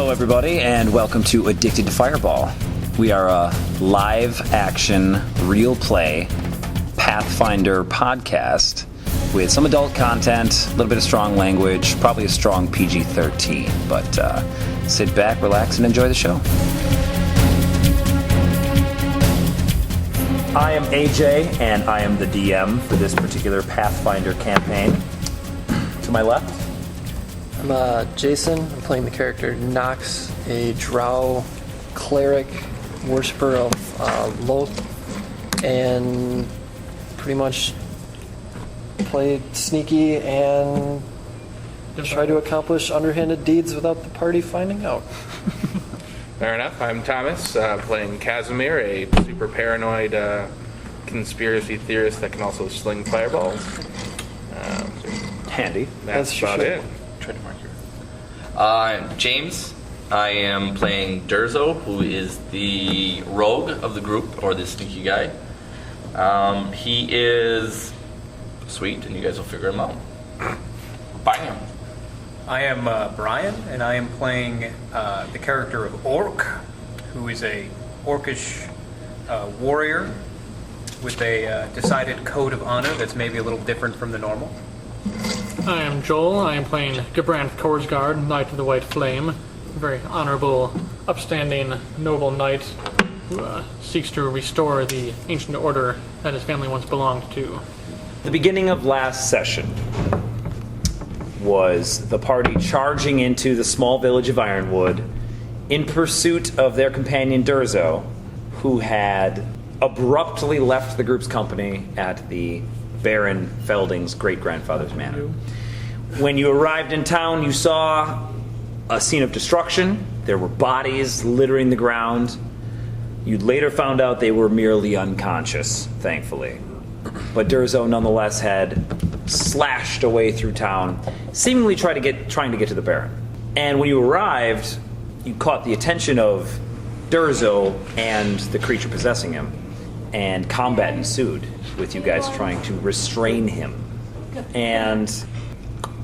Hello, everybody, and welcome to Addicted to Fireball. We are a live-action, real-play Pathfinder podcast with some adult content, a little bit of strong language, probably a strong PG-13. But sit back, relax, and enjoy the show. I am AJ, and I am the DM for this particular Pathfinder campaign. To my left, I'm Jason. I'm playing the character Nox, a drow cleric, worshiper of Loth, and pretty much play sneaky and try to accomplish underhanded deeds without the party finding out. Fair enough. I'm Thomas, playing Casimir, a super paranoid conspiracy theorist that can also sling fireballs. handy. That's As you about should. it. James. I am playing Durzo, who is the rogue of the group, or the sneaky guy. He is sweet, and you guys will figure him out. Bam. I am Brian, and I am playing the character of Orc, who is a orcish warrior with a decided code of honor that's maybe a little different from the normal. I am Joel. I am playing Gabranth Korsgaard, Knight of the White Flame. A very honorable, upstanding, noble knight who seeks to restore the ancient order that his family once belonged to. The beginning of last session was the party charging into the small village of Ironwood in pursuit of their companion Durzo, who had abruptly left the group's company at the Baron Felding's great-grandfather's manor. When you arrived in town, you saw a scene of destruction. There were bodies littering the ground. You later found out they were merely unconscious, thankfully. But Durzo nonetheless had slashed away through town, seemingly trying to get to the Baron. And when you arrived, you caught the attention of Durzo and the creature possessing him, and combat ensued with you guys trying to restrain him. And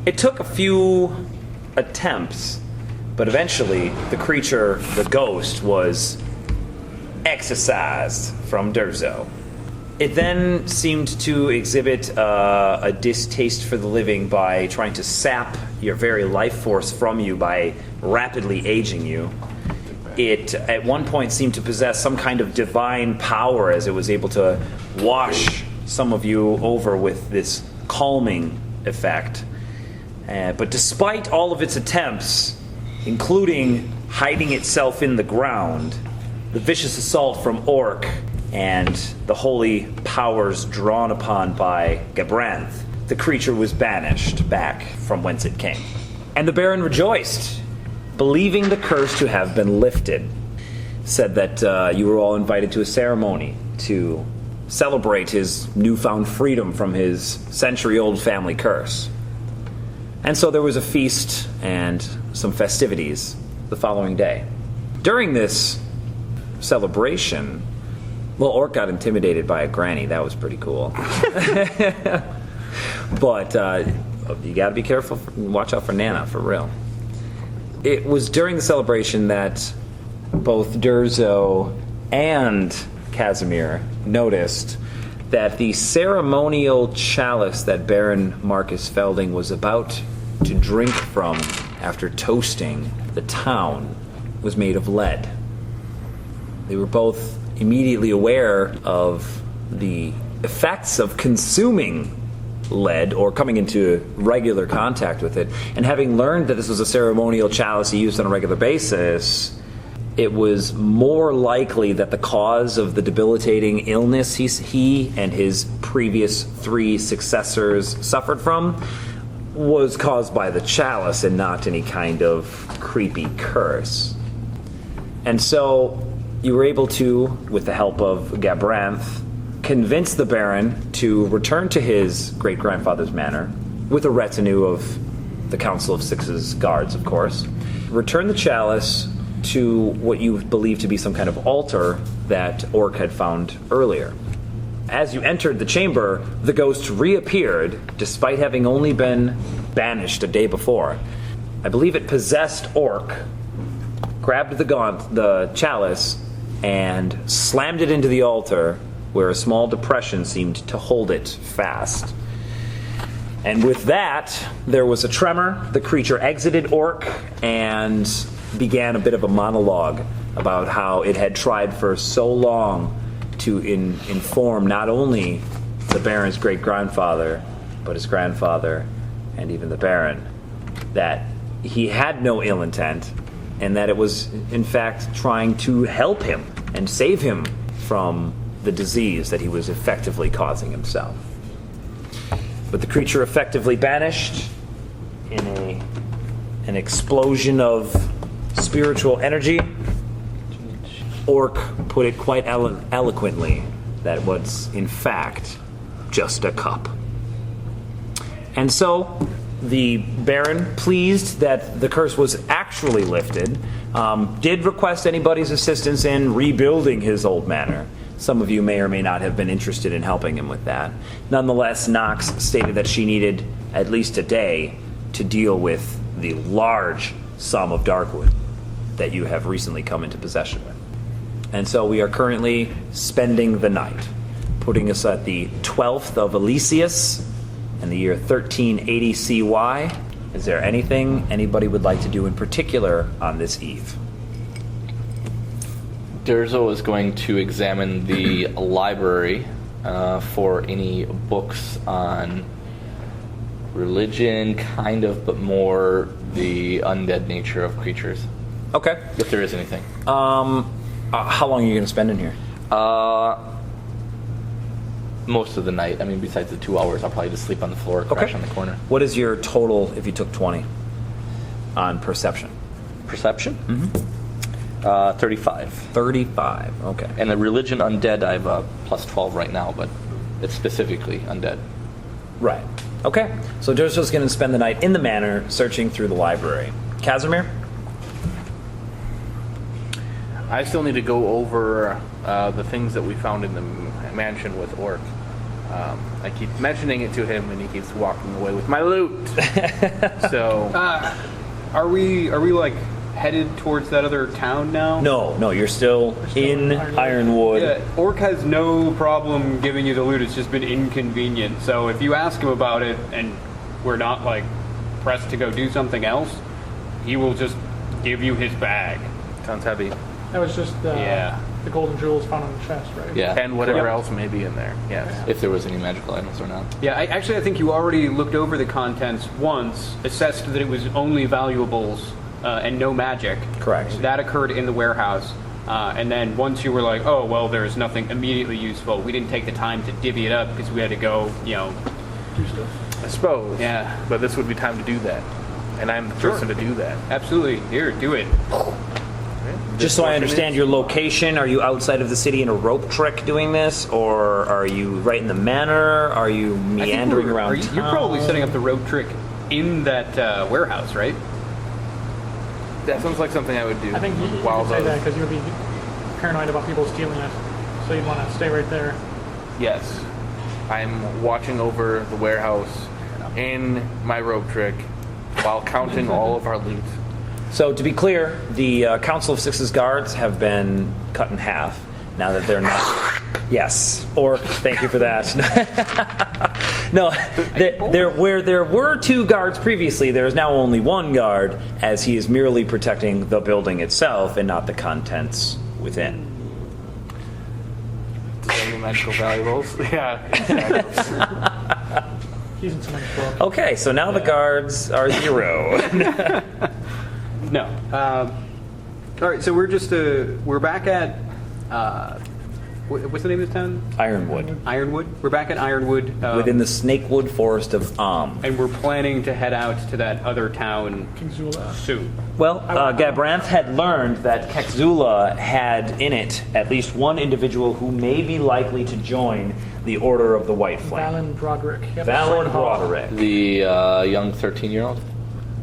it took a few attempts, but eventually the creature, the ghost, was exorcised from Durzo. It then seemed to exhibit a distaste for the living by trying to sap your very life force from you by rapidly aging you. It, at one point, seemed to possess some kind of divine power as it was able to wash some of you over with this calming effect. But despite all of its attempts, including hiding itself in the ground, the vicious assault from Orc, and the holy powers drawn upon by Gabranth, the creature was banished back from whence it came. And the Baron rejoiced, believing the curse to have been lifted. Said that you were all invited to a ceremony to celebrate his newfound freedom from his century-old family curse. And so there was a feast and some festivities the following day. During this celebration, well, Orc got intimidated by a granny. That was pretty cool. But you got to be careful. Watch out for Nana, for real. It was during the celebration that both Durzo and Casimir noticed that the ceremonial chalice that Baron Marcus Felding was about to drink from after toasting the town was made of lead. They were both immediately aware of the effects of consuming lead or coming into regular contact with it, and having learned that this was a ceremonial chalice used on a regular basis, it was more likely that the cause of the debilitating illness he and his previous 3 successors suffered from was caused by the chalice and not any kind of creepy curse. And so you were able to, with the help of Gabranth, convince the Baron to return to his great-grandfather's manor with a retinue of the Council of Six's guards, of course. Return the chalice to what you believe to be some kind of altar that Orc had found earlier. As you entered the chamber, the ghost reappeared, despite having only been banished a day before. I believe it possessed Orc grabbed the chalice and slammed it into the altar, where a small depression seemed to hold it fast. And with that, there was a tremor. The creature exited Orc and began a bit of a monologue about how it had tried for so long to inform not only the Baron's great-grandfather, but his grandfather and even the Baron, that he had no ill intent, and that it was, in fact, trying to help him and save him from the disease that he was effectively causing himself. But the creature effectively vanished in an explosion of spiritual energy. Orc put it quite eloquently that was, in fact, just a cup. And so the Baron, pleased that the curse was actually lifted, did request anybody's assistance in rebuilding his old manor. Some of you may or may not have been interested in helping him with that. Nonetheless, Nox stated that she needed at least a day to deal with the large sum of Darkwood that you have recently come into possession with. And so we are currently spending the night, putting us at the 12th of Elysius in the year 1380 CY. Is there anything anybody would like to do in particular on this eve? Durzo is going to examine the library for any books on religion, kind of, but more the undead nature of creatures, Okay. if there is anything. How long are you going to spend in here? Most of the night. I mean, besides the 2 hours, I'll probably just sleep on the floor, crash on the corner. What is your total if you took 20 on perception? Perception? Mm-hmm. 35. 35, okay. And the religion undead, I have a plus 12 right now, but it's specifically undead. Right. Okay. So Durso's going to spend the night in the manor searching through the library. Casimir? I still need to go over the things that we found in the mansion with Orc. I keep mentioning it to him, and he keeps walking away with my loot. So, Are we like headed towards that other town now? No, you're still in Ironwood. Yeah, Orc has no problem giving you the loot. It's just been inconvenient. So if you ask him about it and we're not like pressed to go do something else, he will just give you his bag. sounds heavy. That was just Yeah. the golden jewels found on the chest, right? Yeah. And whatever Yep. else may be in there. Yes. If there was any magical items or not. Yeah, I think you already looked over the contents once, assessed that it was only valuables and no magic. Correct. That occurred in the warehouse. And then once you were like, oh, well, there's nothing immediately useful, we didn't take the time to divvy it up because we had to go, Do stuff. I suppose. Yeah. But this would be time to do that. And I'm the person to do that. absolutely, here, do it. Just so I understand your location, are you outside of the city in a rope trick doing this? Or are you right in the manor? Are you I think meandering around You're probably town? setting up the rope trick in that warehouse, right? That sounds like something I would do. I think you while could say those- that because you would be paranoid about people stealing it. So you'd want to stay right there. Yes. I'm watching over the warehouse in my rope trick while counting all of our loot. So to be clear, the Council of Six's guards have been cut in half now that they're not. Yes, or thank you for that. No, where there were 2 guards previously, there is now only 1 guard, as he is merely protecting the building itself and not the contents within. Any magical valuables? Yeah. He's in someone's book. Okay, so now the guards are 0. No. All right, so we're back at what's the name of this town? Ironwood, Ironwood. We're back at Ironwood. within the Snakewood Forest of and we're planning to head out to that other town King Zula. soon. Well, Gabranth had learned that Kexzula had in it at least one individual who may be likely to join the Order of the White Flame. Valen Broderick. Yep, Valen Sword Hall. Broderick. The young 13-year-old?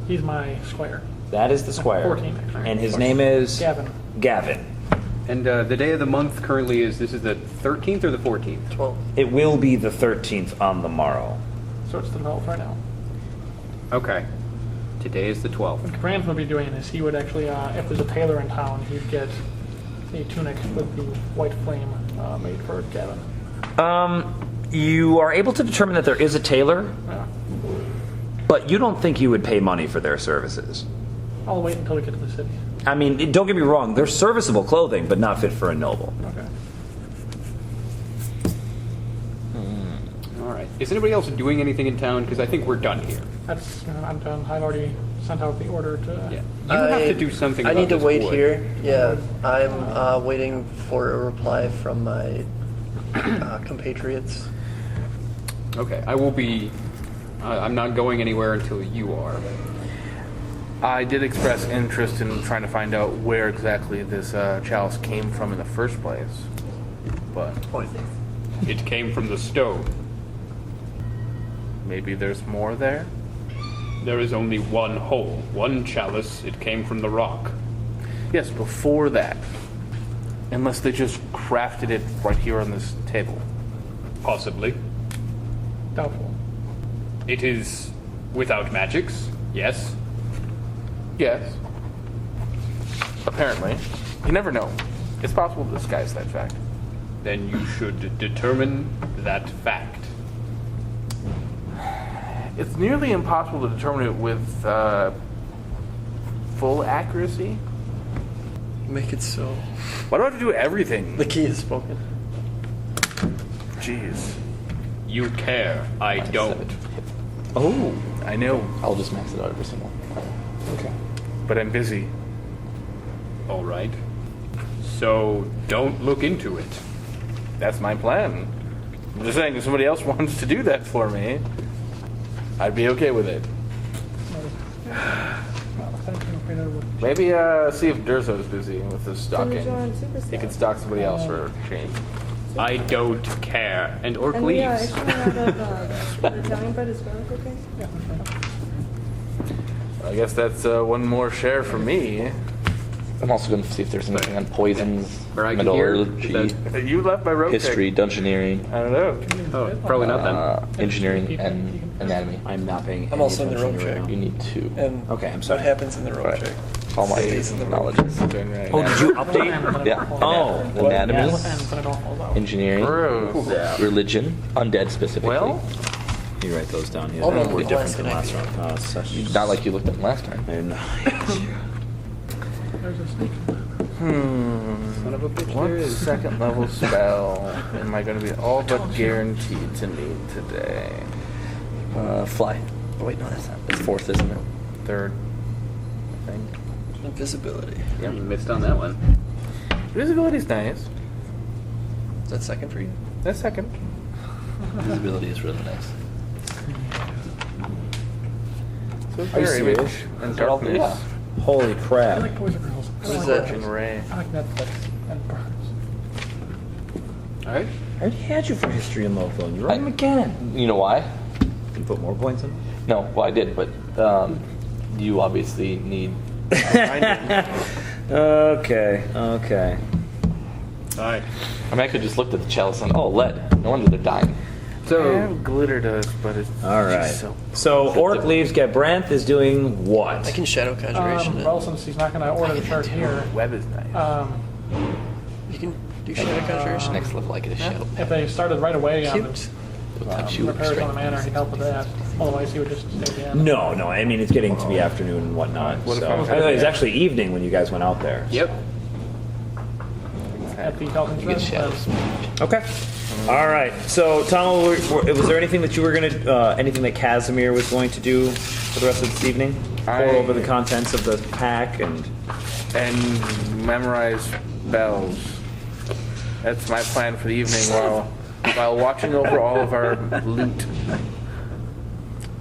He's my squire. That is the squire. 14, actually. And his name is? Gavin. Gavin. And the day of the month currently is the 13th or the 14th? 12. It will be the 13th on the morrow. So it's the 12th right now. Okay. Today is the 12th. What Grant would be doing is he would actually, if there's a tailor in town, he'd get a tunic with the white flame made for Gavin. You are able to determine that there is a tailor, Yeah. but you don't think you would pay money for their services. I'll wait until we get to the city. I mean, don't get me wrong, they're serviceable clothing, but not fit for a noble. Okay. All right. Is anybody else doing anything in town? Because I think we're done here. That's, I'm done. I've already sent out the order to... Yeah. You have to do something I about need to this wait wood. here. Yeah, I'm waiting for a reply from my compatriots. Okay. I will be... I'm not going anywhere until you are. I did express interest in trying to find out where exactly this chalice came from in the first place. But It came from the stone. maybe there's more there? There is only one hole, one chalice. It came from the rock. Yes, before that. Unless they just crafted it right here on this table. Possibly. Doubtful. It is without magics, yes. Yes. Apparently. You never know. It's possible to disguise that fact. Then you should determine that fact. It's nearly impossible to determine it with full accuracy. Make it so. Why do I have to do everything? The key is spoken. Jeez. You care, I don't. Oh. I know, I'll just max it out every single. but I'm busy. All right. So don't look into it. That's my plan. I'm just saying, if somebody else wants to do that for me, I'd be okay with it. Maybe see if Durzo's busy with his stocking. He could stock somebody else for a change. I don't care. And Orc And we leaves. actually ran out of Italian bread as well, okay? I guess that's one more share for me. I'm also going to see if there's anything on poisons, Or I can hear metallurgy, that- You left my rope history, dungeoneering, I don't know. Oh, probably not then. engineering, and anatomy. I'm not paying I'm any also in the attention rope to it check. now. You need two. And Okay, I'm what sorry. happens in the rope Right. check? All my Stays in the rope. knowledges. Oh, did you update? Yeah. Oh, Anatomy, And when it all falls out. engineering, Gross. religion, undead specifically. Well, You write those down. Yeah, Oh, no, that would be the different last from thing I last round. Such. Not like you looked at them last time. And, There's a snake. Son of a bitch, there what is. second level spell am I going to be all but guaranteed to need today? Fly. Oh, wait, no, that's not. It's fourth, isn't it? Third, I think. Invisibility. Yeah, you missed on that one. Visibility's nice. Is that second for you? That's second. Visibility is really nice. So Are you very serious? image and darkness. Yeah. holy I crap. like Boys and Girls. What is that? And Ray. I like Netflix and Burns. All right. I already had you for history and local, and you wrote them again. You know why? You put more points in? No, well, I did, but you obviously need. Okay, okay. All right. I mean, I could just looked at the chalice and oh, lead. No wonder they're dying. So, glitter does, but it's All right. just so. So Orc leaves. Gabranth is doing what? I can shadow conjuration it. Well, since he's not going to order the chart here, Web is nice. You can do shadow conjuration. Next level, I get a shadow. if they started right away on Cute. It'll touch you. repairs on the manor, he'd help with that. Otherwise, he would just stay in. No, no. I mean, it's getting to be afternoon and whatnot. What if So I was I thought it was actually evening when you guys went out there. yep. At the health You get insurance. shadows. Okay. All right. So, Tom, was there anything that you were going to, anything that Casimir was going to do for the rest of this evening? Pour over the contents of the pack and. And memorize spells. That's my plan for the evening while watching over all of our loot.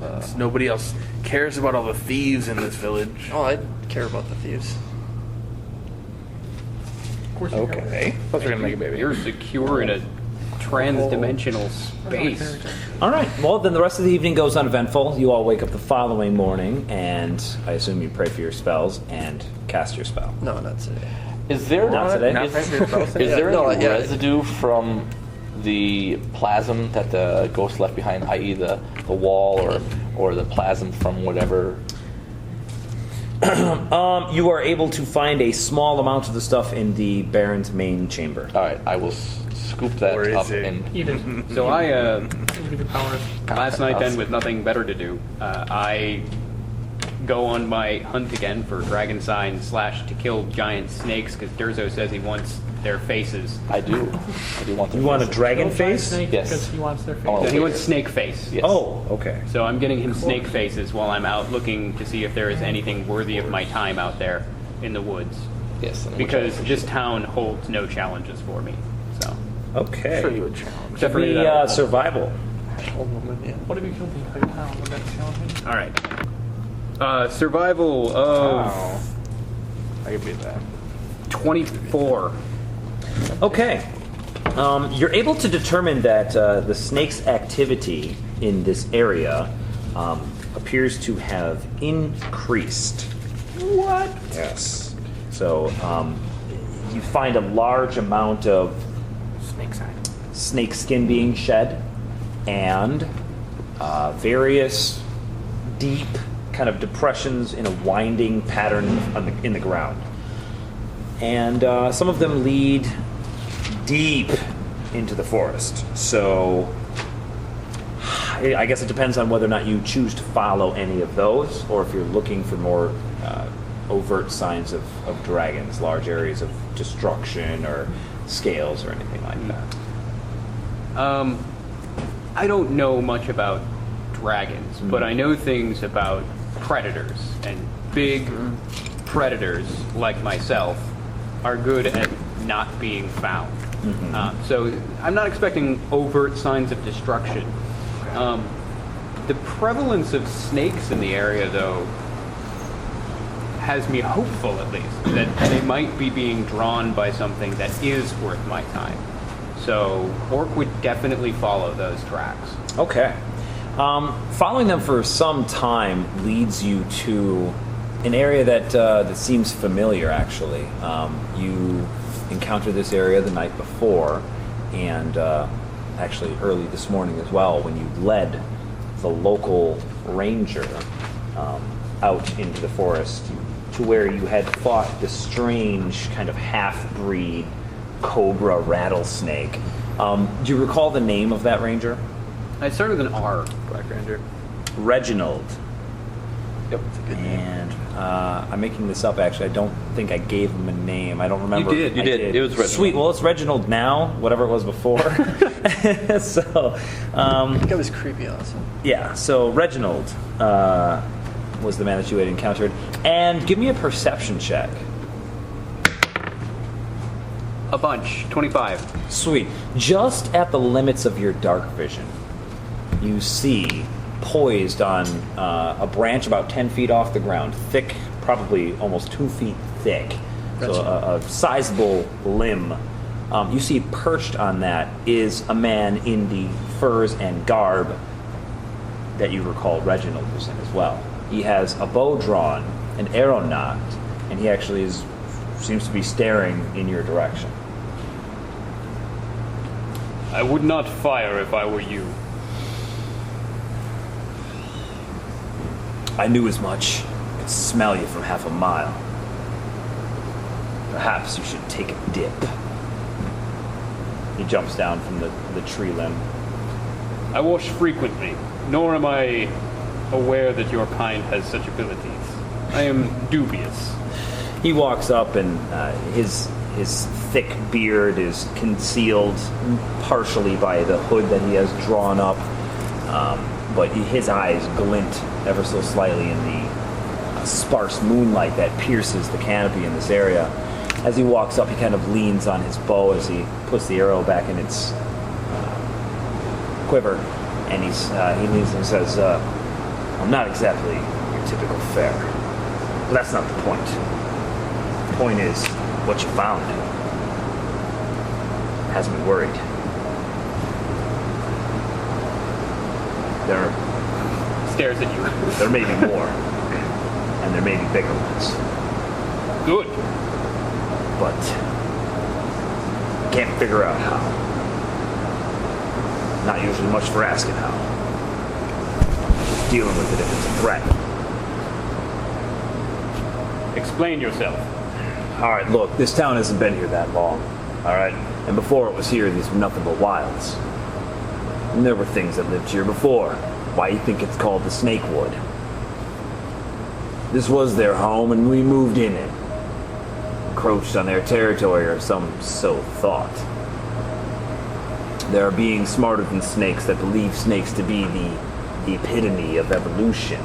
So nobody else cares about all the thieves in this village. Oh, I care about the thieves. Of course you can. Okay. Plus, we're gonna make a baby. You're secure in a trans-dimensional space. All right. Well, then the rest of the evening goes uneventful. You all wake up the following morning, and I assume you pray for your spells and cast your spell. No, not today. Is there Not today. Not Is, paying for your spells? is there No, any yeah. residue from the plasm that the ghost left behind, i.e., the wall or the plasm from whatever You are able to find a small amount of the stuff in the Baron's main chamber. All right, I will scoop that Or is up it- and Eat it. So I, Give you powers. last night then, with nothing better to do, I go on my hunt again for dragon sign / to kill giant snakes because Durzo says he wants their faces. I do want them. You want a faces. dragon Don't try face? snake Yes. Because he wants their face. Oh. He wants snake face. Yes. Oh, okay. So I'm getting him snake faces while I'm out looking to see if there is anything worthy of my time out there in the woods. Yes. and Because this town holds no challenges for me. So Okay. Sure, you would challenge. except for Be that- survival. What have you killed the entire town? Would that challenge me? All right. Survival of Oh, I could beat that. 24. Okay. You're able to determine that the snake's activity in this area appears to have increased. What? Yes. So you find a large amount of Snake sign. snake skin being shed and various deep kind of depressions in a winding pattern in the ground. And some of them lead deep into the forest. So I guess it depends on whether or not you choose to follow any of those, or if you're looking for more overt signs of dragons, large areas of destruction or scales or anything like that. I don't know much about dragons, but I know things about predators. And big predators, like myself, are good at not being found. So I'm not expecting overt signs of destruction. The prevalence of snakes in the area, though, has me hopeful, at least, that they might be being drawn by something that is worth my time. So Orc would definitely follow those tracks. Okay. Following them for some time leads you to an area that seems familiar, actually. You encountered this area the night before, and actually early this morning as well, when you led the local ranger out into the forest to where you had fought the strange kind of half-breed cobra rattlesnake. Do you recall the name of that ranger? I started with an R. Black Ranger. Reginald. Yep, it's a good name. And I'm making this up, actually. I don't think I gave him a name. I don't remember. did. You I did. It was Reginald. Sweet. Well, it's Reginald now, whatever it was before. So, I think it was creepy, awesome. yeah. So Reginald was the man that you had encountered. And give me a perception check. A bunch. 25. Sweet. Just at the limits of your dark vision, you see, poised on a branch about 10 feet off the ground, thick, probably almost 2 feet thick, so a sizable limb. You see perched on that is a man in the furs and garb that you recall Reginald was in as well. He has a bow drawn, an arrow knocked, and he actually seems to be staring in your direction. I would not fire if I were you. I knew as much. I could smell you from half a mile. Perhaps you should take a dip. He jumps down from the tree limb. I wash frequently, nor am I aware that your kind has such abilities. I am dubious. He walks up, and his thick beard is concealed partially by the hood that he has drawn up, but his eyes glint ever so slightly in the sparse moonlight that pierces the canopy in this area. As he walks up, he kind of leans on his bow as he puts the arrow back in its quiver, and he leans and says, "I'm not exactly your typical fare. But that's not the point. The point is what you found has me worried. Stares at you. There may be more, and there may be bigger ones, Good. but can't figure out how. Not usually much for asking how. Dealing with it if it's a threat. Explain yourself. All right, look, this town hasn't been here that long. All right, and before it was here, these were nothing but wilds. And there were things that lived here before. Why you think it's called the Snakewood? This was their home, and we moved in it. Encroached on their territory, or some so thought. There are beings smarter than snakes that believe snakes to be the epitome of evolution.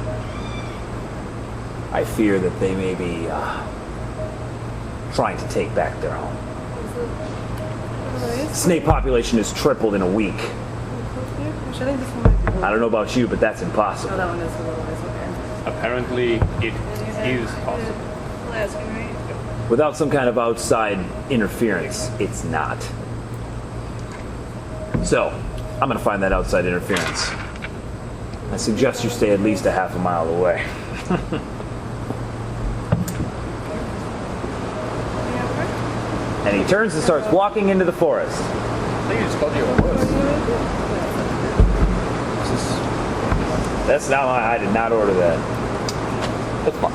I fear that they may be trying to take back their home. Snake population has tripled in a week. I think this one might be. I don't know about you, but that's Oh, impossible. that one is a little bit okay. Apparently, it is possible. I'll ask you, right? Without some kind of outside interference, it's not. So, I'm gonna find that outside interference. I suggest you stay at least a half a mile away. And he turns and starts walking into the forest. I think you just called you a wuss. That's not I did not order that. That's mine.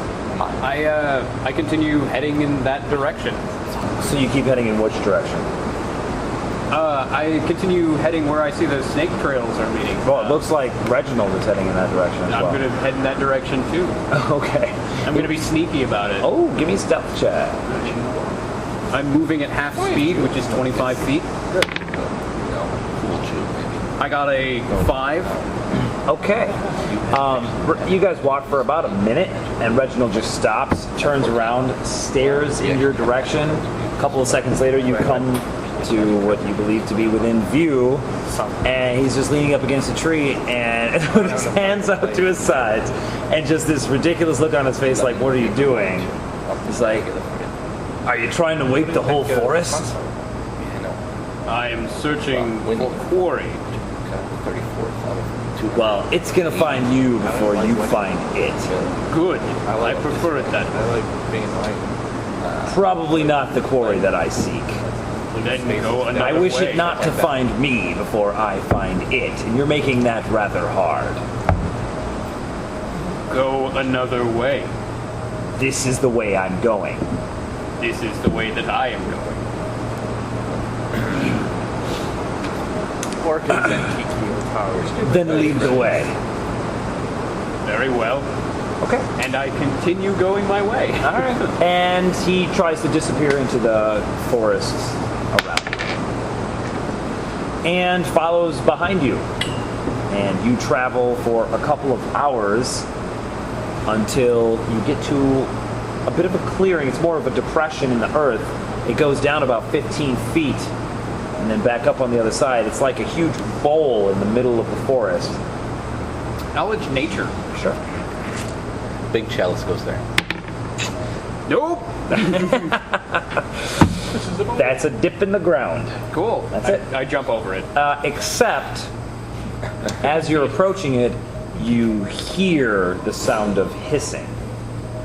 I continue heading in that direction. So you keep heading in which direction? I continue heading where I see the snake trails are meeting. Well, it looks like Reginald is heading in that direction as I'm well. going to head in that direction too. Okay. I'm going to be sneaky about it. Oh, give me stealth check. I'm moving at half speed, which is 25 feet. I got a 5. Okay. You guys walk for about a minute, and Reginald just stops, turns around, stares in your direction. A couple of seconds later, you come to what you believe to be within view, and he's just leaning up against a tree and with his hands up to his sides, and just this ridiculous look on his face, like, "What are you doing?" He's like, "Are you trying to wake the whole forest?" I am searching for quarry. Well, it's gonna find you before you find it. Good. I prefer it that way. I like being like, Probably not the quarry that I seek. Then go another I wish way. it not to find me before I find it, and you're making that rather hard. Go another way. This is the way I'm going. This is the way that I am going. Orc is then Kiki powers. Then lead the way. Very well. Okay. And I continue going my way. All right. And he tries to disappear into the forests around you. And follows behind you. And you travel for a couple of hours until you get to a bit of a clearing. It's more of a depression in the earth. It goes down about 15 feet and then back up on the other side. It's like a huge bowl in the middle of the forest. Knowledge nature. Sure. Big chalice goes there. Nope. That's a dip in the ground. Cool. That's it. I jump over it. Except, as you're approaching it, you hear the sound of hissing.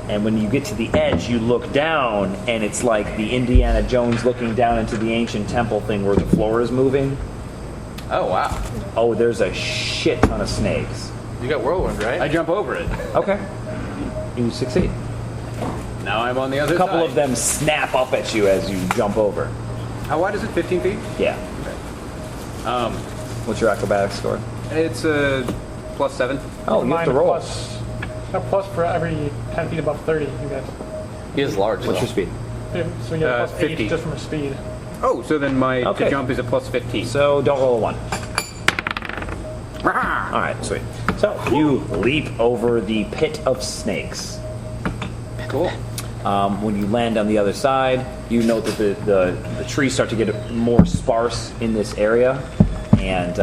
And when you get to the edge, you look down, and it's like the Indiana Jones looking down into the ancient temple thing where the floor is moving. Oh, wow. Oh, there's a shit ton of snakes. You got whirlwind, right? I jump over it. Okay. You succeed. Now I'm on the other A couple side. of them snap up at you as you jump over. How wide is it? 15 feet? Yeah. What's your acrobatics score? It's a +7. Oh, you have to roll. A plus for every 10 feet above 30 you get. He is large. What's though. your speed? So you get a plus 50. 8 just from a speed. Oh, so then my Okay. to jump is a +15. So don't roll a 1. All right, sweet. So you leap over the pit of snakes. Cool. When you land on the other side, you note that the trees start to get more sparse in this area, and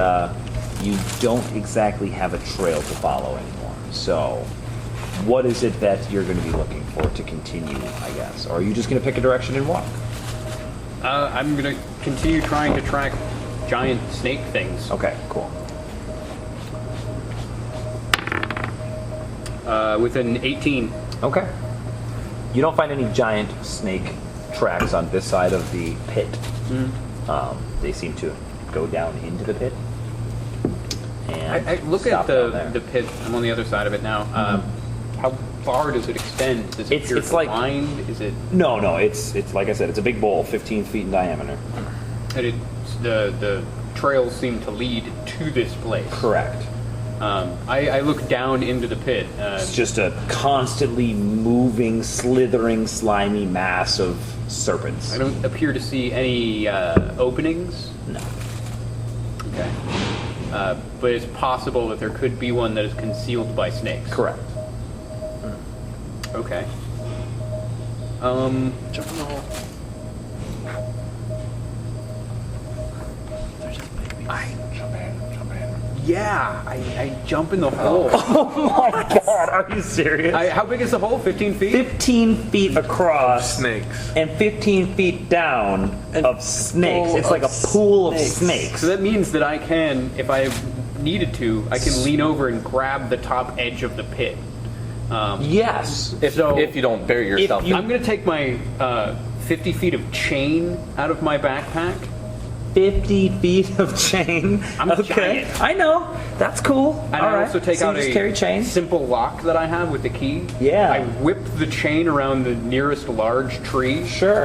you don't exactly have a trail to follow anymore. So what is it that you're going to be looking for to continue, I guess? Or are you just going to pick a direction and walk? I'm going to continue trying to track giant snake things. Okay, cool. With an 18. Okay. You don't find any giant snake tracks on this side of the pit. They seem to go down into the pit. And I look stop at down there. the pit. I'm on the other side of it now. how far does it extend? Does it It's- appear it's like- blind? Is it? No, it's like I said, it's a big bowl, 15 feet in diameter. And the trails seem to lead to this place. Correct. I look down into the pit. It's just a constantly moving, slithering, slimy mass of serpents. I don't appear to see any openings. No. Okay. But it's possible that there could be one that is concealed by snakes. Correct. Okay. Jump in the hole. Yeah, I jump in the hole. Oh my god, are you serious? How big is the hole? 15 feet? 15 feet across Snakes. and 15 feet down of snakes. full It's like a of pool of snakes. snakes. So that means that I can, if I needed to, I can lean over and grab the top edge of the pit. Yes. If you don't bury yourself. If you- I'm going to take my 50 feet of chain out of my backpack. 50 feet of chain. I'm okay. giant. I know. That's cool. And All I right. also take So out you just a carry chain. simple lock that I have with the key. Yeah. I whip the chain around the nearest large tree, Sure.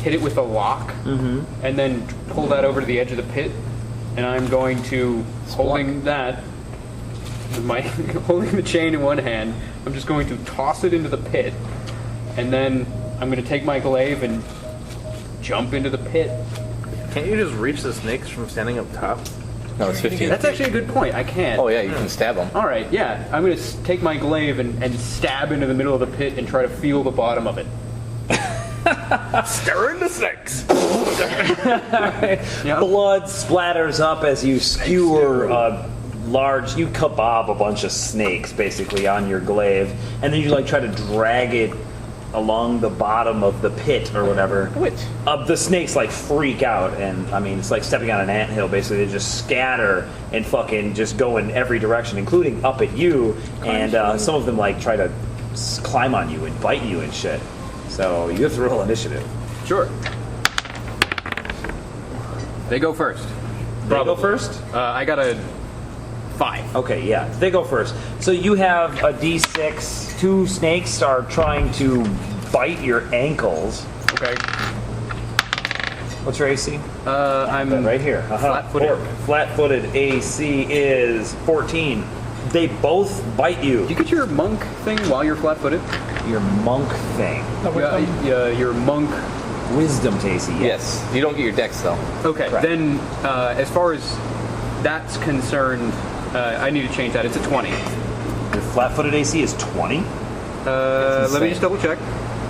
hit it with the lock, and then pull that over to the edge of the pit. And I'm going to, holding that, with my holding the chain in one hand, I'm just going to toss it into the pit, and then I'm going to take my glaive and jump into the pit. Can't you just reach the snakes from standing up top? No, it's 15. That's actually a good point. I can. Oh yeah, you can stab them. All right, yeah. I'm going to take my glaive and stab into the middle of the pit and try to feel the bottom of it. Stirring the snakes. Yeah. Blood splatters up as you skewer a large, you kebab a bunch of snakes basically on your glaive, and then you like try to drag it along the bottom of the pit or whatever. Which? The snakes like freak out, and I mean it's like stepping on an anthill. Basically, they just scatter and fucking just go in every direction, including up at you. And some of them like try to climb on you and bite you and shit. So you have to roll initiative. Sure. They go first. They go first. I got a 5. Okay, yeah, they go first. So you have a D6. 2 snakes are trying to bite your ankles. Okay. What's your AC? I'm Right here. Flat-footed. Flat-footed AC is 14. They both bite you. Do you get your monk thing while you're flat-footed? Your monk thing. Yeah, your monk. Wisdom to AC. Yes. You don't get your dex though. Okay, Correct. then as far as that's concerned, I need to change that. It's a 20. Your flat-footed AC is 20. Let me insane. just double check.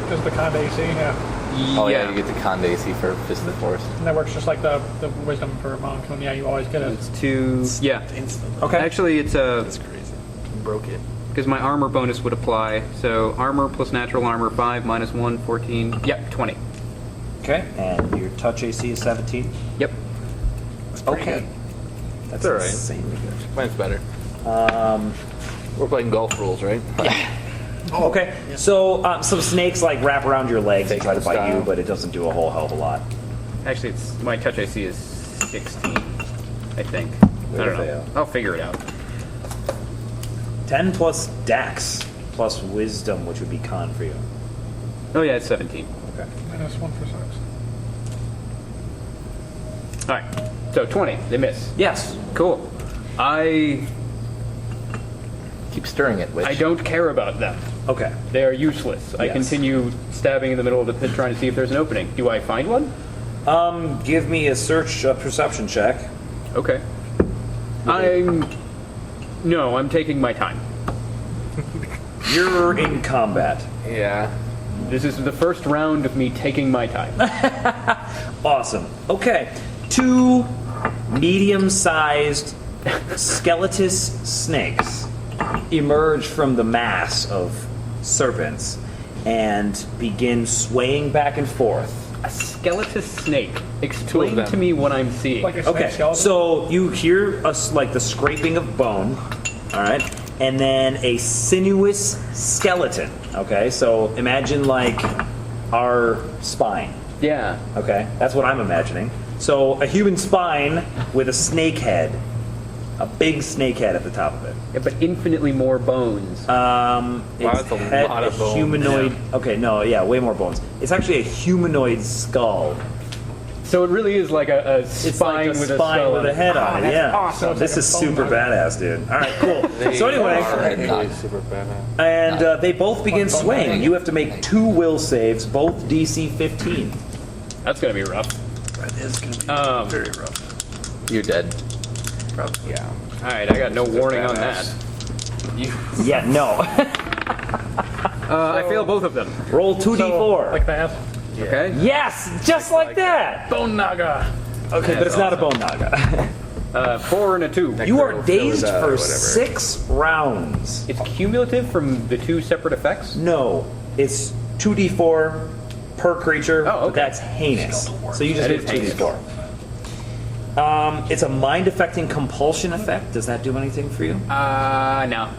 Because the Conde AC, yeah. Oh yeah, you get the Conde AC for Fist of the Forest. And that works just like the wisdom for monk. And yeah, you always get it. It's 2. Yeah. Okay. Actually, it's a. That's crazy. Broke it. Because my armor bonus would apply. So armor plus natural armor 5 minus 1, 14. Yep, 20. Okay. And your touch AC is 17. Yep. Okay. That's all right. insanely good. Mine's better. We're playing golf rules, right? Okay, so some snakes like wrap around your legs and try to bite you, style. but it doesn't do a whole hell of a lot. Actually, it's my touch AC is 16, I think. I don't know. fail. I'll figure it out. 10 plus Dex plus Wisdom, which would be Con for you. Oh yeah, it's 17. Okay. Minus 1 for 6. All right. So 20. They miss. Yes. Cool. I Keep stirring it, witch. don't care about them. Okay. They are useless. I Yes. continue stabbing in the middle of the pit trying to see if there's an opening. Do I find one? Give me a search perception check. Okay. I'm taking my time. You're in combat. Yeah. This is the first round of me taking my time. Awesome. Okay. 2 medium-sized skeletus snakes emerge from the mass of serpents and begin swaying back and forth. A skeletus snake. Explain them. to me what I'm seeing. Like a snake Okay, skeleton. so you hear like the scraping of bone, all right, and then a sinuous skeleton. Okay, so imagine like our spine. A big snake head at the top of it. Yeah, but infinitely more bones. It's that's a head, lot of bones. humanoid. Okay, no, yeah, way more bones. It's actually a humanoid skull. So it really is like a It's spine like a with a spine skull with on a it. head on it. Yeah. awesome. This is It's like a super bone badass, dude. All right, cool. So anyway, Actually, super badass. and they both begin swaying. You have to make 2 will saves, both DC 15. That's gonna be rough. That is going to be very rough. You're dead. Yeah. All right, I got no warning on that. badass. Yeah, no. I fail both of them. Roll 2d4. Like that. Okay. Yes, just like that. Bone Naga. Okay, but it's not a bone naga. 4 and a 2. You are Necro dazed Philoda or for whatever. 6 rounds. It's cumulative from the 2 separate effects. No, it's 2d4 per creature. Oh, okay. But that's heinous. So you just That get is 2d4. It's a mind-affecting compulsion effect. Does that do anything for you? No. No,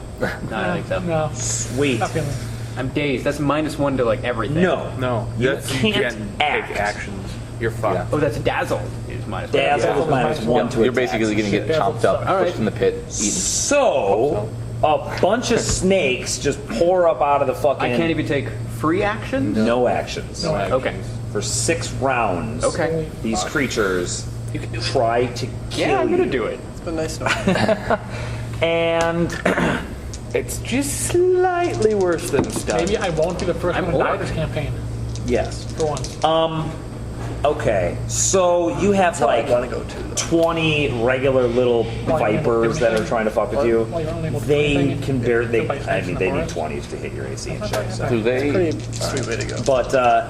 I don't think so. No. Sweet. Not feeling. I'm dazed. That's -1 to like everything. No. No, You that's- can't take act. actions. You're fucked. Oh, that's dazzle. Is -1. Dazzle is -1 to You're attack. basically going to get chomped up, All right. pushed in the pit, eaten. So, a bunch of snakes just pour up out of the fucking... I can't even take free action. No actions. No actions. Okay. For 6 rounds, Okay. these creatures try to kill Yeah, I'm gonna you. do it. It's been nice knowing. And It's just slightly worse than stuff. Maybe I won't be the first I'm one to die orc. this campaign. yes. For once. Okay, so you have like I want to go to, though. 20 regular little vipers that are trying to fuck with you. Well, you're only able to do They anything can if barely. you're by I snakes mean, in they the need forest. 20s to hit your AC and shit. So. Do they? Pretty sweet way to go. But the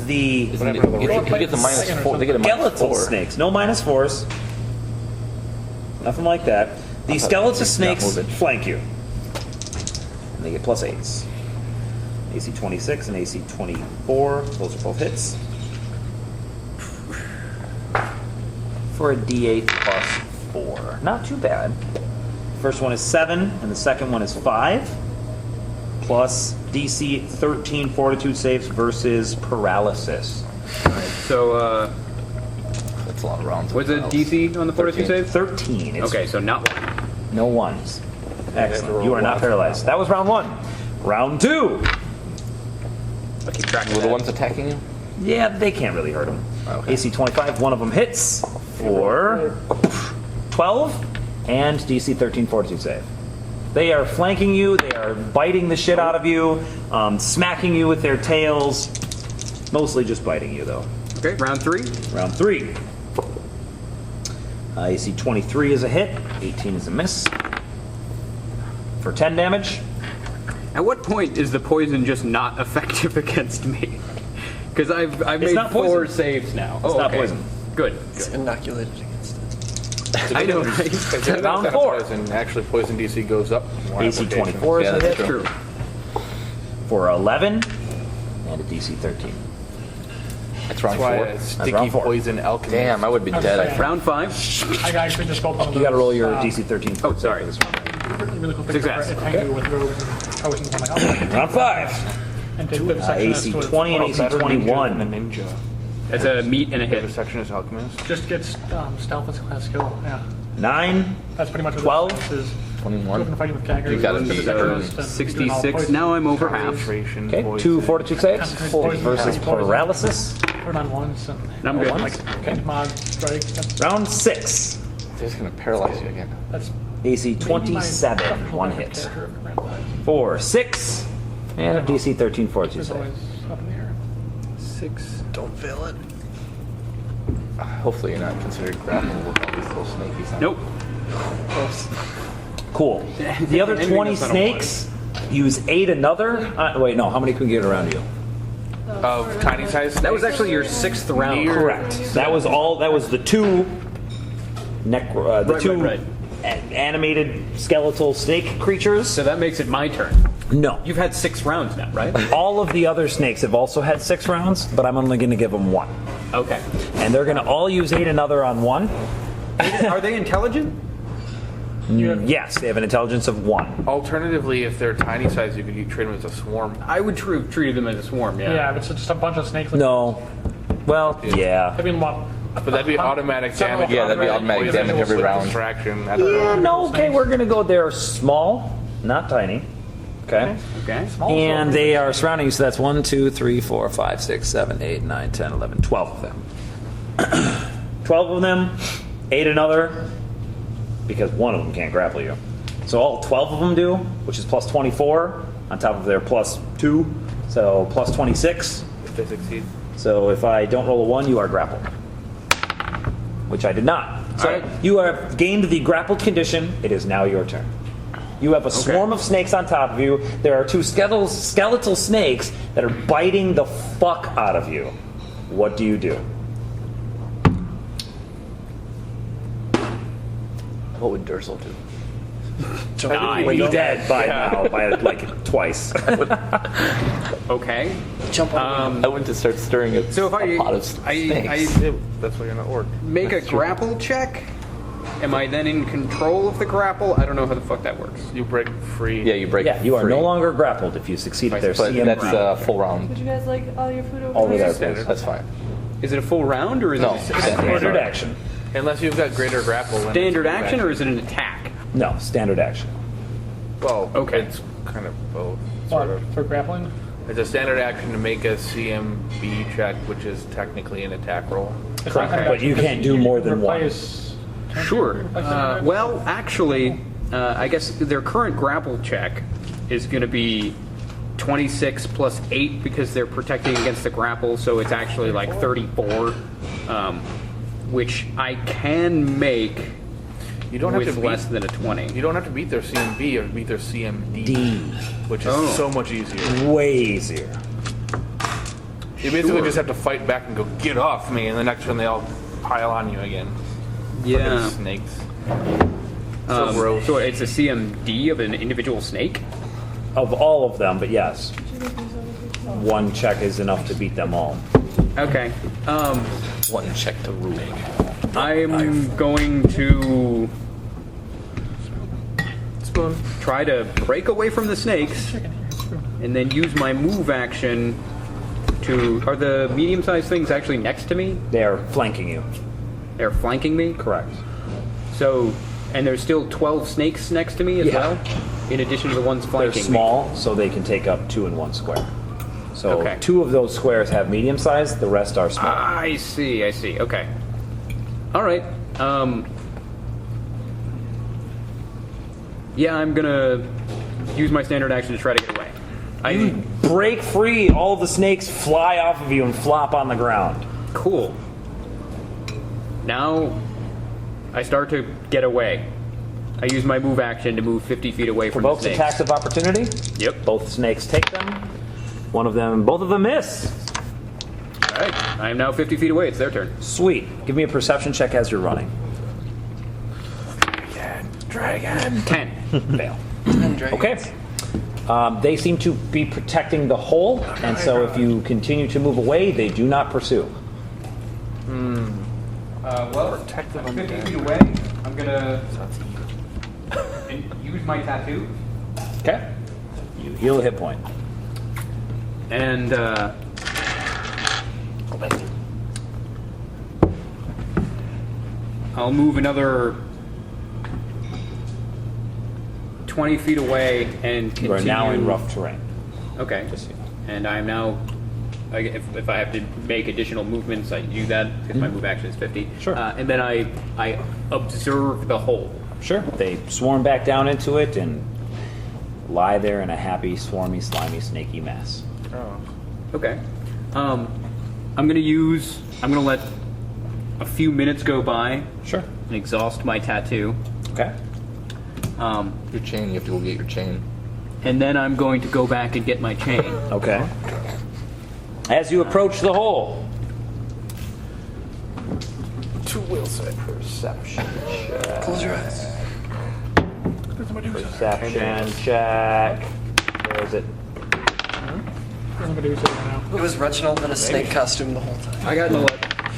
You get the -4. They get a skeletal -4. snakes, no -4s, nothing like that. The skeletal snakes move it. flank you. And they get +8s. AC 26 and AC 24. Those are both hits. For a D8 plus 4. Not too bad. First one is 7, and the second one is 5. Plus DC 13 fortitude saves versus paralysis. So, That's a lot of rounds. what's the DC on the fortitude save? 13. It's Okay, so not 1. no ones. Excellent. You are not paralyzed. That was round 1. Round 2. I'll keep track of Were the that. ones attacking you? Yeah, they can't really hurt him. Okay. AC 25, one of them hits for 12, and DC 13 fortitude save. They are flanking you, they are biting the shit out of you, smacking you with their tails. Mostly just biting you, though. Okay, round 3. Round 3. AC 23 is a hit, 18 is a miss. For 10 damage. At what point is the poison just not effective against me? Because I've made not 4 poison. saves now. It's not okay. poison. Good. It's inoculated against it. I know, right? Round 4. Poison. Actually, poison DC goes up. More AC application. 24 is Yeah, a that's hit. True. For 11, and a DC 13. That's round That's why 4. it's round sticky 4. poison alchemy. Damn, I would be dead. I think. Round 5. I actually just opened one of You gotta those, roll your DC 13. Oh, sorry. Really cool Success. picture of it, with robes and potions. I'm like, oh, I can Round 5. and take the section AC that's 20 and Oh, AC better ninja than 21. a ninja. That's a meat and a The other hit. section is alchemist. just gets stealth as a class skill. Yeah, 9. that's pretty much what 12? this is. 21. Open fighting with daggers. You gotta and be, separatists and doing all 66. poison. Now I'm over half. Concentration, Okay, poison. 2 fortitude saves Poison, versus poison. paralysis. Put it on once and I'm good. Once. like mod strike. Round 6. They're just going to paralyze you again. That's AC maybe my 27, preferable one kind of hit. character of Grand Life. 4, 6, and a DC 13 fortitude It's save. always up in the air. 6. Don't fail it. Hopefully you're not considered grappled with all these little snakies. on Nope. Cool. The other Anything 20 that's not a snakes use 8 another. Wait, no, how many can get around you? Of tiny size. That was actually your 6th round. Correct. That was all. That was the 2 Right, 2 right. animated skeletal snake creatures. So that makes it my turn. No. You've had 6 rounds now, right? All of the other snakes have also had 6 rounds, but I'm only going to give them 1. Okay. And they're going to all use 8 another on 1. Are they intelligent? Yes, they have an intelligence of 1. Alternatively, if they're tiny size, you could treat them as a swarm. I would treat them as a swarm, yeah. Yeah, but it's just a bunch of snakes. No. Well, yeah. I mean, what? But that'd be automatic damage. Yeah, that'd be automatic Poison damage every with round. Distraction. Yeah, no, okay, we're gonna go. They're small, not tiny. Okay. Okay. And they are surrounding you, so that's 1, 2, 3, 4, 5, 6, 7, 8, 9, 10, 11, 12 of them. 12 of them, 8 another, because one of them can't grapple you. So all 12 of them do, which is plus 24, on top of their plus 2, so plus 26. If they succeed. So if I don't roll a 1, you are grappled. Which I did not. So you have gained the grappled condition. It is now your turn. You have a swarm of snakes on top of you. There are 2 skeletal snakes that are biting the fuck out of you. What do you do? What would Durzel do? He's dead by now, by like twice. Okay. Jump on I went to start stirring a, So if a pot of snakes. That's why you're not orc. make a grapple check, am I then in control of the grapple? I don't know how the fuck that works. You break free. Yeah, you break Yeah, you are free. no longer grappled if you succeed at their But CM that's round. full round. Would you guys like all your food over All here? of that. That's fine. Is it a full round or is No, it a Standard action. Unless you've got greater grapple. then standard it's action or is it an attack? No, standard action. Well, Okay. it's kind of both. Sort of. For grappling? It's a standard action to make a CMB check, which is technically an attack roll. Correct. But you can't do more than one. Replace- Sure. Well, actually, I guess their current grapple check is going to be 26 plus 8 because they're protecting against the grapple, so it's actually like 34, which I can make You don't have with to less beat. than a 20. You don't have to beat their CMB. You have to beat their CMD, D. which is so much easier. Way easier. You basically just have to fight back and go, "Get off me!" And the next one they all pile on you again. Yeah. Frickin' snakes. So gross. So it's a CMD of an individual snake? Of all of them, but yes. One check is enough to beat them all. Okay. One check to rule. I'm going to try to break away from the snakes and then use my move action to... Are the medium-sized things actually next to me? They are flanking you. They're flanking me? Correct. So, and there's still 12 snakes next to me as Yeah. well? In addition to the ones They're flanking me? small, so they can take up 2 in one square. So Okay. 2 of those squares have medium size, the rest are small. I see, okay. All right. Yeah, I'm gonna use my standard action to try to get away. You break free, all the snakes fly off of you and flop on the ground. Cool. Now, I start to get away. I use my move action to move 50 feet away from the Provokes snakes. attacks of opportunity. Yep. Both snakes take them. Both of them miss. All right. I am now 50 feet away. It's their turn. Sweet. Give me a perception check as you're running. Dragon. 10. Fail. Okay. They seem to be protecting the hole, and so if you continue to move away, they do not pursue. Well, I'm 50 feet away. I'm gonna use my tattoo. Okay. You heal a hit point. And I'll move another 20 feet away and continue. You are now in rough terrain. Okay. Just so you know. And I am now, if I have to make additional movements, I do that because my move action is 50. Sure. And then I observe the hole. Sure. They swarm back down into it and lie there in a happy, swarmy, slimy, snaky mess. Okay. I'm gonna let a few minutes go by Sure. and exhaust my tattoo. Okay. Your chain, you have to go get your chain. And then I'm going to go back and get my chain. Okay. As you approach the hole. 2 will set perception check. Close your eyes. Perception check. Where is it? Somebody who's sitting right now. It was Reginald in a snake costume the whole time. I got no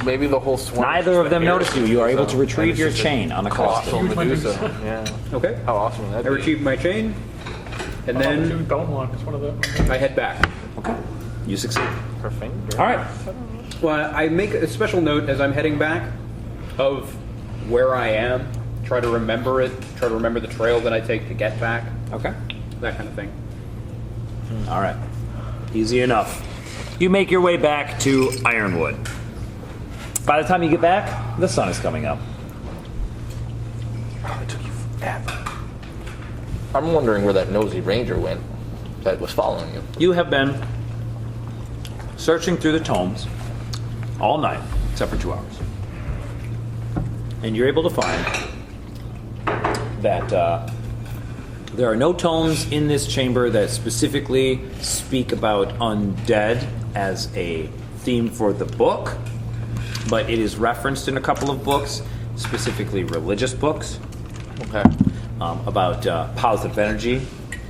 Maybe the whole swarm. Neither of them notice you. You are able to retrieve your chain on a Colossal cost. Medusa. Yeah. Okay. How awesome would that I be? retrieve my chain, and then Don't one. It's one of the. I head back. Okay. You succeed. Per finger. All right. Well, I make a special note as I'm heading back of where I am. Try to remember it. Try to remember the trail that I take to get back. Okay. That kind of thing. All right. Easy enough. You make your way back to Ironwood. By the time you get back, the sun is coming up. I'm wondering where that nosy ranger went that was following you. You have been searching through the tomes all night, except for 2 hours. And you're able to find that there are no tomes in this chamber that specifically speak about undead as a theme for the book, but it is referenced in a couple of books, specifically religious books, Okay. about positive energy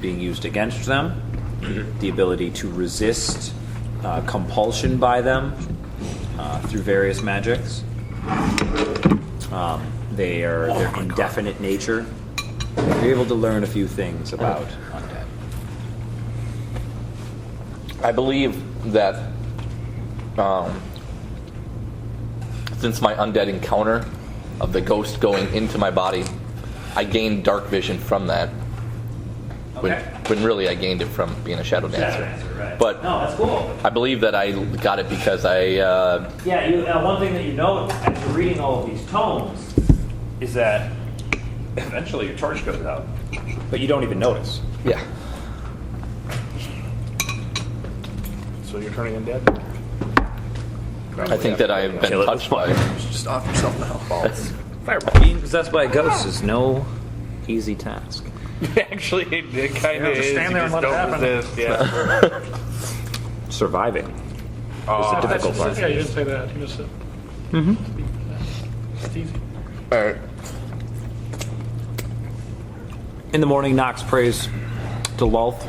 being used against them, the ability to resist compulsion by them through various magics. They're indefinite nature. You're able to learn a few things about undead. I believe that since my undead encounter of the ghost going into my body, I gained dark vision from that. When really I gained it from being a shadow dancer. Right. But No, that's cool. I believe that I got it because Yeah, one thing that you note after reading all of these tomes is that eventually your torch goes out, but you don't even notice. yeah. So you're turning undead? I think that I have been Kill it touched with by fire. Just off yourself now. Being possessed by a ghost is no easy task. Actually, it kind of just is. stand You there and just let it don't happen. resist. Yeah. Surviving is the difficult part. Yeah, you didn't say that. You just said. It's easy. All right. In the morning, Nox prays to Lulth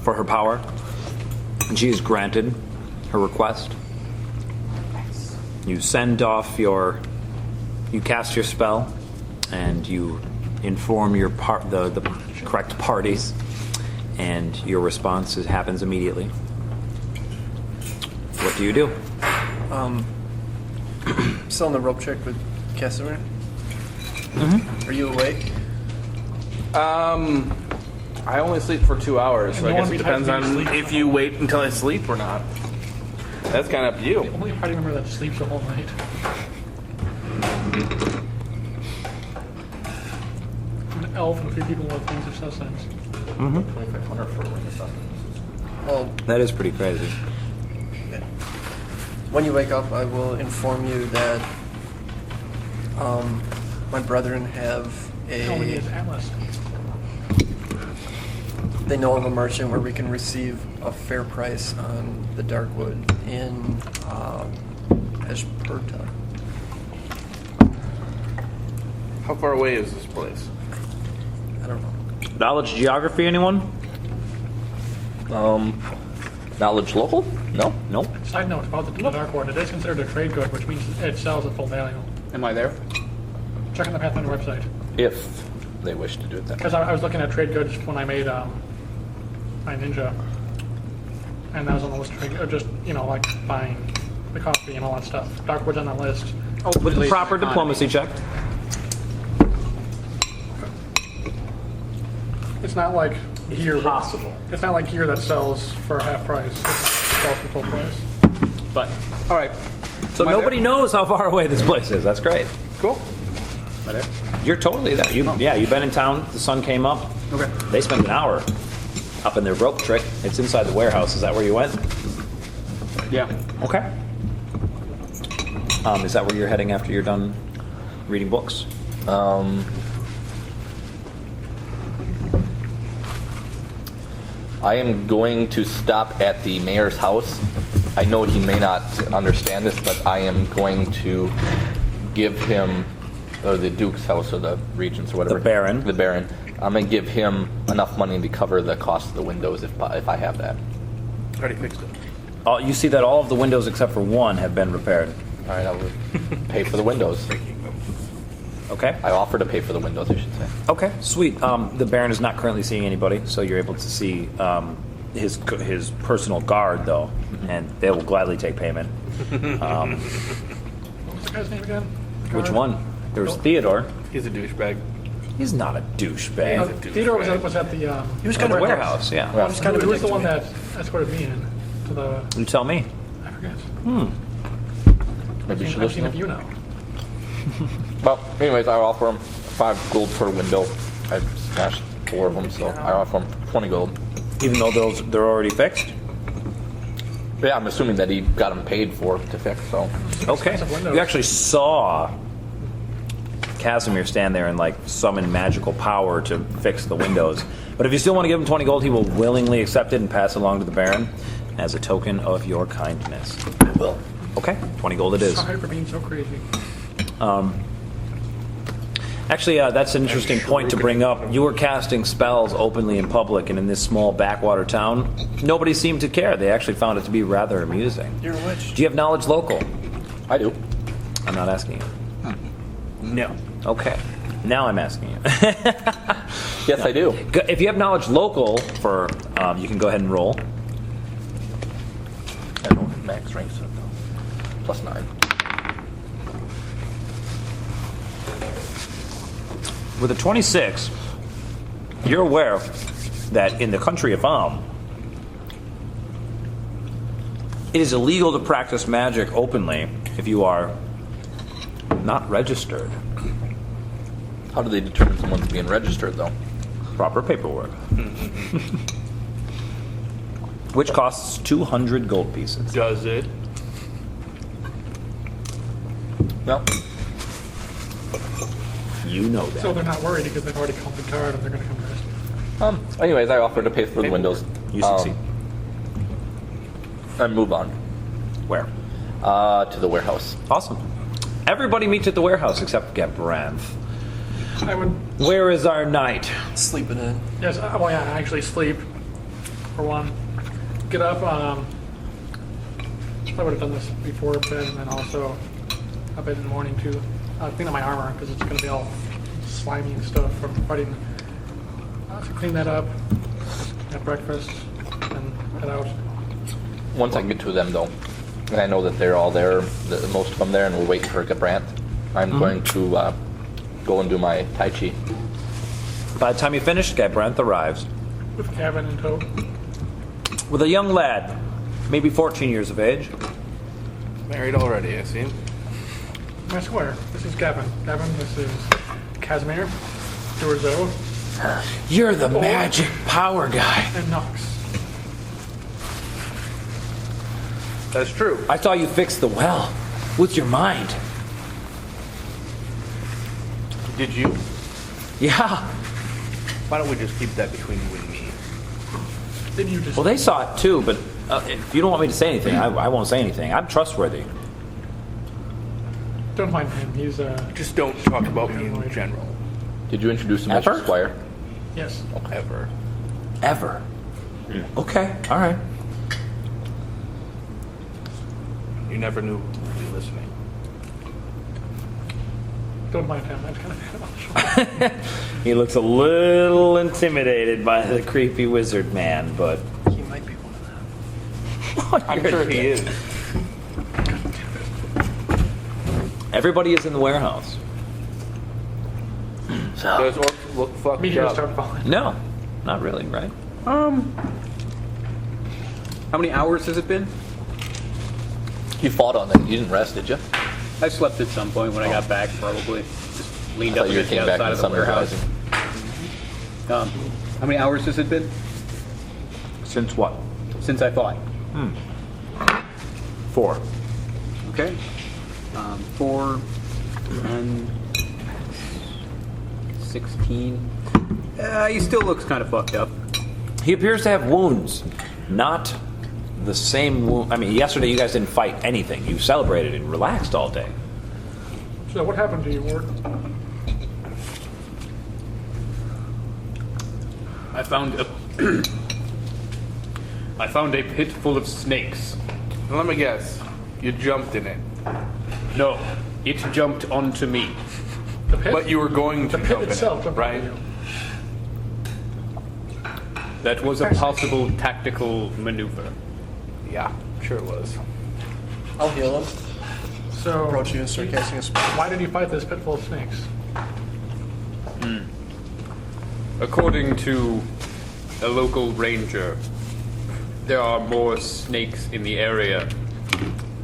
for her power, and she is granted her request. You send off you cast your spell, and you inform the correct parties, and your response happens immediately. What do you do? Still on the rope trick with Casimir. Mm-hmm. Are you awake? I only sleep for 2 hours, so I And guess no it one depends besides me on sleeps. if you wait until I sleep or not. That's kind of up to you. Only party member that sleeps the whole night. An elf and 3 people with things of sustenance. Well, That is pretty crazy. when you wake up, I will inform you that my brethren have How many is a. Atlas? They know of a merchant where we can receive a fair price on the Darkwood in Esperta. How far away is this place? I don't know. Knowledge geography, anyone? Knowledge local? No. Nope. Side note about the Darkwood, it is considered a trade good, which means it sells at full value. Am I there? Check on the Pathfinder website. If they wish to do it that way. Because I was looking at trade goods when I made my ninja, and that was on the list of trade, or just like buying the coffee and all that stuff. Darkwood's on that list. With the Relate proper to diplomacy check. It's not like gear. Possible. It's not like gear that sells for half price. It sells for full price. But all right. So Am I nobody there? knows how far away this place is. That's great. Cool. Am I there? You're totally there. You've been in town. The sun came up. Okay. They spent an hour up in their rope trick. It's inside the warehouse. Is that where you went? Yeah. Okay. Is that where you're heading after you're done reading books? I am going to stop at the mayor's house. I know he may not understand this, but I am going to give him, or the Duke's house, or the Regent's, or whatever. The Baron. The Baron. I'm going to give him enough money to cover the cost of the windows if I have that. Already fixed it. You see that all of the windows except for one have been repaired. All right, I will pay for the windows. Okay. I offer to pay for the windows, I should say. Okay. Sweet. The Baron is not currently seeing anybody, so you're able to see his personal guard, though, and they will gladly take payment. What was the guy's name again? Which one? There was Theodore. He's a douchebag. He's not a douchebag. Theodore was at the. He was kind of warehouse, yeah. Who was the one that escorted me in to the? You tell me. I forget. Maybe you should I've seen listen. if you know. Well, anyways, I offer him 5 gold per window. I smashed 4 of them, so I offer him 20 gold. Even though they're already fixed? Yeah, I'm assuming that he got them paid for to fix, so. Okay. You actually saw Casimir stand there and like summon magical power to fix the windows. But if you still want to give him 20 gold, he will willingly accept it and pass it along to the Baron as a token of your kindness. I will. Okay, 20 gold it is. Sorry for being so crazy. Actually, that's an interesting point to bring up. You were casting spells openly in public, and in this small backwater town, nobody seemed to care. They actually found it to be rather amusing. You're a witch. Do you have knowledge local? I do. I'm not asking you. No. Okay. Now I'm asking you. Yes, I do. If you have knowledge local, for you can go ahead and roll. I don't have max ranks. Plus 9. With a 26, you're aware that in the country of it is illegal to practice magic openly if you are not registered. How do they determine someone's being registered, though? Proper paperwork. Which costs 200 gold pieces. Does it? No. You know that. So they're not worried because they've already called the guard and they're going to come arrest you. Anyways, I offer to pay for the windows. You succeed. And move on. Where? To the warehouse. Awesome. Everybody meets at the warehouse except Gabranth. I would. Where is our knight? Sleeping in. Yes. Well, yeah. I actually sleep. For one, get up. I would have done this before bed, and then also a bit in the morning too. Clean up my armor because it's going to be all slimy and stuff from fighting. So clean that up. Have breakfast and head out. Once I get to them, though, and I know that they're all there, most of them there, and we're waiting for Gabranth, I'm going to go and do my Tai Chi. By the time you finish, Gabranth arrives With cabin in tow. with a young lad, maybe 14 years of age. Married already, I see. I swear, this is Gavin. Gavin, this is Casimir, Dorzo, You're the magic power guy. and Nox. That's true. I saw you fix the well with your mind. Did you? Yeah. Why don't we just keep that between you and me? Then you just. Well, they saw it too, but if you don't want me to say anything, I won't say anything. I'm trustworthy. Don't mind him. He's Just don't talk about me in general. Did you introduce him as Ever? your squire? yes. Ever. Ever. Okay. All right. You never knew who'd be listening. Don't mind him. I kind of. He looks a little intimidated by the creepy wizard man, but He might be one of them. I'm sure he is. everybody is in the warehouse. Does Orc look fucked Me here up? start falling. No, not really, right? How many hours has it been? You fought on it. You didn't rest, did you? I slept at some point when I got back, probably. Just leaned I up thought you against the came back outside in of the Summer's warehouse. Rising. How many hours has it been Since what? since I fought? 4. Okay. 4, 10, 16. He still looks kind of fucked up. He appears to have wounds, not the same wound. I mean, yesterday you guys didn't fight anything. You celebrated and relaxed all day. So what happened to you, Ward? I found a I found a pit full of snakes. Now, let me guess. You jumped in it. No, it jumped onto me. The pit? But you were going to The pit jump itself in it, jumped onto right? you. That was a possible tactical maneuver. Yeah, sure it was. I'll heal him. So, Approach you and start casting a spell. why did you fight this pit full of snakes? According to a local ranger, there are more snakes in the area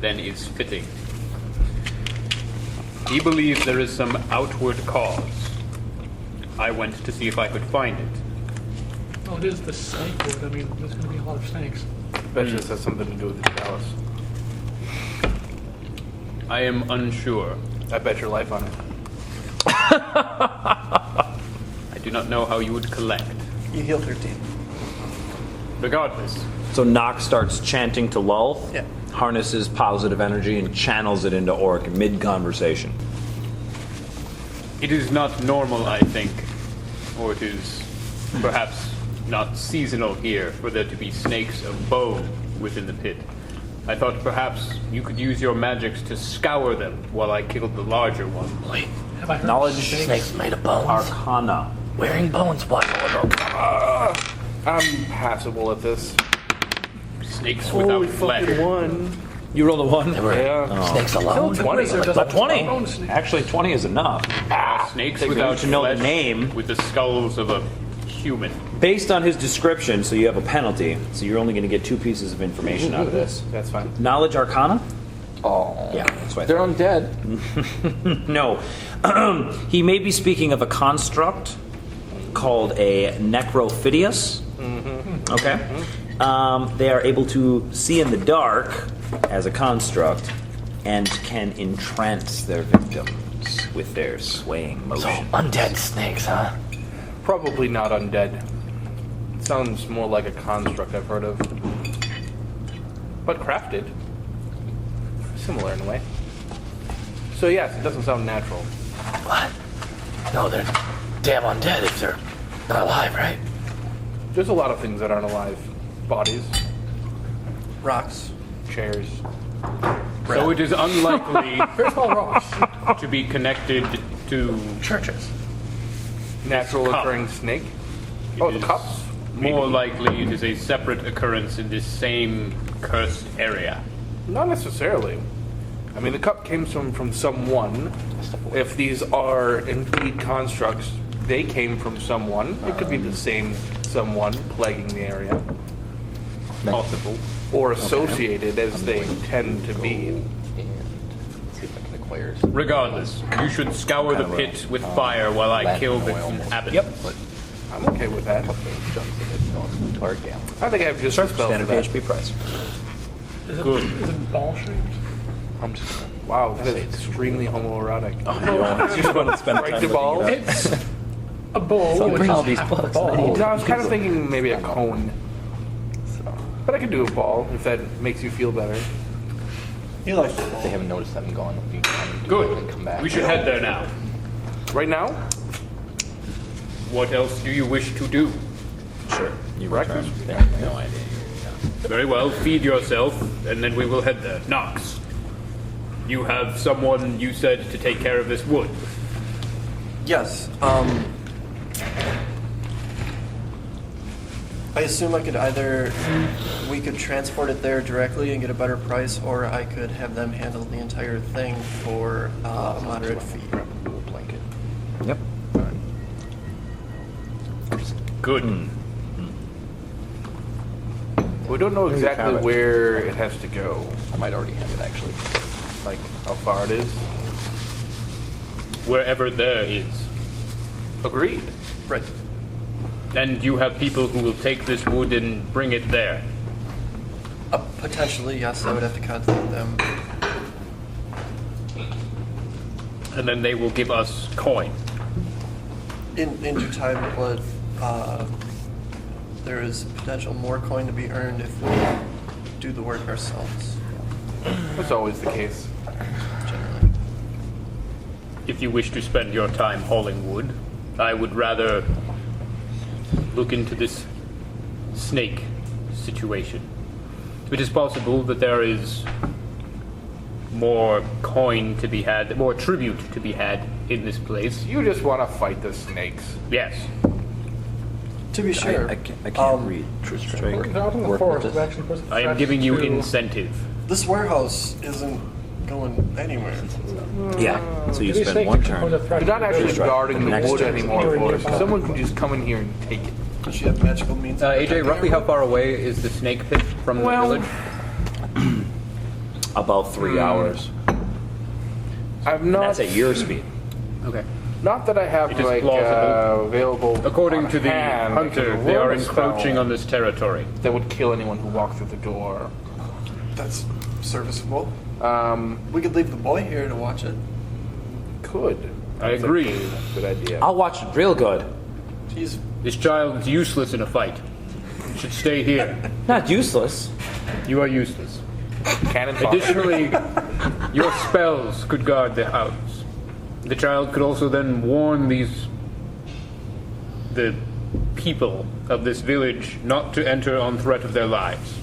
than is fitting. He believes there is some outward cause. I went to see if I could find it. Oh, it is the snake wood. I mean, there's going to be a lot of snakes. Bet you this has something to do with the chalice. I am unsure. I bet your life on it. I do not know how you would collect. You heal 13. Regardless, So Nox starts chanting to Lull, Yeah. harnesses positive energy, and channels it into Orc mid-conversation. it is not normal, I think, or it is perhaps not seasonal here for there to be snakes of bone within the pit. I thought perhaps you could use your magics to scour them while I killed the larger one. Wait, Have I heard Knowledge snakes made of bones? Arcana. Wearing bones, what? I'm passable at this. Snakes without flesh. one. You rolled a 1? They were Yeah. snakes alone? 20. A 20. Actually, 20 is enough. Snakes Take without to know the flesh name. with the skulls of a human. Based on his description, so you have a penalty. So you're only going to get 2 pieces of information out of this. That's fine. Knowledge Arcana? Oh. Yeah, that's what I They're undead. No. He may be speaking of a construct called a Necrophidius. Okay. They are able to see in the dark as a construct and can entrance their victims with their swaying So, motion. undead snakes, huh? Probably not undead. Sounds more like a construct I've heard of. But crafted. Similar in a way. So yes, it doesn't sound natural. What? No, they're damn undead if they're not alive, right? There's a lot of things that aren't alive. Bodies, Rocks. chairs. So it is unlikely First of all, rocks. to be connected to Churches. Natural cup. occurring snake. Oh, the is cups? More likely it is a separate occurrence in this same cursed area. Not necessarily. I mean, the cup came from someone. If these are indeed constructs, they came from someone. It could be the same someone plaguing the area. Possible. Or associated as they tend to be. Regardless, you should scour the pit with fire while I kill the inhabitants. I'm okay with that. I think I have just a spell for Standard that. PHP price. Good. Is it ball shaped? Wow, that is extremely homoerotic. Just want to spend Right time to looking ball? it up. It's a bowl. which bring is all these half a books. ball. No, I was kind of thinking maybe a cone. But I could do a ball if that makes you feel better. He likes If they haven't noticed them gone, you can do it Good. and come back. We should head there now. Right now? What else do you wish to do? Sure. You Breakfast? return. No idea. Very well, feed yourself, and then we will head there. Knox, you have someone you said to take care of this wood. Yes. I assume I could we could transport it there directly and get a better price, or I could have them handle the entire thing for a moderate fee. Blanket. Yep. Good. We don't know exactly where it has to go. I might already have it actually. Like how far it is. Wherever there is. Agreed. Right. And you have people who will take this wood and bring it there. Potentially, yes. I would have to contact them. And then they will give us coin. In due time, but there is potential more coin to be earned if we do the work ourselves. That's always the case. Generally. If you wish to spend your time hauling wood, I would rather look into this snake situation. It is possible that there is more coin to be had, more tribute to be had in this place. You just want to fight the snakes. Yes. To be sure, I can't read. Strike. Out in the Work forest, with we actually put I am stretch giving you to- incentive. this warehouse isn't going anywhere. Yeah. So you These spend snakes one can pose turn. a threat You're not to actually the guarding the Next wood turn. anymore Anywhere for us. nearby. Someone can just come in here and take it. Does she have magical means? AJ, roughly how far away is the snake pit from the village? About 3 hours. I'm not. That's at your speed. Okay. Not that I have It is like plausible. available. According on to the hand, hunter, because they are word encroaching spell on this territory. that would kill anyone who walked through the door. That's serviceable. Um, We could leave the boy here to watch it. could. I agree. Good idea. I'll watch it real good. He's This child is useless in a fight. You should stay here. Not useless. You are useless. Cannon fodder. Additionally, your spells could guard the house. The child could also then warn the people of this village not to enter on threat of their lives.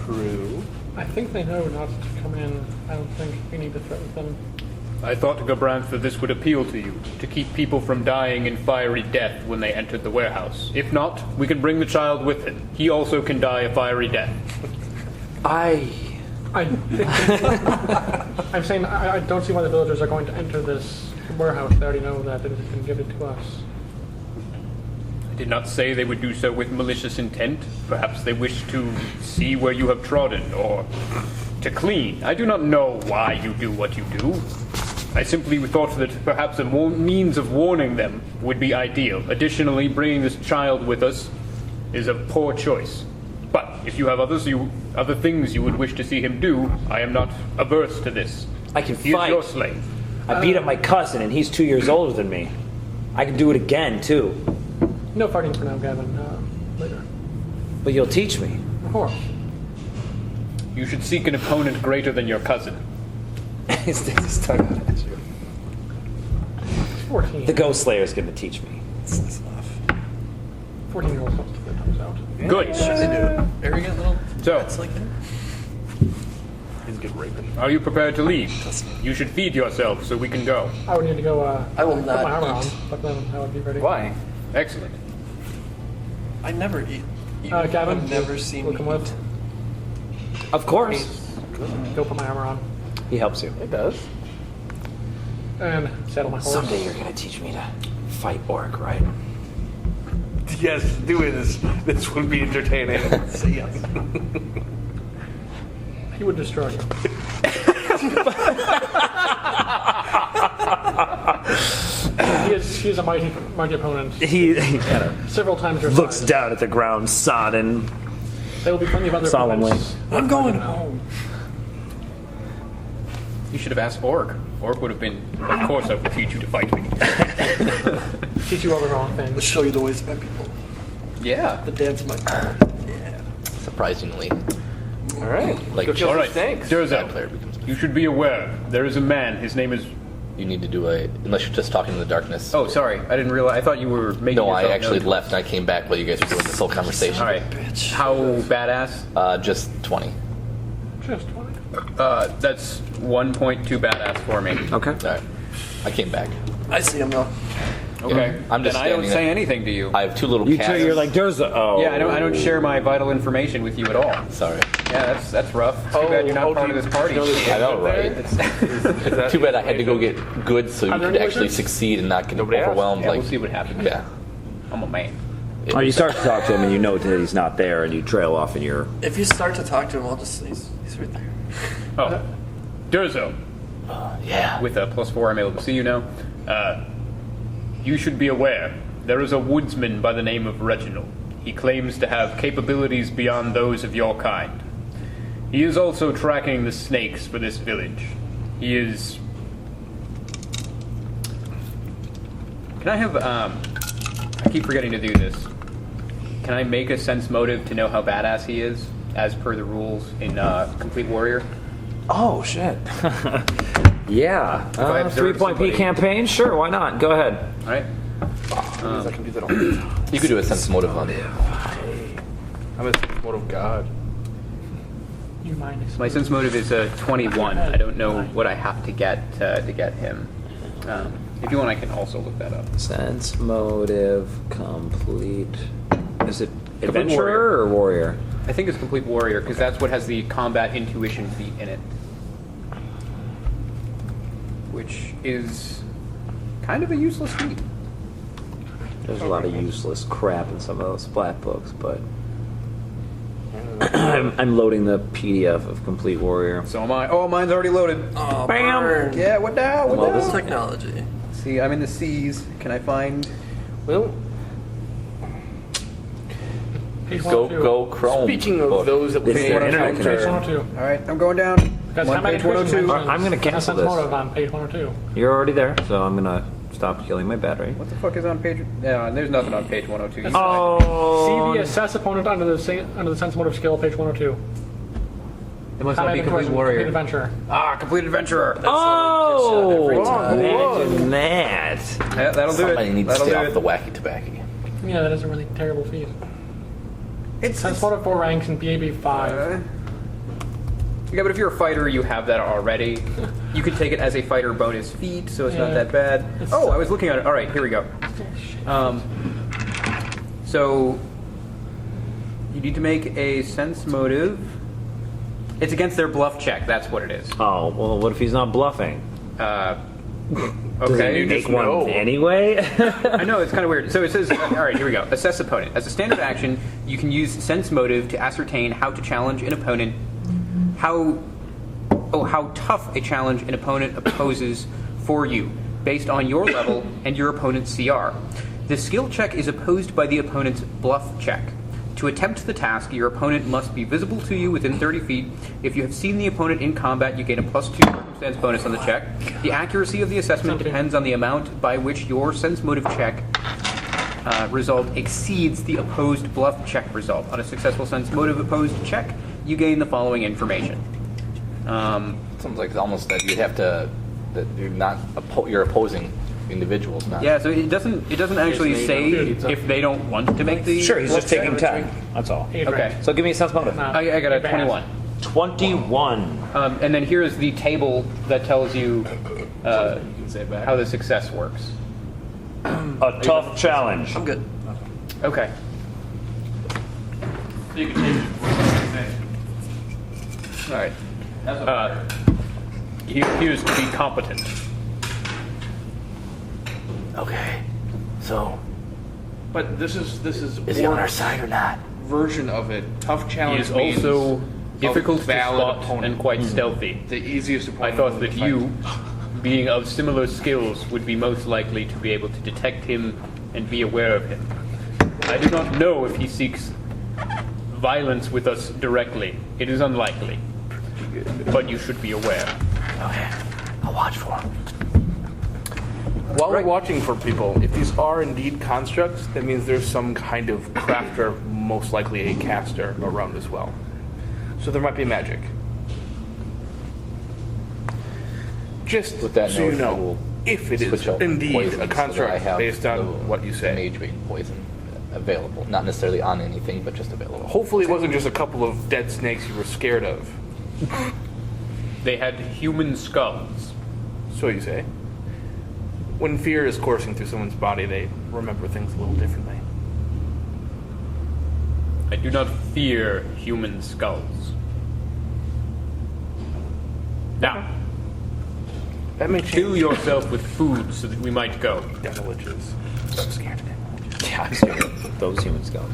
True. I think they know not to come in. I don't think we need to threaten them. I thought, Gabranth, that this would appeal to you, to keep people from dying in fiery death when they entered the warehouse. If not, we can bring the child with him. He also can die a fiery death. I think I'm saying I don't see why the villagers are going to enter this warehouse. They already know that they can give it to us. I did not say they would do so with malicious intent. Perhaps they wish to see where you have trodden, or to clean. I do not know why you do what you do. I simply thought that perhaps a means of warning them would be ideal. Additionally, bringing this child with us is a poor choice. But if you have other things you would wish to see him do, I am not averse to this. I can He fight. is your slave. I beat up my cousin, and he's 2 years older than me. I can do it again, too. No fighting for now, Gavin. Later. But you'll teach me. Of course. You should seek an opponent greater than your cousin. He sticks his tongue out at you. 14. The Ghost Slayer's going to teach me. 14-year-olds don't stick their tongues out. Good. they do. Arrogant little So- bats like him. He's a good raping. Are you prepared to leave? You should feed yourself so we can go. I would need to go. I will put not my armor eat. on, but then I would be ready. Why? Excellent. I never eat. You Gavin, have never seen will me come with. eat. Of course. Go put my armor on He helps you. It does. and saddle my horse. Someday you're going to teach me to fight orc, right? Yes, do this. This would be entertaining. Say yes. He would destroy you. He is a mighty opponent. He kind of Several times your looks size. down at the ground, sodden. There will be plenty of other Solemnly. opponents. I'm going home. You should have asked Orc. Orc would have been, of course I will teach you to fight me. Teach you all the wrong Let's things. show you the ways of my people. Yeah. The dance of my people. Yeah. Surprisingly, All right. like Go kill All some right, snakes. bad Durzel, player becomes. you should be aware. There is a man. His name is... You need to do a unless you're just talking in the darkness. Oh, sorry. I didn't realize. I thought you were making no, I yourself actually known. left and I came back while you guys were doing this whole conversation. All right. Bitch. How badass? Just 20. Just 20. That's 1.2 badass for me. Okay. All right. I came back. I see him though. Okay. I'm just then I don't standing say there. anything to you. I have two little You cats. two, you're like, there's a. Oh. Yeah, I don't share my vital information with you at all. Sorry. Yeah, that's rough. It's too bad you're not part of this party. I know, right? Is Too bad I had to go get good so you Are there could any actually wizards? succeed and not get Nobody asked. overwhelmed. Yeah, like, we'll see what happens. yeah. I'm a man. Oh, you start to talk to him, and you know that he's not there, and you trail off, and you're. If you start to talk to him, I'll just he's right there. Oh, Durzo. Yeah. With a +4, I'm able to see you now. You should be aware. There is a woodsman by the name of Reginald. He claims to have capabilities beyond those of your kind. He is also tracking the snakes for this village. He is... Can I have, I keep forgetting to do this. Can I make a sense motive to know how badass he is, as per the rules in Complete Warrior? Oh shit. Yeah. I observe 3-point P somebody- campaign. Sure, why not? Go ahead. All right. I can do that all. You could do a sense motive on it. I'm a mode of God. You mind? My sense motive is a 21. I don't know what I have to get him. If you want, I can also look that up. Sense motive complete. Is it warrior. adventurer or warrior? I think it's complete warrior because that's what has the combat intuition feat in it, which is kind of a useless feat. There's a lot of useless crap in some of those flat books, but I'm loading the PDF of Complete Warrior. So am I. Oh, mine's already loaded. Oh, Bam! burn. Yeah, what now? What Well, now? this technology. See, I'm in the C's. Can I find? Well, Page Go 102. go Chrome. speaking of book. those that we This is may an internet Page connection. 102. All right, I'm going down. Because I'm on how many page 102. I'm gonna cancel this. Motive on page 102. You're already there, so I'm gonna stop killing my battery. What the fuck is on page? Yeah, there's nothing on page 102. You Oh, See the assess opponent under the sense motive skill, page 102. It must not be Combat complete intuition, warrior. complete adventure. Ah, complete adventurer. oh, time. imagine that. Yeah, that'll do Somebody it. needs to That'll stay do off it. the wacky tobacco. Yeah, that is a really terrible feat. It's Sense motive 4 ranks and BAB 5. yeah, but if you're a fighter, you have that already. You could take it as a fighter bonus feat, so it's not Yeah. that bad. It's Oh, so- I was looking at it. All right, here we go. So you need to make a sense motive. It's against their bluff check. That's what it is. Oh, well, what if he's not bluffing? Okay. you Make just one know. anyway? I know, it's kind of weird. So it says, all right, here we go. Assess opponent. As a standard action, you can use sense motive to ascertain how to challenge an opponent, how tough a challenge an opponent opposes for you, based on your level and your opponent's CR. The skill check is opposed by the opponent's bluff check. To attempt the task, your opponent must be visible to you within 30 feet. If you have seen the opponent in combat, you gain a +2 circumstance bonus on the check. The accuracy of the assessment depends on the amount by which your sense motive check result exceeds the opposed bluff check result. On a successful sense motive opposed check, you gain the following information. Sounds like almost that you'd have to that you're not you're opposing individuals, not Yeah, so it doesn't actually say if they don't want to make the. Sure, he's just bluff taking check. 10. That's all. 8 Okay. ranks. So give me a sense motive. Not I got a bad. 21. 21. And then here's the table that tells you how the success works. A tough challenge. I'm good. Okay. All right. He appears to be competent. Okay. So, But this is is he on our side or not? version of it. Tough He challenge is means also a difficult to valid spot opponent. and quite stealthy. The easiest I opponent. thought that you, being of similar skills, would be most likely to be able to detect him and be aware of him. I do not know if he seeks violence with us directly. It is unlikely. But you should be aware. Okay. I'll watch for him. While we're watching for people, if these are indeed constructs, that means there's some kind of crafter, most likely a caster, around as well. So there might be magic. Just With that so you note, I know, will if it is switch out indeed poison a so that I construct have based on the what you say. Mage Bane poison available, not necessarily on anything, but just available. Hopefully it wasn't just a couple of dead snakes you were scared of. They had human skulls. So you say. When fear is coursing through someone's body, they remember things a little differently. I do not fear human skulls. Now, That may kill change. yourself with food so that we might go. Devil witches. I'm scared of devil witches. Yeah, I'm scared of those human skulls.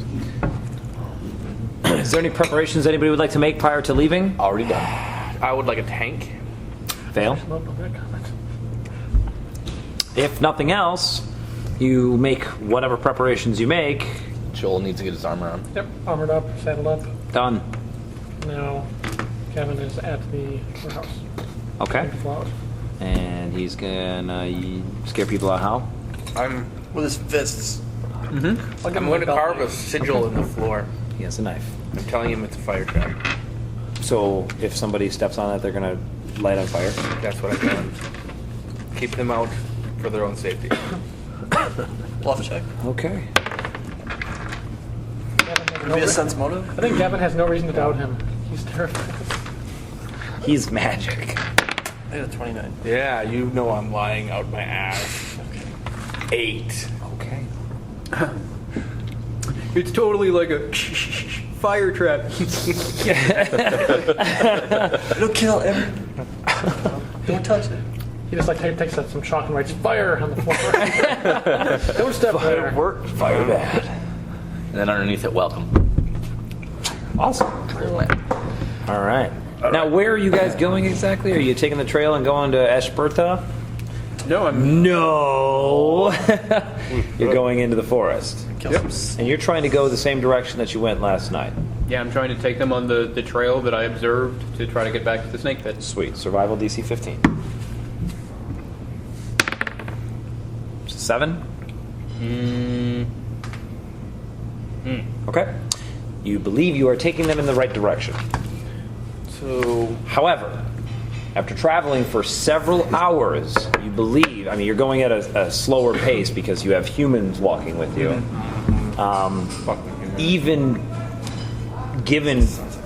Is there any preparations anybody would like to make prior to leaving? Already done. I would like a tank. Fail. Love that comment. If nothing else, you make whatever preparations you make. Joel needs to get his armor on. Yep, armored up, saddled up. Done. Now, Kevin is at the warehouse. Okay. Ready to fly out. And he's gonna scare people out how? I'm With his fists. I'll give I'm him going to belt carve a knife. sigil in the floor. He has a knife. I'm telling him it's a fire trap. So if somebody steps on it, they're gonna light on fire. That's what I'm doing. Keep them out for their own safety. Bluff check. Okay. Gavin has no Be a re- sense motive. I think Gavin has no reason to doubt him. He's terrified. He's magic. I got a 29. Yeah, you know I'm lying out my ass. 8. Okay. It's totally like a fire trap. It'll kill everything. Don't touch it. He just like takes out some chalk and writes fire on the floor. Don't step there. Work, fire bad. And then underneath it, welcome. Awesome. All right. Now, where are you guys going exactly? Are you taking the trail and going to Eshberta? No, I'm. No. You're going into the forest. Yep. And you're trying to go the same direction that you went last night. Yeah, I'm trying to take them on the trail that I observed to try to get back to the snake pit. Sweet. Survival DC 15. 7? Okay. You believe you are taking them in the right direction. So However, after traveling for several hours, you believe, I mean, you're going at a slower pace because you have humans walking with you. Even given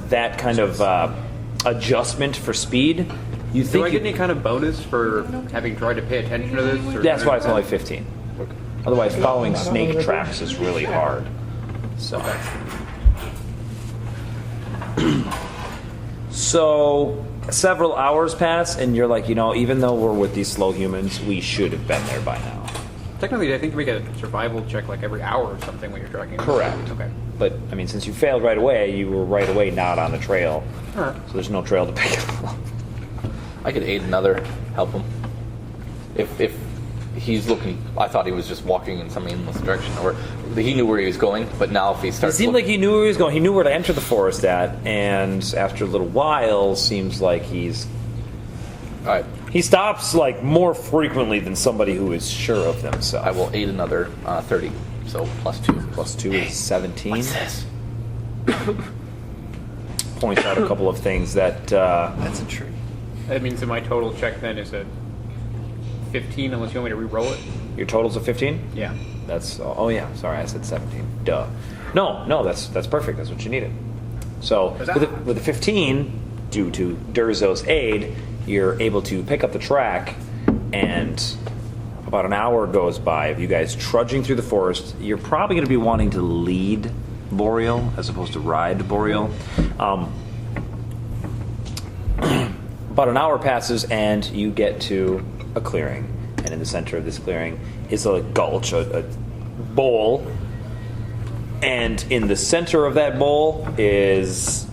that kind of adjustment for speed, you Do think I get any kind of bonus for having tried to pay attention to this? Or that's why it's only 15. Otherwise, following snake tracks is really hard. So, so several hours pass, and you're like, even though we're with these slow humans, we should have been there by now. Technically, I think you make a survival check like every hour or something when you're tracking. Correct. Okay. But I mean, since you failed right away, you were right away not on the trail. All right. So there's no trail to pick up. I could aid another, help him. If he's looking, I thought he was just walking in some aimless direction, or he knew where he was going. But now if he It starts, seemed like he knew where he was going. He knew where to enter the forest at, and after a little while, seems like he's all right, he stops like more frequently than somebody who is sure of themselves. I will aid another 30. So +2. Plus 2 is 17. What's this? Points out a couple of things that That's a tree. That means that my total check then is a 15, unless you want me to re-roll it. your total's a 15. Yeah. That's oh yeah. Sorry, I said 17. Duh. No, that's perfect. That's what you needed. So with a 15, due to Durzo's aid, you're able to pick up the track, and about an hour goes by of you guys trudging through the forest. You're probably going to be wanting to lead Boreal as opposed to ride Boreal. About an hour passes, and you get to a clearing. And in the center of this clearing is a gulch, a bowl. And in the center of that bowl is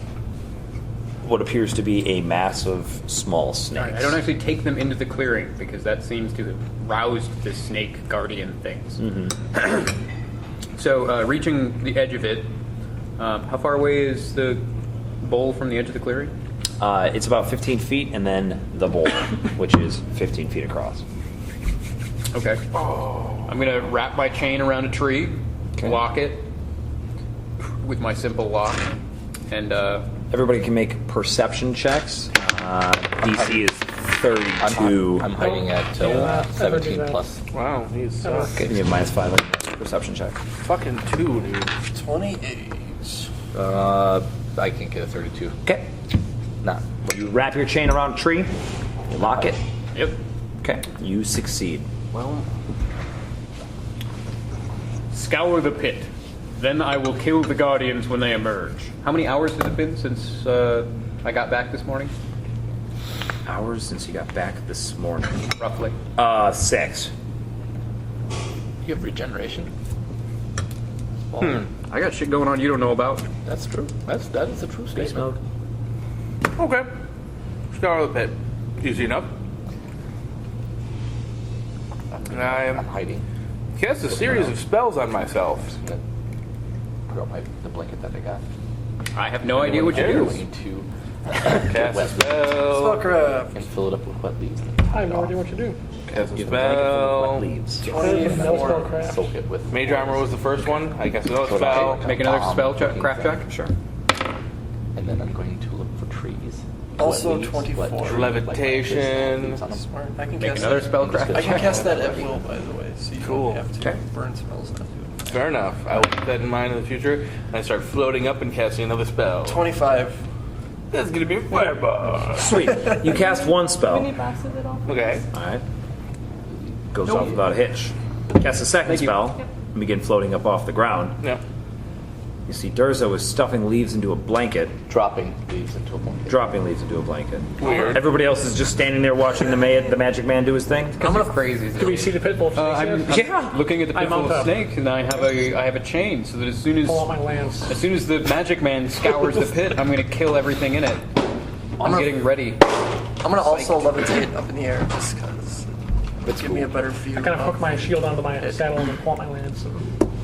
what appears to be a mass of small All snakes. right. I don't actually take them into the clearing because that seems to have roused the snake guardian things. So reaching the edge of it, how far away is the bowl from the edge of the clearing? It's about 15 feet, and then the bowl, which is 15 feet across. Okay. I'm going to wrap my chain around a tree, lock it with my simple lock, and Everybody can make perception checks. DC is 32. I'm hiding at 17 plus. wow, he's Okay, you have -5 on your perception check. fucking 2, dude. 28. I can't get a 32. Okay. Nah. You wrap your chain around a tree, you lock it. yep. Okay. You succeed. Well, scour the pit. Then I will kill the guardians when they emerge. How many hours has it been since I got back this morning? Hours since you got back this morning. Roughly. 6. You have regeneration. I got shit going on you don't know about. That's true. That is a true statement. Okay. Scour the pit. Easy enough. I I'm hiding. cast a series of spells on myself. Forgot the blanket that I got. I have no idea what you I'm do. going to Cast a spell. Fuckcraft. and fill it up with wet leaves. I have no idea what you do. Cast a Wet spell. leaves. No spellcraft. Soak it with Mage armor was the first one. I guess another spell. Make another spell check, craft check. Sure. and then I'm going to look for trees. Also Wet leaves, 24. wet trees, Levitation. leaves on them. Smart. I can Make cast another that. spell craft I can check. cast that at will, by the way, so you Cool. don't have to Okay. burn spells into it. Fair enough. I will keep that in mind in the future. And I start floating up and casting another spell. 25. That's gonna be a fireball. Sweet. You cast one Any spell. bosses at all? Okay. All right. Goes off without a hitch. cast a second spell and begin floating up off the ground. Yeah. You see Durzo is stuffing leaves into a blanket, Dropping leaves into a blanket. dropping leaves into a blanket. Weird. Everybody else is just standing there watching the magic man do his thing. I'm gonna crazy. Do we see the pitfall of snakes yet? I'm looking at the I pitfall mount of up. snakes, and I have a chain, so that as soon Pull out my lance. as the magic man scours the pit, I'm gonna kill everything in it. I'm getting ready. I'm gonna also levitate up in the air just because give me a better view. I kind of hook my shield onto my saddle and then pull out my lance. And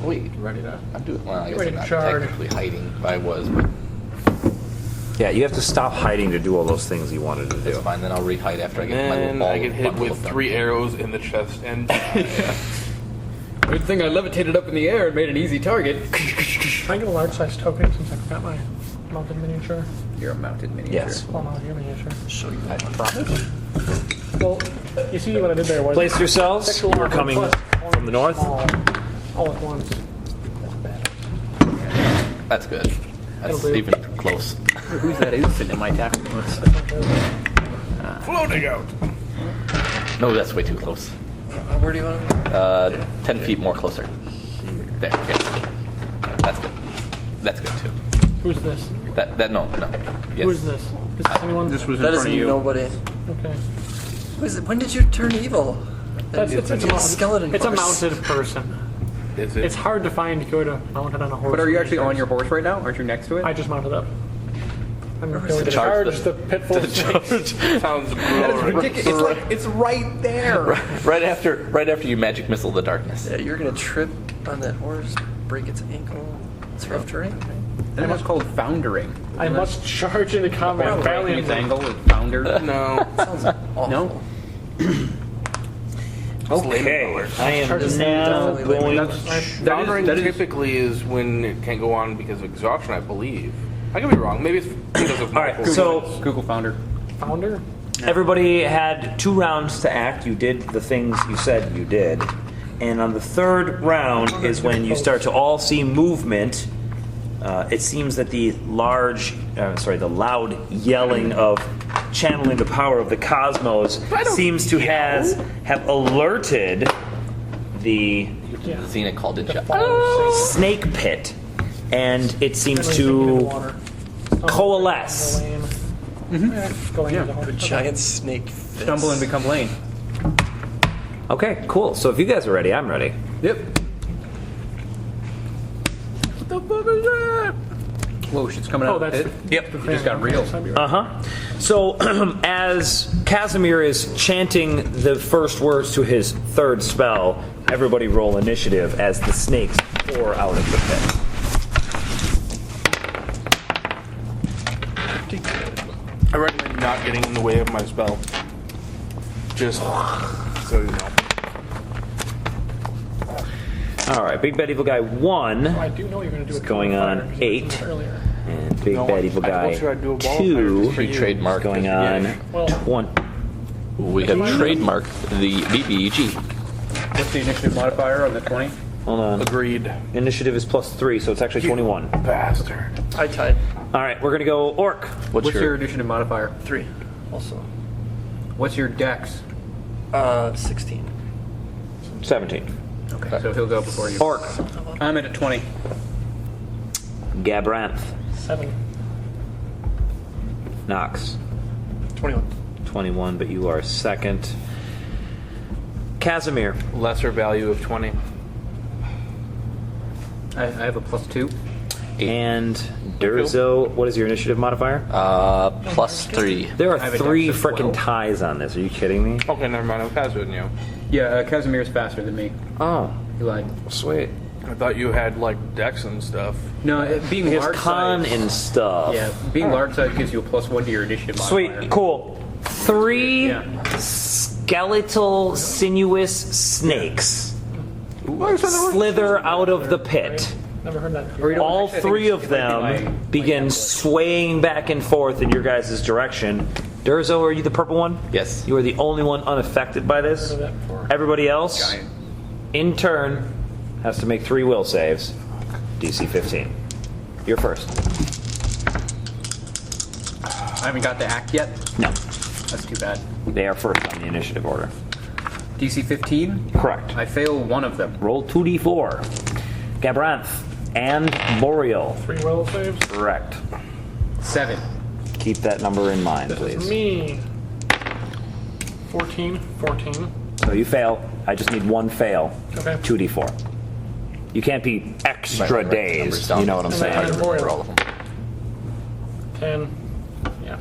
Wait, ready to? I'm doing. Well, I guess Ready I'm to not charge. technically hiding, but I was. But Yeah, you have to stop hiding to do all those things you wanted to do. it's fine. Then I'll re-hide after I get my little And ball. I get hit bundle with of them. 3 arrows in the chest and Good thing I levitated up in the air and made an easy target. Can I get a large size token since I forgot my mounted miniature? You're a mounted miniature. Yes. Well, not your miniature. Show you I promise. Well, you see what I did there was Place yourselves. sexual We're armor coming plus from the north. small, all at once. That's bad. That's good. That's It'll do. even close. Who's that is sitting in my tackle? floating out. No, that's way too close. Where do you want to 10 feet more closer. There. Yeah. That's good. That's good too. Who's this? That no. Yes. Who is this? Is this anyone? This was in That front is of you. nobody. Okay. Who is it? When did you turn evil? It's a It's a mounted, skeleton It's a horse. mounted person. Is it? It's hard to find good mounted on a horse. But are you these actually days. on your horse right now? Aren't you next to it? I just mounted up. I'm going the to charge charge the pitfall of snakes. Sounds That is glorious. ridiculous. It's right there. Right after you magic missile the darkness. Yeah, you're gonna trip on that horse, break its ankle. It's rough terrain. And it was called foundering. I must charge into combat Breaking its valiantly. ankle with founder. No. Sounds awful. No. Okay, I am Charges now definitely going. Foundering that is- typically is when it can't go on because of exhaustion, I believe. I could be wrong. Maybe it's because of All right, multiple- so Google founder. Founder? everybody had 2 rounds to act. You did the things you said you did. And on the 3rd round is when you start to all see movement. It seems that the loud yelling of channeling the power of the cosmos seems to have alerted the Yeah. Xena called in The chat. fall of Satan. snake pit, and it seems Everything in the to water. coalesce. Lame. Going into the horse. Giant snake fits. Stumble and become lane. Okay, cool. So if you guys are ready, I'm ready. Yep. What the fuck is that? Whoa, shit's coming Oh, out. that's It Yep. just got real. Uh-huh. So as Casimir is chanting the first words to his 3rd spell, everybody roll initiative as the snakes pour out of the pit. I recommend not getting in the way of my spell. Just so you know. All right, Big Bad Evil Guy 1, I do know you're going to do a going cone on fire, because you 8. mentioned it earlier. and Big No, Bad Evil I Guy told you I'd do a ball 2 fire just for We you. trademark. is going on Well- 20. We have trademarked the BBG. What's the initiative modifier on the 20? Hold on. Agreed. Initiative is +3, so it's actually 21. Bastard. I tied All right, we're going to go Orc. What's your initiative modifier? 3 also. What's your dex? 16. 17. Okay, so he'll go before you. Orc. I'm at a 20. Gabranth. 7. Nox. 21. 21, but you are second. Casimir. Lesser value of 20. I have a +2. And Durzo. What is your initiative modifier? +3. There I are have a 3 dex of frickin' 12. ties on this. Are you kidding me? Okay, never mind. I'm faster than you. Yeah, Casimir's faster than me. Oh, He lied. sweet. I thought you had like decks and stuff. No, being He has large con size. and stuff. Yeah, being large size gives you a +1 to your initiative modifier. Sweet, cool. 3 Yeah. skeletal, sinuous snakes slither out of the pit. Never heard that. Or you know, All actually, I think 3 of it might be them my begin ambush. swaying back and forth in your guys' direction. Durzo, are you the purple one? Yes. You are the only one unaffected by this. Heard that before. Everybody else, Giant. in turn, has to make 3 will saves. DC 15. You're first. I haven't got to act yet. No, That's too bad. they are first on the initiative order. DC 15? Correct. I fail one of them. Roll 2d4. Gabranth and Boreal. 3 will saves. Correct. 7. Keep that number in mind, This is please. me. 14. So you fail. I just need one fail. Okay. 2d4. You can't be extra Right, numbers dazed. down. You know what I'm And saying? then Boreal. For all of them. 10. Yeah.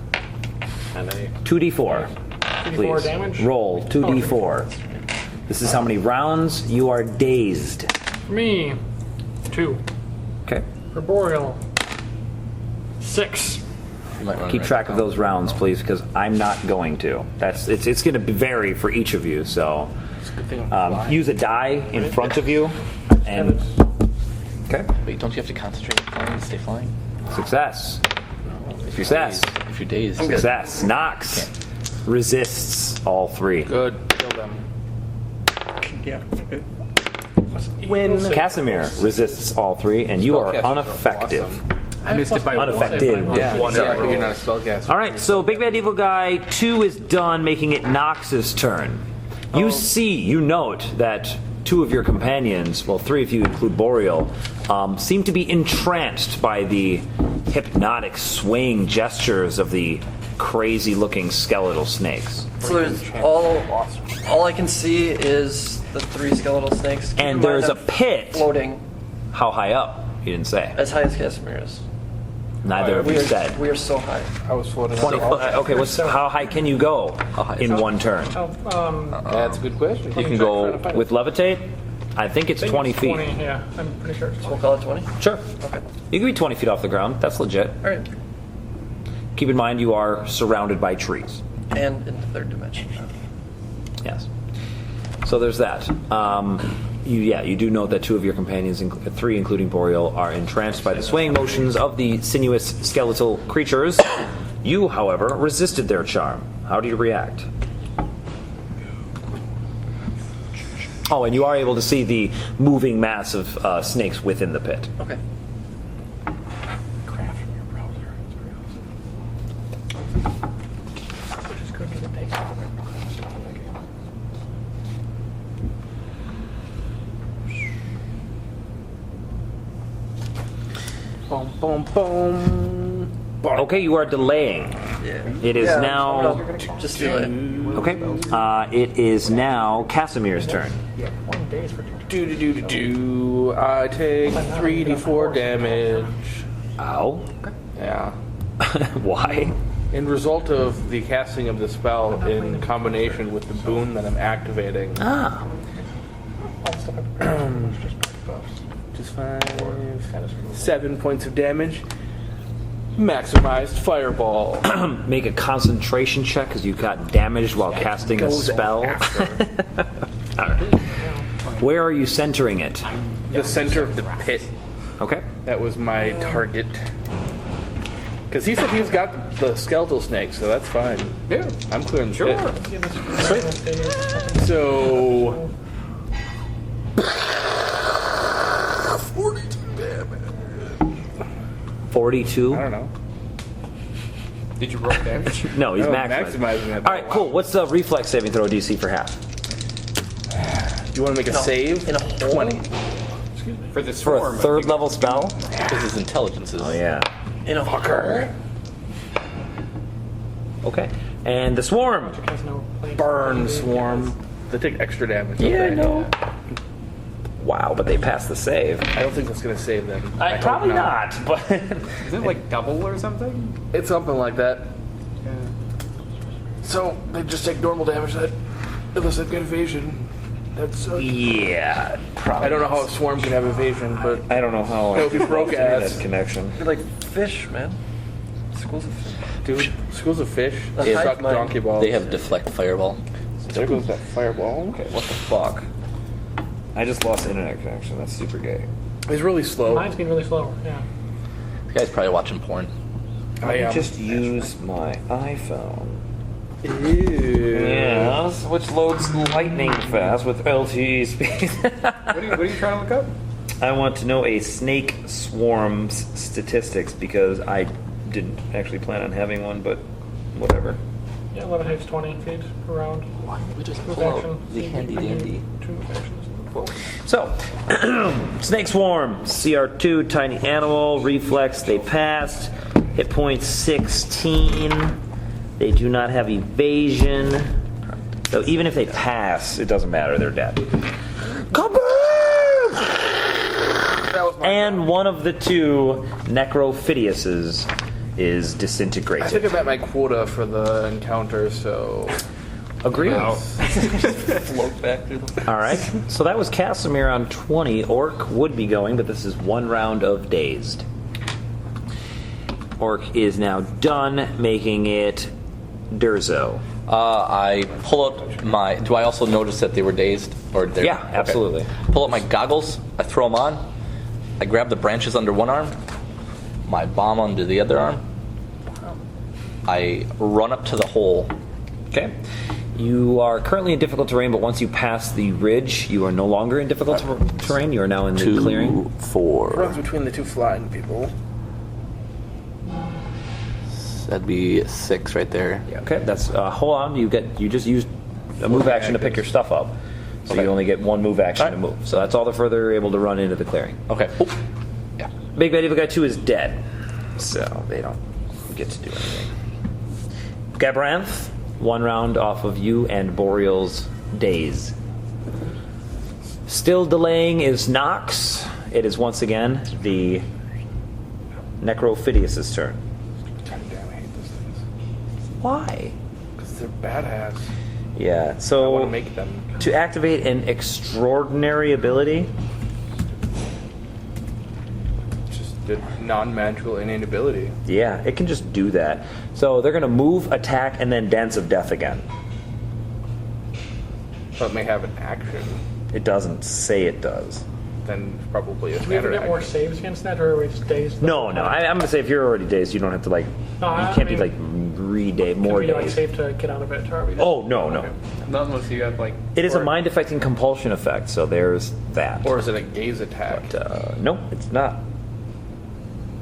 And a 2d4. 2d4 Please. damage. Roll 2d4. This is how many rounds you are dazed. For me, 2. Okay. For Boreal, 6. You might wanna Keep write track that of down. those rounds, please, because I'm not going to. It's going to vary for each of you. So use a die in front of you, and okay, Wait, don't you have to concentrate on flying to stay flying? success, If you're success, dazed, if you're dazed, success. Nox resists all 3. Good. Kill them. Win. Casimir resists all 3, and you are Spellcasters are unaffected. awesome. I missed it by Unaffected. Yeah, One sorry, roll. you're not a spellcaster. All right, so Big Bad Evil Guy 2 is done, making it Nox's turn. You note that 2 of your companions, well, 3 if you include Boreal, seem to be entranced by the hypnotic swaying gestures of the crazy-looking skeletal snakes. So there's all I can see is the 3 skeletal snakes. Keep in And mind there's a I'm pit. floating How high up? You didn't say. as high as Casimir is. Neither of you said. We are so high. I was floating. 20 foot. Okay, how high can you go high is in that? one turn? That's a good question. You can go with levitate. I think it's 20 feet. 20, yeah. I'm pretty sure it's We'll 20. call it 20. Sure. Okay. You can be 20 feet off the ground. That's legit. All right. Keep in mind you are surrounded by trees. And in the 3rd dimension. Yes. So there's that. You do know that 2 of your companions, 3 including Boreal, are entranced by the swaying motions of the sinuous skeletal creatures. You, however, resisted their charm. How do you react? Oh, and you are able to see the moving mass of snakes within the pit. Okay. Boom, boom, boom. Okay, you are delaying. Yeah. It is Yeah, now. no, just do it. Okay. It is now Casimir's turn. Do. I take 3d4 damage. Ow. Yeah. Why? In result of the casting of the spell in combination with the boon that I'm activating. Ah. Just 7 points of damage. Maximized fireball. Make a concentration check because you got damaged while casting a Goes spell. after. Alright. Where are you centering it? The center of the pit. Okay. That was my target. Because he said he's got the skeletal snake, so that's fine. Yeah. I'm clearing the Sure. pit. So 42? I don't know. Did you roll damage? No, he's No, maximized. maximizing it. All right, cool. What's the reflex saving throw DC for half? Do you want to make a save? In a hole? 20. For the For swarm. a 3rd level spell? Because his intelligence is. Oh, yeah. In a fucker. Okay. And the swarm. Has no place. Burn swarm. They take extra damage. Yeah, don't they? no. Wow, but they passed the save. I don't think that's going to save them. I hope Probably not, but. Is it like double or something? It's something like that. So they just take normal damage that unless they've got evasion. That's Yeah, probably. I don't know how a swarm can have evasion, but I don't know how. That would be broke ass. That connection. You're like fish, man. Schools of fish. dude, schools of fish The hive suck mind. donkey balls. They have deflect fireball. There goes that fireball. Okay. What the fuck? I just lost internet connection. That's super gay. It's really slow. Mine's been really slow, yeah. The guy's probably watching porn. I am. Just use my iPhone. Ew. Yes, which loads lightning fast with LTE speed. What are you trying to look up? I want to know a snake swarm's statistics because I didn't actually plan on having one, but whatever. Yeah, 11 takes 20 feet around. We just Move pull action. out the handy dandy. 2 move actions. So, Snake Swarm, CR2, tiny animal, reflex, they passed. Hit points 16. They do not have evasion. So even if they pass, it doesn't matter, they're dead. Kaboom! And one of the two Necrophidiuses is disintegrated. I think I met my quota for the encounter, so Agreed. Float back through the. All right. So that was Casimir on 20. Orc would be going, but this is one round of dazed. Orc is now done, making it Durzo. I pull out my. Do I also notice that they were dazed? Or they're, Yeah, absolutely. Pull out my goggles. I throw them on. I grab the branches under one arm. My bomb under the other arm. I run up to the hole. Okay. You are currently in difficult terrain, but once you pass the ridge, you are no longer in difficult terrain. You are now in the clearing. 4. runs between the two flying people. That'd be 6 right there. Yeah, okay, that's hold on. You just used a move action to pick your stuff up, so Okay. you only get one move action to Alright. move. So that's all the further you're able to run into the clearing. Okay. Oop. Yeah. Big Bad Evil Guy 2 is dead, so they don't get to do anything. Gabranth, one round off of you and Boreal's daze. Still delaying is Nox. It is once again the Necrophidius' turn. God damn, I hate those things. Why? Because they're badass. Yeah, I want so to make them. to activate an extraordinary ability, Just the non-magical innate ability. yeah, it can just do that. So they're going to move, attack, and then Dance of Death again. But may have an action. It doesn't say it does. Then probably a Do we ever standard get more action. saves against that, or are we just dazed? No, I'm going to say if you're already dazed, you don't have to, like, No, you I can't be, mean- like, more Can we, like, dazed. save to get out of it? Or are we just... Oh, no. Not unless you have like. It is a or- mind-affecting compulsion effect, so there's that. Or is it a gaze attack? Nope, it's not.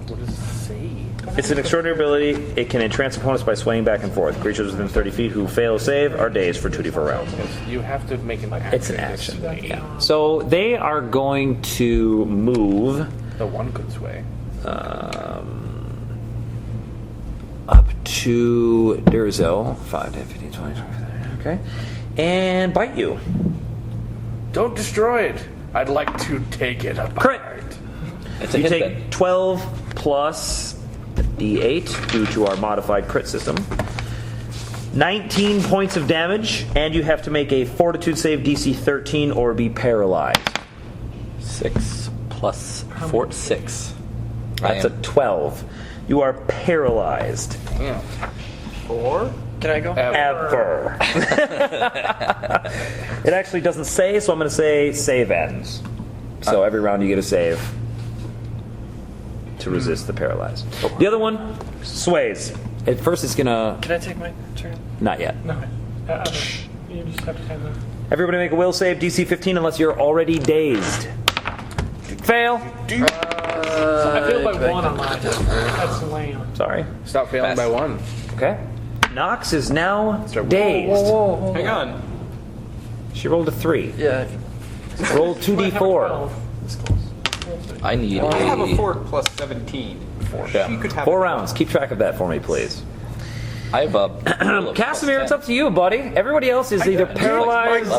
What does it say? It's an extraordinary ability. It can entrance opponents by swaying back and forth. Creatures within 30 feet who fail a save are dazed for 2d4 rounds. You have to make an action. It's an to action. sway. Yeah. So they are going to move The one could sway. up to Durzo. 5, 10, 15, 20, 25, 30. Okay. And bite you. Don't destroy it. I'd like to take it apart. Crit. It's a You hit take then. 12 plus d8 due to our modified crit system. 19 points of damage, and you have to make a fortitude save DC 13 or be paralyzed. 6 plus 4, 6. That's a 12. You are paralyzed. Damn. Can I go? Ever. It actually doesn't say, so I'm going to say save ends. So every round you get a save to resist the paralyzed. The other one sways. At first it's going to... Can I take my turn? Not yet. No. You just have to have them. Everybody make a will save, DC 15, unless you're already dazed. Fail. I failed by 1 on mine. That's lame. Sorry. Stop failing by 1. Okay. Nox is now Start- dazed. Hang on. She rolled a 3. Yeah. Roll Well, I have 2d4. 12. That's close. I need I have a a. 4 plus 17. Yeah. She could have 4 a- rounds. Keep track of that for me, please. I have a. Casimir, it's up to you, buddy. Everybody else is either paralyzed,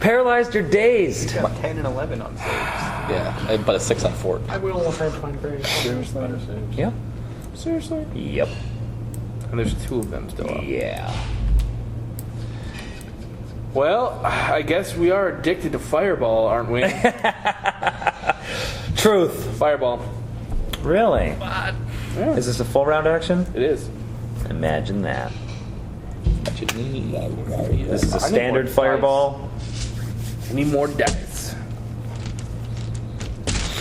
paralyzed or dazed. 10 and 11 on saves. Yeah, but a 6 on fort. I will try to find very better saves. Yeah. Seriously? Yep. And there's 2 of them still up. Yeah. Well, I guess we are addicted to Fireball, aren't we? Truth. Fireball. Really? Is this a full round action? It is. Imagine that. What you need. This is a I need standard more fireball. I need more dice.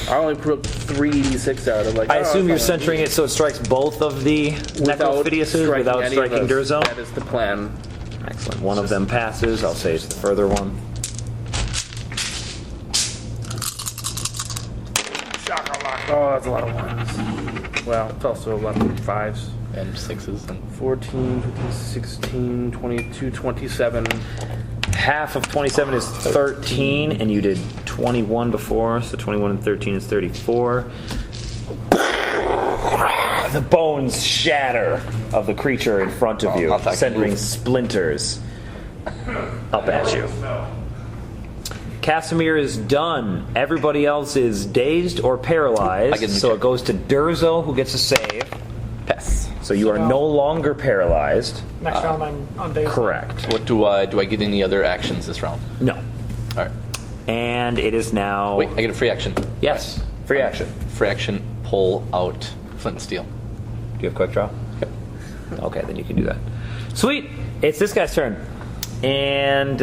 I only put 3d6 out of like. I assume you're it's not centering it so it strikes both of the without Necrophidiuses without any of striking us. Durzo. That is the plan. Excellent. One of them passes. I'll say it's the further one. Oh, that's a lot of ones. Well, it's also a lot of 5s. and 6s. And 14, 15, 16, 22, 27. Half of 27 is 13, and you did 21 before, so 21 and 13 is 34. The bones shatter of the creature in front of you, not that sending good. splinters up at you. Casimir is done. Everybody else is dazed or I paralyzed, get a so check. it goes to Durzo, who gets a save. pass. So you are no longer paralyzed. Next round, I'm on day. Correct. What do I get any other actions this round? No. All right. And it is now... Wait, I get a free action. Yes. Free action. Free action. Pull out Flint and Steel. Do you have quick draw? Yep. Okay, then you can do that. Sweet. It's this guy's turn. And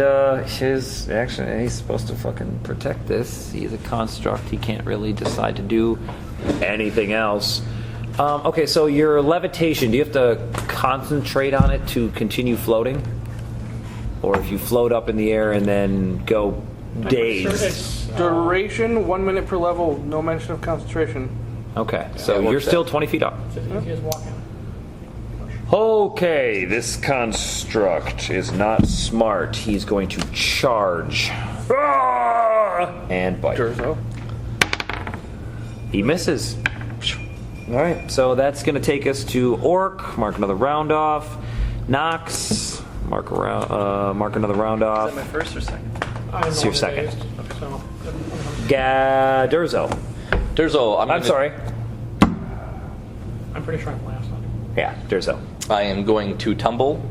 his action, he's supposed to fucking protect this. He's a construct. He can't really decide to do anything else. Okay, so your levitation, do you have to concentrate on it to continue floating? Or if you float up in the air and then go dazed? Duration, 1 minute per level, no mention of concentration. Okay, so Yeah, you're works still out. 20 feet up. It's as easy as walking. Okay, this construct is not smart. He's going to charge. And bite. Durzo. He misses. All right, so that's going to take us to Orc. Mark another round off. Nox. Mark another round Is off. that my first or second? I'm It's your only second. dazed, so Durzo. Durzo, I'm sorry. I'm pretty sure I'm last on. Yeah, Durzo. I am going to tumble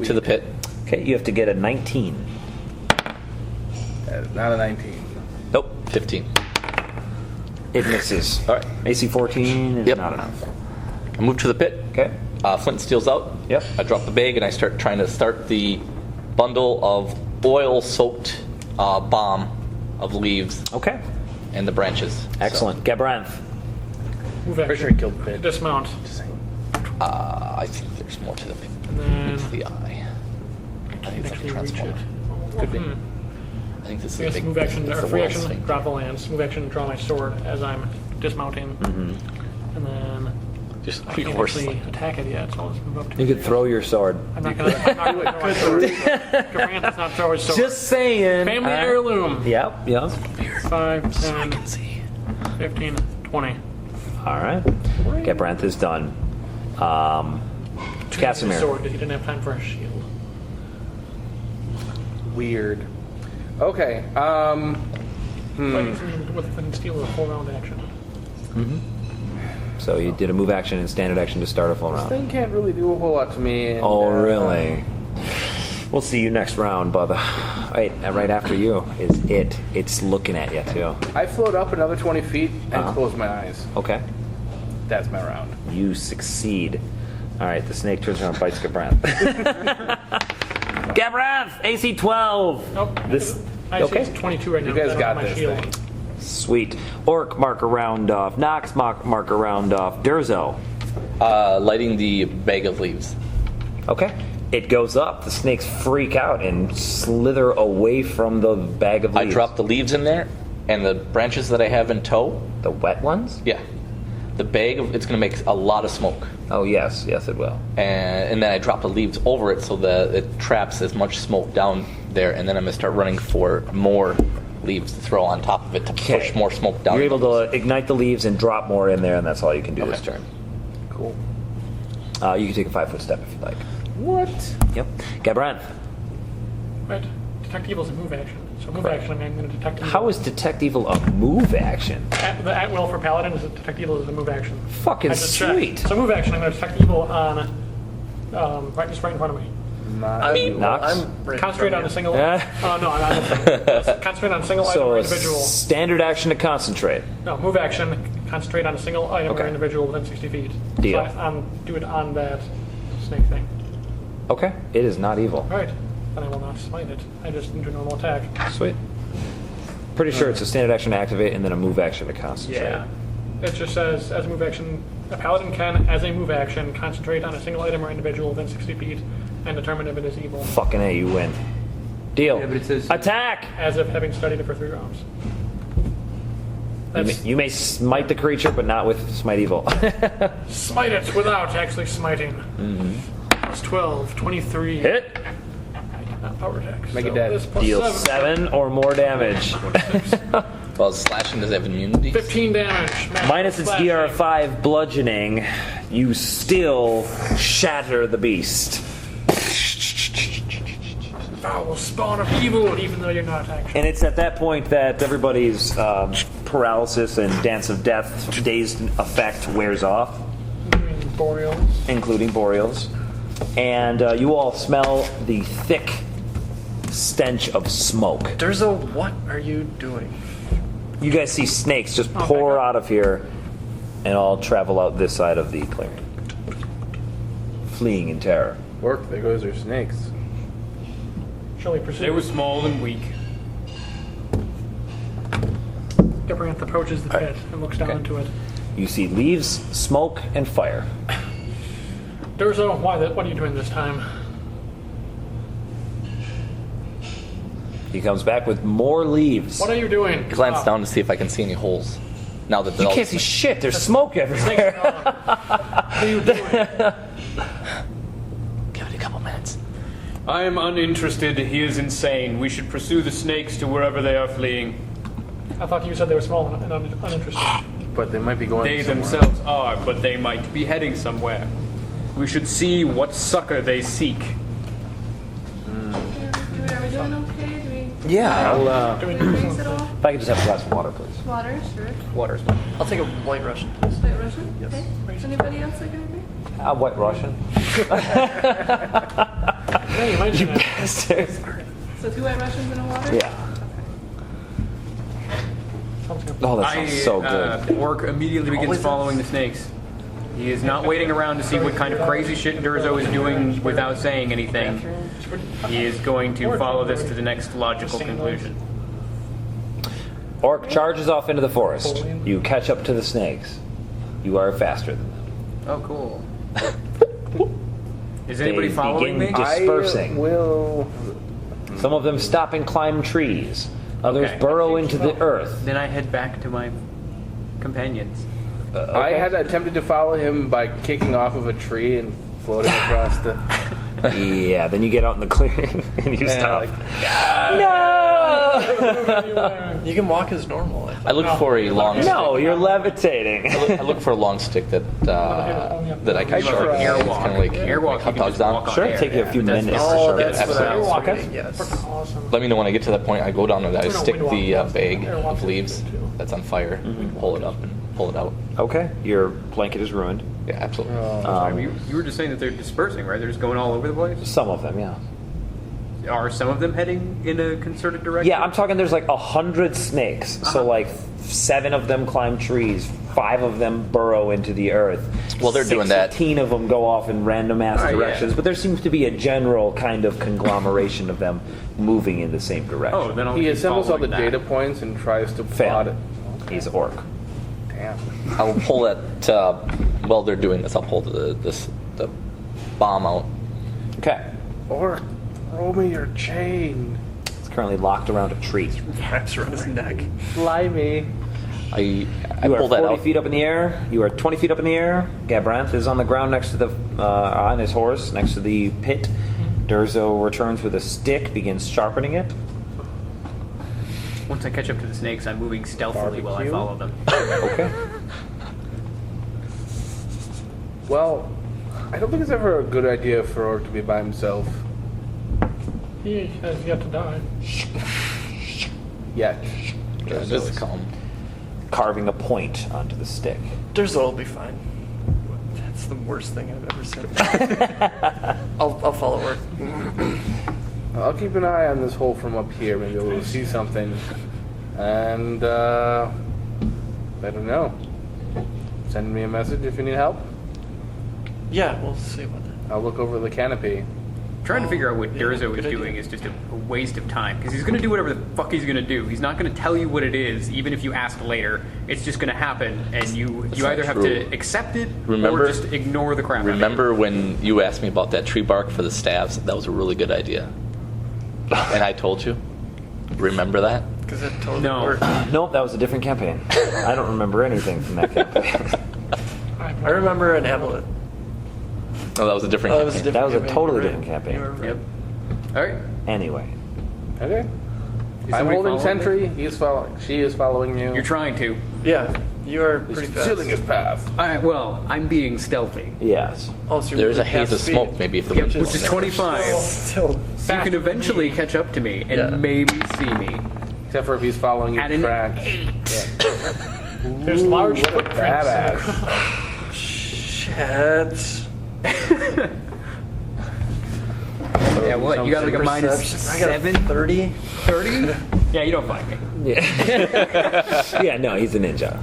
to the pit. Okay, you have to get a 19. That is not a 19. Nope, 15. It misses. All right. AC 14 is Yep. not enough. I move to the pit. Okay. Flint Steel's out. Yep. I drop the bag and I start trying to start the bundle of oil-soaked bomb of leaves Okay. and the branches. Excellent. Gabranth. Move Pretty action. sure he killed the pit. Dismount. I think there's more to the pit. And then To the eye. I think it's like a actually reach transformer. it. Could be. I think this is I a guess big. move action it's or the free world action, thing. drop the lance. Move action, draw my sword as I'm dismounting. And then Just I three can't horses. actually attack it yet, so I'll just move up to You could throw your sword. I'm not gonna throw my sword. Gabranth does not throw his sword. Just saying. Family All right. heirloom. Yep, yep. 5, 10, 15, 20. All right. Gabranth is done. Casimir. Sword, because he didn't have time for a shield. Weird. Okay. With Flint and Steel with a full round action. So you did a move action and standard action to start a full This round. thing can't really do a whole lot to me. And, Oh, really? We'll see you next round, brother. Wait, right after you is it. It's looking at you, too. I float up another 20 feet and Uh-huh. close my eyes. Okay. That's my round. You succeed. All right, the snake turns around and bites Gabranth. Gabranth, AC 12. Nope. This, I see okay. it's 22 right now. You guys 'cause I don't got have my this shield. thing. Sweet. Orc, mark a round off. Nox, mark a round off. Durzo. Lighting the bag of leaves. Okay. It goes up. The snakes freak out and slither away from the bag of I leaves. drop the leaves in there, and the branches that I have in tow. the wet ones? Yeah, the bag of it's going to make a lot of smoke, Oh, yes. Yes, it will. and then I drop the leaves over it so that it traps as much smoke down there, and then I'm going to start running for more leaves to throw on top of it to push more smoke down. You're able to ignite the leaves and drop more in there, and that's all you can do Okay. this turn. Cool. You can take a 5-foot step if you'd like. What? Yep. Gabranth. Right. Detect evil is a move action. So move action, I'm going to detect evil. How is Detect Evil a move action? The at will for Paladin is that detect evil is a move action. Fucking I just checked. sweet. So move action, I'm going to detect evil on right in front of me. Nox? I'm right Concentrate from on you. a single. Yeah. Oh no, I'm not. Concentrate on a single item So or a individual. standard action to concentrate. No, move action. Concentrate on a single item Okay. or individual within 60 feet. Deal. So do it on that snake thing. Okay. It is not evil. All right. Then I will not smite it. I just do a normal attack. Sweet. Pretty sure it's a standard action to activate and then a move action to concentrate. Yeah. It just says, as a move action, a paladin can, as a move action, concentrate on a single item or individual within 60 feet and determine if it is evil, Fucking A, you win. Deal. Yeah, but it says- Attack! as if having studied it for 3 rounds. You may smite the creature, but not with Smite Evil. Smite it without actually smiting. Plus 12, 23. Hit. Power attack. Make it So dead. this plus Deal 7. 7 or more damage. Well, slashing does it have immunity? 15 damage. Minus its Slashing. DR5 bludgeoning, you still shatter the beast. Foul spawn of evil, even though you're not actually. And it's at that point that everybody's paralysis and Dance of Death dazed effect wears off, Boreals. including Boreals. And you all smell the thick stench of smoke. Durzo, what are you doing? You guys see snakes just pour out of here and all travel out this side of the clearing, fleeing in terror. Work, there goes your snakes. Shall we proceed? They were small and weak. Gabranth approaches the pit and looks down into it. You see leaves, smoke, and fire. Durzo, what are you doing this time? He comes back with more leaves. What are you doing? Glance down to see if I can see any holes. Now that You can't see shit. There's smoke everywhere. What are you doing? Give it a couple minutes. I am uninterested. He is insane. We should pursue the snakes to wherever they are fleeing. I thought you said they were small and uninterested. But they might be going They somewhere. themselves are, but they might be heading somewhere. We should see what succor they seek. Are we doing okay? Do we Yeah, I'll, Doing drinks at all? if I could just have a glass of water, please. Water, sure. Water's I'll take a white Russian. White Russian? Okay. Anybody else like anything? White Russian. Yeah, you mentioned it. Bastard. So 2 White Russians and a water? Yeah. Oh, that sounds so good. Orc immediately begins following the snakes. He is not waiting around to see what kind of crazy shit Durzo is doing without saying anything. He is going to follow this to the next logical conclusion. Orc charges off into the forest. You catch up to the snakes. You are faster than them. Oh, cool. Is They anybody following begin me? dispersing. Will. Some of them stop and climb trees. Others Okay. burrow into the earth. Then I head back to my companions. I had attempted to follow him by kicking off of a tree and floating across the. Yeah, then you get out in the clearing and you stop. You can walk as normal. I look for a long stick. No, you're levitating. I look for a long stick that I can Go for sharpen. an It's airwalk. kind of like Airwalk, you hot can dogs just on. walk on Sure, air, take you a yeah, few but that's minutes to different. Oh, sharpen. that's what I was Okay. thinking, yes. Freaking awesome. Let me know when I get to that point. I go down and I We don't stick windwalk the ones. bag Airwalk of leaves too. that's on fire, pull it up, and pull it out. Okay, your blanket is ruined. Yeah, absolutely. You were just saying that they're dispersing, right? They're just going all over the place? Some of them, yeah. Are some of them heading in a concerted direction? Yeah, I'm talking there's like 100 snakes. So like 7 of them climb trees, 5 of them burrow into the earth. Well, they're doing that. 16 of them go off in random ass yeah. directions, but there seems to be a general kind of conglomeration of them moving in the same direction. Oh, then I'll He keep assembles all the following data that. points and tries to Fail. plot it. He's orc. Damn. I'll pull that. While they're doing this, I'll pull the bomb out. Okay. Or throw me your chain. It's currently locked around a tree. Wraps around his neck. Fly me. I You are pull that 40 out. feet up in the air. You are 20 feet up in the air. Gabranth is on the ground next to the on his horse next to the pit. Durzo returns with a stick, begins sharpening it. Once I catch up to the snakes, I'm moving stealthily while I Barbecue? follow them. Okay. Well, I don't think it's ever a good idea for Orc to be by himself. He has yet to die. Yet. Just calm. Carving a point onto the stick. Durzo will be fine. That's the worst thing I've ever said. I'll follow her. I'll keep an eye on this hole from up here. Maybe we'll see something. And, I don't know. Send me a message if you need help. Yeah, we'll see about that. I'll look over the canopy. Trying to figure out what Durzo is good idea. doing is just a waste of time because he's going to do whatever the fuck he's going to do. He's not going to tell you what it is, even if you ask later. It's just going to happen, and you either have true. to accept it Remember- or just ignore the crap. Remember when you asked me about that tree bark for the staves? That was a really good idea. And I told you. Remember that? Because it totally No. worked. Nope, that was a different campaign. I don't remember anything from that campaign. I remember an Amulet. Oh, that was a different. Oh, that was a campaign. different That was a campaign, totally you're right. different campaign. You were right. Yep. All right. Anyway. Okay. I'm somebody holding following sentry. He's following. She is following you. You're trying to. Yeah, you are pretty fast. sealing his path. Well, I'm being stealthy, Yes. Oh, so you're There's a really haze fast of speed. smoke, maybe if the yep, wind which is 25. Still, So you can eventually catch up to me and Yeah. maybe see me. Except for if he's following you At an tracks. 8. There's large footprints. Badass. shit. Yeah, what? You got like a minus Perception. I got a 7? 30. 30? Yeah, you don't find me. Yeah. Yeah, no, he's a ninja.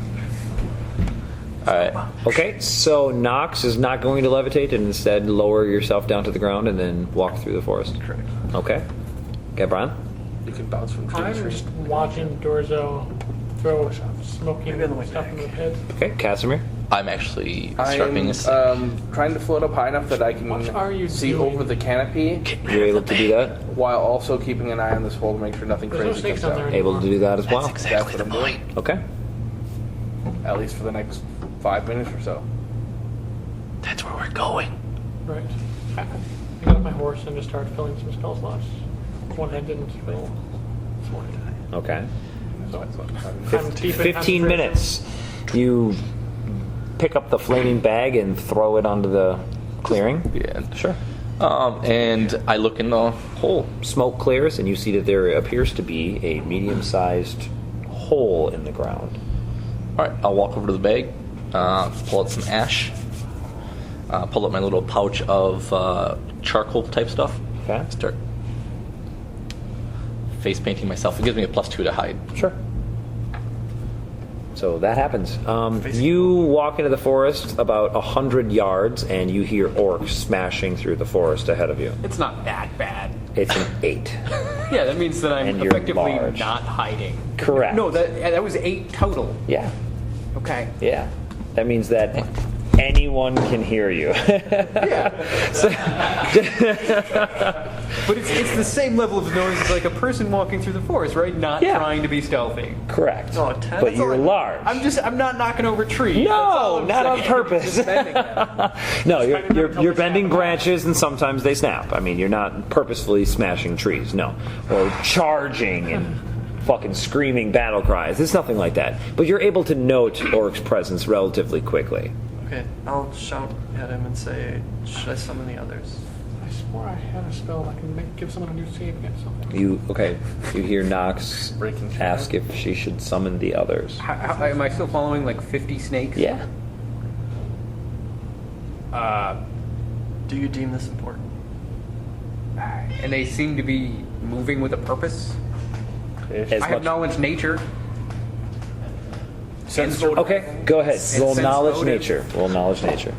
All right. Okay, so Nox is not going to levitate and instead lower yourself down to the ground and then walk through the forest. Correct. Okay. Okay, Brian? You can bounce from tree to I'm tree. just watching Dorzo throw smoking Maybe on the way stuff back. in the pit. Okay, Casimir? I'm actually instructing I'm this. trying to float up high enough that I What are you can see doing? over the canopy You're able to do that? while also keeping an eye on this hole to make sure nothing There's no crazy snakes comes down there out. Able to do that as well? That's exactly That's the what I'm point. Okay. At least for the next 5 minutes or so. That's where we're going. Right. I got off my horse and just started filling some spell slots. One I didn't fill this morning. Okay. So I'm deep in 15 concentration. minutes. You pick up the flaming bag and throw it onto the clearing. Yeah, sure. And I look in the hole. Smoke clears, and you see that there appears to be a medium-sized hole in the ground. All right, I'll walk over to the bag, pull out some ash, pull out my little pouch of charcoal type stuff. Okay. Start face painting myself. It gives me a +2 to hide. Sure. So that happens. You walk into the forest about 100 yards, and you hear orcs smashing through the forest ahead of you. It's not that bad. It's an 8. Yeah, that means that I'm And you're effectively large. not hiding. Correct. No, that was 8 total. Yeah. Okay. Yeah. That means that anyone can hear you. But it's the same level of noise as like a person walking through the forest, right? Not Yeah. trying to be stealthy. Correct. Oh, 10? But That's you're large. I'm not knocking over trees. That's all No, I'm not on saying. purpose. No, you're bending branches and sometimes they snap. I mean, you're not purposefully smashing trees, no. Or charging and fucking screaming battle cries. It's nothing like that. But you're able to note Orc's presence relatively quickly. Okay, I'll shout at him and say, should I summon the others? I swore I had a spell that can give someone a new save against something. You hear Nox Breaking shadow. ask if she should summon the others. Am I still following like 50 snakes? Yeah. Do you deem this important? And they seem to be moving with a purpose. As I have much- knowledge nature. Okay, go ahead. Roll sense knowledge motive. nature. Roll knowledge nature.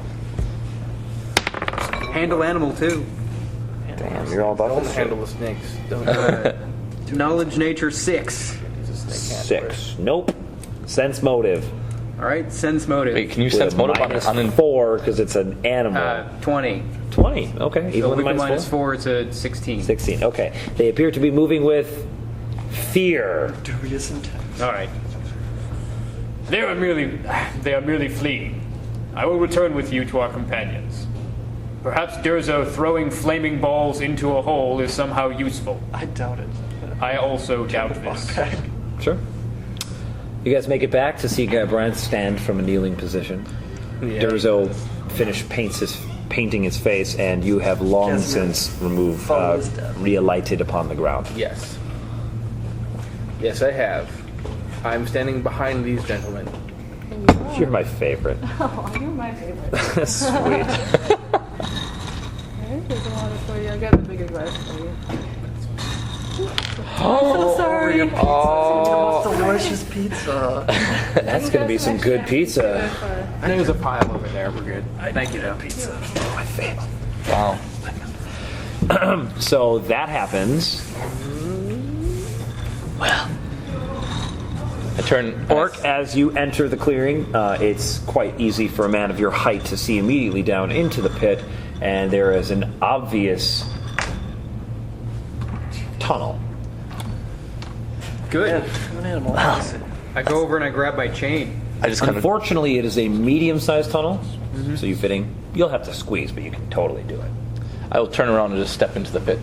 Handle animal too. Damn, you're all about Don't this. handle the snakes. Don't Knowledge nature 6. snake hand 6. Nope. Sense motive. All right, sense motive. Wait, can you sense With a motive minus on an 4 because it's an animal. 20. 20. Okay. So Even with with the a minus minus 4? 4, it's a 16. 16. Okay. They appear to be moving with fear. Dubious intent. All right. They are merely fleeing. I will return with you to our companions. Perhaps Durzo throwing flaming balls into a hole is somehow useful. I doubt it. I also doubt this. Okay. Sure. You guys make it back to see Brent stand from a kneeling position. Durzo painting his face, and you have long Casimir since removed, follows death. re-alighted upon the ground. Yes. Yes, I have. I'm standing behind these gentlemen. You're my favorite. Oh, you're my favorite. Sweet. Okay, there's a lot of for you. I got the bigger glass for you. Oh, so sorry. Delicious pizza. That's going to be some good pizza. There's a pile over there. We're good. Thank you, though. Pizza. My favorite. Wow. So that happens. I turn. Orc, as you enter the clearing, it's quite easy for a man of your height to see immediately down into the pit, and there is an obvious tunnel. Good. I'm an animal. I go over and I grab my chain. I just kind of. Unfortunately, it is a medium-sized tunnel, so you fitting. You'll have to squeeze, but you can totally do it. I will turn around and just step into the pit.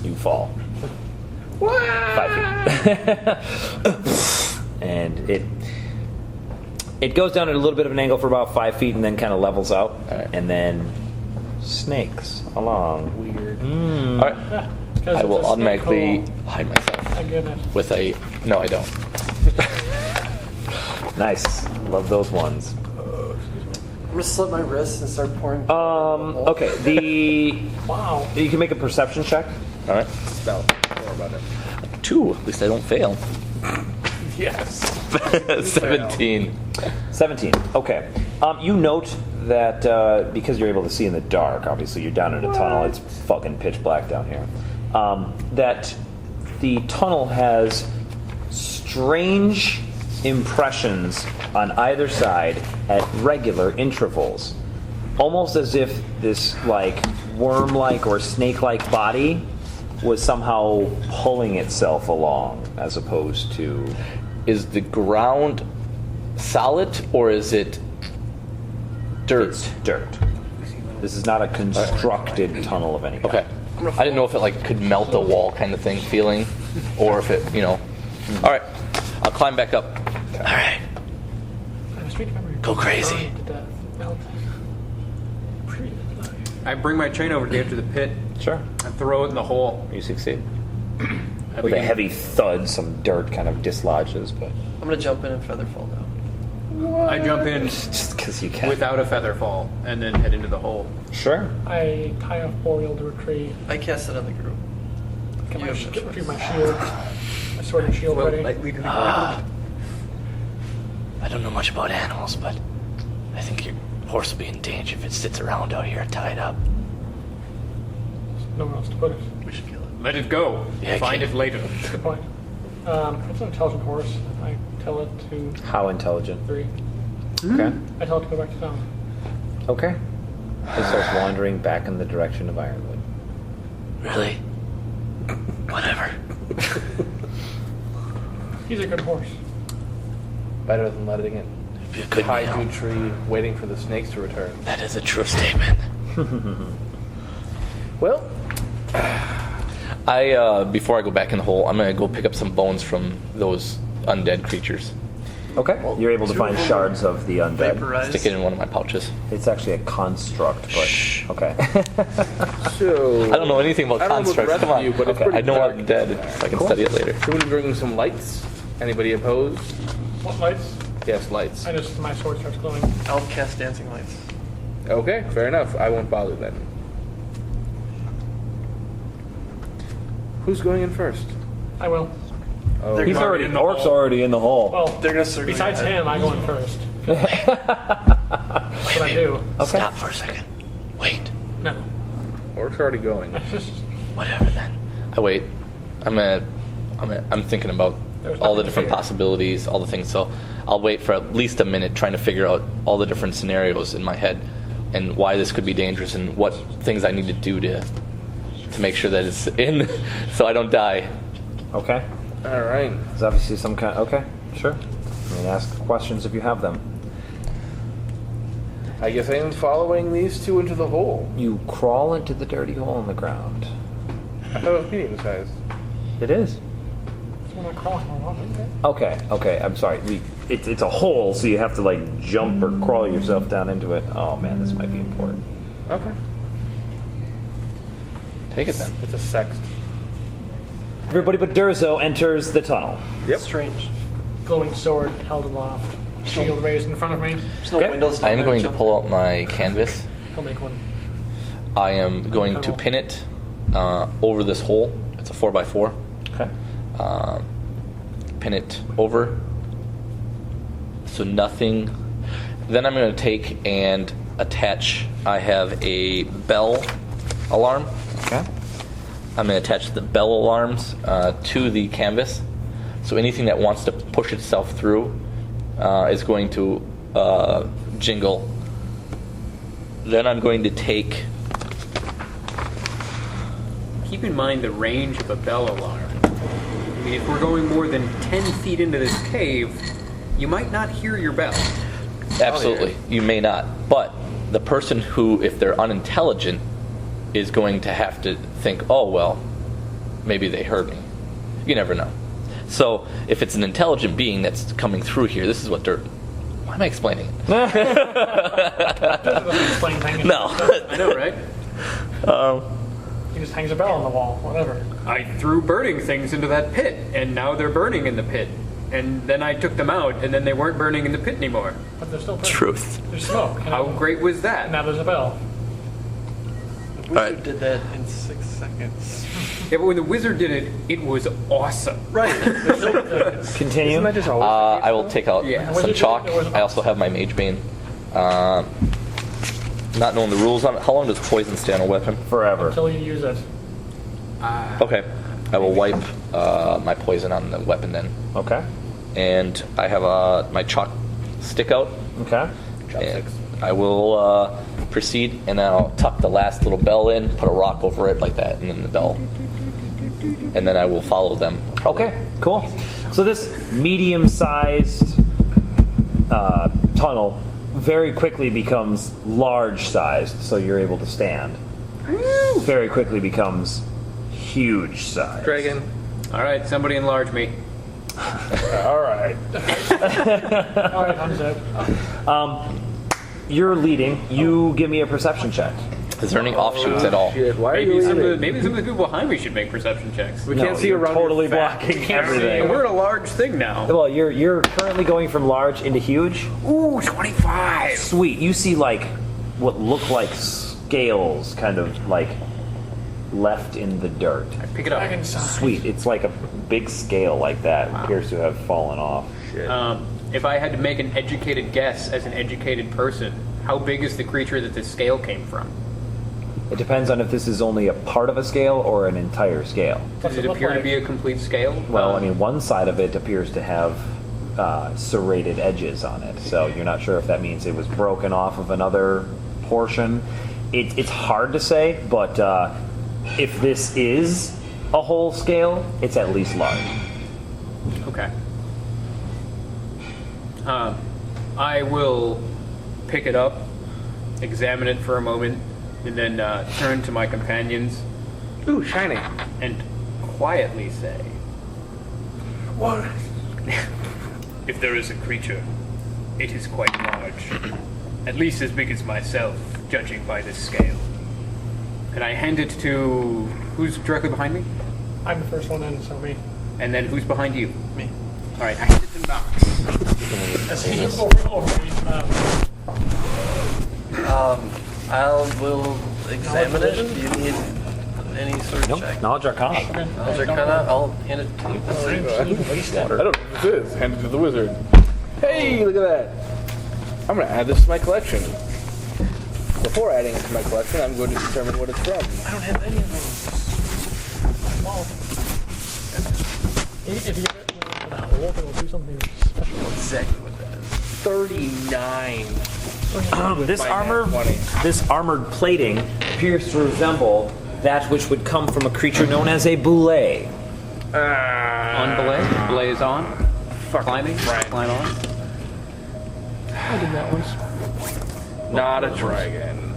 You fall. 5 feet. And it goes down at a little bit of an angle for about 5 feet and then kind of levels out. All right. And then snakes along. Weird. All right. I will automatically hide myself I get it. with a. No, I don't. Nice. Love those ones. I'm gonna slit my wrists and start pouring. Okay, Wow. you can make a perception check. All right. Spell. More about it. 2. At least I don't fail. Yes. 17. 17. Okay. You note that because you're able to see in the dark, obviously you're down in a tunnel. It's fucking pitch black down here. That the tunnel has strange impressions on either side at regular intervals, almost as if this like worm-like or snake-like body was somehow pulling itself along, as opposed to. Is the ground solid or is it dirt? It's dirt. This is not a constructed tunnel of any kind. Okay. I didn't know if it like could melt a wall kind of thing feeling, or if it, you know. All right. I'll climb back up. All right. Go crazy. I bring my chain over to the edge of the pit. Sure. I throw it in the hole. You succeed. With a heavy thud, some dirt kind of dislodges, but I'm gonna jump in and feather fall down. I jump in just because you can. without a feather fall and then head into the hole. Sure. I tie off Boreal to retrieve. I cast it on the group. Get my, You have no choice. retrieve my shield. My sword and shield ready. I don't know much about animals, but I think your horse will be in danger if it sits around out here tied up. Nowhere else to put it. We should kill it. Let it go. Yeah, Find it later. Good point. It's an intelligent horse. I tell it to How intelligent? 3. Okay. I tell it to go back to town. Okay. It starts wandering back in the direction of Ironwood. Really? Whatever. He's a good horse. Better than letting it Be a good tied to meal. a tree, waiting for the snakes to return. That is a true statement. Well, Before I go back in the hole, I'm gonna go pick up some bones from those undead creatures. Okay. You're able to find shards of the undead. Vaporized. Stick it in one of my pouches. It's actually a construct, but okay. so I don't know anything about I don't know about the constructs. rest Come of on. you, but it's pretty I know dark. I'm dead, so I can study it later. Somebody bring some lights. Anybody opposed? What lights? Yes, lights. My sword starts glowing. I'll cast dancing lights. Okay, fair enough. I won't bother then. Who's going in first? I will. Oh, He's already in the hole. already in the hole. Well, They're gonna circle. besides your head. him, I go in first. That's what I do. Okay. Stop for a second. Wait. No. Orc's already going. It's just Whatever then. I wait. I'm thinking about There's all the nothing to different fear. possibilities, all the things. So I'll wait for at least a minute trying to figure out all the different scenarios in my head and why this could be dangerous and what things I need to do to make sure that it's in so I don't die. Okay. All right. There's obviously some kind. Okay. Sure. I mean, ask questions if you have them. I guess I am following these two into the hole. You crawl into the dirty hole in the ground. I thought it was medium sized. It is. when I crawl on it. Okay. I'm sorry. It's a hole, so you have to like jump or crawl yourself down into it. Oh man, this might be important. Okay. Take it then. It's a sext. Everybody but Durzo enters the tunnel. Yep. Strange. Glowing sword held aloft. Shield raised in front of me. There's no Okay. windows down I am there, going to jump. pull out my canvas. He'll make one. I am going to pin it over this hole. It's a 4x4. Okay. Pin it over so nothing. Then I'm going to take and attach. I have a bell alarm. Okay. I'm going to attach the bell alarms to the canvas. So anything that wants to push itself through is going to jingle. Then I'm going to take. Keep in mind the range of a bell alarm. realistically, if we're going more than 10 feet into this cave, you might not hear your bell. Absolutely, you may not. But the person who, if they're unintelligent, is going to have to think, oh, well, maybe they heard me. You never know. So if it's an intelligent being that's coming through here, this is what they're... Why am I explaining it? No. I know, right? He just hangs a bell on the wall, whatever. I threw burning things into that pit, and now they're burning in the pit. And then I took them out, and then they weren't burning in the pit anymore. But there's still burning. Truth. There's smoke. How great was that? Now there's a bell. The wizard did that in 6 seconds. Yeah, but when the wizard did it, it was awesome. Right. Continue. I will take out Yeah. some chalk. I also have my Mage Bane. Not knowing the rules on it, how long does poison stay on a weapon? Forever. Until you use it. Okay. I will wipe my poison on the weapon then. Okay. And I have my chalk stick out. Okay. And I will proceed, and then I'll tuck the last little bell in, put a rock over it like that, and then the bell. And then I will follow them. Okay, cool. So this medium-sized tunnel very quickly becomes large-sized, so you're able to stand. Very quickly becomes huge-sized. Dragon. All right, somebody enlarge me. All right. All right, unzip. You're leading. You give me a perception check. Is there any offshoots at all? Shit, why are Maybe you some, of the, leaving? maybe some of the people behind me should make perception checks. We can't see you're around totally your fat. blocking And everything. we're a large thing now. Well, you're currently going from large into huge. Ooh, 25. Sweet. You see like what look like scales kind of like left in the dirt. Pick it up. Dragon size. Sweet. It's like a big scale like that appears to have fallen off. If I had to make an educated guess as an educated person, how big is the creature that this scale came from? It depends on if this is only a part of a scale or an entire scale. Does it look appear to like? be a complete scale? Well, I mean, one side of it appears to have serrated edges on it, so you're not sure if that means it was broken off of another portion. It's hard to say, but if this is a whole scale, it's at least large. Okay. I will pick it up, examine it for a moment, and then turn to my companions Ooh, shiny. and quietly say, What? if there is a creature, it is quite large. At least as big as myself, judging by this scale. And I hand it to... Who's directly behind me? I'm the first one in, so me. And then who's behind you? Me. All right, I hand it to Knox. As he over I will examine it. Do you need any sort of check? Knowledge Arcana. Knowledge Arcana, I'll hand it to you. I don't know what this is. Hand it to the wizard. Hey, look at that. I'm going to add this to my collection. Before adding it to my collection, I'm going to determine what it's from. I don't have any of those. If you get it with a hole, it will do something special. Exactly what that is. 39. This My armor, nat 20. this armored plating appears to resemble that which would come from a creature known as a boule. On belay? Belay is on? Climbing? right. Climb on? I did that once. Not a dragon.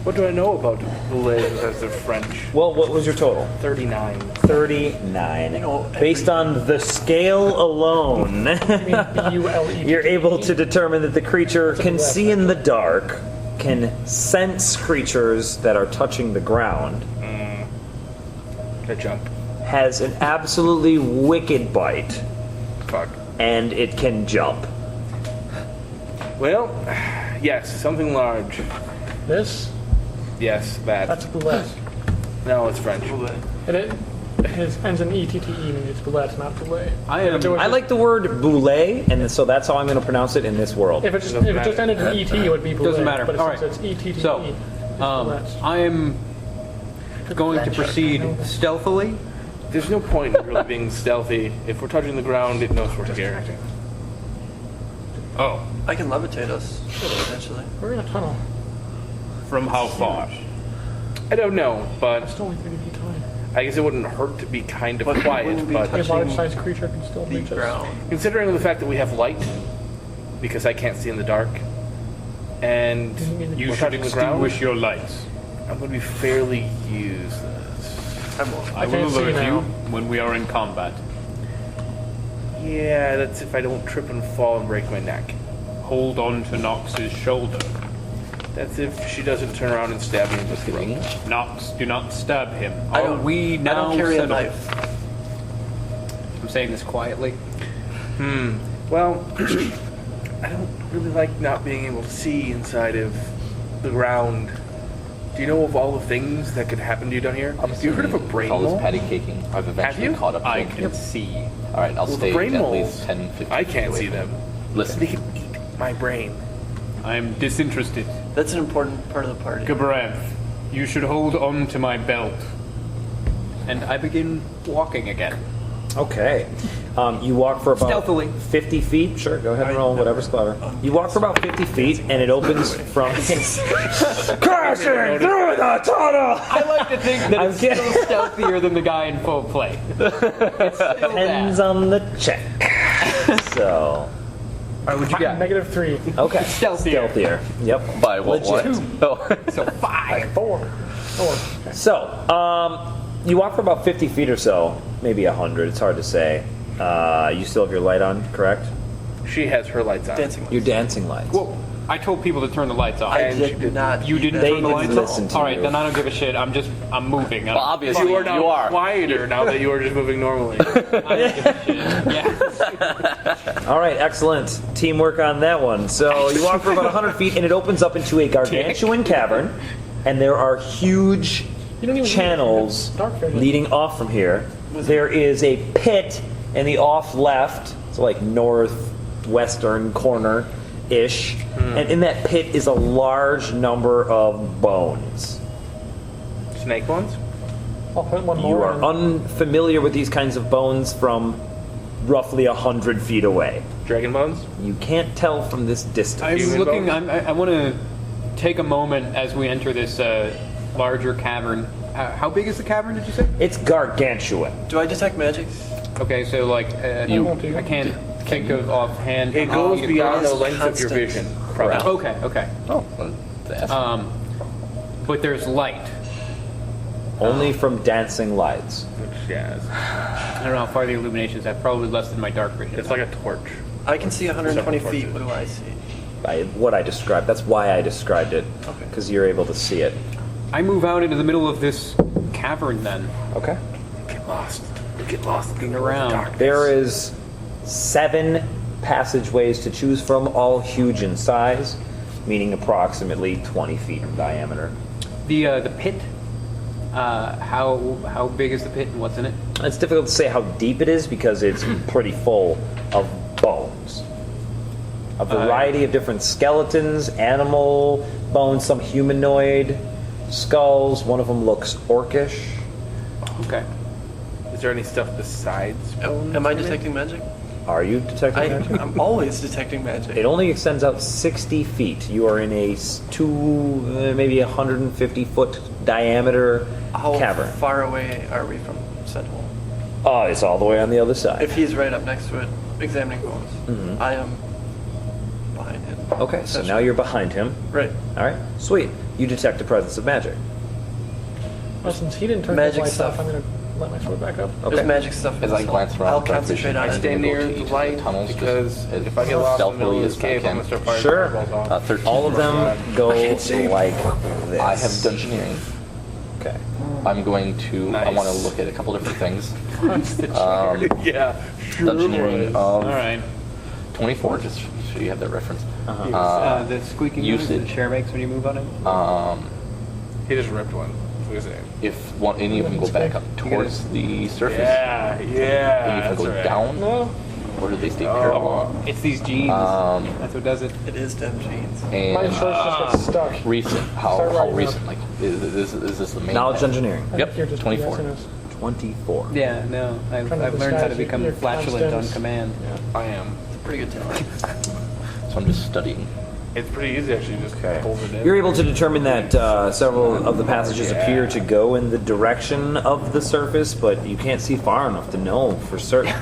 What do I know about boules as they're French? Well, what was your total? 39. 39. Based on the scale alone, B-U-L-E. you're able to determine that the creature can see in the dark, can sense creatures that are touching the ground, I jump. has an absolutely wicked bite, Fuck. and it can jump. Well, yes, something large. This? Yes, that. That's boulette. No, it's French. It ends in E-T-T-E, meaning it's boulette, not boulet. I I like the word boule, and so that's how I'm going to pronounce it in this world. If it just ended in E-T, it would be boulette. Doesn't matter. But All since right. it's E-T-T-E, So, it's boulette. I am going to proceed stealthily. There's no point in really being stealthy. If we're touching the ground, it knows we're here. Oh, I can levitate us, potentially. We're in a tunnel. from how far? I don't know, but It's only 30 feet high. I guess it wouldn't hurt to be kind of But quiet, wouldn't be but A touching large-sized creature can still the reach us. ground. considering the fact that we have light, because I can't see in the dark, and You we're should touching the ground, extinguish your lights. I'm going to be fairly useless. I will can't see alert now. you when we are in combat. Yeah, that's if I don't trip and fall and break my neck. Hold on to Nox's shoulder. That's if she doesn't turn around and stab me in the throat. Nox, do not stab him. I Are don't- we I now don't carry a settled? knife. I'm saying this quietly. Well, I don't really like not being able to see inside of the ground. Do you know of all the things that could happen to you down here? Have you heard of a brain All this mole? patty caking. I've eventually you? caught up to I them. can see. All right, I'll Well, the stay brain at moles, least 10, 15 I feet can't away see from them. They Listen, can eat my brain. I am disinterested. That's an important part of the party. Gabrev, you should hold on to my belt. And I begin walking again. Okay. You walk for about Stealthily. 50 feet. Sure, go ahead and roll whatever's clever. You walk for about 50 feet, and it opens from crashing through the tunnel. I like to think that I'm it's kidding. still stealthier than the guy in full play. Depends on the check. So, Alright, what you got? -3. okay, Stealthier. stealthier. Yep. by what? Legit. Oh. So 5. 4. So, you walk for about 50 feet or so, maybe 100. It's hard to say. You still have your light on, correct? She has her lights on. Dancing. Your dancing lights. Well, I told people to turn the lights off. I And she did didn't. not. You do didn't that. They turn the didn't lights listen off? to All right, you. then I don't give a shit. I'm moving. Well, obviously, You are now you are. quieter now that you are just moving normally. Yeah. All right, excellent teamwork on that one. So you walk for about 100 feet, and it opens up into a gargantuan cavern, and there are huge You don't even channels need dark vision. leading off from here. There is a pit in the off left, so like northwestern corner-ish, and in that pit is a large number of bones. Snake ones? I'll put one You more. are in. unfamiliar with these kinds of bones from roughly 100 feet away. Dragon bones? You can't tell from this distance. I'm Human looking. bones? I want to take a moment as we enter this larger cavern. How big is the cavern? Did you say? It's gargantuan. Do I detect magic? Okay, so like I can't think of offhand. It goes how- beyond the goes length of your constant. vision. Probably. Okay, okay. Oh, well, that's- But there's light. Only from dancing lights. Yes. I don't know how far the illumination is at. Probably less than my dark vision. It's like a torch. I can see 120 Several feet. torches. What do I see? By what I described. That's why I described it. Okay. Because you're able to see it. I move out into the middle of this cavern then. Okay. Get lost. Get lost. Looking around. There is 7 passageways to choose from, all huge in size, meaning approximately 20 feet in diameter. The pit. How big is the pit and what's in it? It's difficult to say how deep it is because it's pretty full of bones. A variety of different skeletons, animal bones, some humanoid skulls. One of them looks orcish. Okay. Is there any stuff besides bones? Am I detecting magic? Are you detecting magic? I'm always detecting magic. It only extends out 60 feet. You are in a maybe 150 foot diameter How cavern. far away are we from Sentinel? Oh, it's all the way on the other side. If he's right up next to it, examining bones, Mm-hmm. I am behind him. Okay, so now you're behind him. Right. All right, sweet. You detect the presence of magic. Well, since he didn't turn Magic his lights stuff. off, I'm going to let my sword back up. Okay. There's magic stuff. in As I this glance hole. around, I'll dark concentrate vision, on I it. stand near Go to the each of the light tunnels just because as if I get lost in the middle stealthily of as this I cave, I'm can. gonna start firing Sure. fireballs off. 13. All of them go like this. I have dungeoneering. Okay. I'm going to. I Nice. want to look at a couple different things. Yeah. Dungeoneering of All right. 24, just so you have that reference. The squeaking noise usage. the chair makes when you move on it. He just ripped one. Look at that. If any of them go back up towards the surface, Yeah, any yeah. of them That's go right. down, No. or do they stay parallel? It's these jeans. That's what does it. It is them jeans. My And shorts just got stuck. recent, how Start writing recent? up. Like, is this the main? Knowledge path? engineering. I Yep, think you're just 24. BSing us. 24. Yeah, no. I've Trying to learned how to disguise become your flatulent on constants. command. I am. Pretty good talent. So I'm just studying. It's pretty easy, actually. Just hold it in. You're able to determine that several of the passages appear to go in the direction of the surface, but you can't see far enough to know for certain.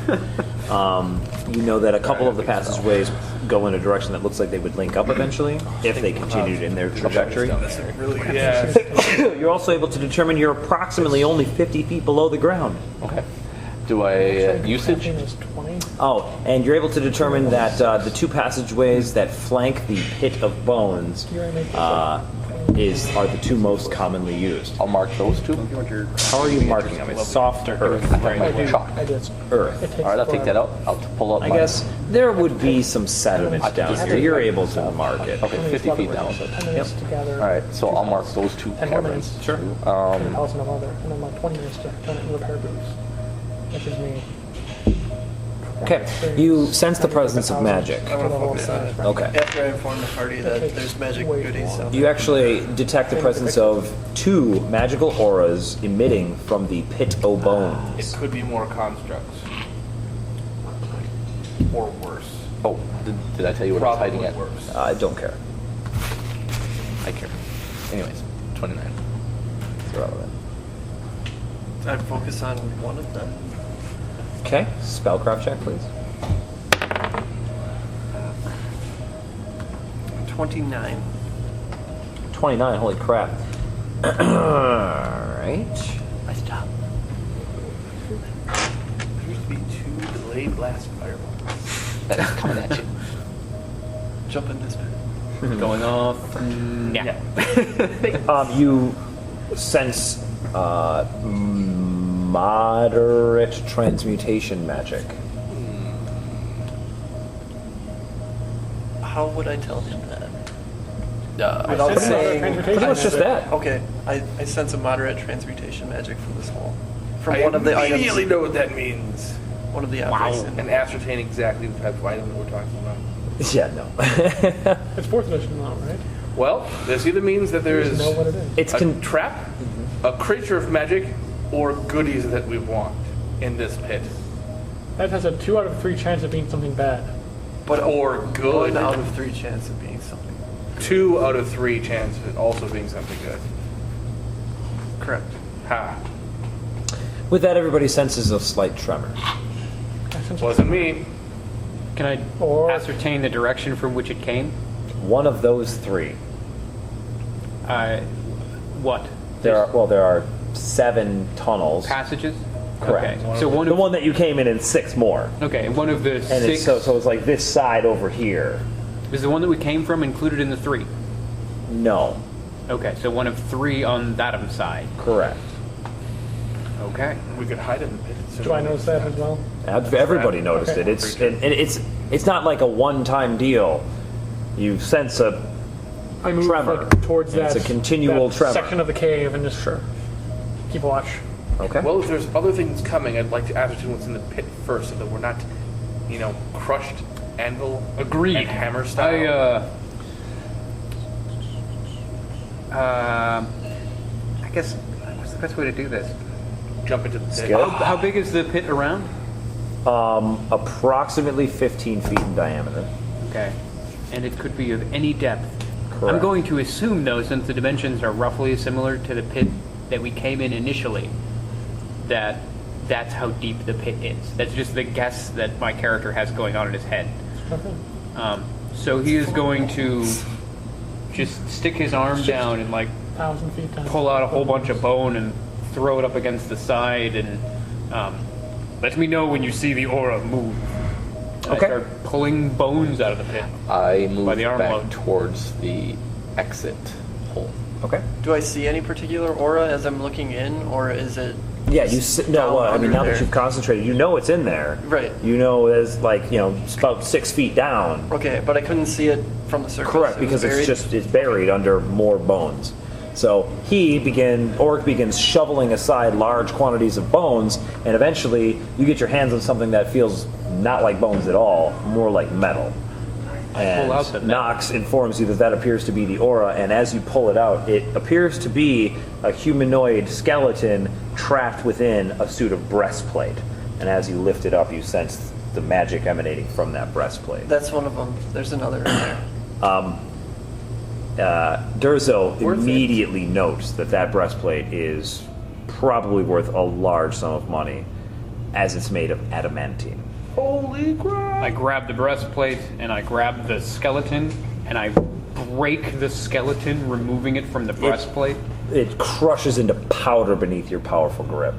You know that a couple of the passageways go in a direction that looks like they would link up eventually if they continued in their trajectory. Yeah. You're also able to determine you're approximately only 50 feet below the ground. Okay. Do I usage? Is 20. Oh, and you're able to determine that the two passageways that flank the pit of bones are the two most commonly used. I'll mark those two. How are you marking them? It's soft earth. Chalk. Earth. All right, I'll take that out. I'll pull up. I guess there would be some sediment down here. You're able to mark it. Okay, 50 feet down. All right, so I'll mark those two caverns. Sure. 10,000 of other, and then like 20 minutes to turn it into repair boots, which is me. Okay. You sense the presence of magic. I want to focus on it. Okay. After I inform the party that there's magic goodies. So. You actually detect the presence of two magical auras emitting from the pit o' It bones. could be more constructs. Or worse. Oh, did I tell you what I was hiding Probably at? worse. I don't care. I care. Anyways, 29. It's irrelevant. I'd focus on one of them. Okay. Spellcraft check, please. 29. 29. Holy crap. Alright. Nice job. There used to be 2 delayed blast fireballs. That is coming at you. Jump in this way. Going off now. You sense moderate transmutation magic. How would I tell him that? I Without sense saying. transmutation Pretty much just magic. that. Okay, I sense a moderate transmutation magic from this hole. From one of the immediately items. know what that means. One of the objects. in- And ascertain exactly the type of item that we're talking about. Yeah, no. It's 4th edition now, right? Well, this either means that there You is know what it is. It's a trap, a creature of magic, or goodies that we want in this pit. That has a 2 out of 3 chance of being something bad. But Or good. 1 out of 3 chance of being something. 2 out of 3 chance of it also being something good. Correct. Ha. With that, everybody senses a slight tremor. I sense Wasn't me. Can I Or- ascertain the direction from which it came? One of those three. What? There are 7 tunnels. Passages? Correct. Okay. So one The of one that you came in and 6 more. okay, one of the And 6 it's, so it's like this side over here. is the one that we came from included in the 3. No. Okay, so one of 3 on that side. Correct. Okay. We could hide in the pit. Do I notice that as well? Everybody noticed it. It's not like a one-time deal. You sense a I move Tremor. like, towards It's that, a continual that tremor. section of the cave and just keep watch. okay. Well, if there's other things coming, I'd like to ascertain what's in the pit first, so that we're not, crushed anvil Agreed. and hammer style. I guess what's the best way to do this? Jump into the pit. Skill? How big is the pit around? Approximately 15 feet in diameter. Okay. And it could be of any depth. Correct. I'm going to assume, though, since the dimensions are roughly similar to the pit that we came in initially, that that's how deep the pit is. That's just the guess that my character has going on in his head. So he is going to just stick his arm down and 1,000 feet down. pull out a whole bunch of bone and throw it up against the side and let me know when you see the aura move. And Okay. I start pulling bones out of the pit. I move By the arm back load. towards the exit hole. Okay. Do I see any particular aura as I'm looking in, or is it? Yeah, down I mean, under now that there? you've concentrated, you know it's in there. Right. You know it's it's about 6 feet down. Okay, but I couldn't see it from the surface. Correct, It was because buried? it's buried under more bones. So Orc begins shoveling aside large quantities of bones, and eventually you get your hands on something that feels not like bones at all, more like metal. And pull out the metal. Nox informs you that appears to be the aura, and as you pull it out, it appears to be a humanoid skeleton trapped within a suit of breastplate. And as you lift it up, you sense the magic emanating from that breastplate. That's one of them. There's another in there. Durzo Worth it. immediately notes that breastplate is probably worth a large sum of money, as it's made of adamantine. Holy crap! I grab the breastplate and I grab the skeleton and I break the skeleton, removing it from the breastplate. It crushes into powder beneath your powerful grip.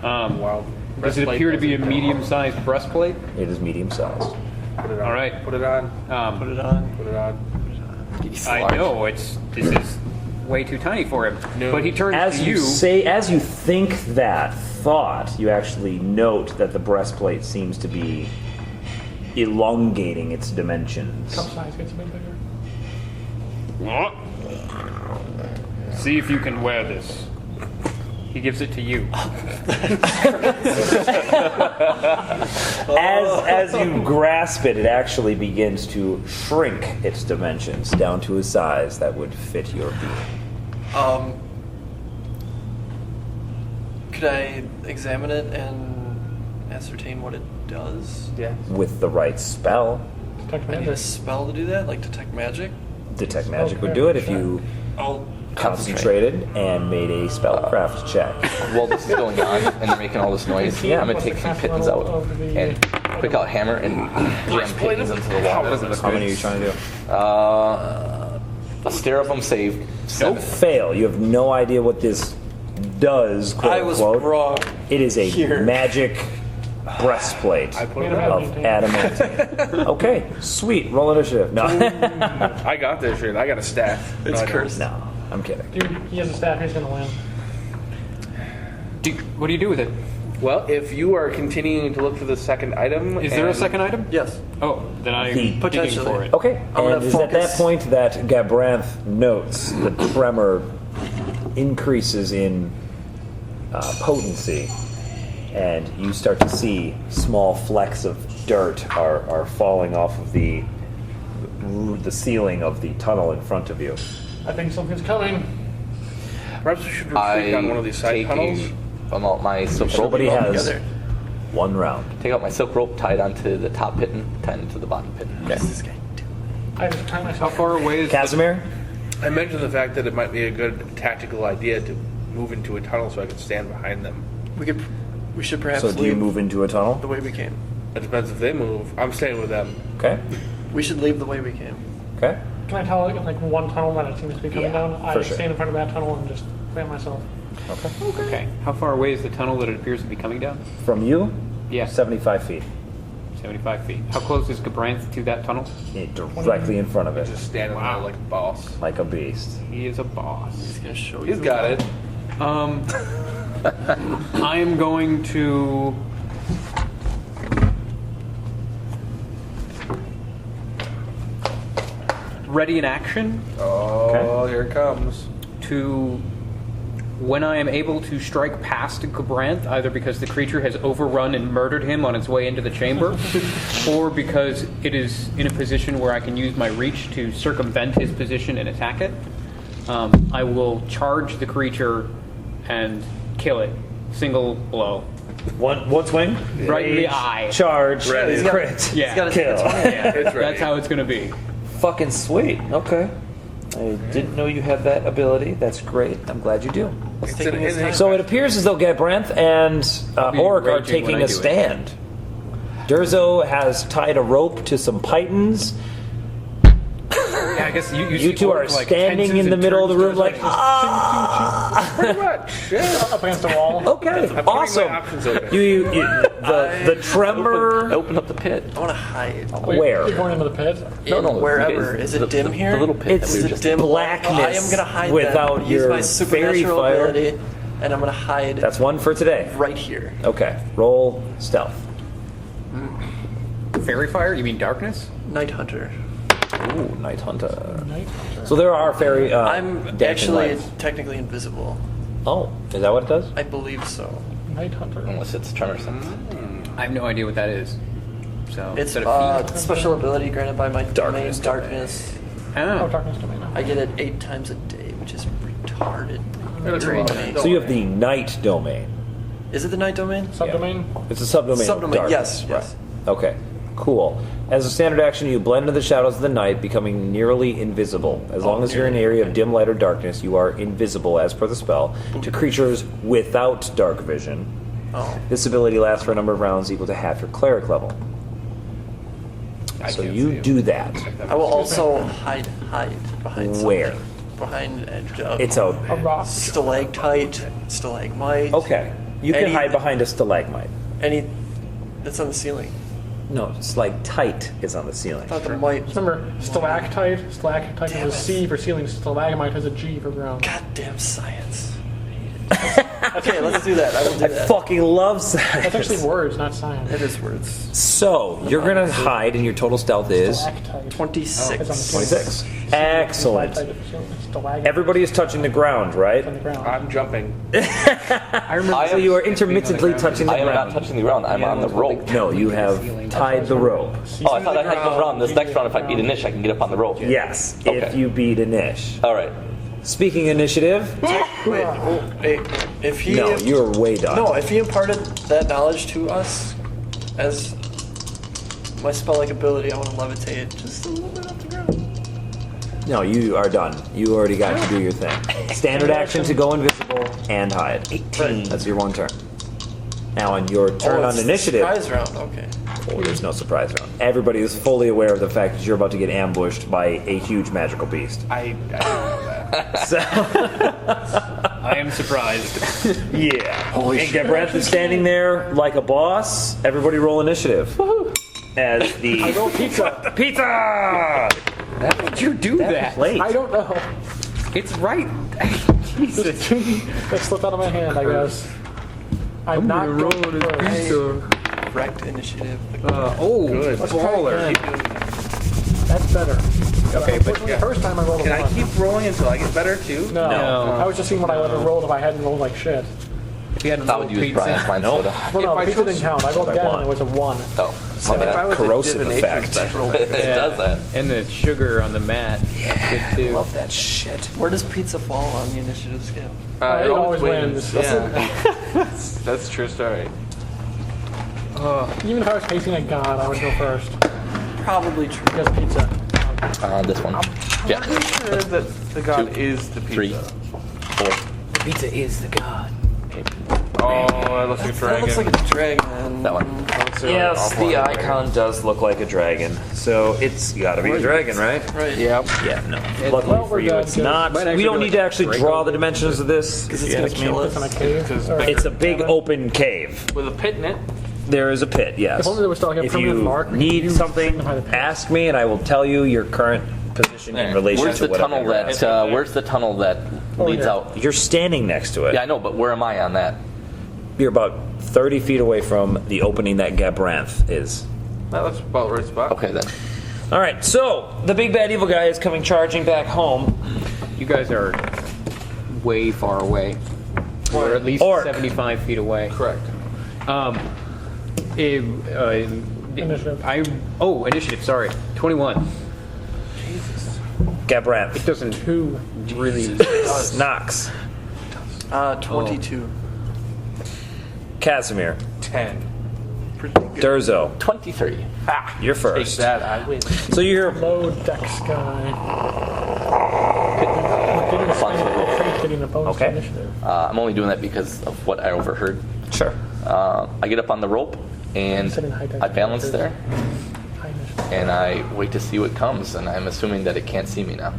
Wow. Does it appear to be a medium-sized breastplate? It is medium-sized. Put it on. All right. Put it on. Put it on. Put it on. I know this is way too tiny for him. No. But he turns As to you you. say, as you think that thought, you actually note that the breastplate seems to be elongating its dimensions. Cup size gets a bit bigger. See if you can wear this. He gives it to you. As you grasp it, it actually begins to shrink its dimensions down to a size that would fit your being. Could I examine it and ascertain what it does? Yeah. With the right spell, Detect I need a magic. spell to do that, like detect magic. Detect Magic would do it if you I'll concentrated and made a spellcraft check. While this is going on and they're making all this noise, Yeah. I'm gonna take some pittons out and quick out hammer and jam pittons into the wall. How many are you trying to do? A stare of them save 7. Fail. You have no idea what this does, quote I was unquote. wrong. It is a Here. magic breastplate I put it Made on. of of adamantine. Okay, sweet. Roll initiative. No, I got this shit. I got a staff. It's No, I don't. cursed. no, I'm kidding. Dude, he has a staff. He's gonna win. What do you do with it? Well, if you are continuing to look for the second item, Is there a and- second item? Yes. Oh, then I'm The- digging Potentially. for it. Okay, I'm gonna and it's at that focus- point that Gabranth notes the tremor increases in potency, and you start to see small flecks of dirt are falling off of the ceiling of the tunnel in front of you. I think something's coming. Perhaps we should retreat down one of these side take tunnels. out my silk rope. Everybody has together. one round. Take out my silk rope, tie it onto the top pitten, tie it into the bottom pitten. This guy. I just tie How myself. far away is Casimir? I mentioned the fact that it might be a good tactical idea to move into a tunnel so I could stand behind them. We should perhaps So do you leave move into a tunnel? the way we came. It depends if they move. I'm staying with them. Okay. We should leave the way we came. Okay. Can I tell like one tunnel that it seems to be coming Yeah, down? I for sure. stand in front of that tunnel and just plant myself. Okay. How far away is the tunnel that it appears to be coming down? From you? Yeah. 75 feet. 75 feet. How close is Gabranth to that tunnel? Directly in front of it. Just standing there like a boss. Like a beast. He is a boss. He's gonna show you. He's got it. I am going to. Ready in action Oh, here it comes. to. When I am able to strike past Gabranth, either because the creature has overrun and murdered him on its way into the chamber, or because it is in a position where I can use my reach to circumvent his position and attack it, I will charge the creature and kill it. Single blow. One swing? Right in the Rage, eye. Charge. Ready. Crit. Yeah. He's got Kill. It's ready. That's how it's going to be. Fucking sweet. Okay. I didn't know you had that ability. That's great. I'm glad you do. It's taking an his innate- So it appears as though Gabranth and be Orc are raging taking when I a do it. stand. Durzo has tied a rope to some pythons. Yeah, I guess you You two are standing in the middle of the room like, Pretty much. Yeah. Up against the wall. okay, I'm putting awesome. my options open. The tremor. Open up the pit. I want to hide. Wait, Where? You're going into the pit? Wherever. Is it dim here? The little pit. It's that we were Is it just dim? blackness I am gonna hide without then. your Use my fairy supernatural fire. ability, and I'm gonna hide That's one for today. right here. Okay, roll stealth. Fairy fire? You mean darkness? Night Hunter. Ooh, Night Hunter. So there are fairy. I'm dancing actually lights. technically invisible. Oh, is that what it does? I believe so. Night Hunter. Unless it's tremor sense. I have no idea what that is. So It's instead of feet. special ability granted by my Darkness domain, Darkness. Oh, Oh. darkness domain. I get it 8 times a day, which is retarded. That's Great. So you have the night domain. Is it the night domain? Subdomain. It's a subdomain. of Subdomain. darkness. Yes. Yes. Okay, Cool. As a standard action, you blend into the shadows of the night, becoming nearly invisible. As long as you're in an area of dim light or darkness, you are invisible, as per the spell, to creatures without dark vision. Oh. This ability lasts for a number of rounds equal to half your cleric level. I So can't see you him. do that. I will also hide behind something. Where? Behind a It's a... A rock. stalactite, stalagmite. Okay. You can Any- hide behind a stalagmite. Any that's on the ceiling. No, stalactite is on the ceiling. I thought the mite. Remember, stalactite. Stalactite has a C for ceiling. Stalagmite has a G for ground. Goddamn science. Okay, let's do that. I will do I that. fucking love that. That's actually words, not science. It is words. So, you're gonna hide, and your total stealth is Stalactite. 26. It's on the ceiling. 26. Excellent. Stalagmite Everybody is touching the ground, right? on the ground. I'm jumping. I remember. So you are intermittently touching the I am not ground. touching the ground. I'm on the rope. No, you have tied the rope. Oh, I thought I had to go around. This next round, if I beat a niche, I can get up on the rope. Yes, if Okay. you beat a niche. All right. Speaking initiative, Wait, if he no, you're way done. no, if he imparted that knowledge to us as my spell-like ability, I want to levitate just a little bit off the ground. No, you are done. You already got to do your thing. Standard action to go invisible and hide. 18. That's your one turn. Now, on your turn on it's the initiative, Surprise round. Okay. oh, there's no surprise round. Everybody is fully aware of the fact that you're about to get ambushed by a huge magical beast. I didn't know that. So, I am surprised. yeah. Holy shit. Gabreth is standing there like a boss. Everybody roll initiative. As the I go pizza. pizza. How did you do that? Plate. I don't know. It's right. Jesus. That slipped out of my hand, I guess. I'm not going first. Wrecked initiative. Oh, good. Let's try Baller. again. That's better. Okay, but The first time I rolled Can a I one. keep rolling until I get better too? No. No. I was just seeing what I would have rolled if I hadn't rolled like shit. if you had That would use Brian's mind soda. Well, no, If I pizza chose- didn't count. I rolled again and it was a 1. Oh, my If I bad. was Corrosive a divination effect. special, It does that. and the sugar on the mat. Yeah, good too. Love that shit. Where does pizza fall on the initiative scale? It always wins. Yeah. That's a true story. Even if I was facing a god, I would go first. Probably true. Because pizza. This one. Yeah. I'm sure that the god Two, is the 3, pizza. 4. Pizza is the god. Oh, that looks like a That dragon. looks like a dragon. That one. Yes, the icon does look like a dragon. So it's got to be a dragon, right? Right. Yep. Yeah, no. Luckily Well, for we're you, done, it's good. not. Might actually We don't be need to like actually Draco. draw the dimensions of this. Because if it's you gonna ask me. kill It's in a us. cave. Or- It's a big open cave. With a pit in it. There is a pit, yes. If only there was still like a If permanent you mark, we need could something, signify the pit. ask me, and I will tell you your current position in relation Where's to the whatever tunnel you're that? asking. Where's the tunnel that leads here. out? You're standing next to it. Yeah, I know, but where am I on that? You're about 30 feet away from the opening that Gabranth is. That looks about right spot. Okay then. All right, so the big bad evil guy is coming charging back home. You guys are way far away. Or at least Orc. 75 feet away. Correct. Initiative. Initiative, sorry. 21. Gabranth. It doesn't really... Knox. 22. Casimir. 10. Durzo. 23. You're Take first. that, I win. So you're Low dex guy. Getting a bonus Okay. initiative. I'm only doing that because of what I overheard. sure. I get up on the rope and Sitting high dex I balance there High initiative. and I wait to see what comes. And I'm assuming that it can't see me now.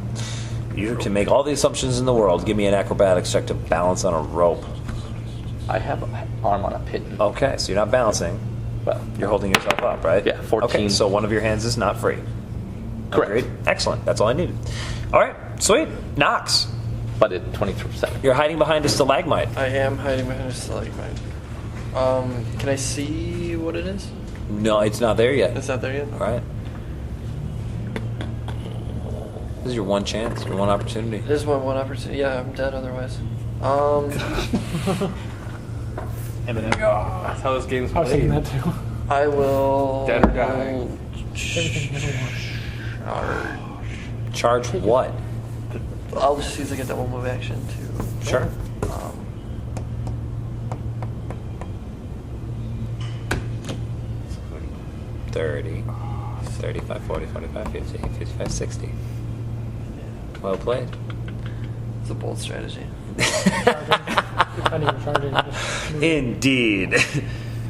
You can make all the assumptions in the world. Give me an acrobatics check to balance on a rope. I have an arm on a pit. Okay, so you're not balancing. Well, You're holding yourself up, right? Yeah, 14. Okay, so one of your hands is not free. correct. Agreed. Excellent. That's all I needed. All right, sweet. Knox. But at 23%. You're hiding behind a stalagmite. I am hiding behind a stalagmite. Can I see what it is? No, it's not there yet. It's not there yet? All right. This is your one chance, your one opportunity. This is my one opportunity. Yeah, I'm dead otherwise. That's how this game's I was thinking played. that too. I will... Dead or dying. Charge what? I'll just use like a double move action to... Sure. 30, 35, 40, 45, 50, 55, 60. Well played. It's a bold strategy. Not even charging. Just move. Indeed.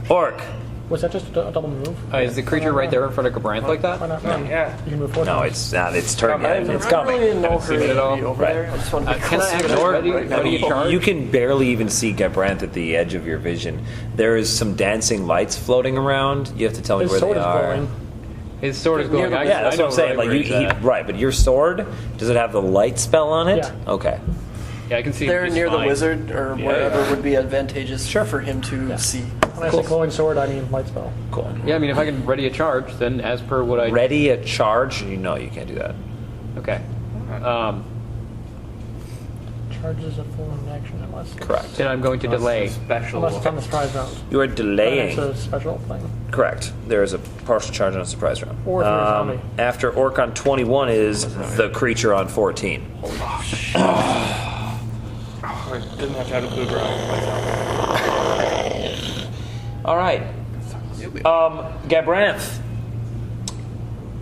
Orc. Was that just a double move? Is the creature right there in front of Gabranth like Why that? not? No. Yeah. You can move forward. No, it's not. It's turn yet. It's I'm coming. really in no seen hurry it at all. to be over Right. there. I just want to be Can I close to actually the ready? right now. Ready to charge? You can barely even see Gabranth at the edge of your vision. There is some dancing lights floating around. You have to tell me His where sword they is are. glowing. His sword is going. Yeah, that's what I'm saying. Like right, but your sword, does it have the light spell on it? Yeah. Okay. Yeah, I can see. There him just near the fine. wizard or wherever would be advantageous for him to see. When I say glowing sword, I mean light spell. Cool. Yeah, I mean, if I can ready a charge, then as per what I. Ready a charge? You know you can't do that. Okay. Charge is a full action unless it's, Correct. Then I'm going to delay. Special. unless it's on the surprise round. You are Then delaying. it's a special thing. Correct. There is a partial charge on a surprise round. Or if you're a zombie. After Orc on 21 is the creature on 14. I didn't have time to move around myself. All right. Gabranth.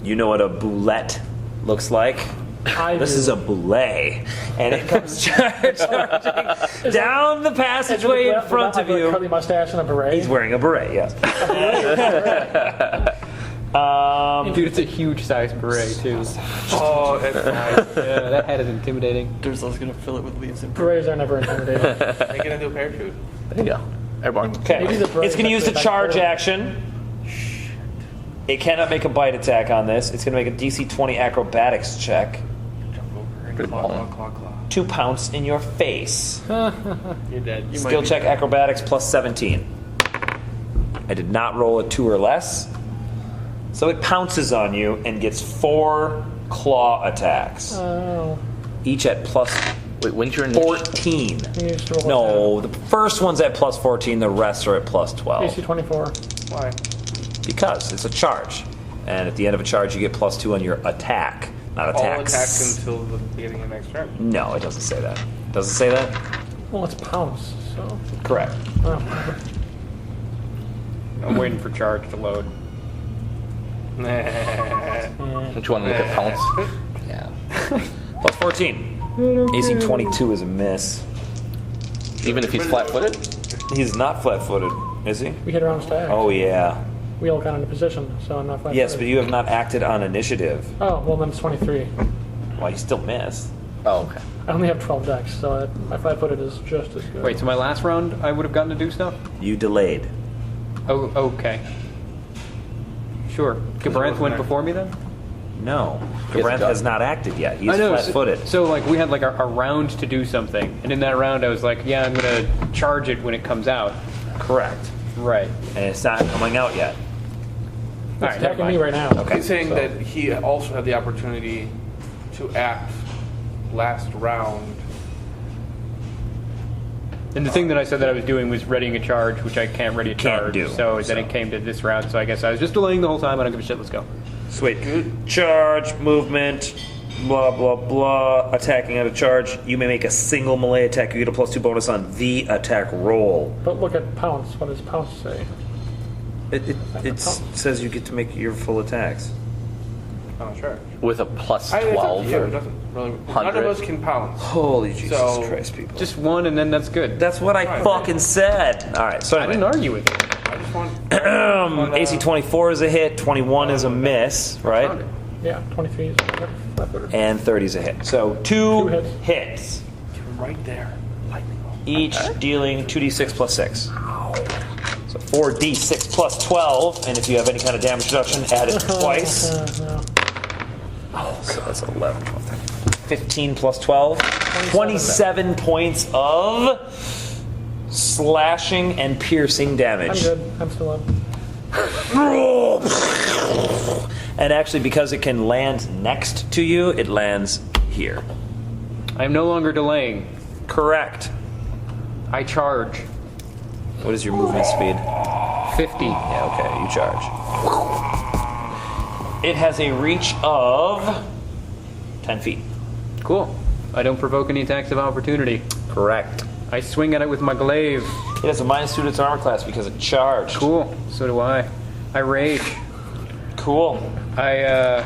You know what a boulette looks like? This is a boulet, and it comes charging down the passageway in front of A curly you. mustache and a beret. He's wearing a beret, yes. Dude, it's a huge size beret too. Oh, that's nice. Yeah, that head is intimidating. Durslow's gonna fill it with leaves and Berets are never intimidating. Make it into a parachute. There you go. Everyone. Okay. Maybe the beret It's going to use the actually charge back action. It cannot make a bite attack on this. It's going to make a DC 20 acrobatics check Jump over and Good claw, ball. claw, claw, claw. to pounce in your face. You're dead. You Skill might be check dead. acrobatics plus 17. I did not roll a 2 or less. So it pounces on you and gets 4 claw attacks. Oh, Each at plus Wait, when's your initiative? 14. you used to roll No, the first one's at plus 14, the rest are at plus 12. AC 24. Why? Because it's a charge. And at the end of a charge, you get plus 2 on your attack, not All attacks. attacks until the beginning of next turn. No, it doesn't say that. Does it say that? Well, it's pounce, so. Correct. Oh. I'm waiting for charge to load. Don't you want to look at pounce? Yeah. Plus 14. AC 22 is a miss. Even if he's flat-footed? He's not flat-footed, is he? We hit around stack. Oh, yeah. We all got into position, so I'm not flat. Yes, but you have not acted on initiative. Oh, well, then it's 23. Well, you still missed. Oh, okay. I only have 12 decks, so my flat-footed is just as good. Wait, so my last round I would have gotten to do stuff? You delayed. Oh, okay. Sure. Gabranth went before me then? No. He Gabranth hasn't has done. not acted yet. He's I know. flat-footed. So like we had like a round to do something, and in that round I was like, yeah, I'm gonna charge it when it comes out. Correct. Right. And it's not coming out yet. It's Alright, never attacking me mind. right now. Okay. He's saying that he also had the opportunity to act last round. And the thing that I said that I was doing was readying a charge, which I can't ready a Can't charge. do, So then so. it came to this round, so I guess I was just delaying the whole time. I don't give a shit. Let's go. Sweet. Charge, movement, blah, blah, blah. Attacking at a charge. You may make a single melee attack. You get a plus 2 bonus on the attack roll. But look at pounce. What does pounce say? It says you get to make your full attacks. Oh, sure. With a plus It's up to 12 you. It or doesn't really. None 100. of us can pounce. Holy Jesus So- Christ, people. Just one, and then that's good. That's what I Right. fucking said. All right, so I didn't anyway. argue with it. I just want. AC 24 is a hit, 21 is a miss, right? Yeah, 23 is flat-footed. And 30 is a hit. So two hits. hits, right there. Lightning bolt. each dealing 2d6 plus 6. So 4d6 plus 12, and if you have any kind of damage reduction, add it twice. No. So that's 11, 12, 13, 15 plus 12. 27 points of slashing and piercing I'm damage. good. I'm still up. And actually, because it can land next to you, it lands here. I am no longer delaying. Correct. I charge. What is your movement speed? 50. Yeah, okay, you charge. It has a reach of 10 feet. Cool. I don't provoke any attacks of opportunity. Correct. I swing at it with my glaive. It has a minus 2 to its armor class because it charged. Cool. So do I. I rage. Cool. I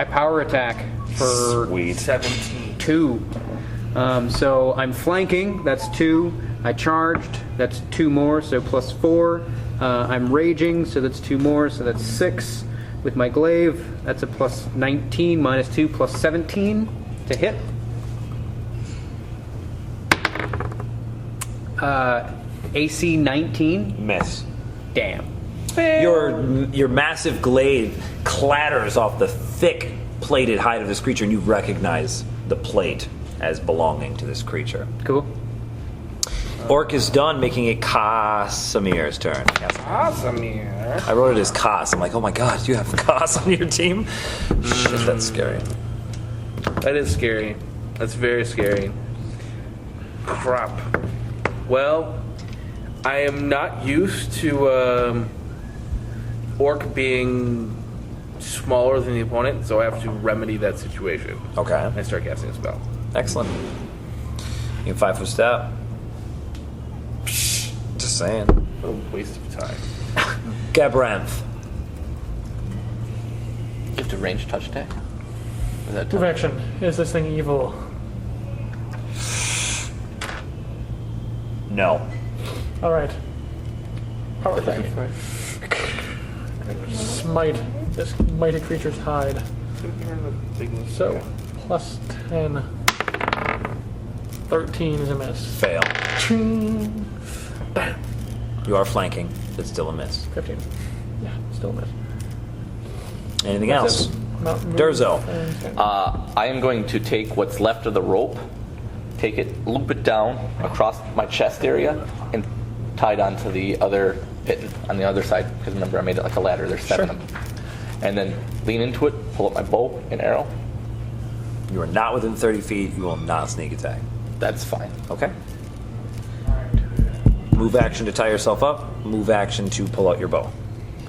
power attack for Sweet. 17. 2. So I'm flanking, that's 2. I charged, that's 2 more, so plus 4. I'm raging, so that's 2 more, so that's 6. With my glaive, that's a plus 19, minus 2, plus 17 to hit. AC 19. Miss. Damn. Your massive glaive clatters off the thick plated hide of this creature, and you recognize the plate as belonging to this creature. Cool. Orc is done, making it Casimir's turn. Casimir. I wrote it as Cas. I'm like, oh my god, you have Cas on your team? Shit, that's scary. That is scary. That's very scary. Crap. Well, I am not used to Orc being smaller than the opponent, so I have to remedy that situation. Okay. I start casting a spell. Excellent. You can 5-foot step. Just saying. What a waste of time. Gabranth. You have to range touch attack? Is that Move action. Is this thing evil? No. All right. Power attack. Smite this mighty creature's hide. So, plus 10. 13 is a miss. Fail. Ching. Bam. You are flanking. It's still a miss. 15. Yeah, still a miss. Anything That's else? it. Not move. Durzo. I am going to take what's left of the rope, take it, loop it down across my chest area, and tie it onto the other pit on the other side. Because remember, I made it like a ladder. There's 7 of them. And then lean into it, pull up my bow and arrow. You are not within 30 feet. You will not sneak attack. That's fine. Okay. Move action to tie yourself up. Move action to pull out your bow.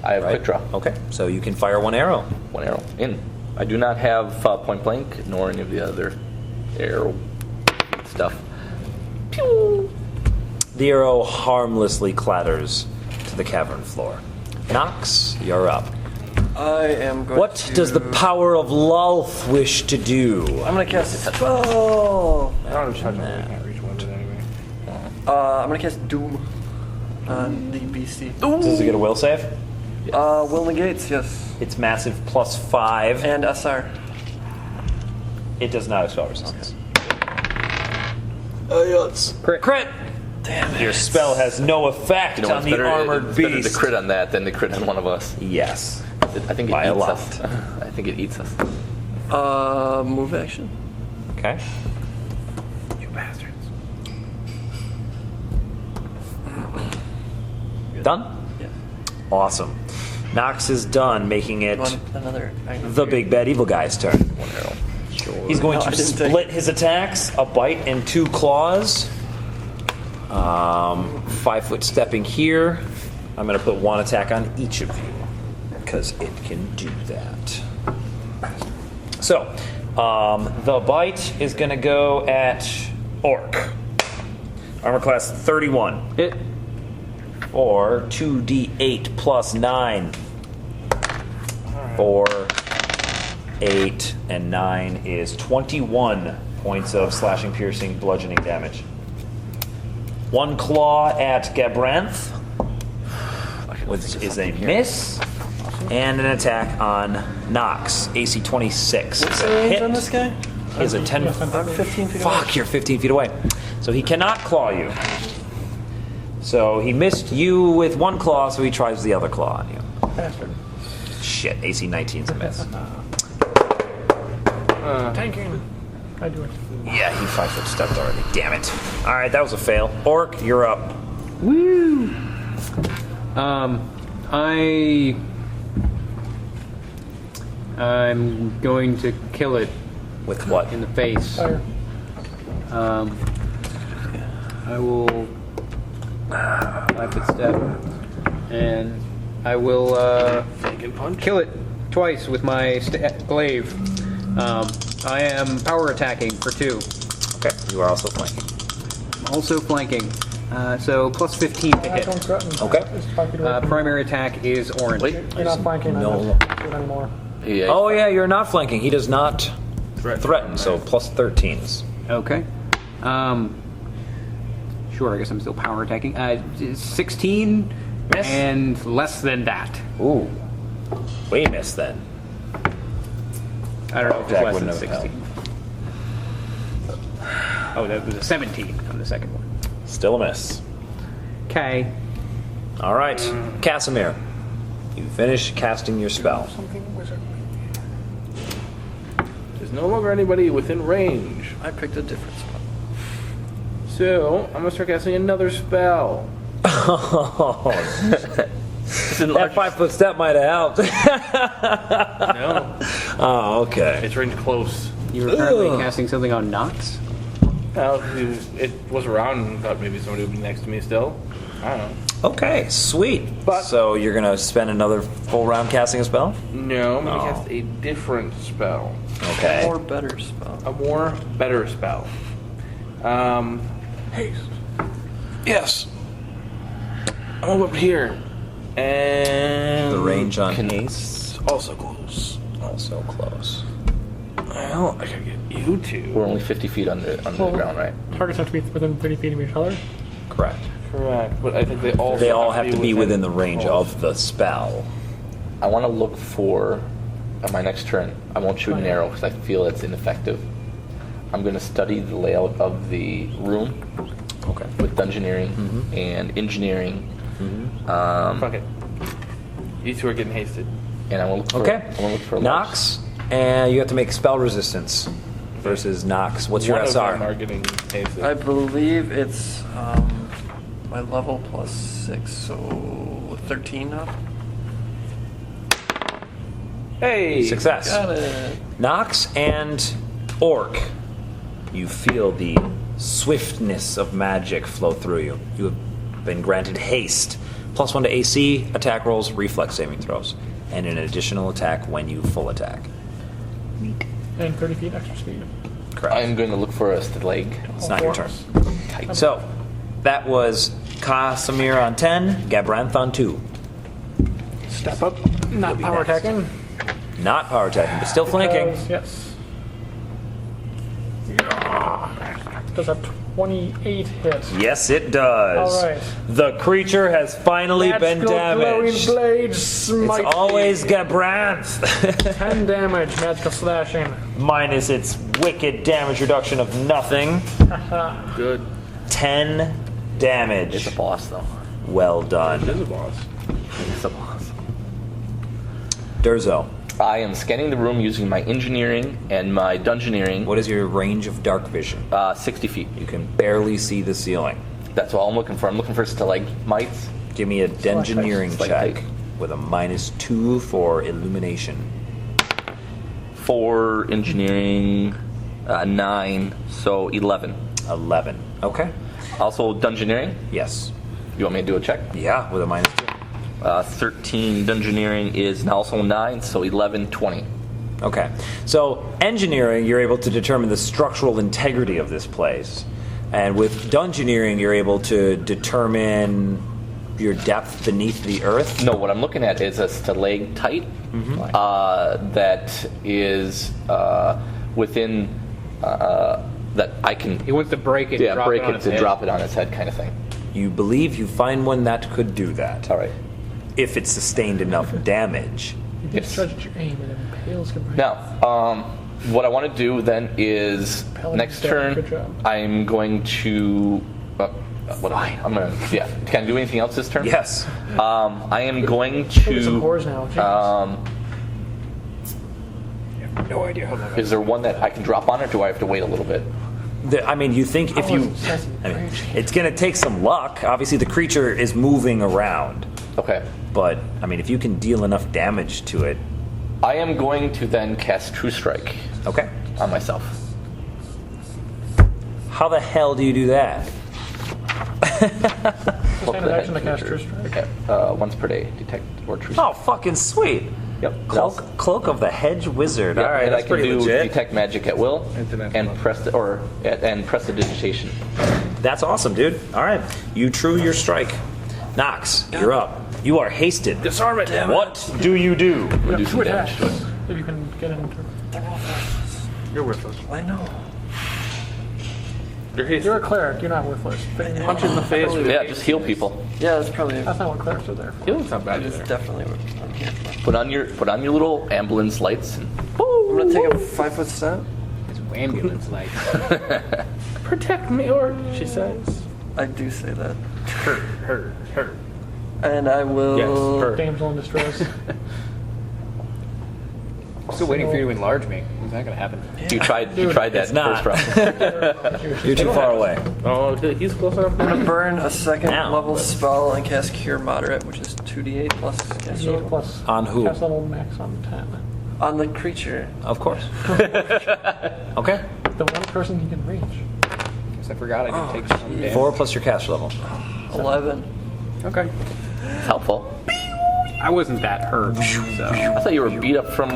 I have quick draw. Okay. So you can fire 1 arrow. 1 arrow in. I do not have point blank nor any of the other arrow stuff. Pew! The arrow harmlessly clatters to the cavern floor. Nox, you're up. I am going What to... does the power of Lulth wish to do? I'm going to cast spell. I don't touch it. I can't reach one of it anyway. I'm going to cast Doom on the beastie. Does it get a will save? Will negates, yes. It's massive plus 5. And SR. It does not have spell resistance. Crit! Damn it. Your spell has no effect You know, on the armored it's better beast. to crit on that than to crit on one of us. Yes. I think it By a eats lot. us. I think it eats us. Move action. Okay. You bastards. Done? Yeah. Awesome. Nox is done, making it Want another? the big bad evil guy's turn. 1 arrow. Sure. He's going No, I to didn't take- split his attacks, a bite and 2 claws. 5-foot stepping here. I'm going to put 1 attack on each of you because it can do that. So, the bite is going to go at Orc. Armor class 31. Hit. Or 2d8 plus 9. 4, 8, and 9 is 21 points of slashing, piercing, bludgeoning damage. 1 claw at Gabranth, which is a miss, and an attack on Nox, AC 26. What's It's the a range hit. on this guy? Is a 10. I'm 15 feet away. Fuck, you're 15 feet away. So he cannot claw you. So he missed you with 1 claw, so he tries the other claw on you. Bastard. Shit, AC 19's a miss. Tanking. I do it. Yeah, he 5-foot stepped already. Damn it. All right, that was a fail. Orc, you're up. Woo! I'm going to kill it With what? in the face. Fire. I will 5-foot step, and I will kill it twice with my glaive. I am power attacking for 2. Okay, you are also flanking. Also flanking. So plus 15 to I hit. don't threaten. Okay. It's 5 feet away from Primary attack is orange. Wait. You're not flanking. No. I don't do it anymore. Yeah. Oh yeah, you're not flanking. He does not threaten, so plus 13s. Okay. Sure, I guess I'm still power attacking. 16 Miss. and less than that. Ooh. We missed then. I don't know if it's Attack less than wouldn't have 16. Oh, that was a 17 on the second one. Still a miss. Okay. All right, Casimir. You finish casting your spell. Something wizard. There's no longer anybody within range. I picked a different spot. So, I'm gonna start casting another spell. That 5-foot step might have helped. No. Oh, okay. It's range close. You were currently casting something on Nox? Well, it was around and thought maybe somebody would be next to me still. I don't know. Okay, sweet. But- So you're gonna spend another full round casting a spell? No, I'm gonna Oh. cast a different spell. Okay. Or better spell. A more better spell. Haste. Yes. I'm up here. And The range on Can- haste also close. also close. Well, I gotta get you two. We're only 50 feet under the ground, right? Targets have to be within 30 feet of each other. Correct. Correct, but I think they all have to be within the range of the spell. I want to look for, on my next turn, I won't shoot an arrow because I feel it's ineffective. I'm going to study the layout of the room Okay. with dungeoneering and engineering. Fuck it. You two are getting hasted. And I want to look for, Okay. I want to look for a Nox, and you have to make spell resistance versus Nox. What's your One of them SR? are getting hasted. I believe it's my level plus 6, so 13 up. Hey! Success. Got it. Nox and Orc, you feel the swiftness of magic flow through you. You have been granted haste, +1 to AC, attack rolls, reflex saving throws, and an additional attack when you full attack. And 30 feet extra speed. Correct. I'm going to look for a stalag. It's not your turn. So, that was Casimir on 10, Gabranth on 2. Step up. Not be power next. attacking. Not power attacking, but still flanking. Because, yes. Does a 28 hit? Yes, it does. All right. The creature has finally been Magical damaged. glowing blade smite. It's always Gabranth. 10 damage, magical slashing. Minus its wicked damage reduction of nothing. Good. 10 damage. It's a boss, though. Well done. It is a boss. It's a boss. Durzo, I am scanning the room using my engineering and my dungeoneering. what is your range of dark vision? 60 feet. You can barely see the ceiling. That's all I'm looking for. I'm looking for stalagmites. Give me a engineering Stalactite. check with a -2 for illumination. 4 engineering, 9, so 11. 11. Okay. Also dungeoneering. Yes. You want me to do a check? Yeah, with a -2. 13 dungeoneering is also 9, so 11, 20. Okay. So, engineering, you're able to determine the structural integrity of this place. And with dungeoneering, you're able to determine your depth beneath the earth. No, what I'm looking at is a stalactite that is within that I can He wants to break it, drop break it on it its to head. drop it on its head kind of thing. You believe you find one that could do that. All right. If it sustained enough damage. You can stretch your aim and it impales Gabriel. Now, what I want to do then is Paladin next stat, turn good job. I'm going to. I'm gonna. Yeah. Can I do anything else this turn? Yes. I am going Get some to. cores now. Jesus. No idea how long. Is there one that I can drop on, or do I have to wait a little bit? I mean, you think if you. I mean, it's going to take some luck. Obviously, the creature is moving around. Okay. But, I mean, if you can deal enough damage to it. I am going to then cast True Strike Okay. on myself. How the hell do you do that? Standard action to cast True Strike. Okay. Once per day, detect or True Strike. Oh, fucking sweet. Yep. Cloak of the Hedge Wizard. Yeah, All right, and that's I can pretty do legit. detect magic at will International. and press the digitation. That's awesome, dude. All right. You true your strike. Knox, you're up. You are hasted. Disarm it. What do you do? We'll do some Two damage attacks. to it. If you can get into. You're worthless. I know. You're a cleric. You're not worthless. Punch in the face. with Yeah, it. just heal people. Yeah, that's probably. That's not what clerics are there for. Healing's not bad It's either. definitely what I'm here for. Put on your little ambulance lights and I'm gonna take a 5-foot step, It's ambulance light. Protect me, or she says. I do say that, Her. and I will. Yes, her. Damsel in distress. I'm still waiting for you to enlarge me. When's that gonna happen? you tried that it's not. first round. You're too far away. Oh, he's close enough. I'm gonna burn a second Ow. level spell and cast Cure Moderate, which is 2d8 plus cast 8 level. plus. On who? Cast level max on 10. On the creature. Of course. Okay. The one person you can reach. Guess I forgot I didn't take some damage. 4 plus your caster level. 11. Okay. It's helpful. I wasn't that hurt, so I thought you were beat up from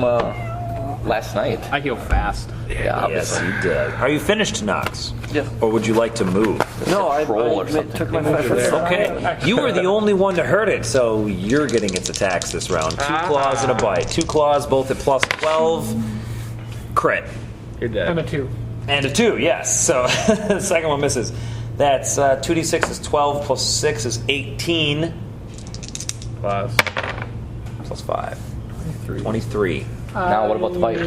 last night. I heal fast. Yeah, Yes, obviously. you did. Are you finished, Knox? Yeah. Or would you like to move? No, I Troll or took something. my 5-foot step. Okay. You were the only one to hurt it, so you're getting its attacks this round. 2 claws and a bite. 2 claws, both at plus 12. Crit. You're dead. And a 2. And a 2, yes. So the second one misses. That's 2d6 is 12 plus 6 is 18 Plus. plus 5. 23. Now what about the bite?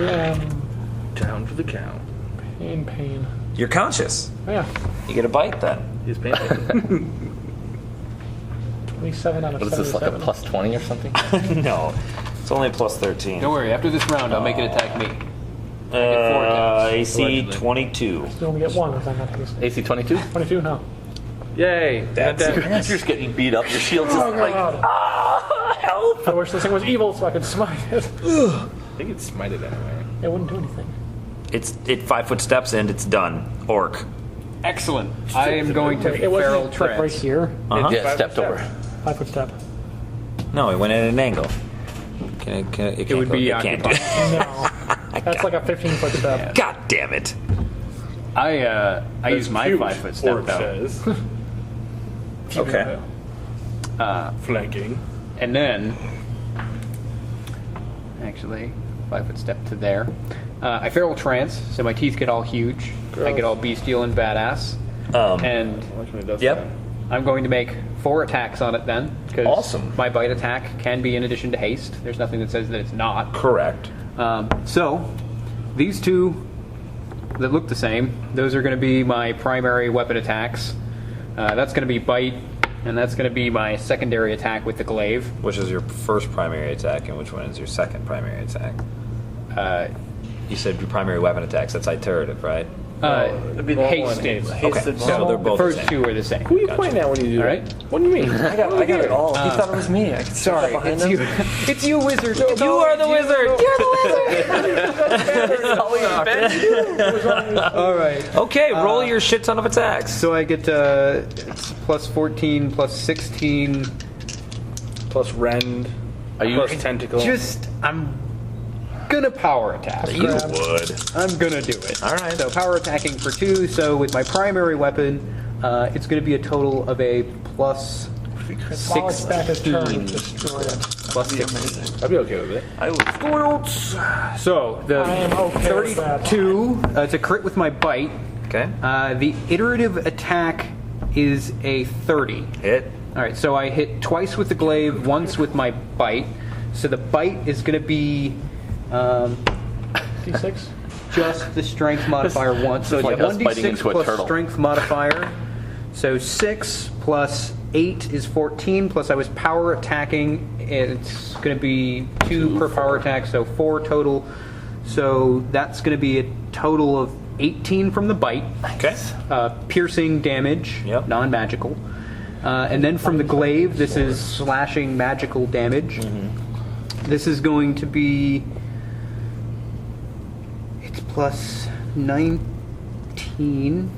Down for the count. Pain. You're conscious. Oh, yeah. You get a bite then. He's painting. 27 out of What is this, like a 77. plus 20 or something? No. It's only a plus 13. Don't worry, after this round, I'll make it attack me. AC Allegedly. 22. You only get one if I'm not hasty. AC 22? 22? No. Yay. You're just getting beat up. Your shield's just like, help! I wish this thing was evil so I could smite it. I think it's smited anyway. It wouldn't do anything. It 5 foot steps and it's done. Orc. Excellent. I am going to It feral wasn't like right trance. here. Yeah, stepped over. 5-foot step. No, it went at an angle. It would be it can't do occupied. No. That's like a 15-foot step. God damn it. I use my 5-foot step though. says. Okay. Flanking. And then, actually, 5-foot step to there. I feral trance, so my teeth get all huge. I get all bestial and badass. And Which one does Yep. that? I'm going to make 4 attacks on it then. Because Awesome. my bite attack can be in addition to haste. There's nothing that says that it's not. Correct. So, these 2 that look the same, those are going to be my primary weapon attacks. That's going to be bite, and that's going to be my secondary attack with the glaive. Which is your first primary attack, and which one is your second primary attack? You said your primary weapon attacks. That's iterative, right? It'd be the Haste one. is. Okay, so they're The both the first same. 2 are the same. Who are you pointing at when you do All that? right. What do you mean? I got it all. He thought it was me. I could Sorry, behind it's him. you. It's you, wizard. You are the wizard. All right. Okay, roll your shit ton of attacks. So I get it's plus 14, plus 16. Plus rend. Are you Plus tentacle. I'm gonna power attack. You would. I'm gonna do it. All right. So power attacking for 2. So with my primary weapon, it's gonna be a total of a plus While it's back his turn, 16. destroy it. Plus 16. I'd be okay with it. So the I am okay with that. 32. It's a crit with my bite. Okay. The iterative attack is a 30. Hit. All right, so I hit twice with the glaive, once with my bite. So the bite is going to be D6? just the strength modifier once. So it's like us biting 1d6 into a plus turtle. strength modifier. So 6 plus 8 is 14, plus I was power attacking. It's going to be 2 per power attack, so 4 total. So that's going to be a total of 18 from the bite. Okay. Piercing damage, Yep. non-magical. And then from the glaive, this is slashing magical damage. This is going to be... It's plus 19.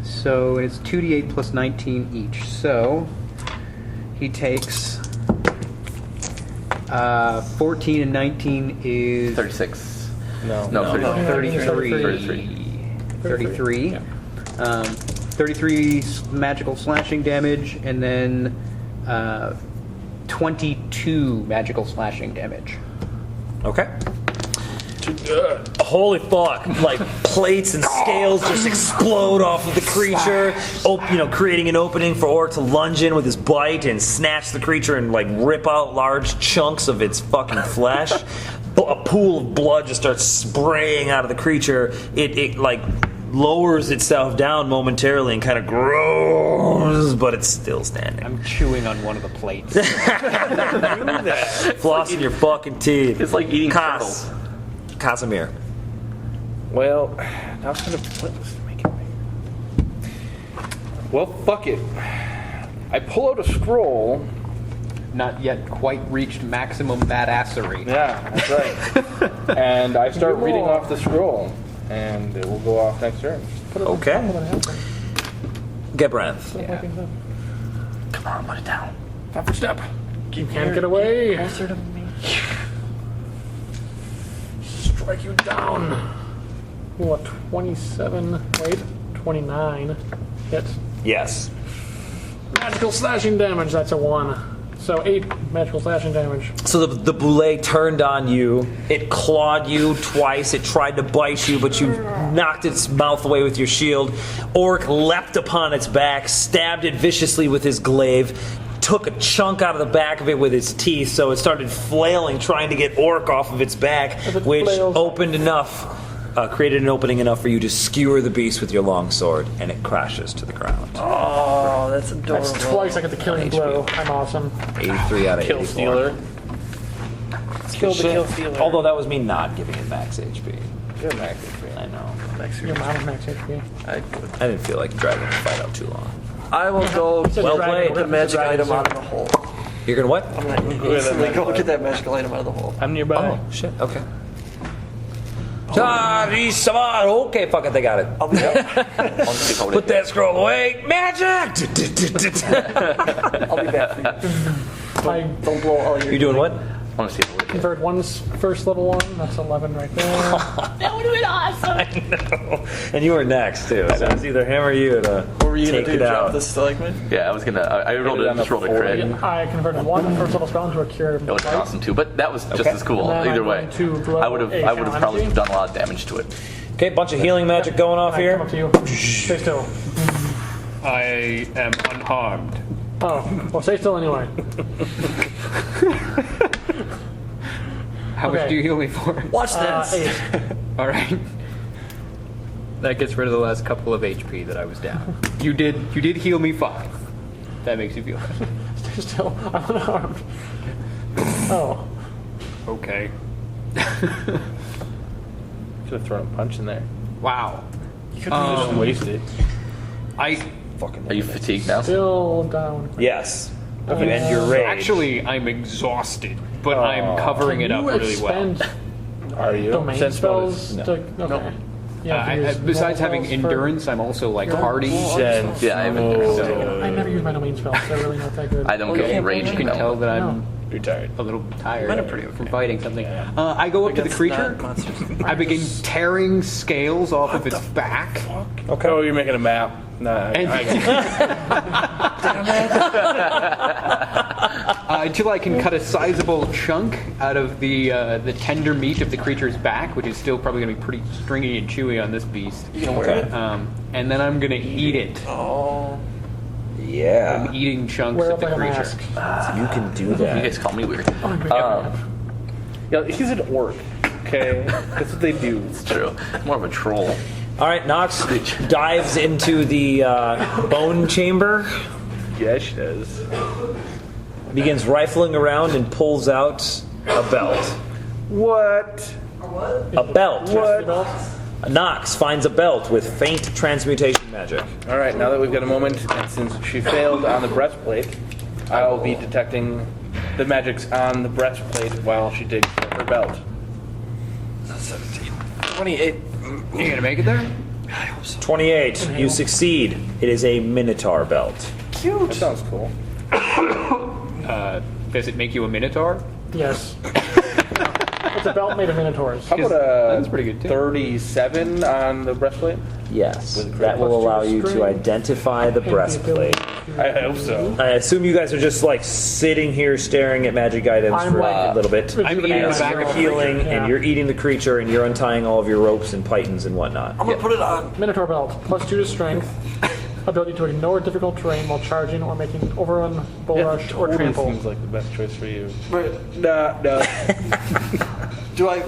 So it's 2d8 plus 19 each. So he takes 14 and 19 is 36. No. No, 33. 33. 33. 33 magical slashing damage, and then 22 magical slashing damage. Okay. Holy fuck! Like plates and scales just explode off of the creature, creating an opening for Orc to lunge in with his bite and snatch the creature and like rip out large chunks of its fucking flesh. A pool of blood just starts spraying out of the creature. It like lowers itself down momentarily and kind of grows, but it's still standing. I'm chewing on one of the plates. Flossing your fucking teeth. It's like eating Cas. turtles. Casimir. Well, now it's gonna make it. Well, fuck it. I pull out a scroll. Not yet quite reached maximum badassery. Yeah, that's right. And I start reading off the scroll, and it will go off next turn. Okay. Gebranth. Yeah. Come on, put it down. Step for step. You can't get away. Closer to me. Strike you down. What, 27? Wait, 29. Hit. Yes. Magical slashing damage, that's a 1. So 8 magical slashing damage. So the boulet turned on you. It clawed you twice. It tried to bite you, but you knocked its mouth away with your shield. Orc leapt upon its back, stabbed it viciously with his glaive, took a chunk out of the back of it with its teeth, so it started flailing, trying to get Orc off of its back, which opened enough, created an opening enough for you to skewer the beast with your long sword, and it crashes to the ground. Oh, that's adorable. That's twice I get the killing blow. I'm awesome. 83 out of 84. Kill stealer. Kill the kill stealer. Although that was me not giving it max HP. Good max HP. I know. Your mom is max HP. I didn't feel like dragging the fight out too long. I will go Well played. get the magic item out of the hole. You're gonna what? I'm gonna instantly go get that magical item out of the hole. I'm nearby. Oh, shit. Okay. Okay, fuck it, they got it. I'll be back. Put that scroll away. Magic! I'll be back for you. Don't blow all your... You're doing what? I want to see if it Convert one's first level 1. That's 11 right there. That would have been awesome. I know. And you were next, too. So it's either him or you to What were you take gonna it do? Drop out. the stalagmite? Yeah, I was gonna. I rolled it. Just rolled a crit. I converted one first level spell into a cure. It was awesome too, but that was just Okay. as cool. And then Either I'm way, going to blow I would have. a I would have probably calamity. done a lot of damage to it. Okay, bunch of healing magic going off I come up here. to you. Stay still. I am unharmed. Oh, well, stay still anyway. How much Okay. do you heal me for? Watch this. 8. All right. That gets rid of the last couple of HP that I was down. You did heal me 5. That makes you feel better. Stay still. I'm unarmed. Oh. Okay. Should have thrown a punch in there. Wow. You could have just wasted. I Are you fatigued now? Still down. Yes. You end your rage. actually I'm exhausted, but I'm covering it up You really well. expend Are you? domain Sense spells bonus. to... Okay. Yeah, I, besides having endurance, I'm also like hardy. Sense. Yeah, I have endurance. So I never use my domain spells. They're really not that good. I don't get raging. you can though. tell that I'm Retired. a little tired Mine are pretty from okay. fighting something. I go up to the creature. I begin tearing scales off of its back. Okay. Oh, you're making a map. Nah. Until I can cut a sizable chunk out of the tender meat of the creature's back, which is still probably going to be pretty stringy and chewy on this beast. You gonna wear it? And then I'm going to eat it. Oh. Yeah. I'm eating chunks Wear of up the like a creature. mask. You can do You that. guys call me weird. Yeah, he's an orc. Okay, that's what they do. It's true. More of a troll. All right, Nox dives into the bone chamber, Yeah, she does. begins rifling around, and pulls out a belt. What? A belt. What? Nox finds a belt with faint transmutation magic. All right, now that we've got a moment, and since she failed on the breastplate, I'll be detecting the magics on the breastplate while she digs for her belt. 28. You gonna make it there? 28. You succeed. It is a Minotaur belt. That sounds cool. Does it make you a minotaur? Yes. It's a belt made of minotaurs. How about That's pretty good, too. 37 on the breastplate? Yes, With that will plus two allow you to strength. identify the And the ability breastplate. I hope so. I assume you guys are just like sitting here staring at magic items I'm for like- a little bit. I'm eating And the back you're of healing, Yeah. and you're eating the creature, and you're untying all of your ropes and pythons and whatnot. I'm gonna put it on. Minotaur belt, plus 2 to strength. Ability to ignore difficult terrain while charging or making overrun, bull rush, or trample. Seems like the best choice for you. But No.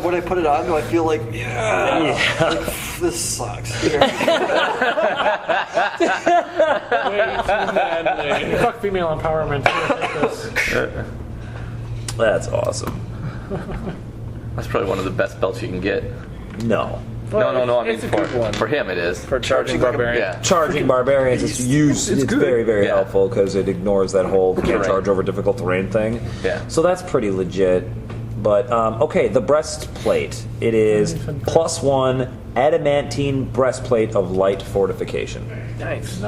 when I put it on, do I feel like, like, this sucks? Fuck female empowerment. That's awesome. That's probably one of the best belts you can get. No. No, I mean it's a good one. for him it is. For charging barbarian. Yeah. Charging barbarians is used. It's very, very Yeah. helpful because it ignores that whole can't Terrain. charge over difficult terrain thing. Yeah. So that's pretty legit. But okay, the breastplate. It is +1 adamantine breastplate of light fortification. Nice.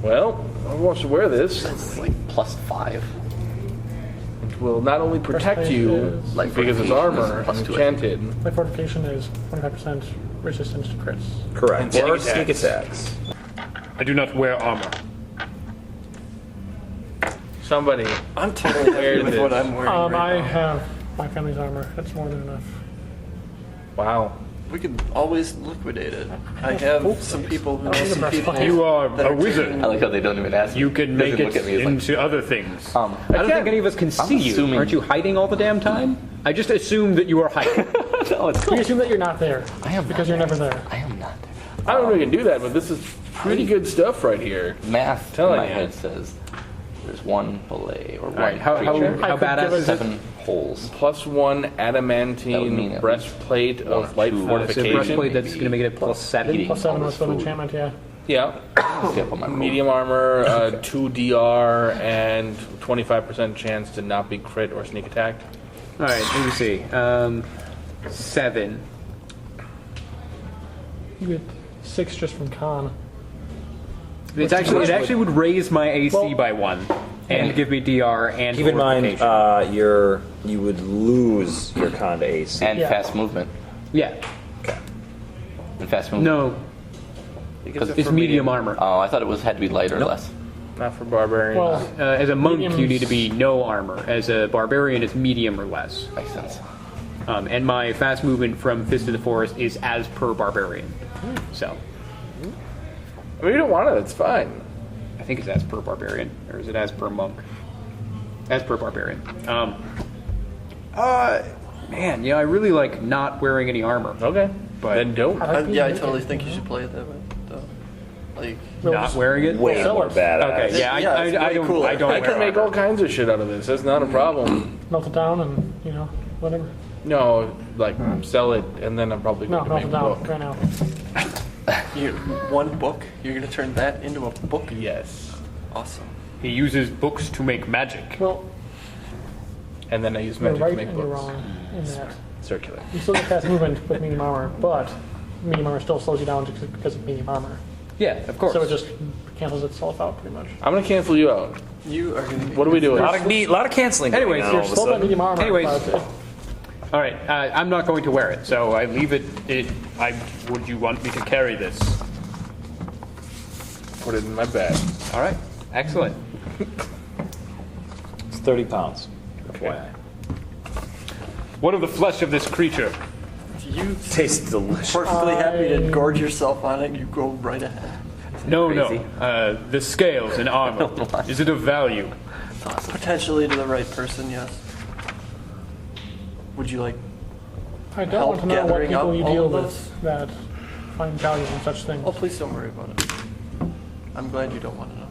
Well, I want to wear this. It's like +5. It will not only protect Breastplate you, is- like because it's armor, Plus two, enchanted. My fortification is 25% resistance to crits. Correct. And Or sneak sneak attacks. I do not wear armor. Somebody I'm totally Wear happy with what this. I'm wearing I right now. have my family's armor. That's more than enough. Wow. We could always liquidate it. I have some people who know the some people. breastplate. You are that a are wizard. taking- I like how they don't even ask. You can make Doesn't it look at me as like, into other things. I don't think any of us can see you. assuming- Aren't you hiding all the damn time? I just assume that you are hiding. no, it's We assume that you're not there. I am because not you're never there. I am not there. I don't know if we can do that, but this is pretty good stuff right here. Math in Telling my you. head says there's one fillet or one right, how- creature. how I could badass give is it- 7 holes. +1 That would mean adamantine at breastplate least one of or light two. It's a fortification. breastplate that's going to make it a +7. Eating Plus 7 all was this for the food. enchantment, yeah. Yeah. Skip on my roll. Medium armor, 2 DR, and 25% chance to not be crit or sneak attacked. All right, let me see. 7. You get 6 just from con. It actually would raise my AC Well- by 1 and give me DR and Keep in mind, fortification. you would lose your con to AC. And Yeah. fast movement. Yeah. And fast movement. No, it's medium armor. Oh, I thought it had to be light or less. Not for barbarian. Well, As a monk, medium's- you need to be no armor. As a barbarian, it's medium or less. Makes sense. And my fast movement from Fist of the Forest is as per barbarian. So I mean, you don't want it, it's fine. I think it's as per barbarian, or is it as per monk? As per barbarian. Man, yeah, I really like not wearing any armor. Okay. But- then don't. Yeah, I totally think you should play it that way. Though. Like, Not wearing it. Way sell more it. badass. Okay, yeah, Yeah, it's I way don't. cooler. I don't. I wear can make armor. all kinds of shit out of this. That's not a problem. melt it down and, whatever. No, like sell it, and then I'm probably No, going to melt make it a down book. right now. one book, you're gonna turn that into a book? Yes, Awesome. He uses books to make magic. Well, and then I use you're magic right to make and you're books. wrong in that. Circular. You still get fast movement with medium armor, but medium armor still slows you down just because of medium armor. Yeah, of course. So it just cancels itself out pretty much. I'm going to cancel you out. You are gonna. What are we doing? A lot of canceling. Anyways, going on you're all of a Slow by sudden. medium armor. Anyways. but All right, I'm not going to wear it, so I leave it. Would you want me to carry this? Put it in my bag. All right, excellent. It's 30 pounds. One of the flesh of this creature. You Tastes delicious. perfectly happy to gorge yourself on it. You go right ahead. No, Crazy. no. The scales and armor. Is it of value? Potentially to the right person, yes. Would you like? I don't Help want to know what gathering people up you all deal of with us? that find value in such things. Oh, please don't worry about it. I'm glad you don't want to know.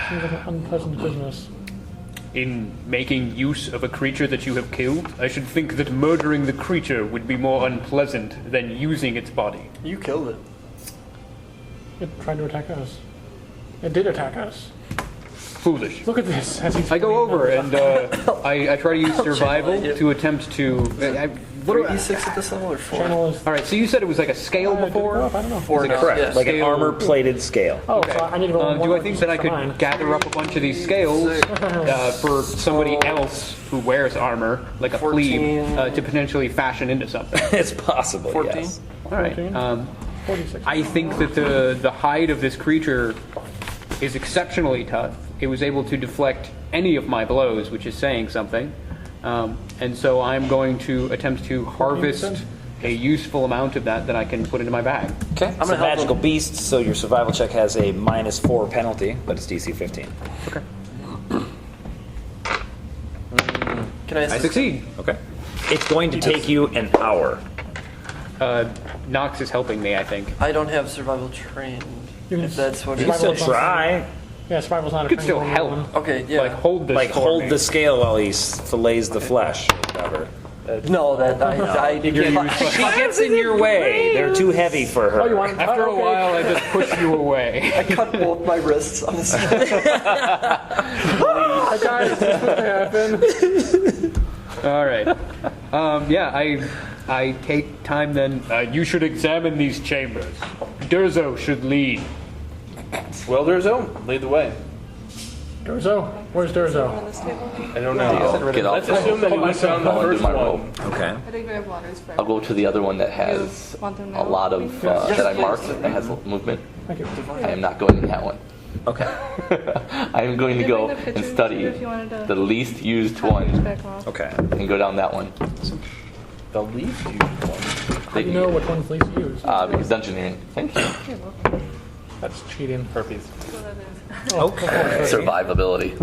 Seems like an unpleasant business. In making use of a creature that you have killed, I should think that murdering the creature would be more unpleasant than using its body. You killed it. It tried to attack us. It did attack us. Foolish. Look at this. As he's I go fleeing over over. and I try to use survival idea. to attempt to. 3d6 at this level or 4? Channel is. All right, so you said it was like a scale Did it go before. up? I don't know. 4 now. Correct. Yes. Like an Scale- armor-plated scale. Oh, so I need to roll Do one I think that I could nine. gather up a bunch of these scales for somebody else who wears armor, like a 14. plebe, to potentially fashion into something? It's possible. 14. Yes. All right. 46. I think that the hide of this creature is exceptionally tough. It was able to deflect any of my blows, which is saying something. And so I'm going to attempt to harvest a useful amount of that I can put into my bag. Okay. I'm It's gonna a help magical him. beast, so your survival check has a -4 penalty, but it's DC 15. Okay. Can I I assist? succeed. Okay. It's going to take you an hour. Nox is helping me, I think. I don't have survival trained. can If that's what You it can still is. try. Yeah, survival's not a Could still training help. one. Okay, yeah. Like hold this. Like for hold me. the scale while he fillets the flesh. Or whatever. No, that I She gets in your way. They're too heavy for her. Oh, you want to After a while, I just push you away. I cut both my wrists on the side. Guys, this is what happened. All right. Yeah, I take time then. You should examine these chambers. Durzo should lead. Well, Durzo, lead the way. Durzo? Where's Durzo? I don't know. Get off. Let's assume that he went down the I'll do first my one. roll. Okay. I think we have waters for I'll go to the other one that has want them a now? lot of that I marked that has movement. Thank you. I am not going in that one. Okay. I am going to Can you go bring the and pictures study too if you wanted to the least used have yours one back off? Okay. and go down that one. The least used one. How do you know which one's least used? Because dungeoneering. Thank you. That's cheating. Herpes. Okay. Survivability.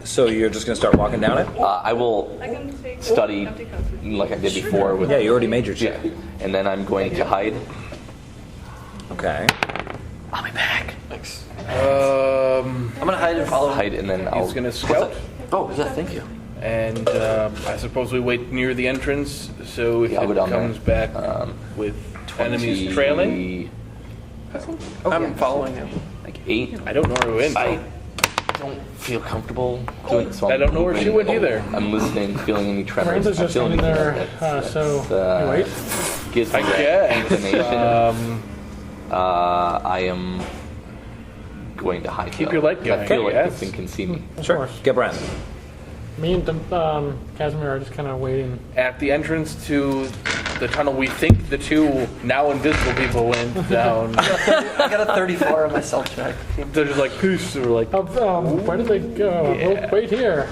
So you're just gonna start walking down it? I will I can take study empty cups with you. like I did before with Yeah, you already made your check. yeah, and then I'm going to hide. Okay. I'll be back. Thanks. Um, I'm gonna hide and follow. Hide and then I'll. he's gonna scout, Oh, yeah, thank you. and I suppose we wait near the entrance. So if Yeah, I'll go it down there. comes back with enemies trailing, I'm following him. Like 8. I don't know where we went. I don't feel comfortable doing so. I don't know where she went either. I'm listening, feeling any tremors. Miranda's I'm just feeling standing there, anything that's- so that's, you wait. Gives me I that guess. inclination. I am going to hide. Keep though, your light 'cause I going, feel I like guess. this thing can see me. Of Sure. course. Get Brent. Me and Casimir are just kind of waiting. At the entrance to the tunnel, we think the two now invisible people went down. I got a 34 on my self check. They're just like, peace. Or like, Where did they go? Yeah. Oh, wait here.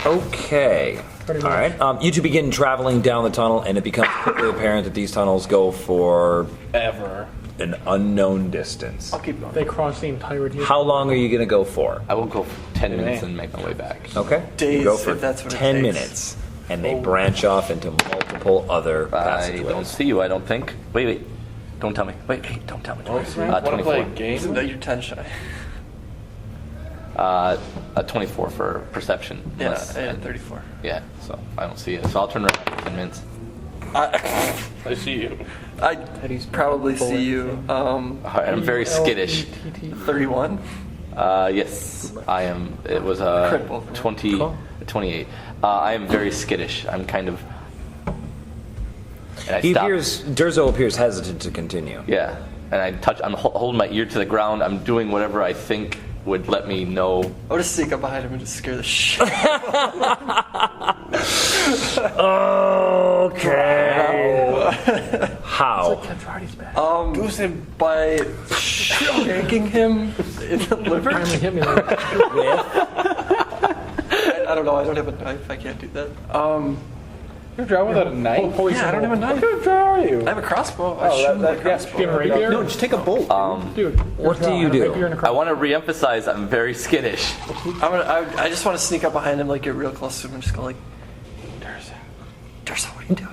Okay. Pretty All much. right. You two begin traveling down the tunnel, and it becomes quickly apparent that these tunnels go for ever. an unknown distance. I'll keep going. They crossed the entirety. How long are you going to go for? I will go for 10 minutes and make my way back. Okay. Days, You go for if that's what it 10 takes. minutes, and they branch off into multiple other I passageways. don't see you. I don't think. Wait. Don't tell me. Wait. Don't tell me. Want to play 24. a game? No, you're 10 shy. A 24 for perception. Yeah, unless- I had 34. Yeah, so I don't see it. So I'll turn around in 10 minutes. I see you. I probably see you. All right, I'm very skittish. 31. Yes, I am. It was a Critical. 28. I am very skittish. I'm kind of. And I stop. Durzo appears hesitant to continue. Yeah, and I'm holding my ear to the ground. I'm doing whatever I think would let me know. I'll just sneak up behind him and just scare the shit. Okay. How? Goose him. By shanking him in the liver. Finally hit me like I don't know. I don't have a knife. I can't do that. You're drawing without a knife? holy Yeah, I don't have a What knife. kind of draw are you? I have a crossbow. I shoot with a crossbow. being a rapier. No, just take a bolt. Dude, What do you do? I want to reemphasize I'm very skittish. I just want to sneak up behind him, like get real close to him, and just go like, Dursa, what are you doing?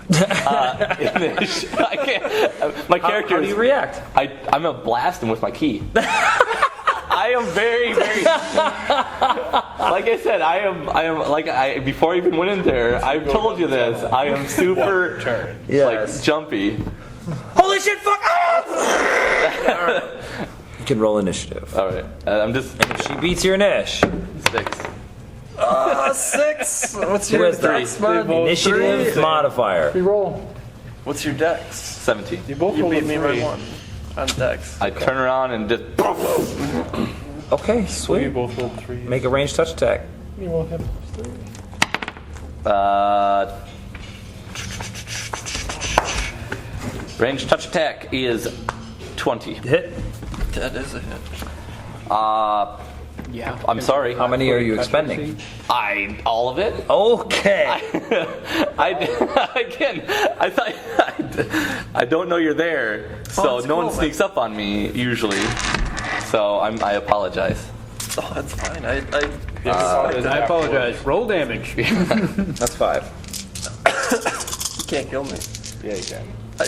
I can't. My character How do is. you react? I'm gonna blast him with my key. I am very. Like I said, I am before I even went in there. I've told you this. I am super like jumpy. Holy shit! Fuck! You can roll initiative. All right, I'm just If she beats your niche, 6. 6. What's Who your has dex, three? bud? Initiative modifier. Reroll. What's your dex? 17. You both You rolled beat a me by 3. 1 on dex. I turn around and just. Okay, We sweet. both rolled 3. Make a ranged touch attack. You will hit +3. Range touch attack is 20. Hit. That is a hit. Yeah. I'm sorry. How many are you expending? All of it. Okay. Again, I thought I don't know you're there, so that's no one cool, sneaks up on me usually. So I apologize. Oh, that's fine. I I apologize. Roll damage. That's 5. You can't kill me. Yeah, you can. You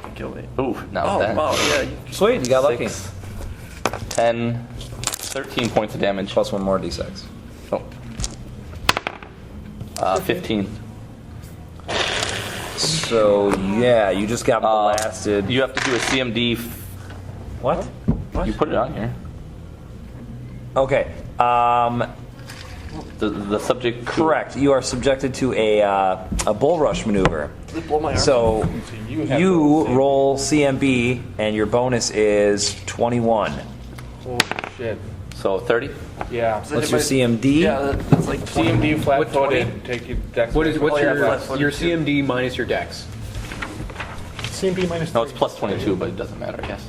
can kill me. Ooh, now Oh, that. wow, yeah. You, Sweet, you got lucky. 6, 10, 13 points of damage. Plus 1 more d6. Oh. 15. So, yeah, you just got blasted. You have to do a CMD. What? You put it on here. Okay. The subject. Correct. You are subjected to a bull rush maneuver. Does it blow my arm? So you have roll CMB, and your bonus is 21. Oh, shit. So 30. Yeah. What's your CMD? Yeah, that's like 20. CMD flat What, footed. Take your dex. What's Oh, yeah, your flat-footed your too. CMD minus your dex? CMP -3. No, it's plus 22, but it doesn't matter, I guess.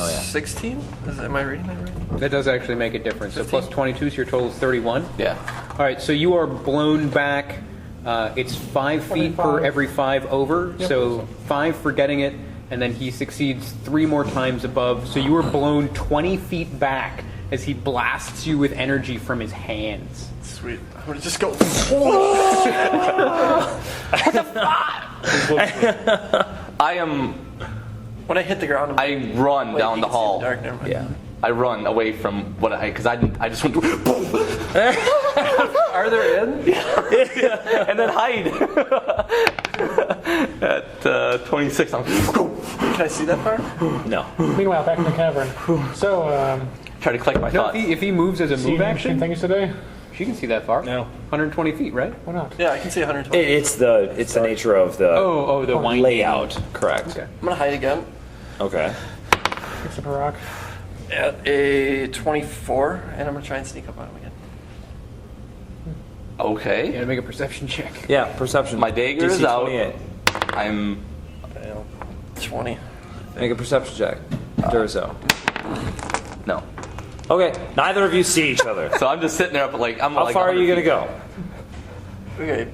Oh, yeah. 16? Am I reading that right? That does actually make a difference. So plus 22, so your total is 31. Yeah. All right, so you are blown back. It's 5 feet per 25. every 5 over. So 5 for getting it, and then he succeeds 3 more times above. So you are blown 20 feet back as he blasts you with energy from his hands. Sweet. I'm gonna just go. I am. When I hit the ground, I run Wait, down you the can see hall. in the dark, never mind. Yeah. I run away from what because I just went Are there in? and then hide at 26. I'm Can I see that far? No. Meanwhile, back in the cavern. So, try to collect my No, thoughts. if he moves as a see move any action, things today? she can see that far. No. 120 feet, right? Why not? Yeah, I can see 120. It's the nature of the Oh, the winding. layout. Correct. Okay. I'm gonna hide again. Okay. Picks up a rock. At a 24, and I'm gonna try and sneak up on him again. You Okay. gotta make a perception check. Yeah, perception. My dagger DC is out. 28. I'm 20. Make a perception check. Durzo. no. Okay, neither of you see each other. So I'm just sitting there, but like I'm. How like far are you 100 gonna feet. go? Okay.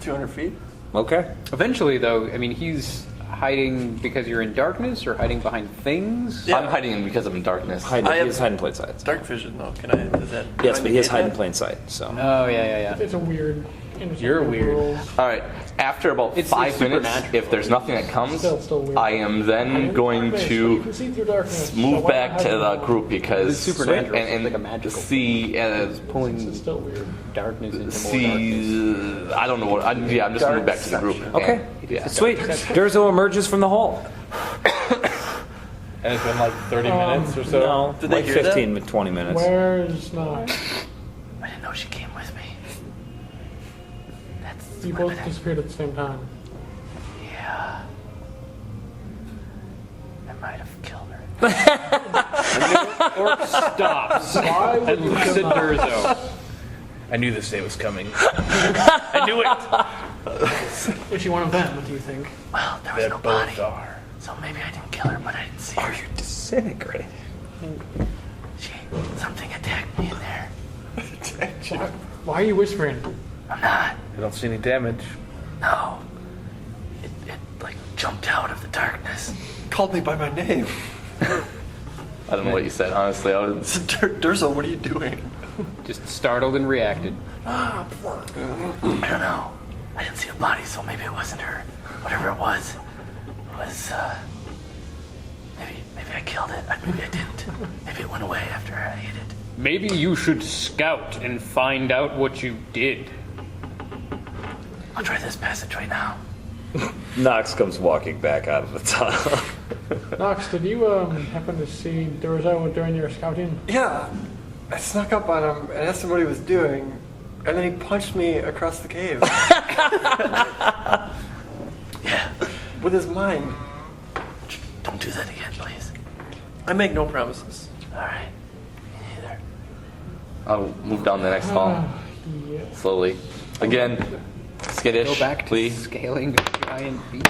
200 feet? Okay. Eventually, though, I mean, he's hiding because you're in darkness or hiding behind things? Yeah. I'm hiding because I'm in darkness. Hide, I he have- has hide in plain sight. Dark vision, though. Can I? Is that? Yes, do I but he has negate hide in that? plain sight. So. Oh, yeah. It's a weird. You're weird. All right. After about It's 5 minutes, supernatural. if there's nothing that comes, Still weird. I am then going to move back to the group because It's supernatural. and It's like a magical see Pulling Still weird. darkness into more darkness. see. I don't know what. I'm just gonna move back to the group. Okay. And, yeah. Sweet. Durzo emerges from the hole. And it's been like 30 minutes or so. No, Did they like hear 15 to 20 minutes. Where's Nox? I didn't know she came with me. That's You both disappeared at the same time. yeah. I might have killed her. Orc stops and looks at Durzo. I knew this day was coming. I knew it. Is she one of them? What do you think? Well, there was They no both body, are. so maybe I didn't kill her, but I didn't see her. Disintegrate. Something attacked me in there. Why are you whispering? I'm not. I don't see any damage. No. It like jumped out of the darkness. Called me by my name. I don't know what you said. Honestly, I was. Durzo, what are you doing? Just startled and reacted. I don't know. I didn't see a body, so maybe it wasn't her. Whatever it was maybe I killed it. Maybe I didn't. Maybe it went away after I ate it. Maybe you should scout and find out what you did. I'll try this passageway now. Nox comes walking back out of the tunnel. Nox, did you happen to see Durzo during your scouting? Yeah. I snuck up on him and asked him what he was doing, and then he punched me across the cave. Yeah. With his mind. Don't do that again, please. I make no promises. All right. Me neither. I'll move down the next hall slowly. Again, skittish. Go back to please. scaling the giant beast.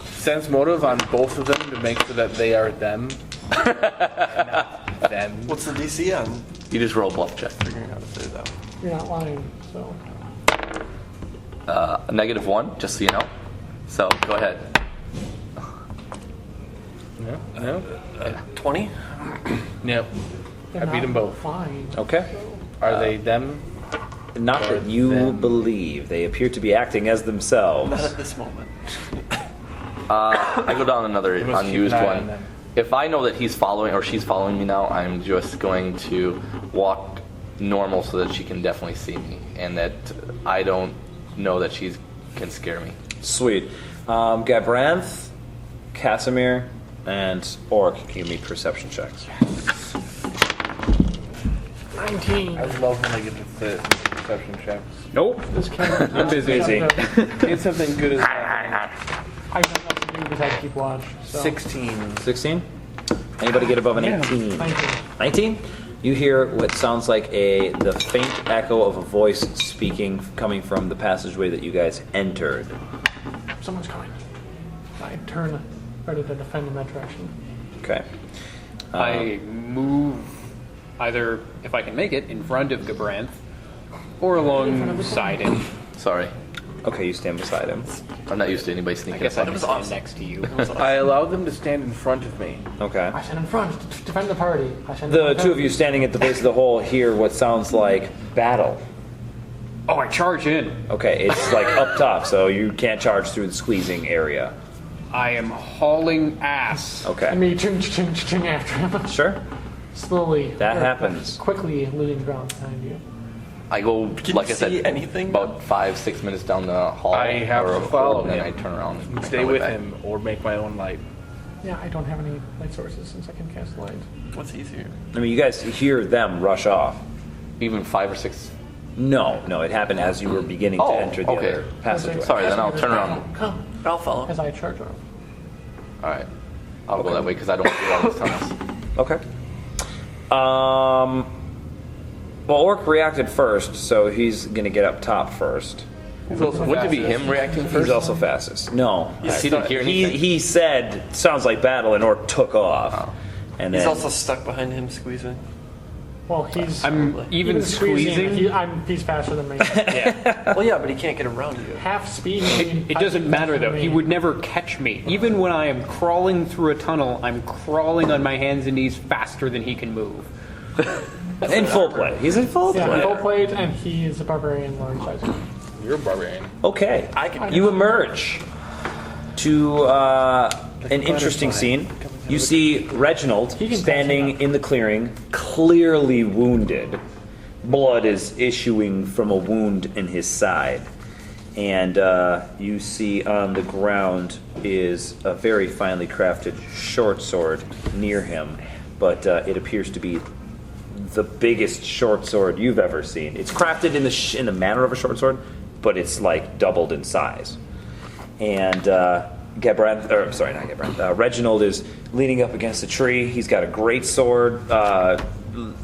Sense motive on both of them to make sure that they are them. Not them. What's the DC on You just roll a bluff check. figuring out if they're them? You're not lying, so. A -1, just so you know. So go ahead. No? 20? Nope. I beat them both. Fine. Okay. Are they them? Not that Or you them. believe. They appear to be acting as Not themselves. at this moment. I go down another must keep unused an eye one. on them. If I know that he's following or she's following me now, I'm just going to walk normal so that she can definitely see me, and that I don't know that she can scare me. Sweet. Gabranth, Casimir, and Orc can give me perception checks. 19. I love when I get to fit perception checks. Nope. This camera. I'm busy. It's something good as that. I don't know what to do because I keep watch. So. 16. 16? Anybody get above an 18? 19. 19? You hear what sounds like the faint echo of a voice speaking, coming from the passageway that you guys entered. Someone's coming. I turn, ready to defend in that direction. Okay. I move either, if I can make it, in front of Gabranth or alongside him. Sorry, Okay, you stand beside him. I'm not used to anybody I sneaking. guess I up on can me. stand next to you. I allow them to stand in front of me. Okay. I stand in front to defend the party. I stand The in front two of you standing at the base of the hole hear what sounds like battle. Oh, I charge in. Okay, it's like up top, so you can't charge through the squeezing area. I am hauling ass. Okay. And me ching after him. Sure. Slowly. That or happens. Quickly losing ground behind you. I go, Can like you I said, see anything? about 5-6 minutes down the hall. I have or to follow and then him. I turn around and Stay make my way with back. him or make my own light. Yeah, I don't have any light sources since I can cast light. What's easier? I mean, you guys hear them rush off. Even 5 or 6. No, it happened as you were beginning to Oh, enter the okay. other passageway. Sorry, then I'll turn around. Come, I'll follow. as I charge off. All right, I'll go that way because I don't want to do all these tunnels. Okay. Well, Orc reacted first, so he's gonna get up top first. So wouldn't it be him reacting He's first? also fastest. No, He didn't hear anything. he said sounds like battle, and Orc took off. And He's then also stuck behind him squeezing. Well, he's I'm even squeezing. He's faster than me. Well, yeah, but he can't get around you. Half speed. It doesn't matter though. He would never catch me. Even when I am crawling through a tunnel, I'm crawling on my hands and knees faster than he can move. in full play. He's in full Yeah, play. full plate, and he is a barbarian large size. You're a barbarian. Okay, you emerge to an interesting scene. You see Reginald standing in the clearing, clearly wounded. Blood is issuing from a wound in his side. And you see on the ground is a very finely crafted short sword near him, but it appears to be the biggest short sword you've ever seen. It's crafted in the manner of a short sword, but it's like doubled in size. And Reginald is leaning up against a tree. He's got a great sword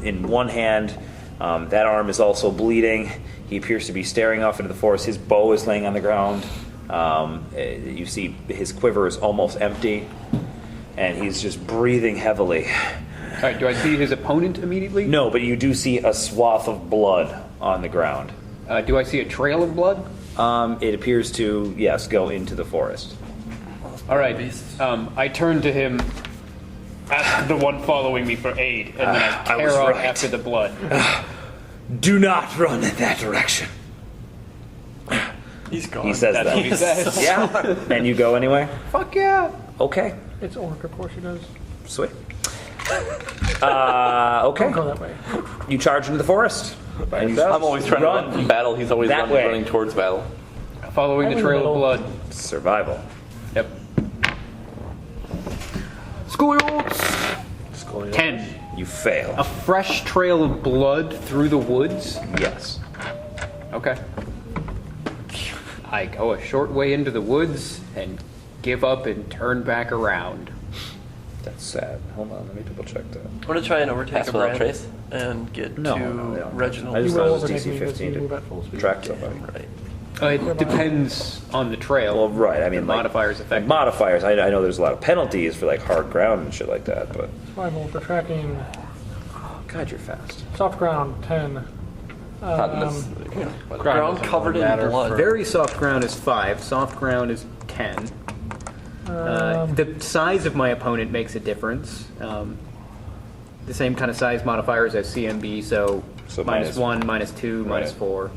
in one hand. That arm is also bleeding. He appears to be staring off into the forest. His bow is laying on the ground. You see his quiver is almost empty, and he's just breathing heavily. All right, do I see his opponent immediately? No, but you do see a swath of blood on the ground. Do I see a trail of blood? It appears to, yes, go into the forest. All right. I turn to him, ask the one following me for aid, and then I was tear out right. after the blood. Do not run in that direction. He's gone. He says That's that. what he says. Yeah. And you go anyway? Fuck yeah. Okay. It's Orc, of course he does. Sweet. Okay. Don't go that way. You charge into the forest. And you I'm always trying to run from battle. He's always That way. running towards battle. Following the trail of blood. survival. Yep. Scoliotes. 10. You fail. A fresh trail of blood through the woods? Yes. Okay. I go a short way into the woods and give up and turn back around. That's sad. Hold on, let me double check that. I'm gonna try and overtake Pass a without brand trace? and get No, to no, they don't. Reginald. I just You thought will it was overtake me DC because 15 you move at full to speed. track somebody. Right. It depends on the trail. Well, right. I mean, the like, modifiers affect it. modifiers. I know there's a lot of penalties for like hard ground and shit like that, but Survival for tracking. God, you're fast. Soft ground, 10. Not this, Ground covered in blood. Very soft ground is 5. Soft ground is 10. The size of my opponent makes a difference. The same kind of size modifiers as CMB, so minus- -1, -2, Right. -4.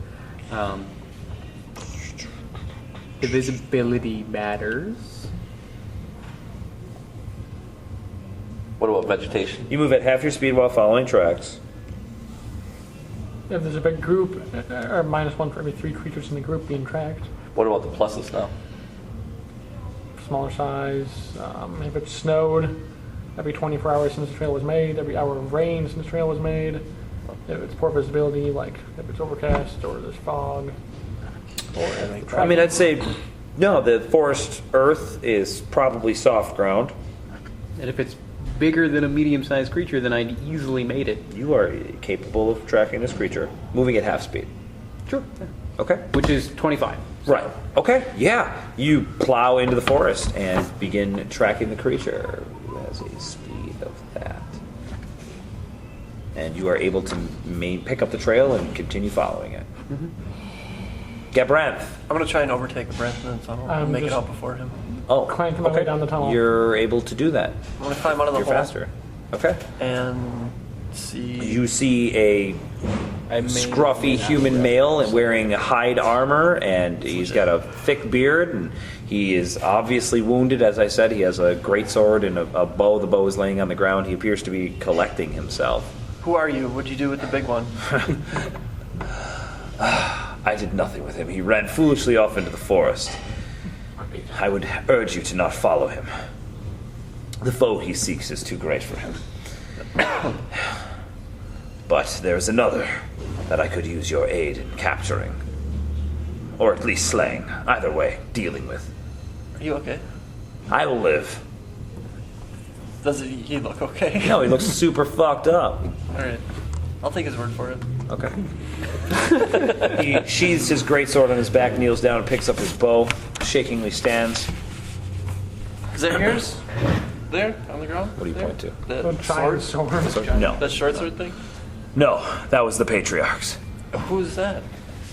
The visibility matters. What about vegetation? You move at half your speed while following tracks. If there's a big group, or -1 for every 3 creatures in the group being tracked. What about the pluses now? Smaller size. If it's snowed, every 24 hours since the trail was made, every hour of rain since the trail was made. If it's poor visibility, like if it's overcast or there's fog. Or if the I mean, I'd say no. The forest earth is probably soft ground. And if it's bigger than a medium-sized creature, then I'd easily made it. You are capable of tracking this creature, moving at half speed. Sure. Okay. Which is 25. Right. Okay. Yeah. You plow into the forest and begin tracking the creature, who has a speed of that. And you are able to pick up the trail and continue following it. Gabranth. I'm gonna try and overtake Brandon so I don't make it just- out before him. Oh, Clank my way down the tunnel. You're able to do that. I'm gonna climb out of the You're hole faster. Okay. and see. You see a scruffy human male wearing hide armor, and he's got a thick beard, and he is obviously wounded. As I said, he has a great sword and a bow. The bow is laying on the ground. He appears to be collecting himself. Who are you? What'd you do with the big one? I did nothing with him. He ran foolishly off into the forest. I would urge you to not follow him. The foe he seeks is too great for him. But there's another that I could use your aid in capturing. Or at least slaying. Either way, dealing with. Are you okay? I will live. Does he look okay? No, he looks super fucked up. All right. I'll take his word for it. Okay. He sheathes his greatsword on his back, kneels down, and picks up his bow, shakingly stands. Is that yours? There, on the ground? What do you There? point to? The The giant sword. No. That short sword thing? No, that was the Patriarchs. Who's that?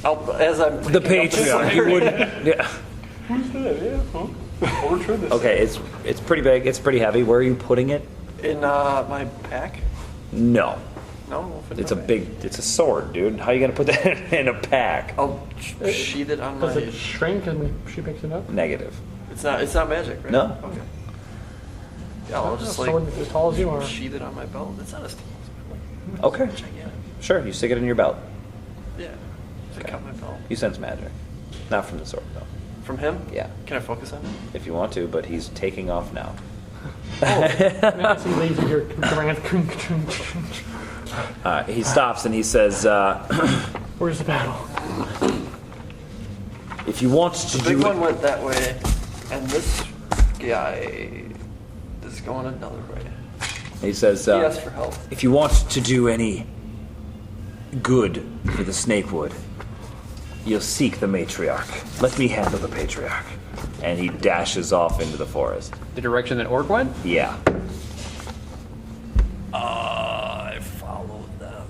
As I'm The Patriarch. He wouldn't. Yeah. Who's that? Yeah, huh? Overturn this. Okay, it's pretty big. It's pretty heavy. Where are you putting it? In my pack? No, No. it's a big. It's a sword, dude. How are you gonna put that in a pack? I'll sheath it on Does my. it shrink and she picks it up? Negative. It's not magic, right? No. Okay. Yeah, I'll just A sword that's as tall as you are. sheath it on my belt. It's not as tall as my Okay. gigantic. Sure. You stick it in your belt. Yeah. So I cut my belt. You sense magic. Not from the sword, though. From him? Yeah. Can I focus on it? If you want to, but he's taking off now. Nancy leaves with your grand. He stops and he says, Where's the battle? "If you want to The big do one went that way, and this guy is going another way. he says, He asked for help. if you want to do any good for the Snakewood, you'll seek the matriarch. Let me handle the patriarch." And he dashes off into the forest. The direction that Orc went? Yeah. I followed them.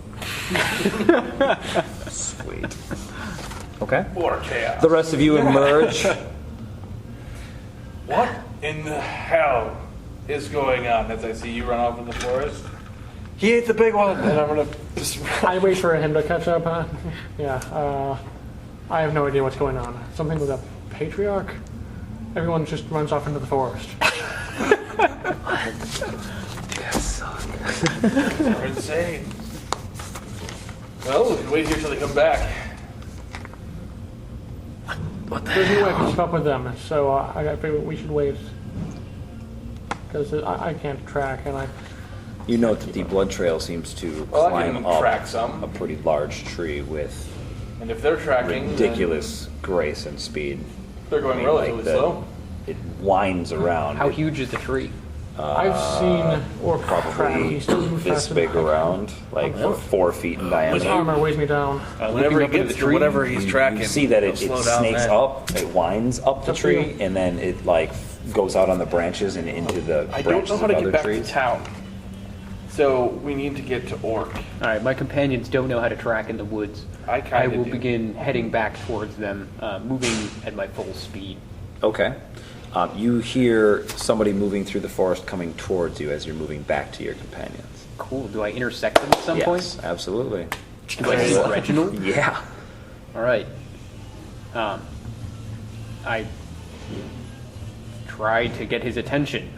Sweet. Okay. More chaos. The rest of you emerge. What in the hell is going on as I see you run off in the forest? He ate the big one, and I'm gonna just. I wait for him to catch up. Yeah. I have no idea what's going on. Something with a patriarch. Everyone just runs off into the forest. You're insane. Well, we can wait here till they come back. There's no way I can keep up with them, so I figure we should wait. Because I can't track, and You note that the blood trail seems to Well, I climb can up track some. a pretty large tree with And if they're tracking, ridiculous grace and speed. they're going relatively slow. It winds around. How huge is the tree? I've seen Orc track. Probably He still moves this faster big than I can. around, like 4 feet in His diameter. armor weighs me down. Whenever he up into gets the to tree, whatever he's tracking, You see that he'll it slow down snakes then. up, it winds up the Up to tree, you. and then it like goes out on the branches and into the I don't branches know how of to other get back trees. to town. So we need to get to Orc. All right, my companions don't know how to track in the woods. I kinda will do. begin heading back towards them, moving at my full speed. Okay. You hear somebody moving through the forest coming towards you as you're moving back to your companions. Cool. Do I intersect them at some Yes, point? absolutely. Do I see Reginald? Yeah. All right. I try to get his attention.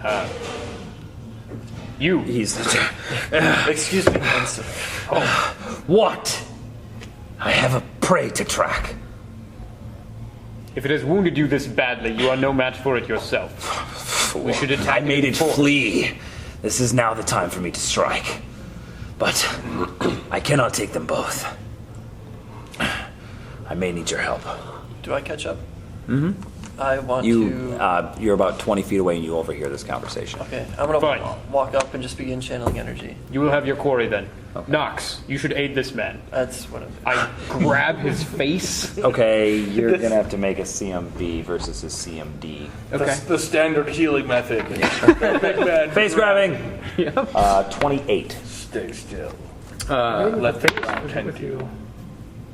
You. He's. Excuse me, Ensign. What? I have a prey to track. If it has wounded you this badly, you are no match for it yourself. We should attack. I made in it force. flee. This is now the time for me to strike. But I cannot take them both. I may need your help. Do I catch up? Mm-hmm. I want You, to. you're about 20 feet away and you overhear this conversation. Okay, I'm gonna Fine. walk up and just begin channeling energy. You will have your quarry then. Nox, you should aid this man. That's what I'm. I grab his face. Okay, you're gonna have to make a CMB versus a CMD. That's the standard healing method. Big man. Face grabbing. 28. Stay still. Let the ground tend With to. you.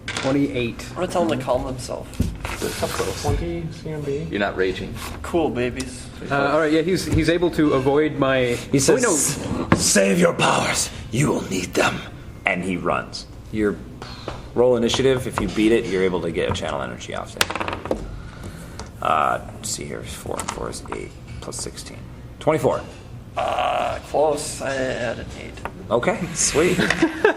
28. I'm gonna tell him to calm himself. 20 CMB. You're not raging. Cool, babies. All right, yeah, he's able to avoid my. He says, Wait, no. "Save your powers. You will need them." And he runs. Your roll initiative. If you beat it, you're able to get a channel energy off there. Let's see here. 4 and 4 is 8 plus 16. 24. Close. I had an 8. Okay, sweet.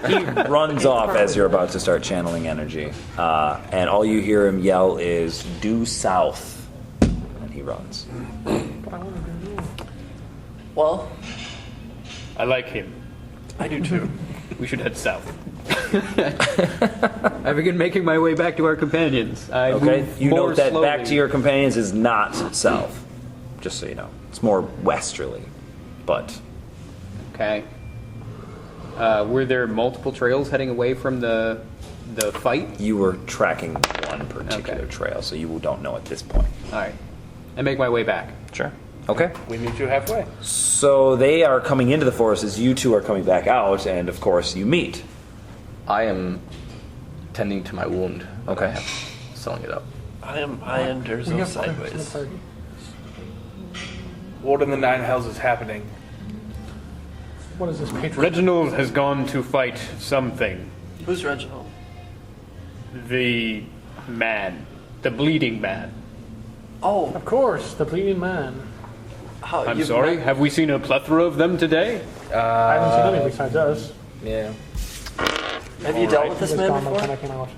He runs off as you're about to start channeling energy. And all you hear him yell is, "Due south." And he runs. Well, I like him. I do too. We should head south. I begin making my way back to our companions. I Okay? move You more note that slowly. back to your companions is not south. Just so you know. It's more westerly. But Okay. Were there multiple trails heading away from the fight? you were tracking one particular Okay. trail, so you don't know at this point. All right. I make my way back. Sure. Okay. We meet you halfway. So they are coming into the forest as you two are coming back out, and of course you meet. I am tending to my wound. Okay. Sewing it up. I am Durzo sideways. What in the nine hells is happening? What is this patron? Reginald has gone to fight something. Who's Reginald? The man. The bleeding man. Oh, Of course, the bleeding man. how, I'm you've sorry, met- have we seen a plethora of them today? I haven't seen any besides us. Yeah. Have you dealt with this He was man gone by the time I before? came out.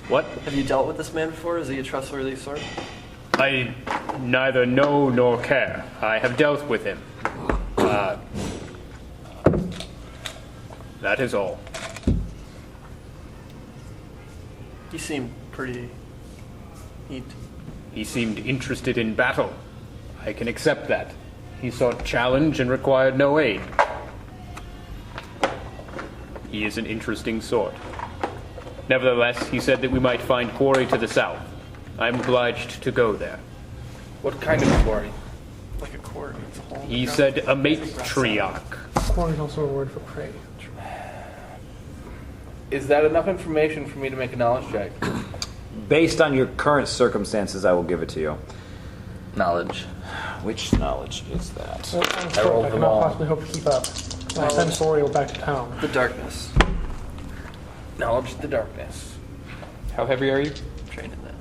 What? Have you dealt with this man before? Is he a trustworthy sort? I neither know nor care. I have dealt with him. That is all. You seem pretty neat. He seemed interested in battle. I can accept that. He sought challenge and required no aid. He is an interesting sort. Nevertheless, he said that we might find quarry to the south. I am obliged to go there. What kind of quarry? Like a quarry. It's a hole. He said a matriarch. Corn is also a word for prey. Is that enough information for me to make a knowledge check? Based on your current circumstances, I will give it to you. Knowledge. Which knowledge is that? Well, I'm short, rolled I them cannot all. possibly hope to keep up. I send Soriel back to town. The darkness. Knowledge of the darkness. How heavy are you? Trained in that.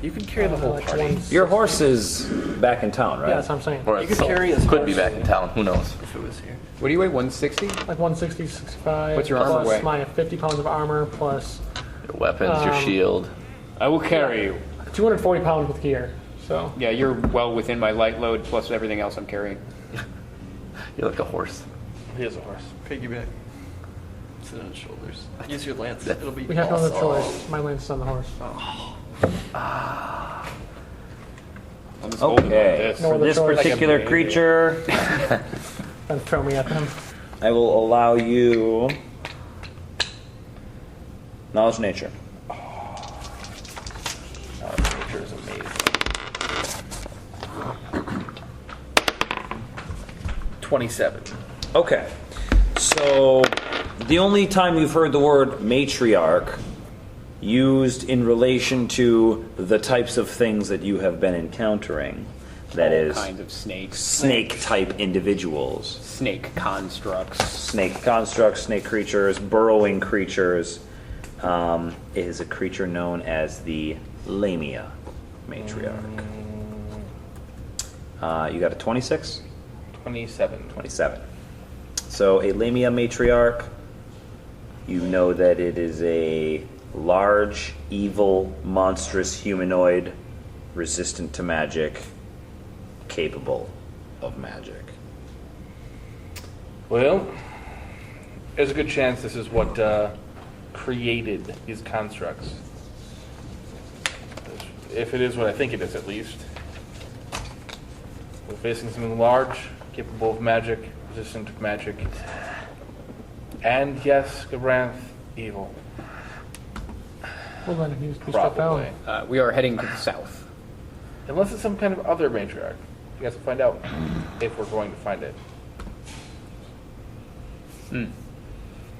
You can carry the whole Like party. 160. Your horse is back in town, right? Yeah, that's what I'm saying. Or You could so- carry his could be horse. back in town. Who knows? If it was here. What do you weigh, 160? Like 160, 65. What's your armor plus weigh? my 50 pounds of armor plus Your weapons, your shield. I will carry you. 240 pounds with gear. So Yeah, you're well within my light load plus everything else I'm carrying. You're like a horse. He has a horse. Piggyback. Sit on his shoulders. Use your lance. It'll be We have no awesome. other choice. My lance is on the horse. I'm just holding on Okay, this. No for other this choice. particular creature, And throw me at them. I will allow you knowledge nature. Nature is amazing. 27. Okay, so the only time you've heard the word matriarch used in relation to the types of things that you have been encountering, that All is, kinds of snakes, snake-type individuals. snake constructs. Snake constructs, snake creatures, burrowing creatures, is a creature known as the Lamia matriarch. You got a 26? 27. 27. So a Lamia matriarch, you know that it is a large, evil, monstrous humanoid, resistant to magic, capable of magic. Well, there's a good chance this is what created these constructs. If it is what I think it is, at least. We're facing something large, capable of magic, resistant to magic. And yes, Gabranth, evil. Well, then it needs to be struck Probably. down. We are heading to the south. Unless it's some kind of other matriarch. You guys will find out if we're going to find it.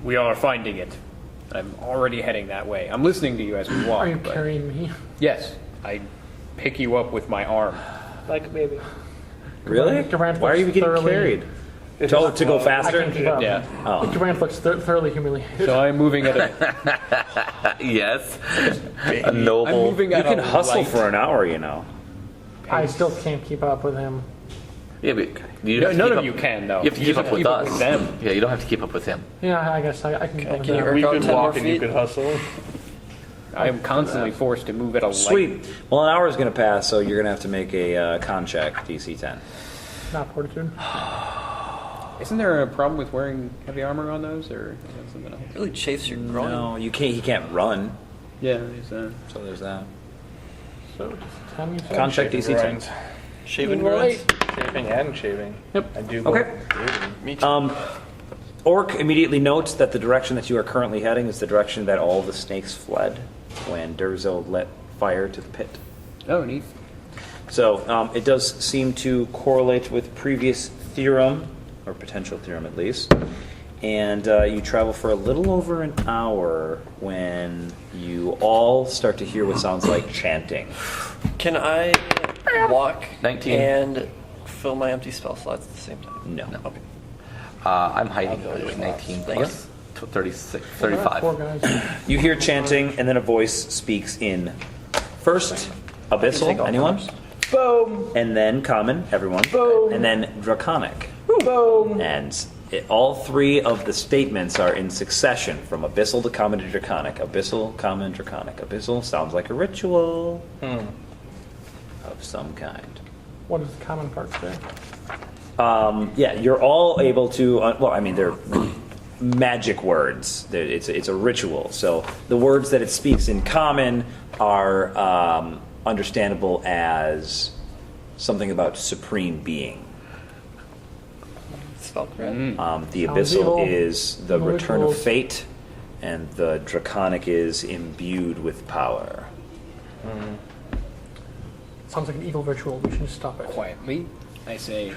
We are finding it. I'm already heading that way. I'm listening to you as we walk. Are you but- carrying me? Yes, I pick you up with my arm. Like a baby. Really? Gabranth Why are you looks getting thoroughly- carried? To go I faster? can't keep up. Yeah. Oh. Gabranth looks thoroughly humiliated. So I'm moving at a. Yes. A I'm noble. moving You at can a hustle light- for an hour, you know. I still can't keep up with him. Yeah, but you No, have to none keep of you up- can though. You have to keep up with us. them. Yeah, you don't have to keep up with him. Yeah, I guess I can keep up with can you him. We Work could out 10 more walk and you feet. could hustle. I am constantly forced to move at a light. Sweet. Well, an hour is going to pass, so you're going to have to make a con check, DC 10. Not fortitude. Isn't there a problem with wearing heavy armor on those, or is that something else? Really chafes your groin. No, you can't. He can't run, Yeah, there's a. so there's that. So, 10 you said? Con check DC 10. Grinds. Shaving Right. groins. Shaving and shaving. Yep. I do go. Okay. Me too. Orc immediately notes that the direction that you are currently heading is the direction that all the snakes fled when Durzo let fire to the pit. Oh, neat. So it does seem to correlate with previous theorem, or potential theorem at least. And you travel for a little over an hour when you all start to hear what sounds like chanting. Can I walk 19. and fill my empty spell slots at the same time? No. Okay. I'm hiding. I'll go There's to 19 Thanks. plus 36, All right, 4 35. guys. You hear chanting, and then a voice speaks in first take Abyssal, all anyone? fours. Boom! And then Common, everyone. Boom. And then Draconic. Boom! And all three of the statements are in succession from Abyssal to Common to Draconic. Abyssal, Common, Draconic. Abyssal sounds like a ritual of some kind. What does the common part say? Yeah, you're all able to. Well, I mean, they're magic words. It's a ritual. So the words that it speaks in Common are understandable as something about supreme being. Spellcraft. The Sounds Abyssal evil. is the No return of rituals. fate, and the Draconic is imbued with power. Sounds like an evil ritual. We should stop it. Quietly, I say,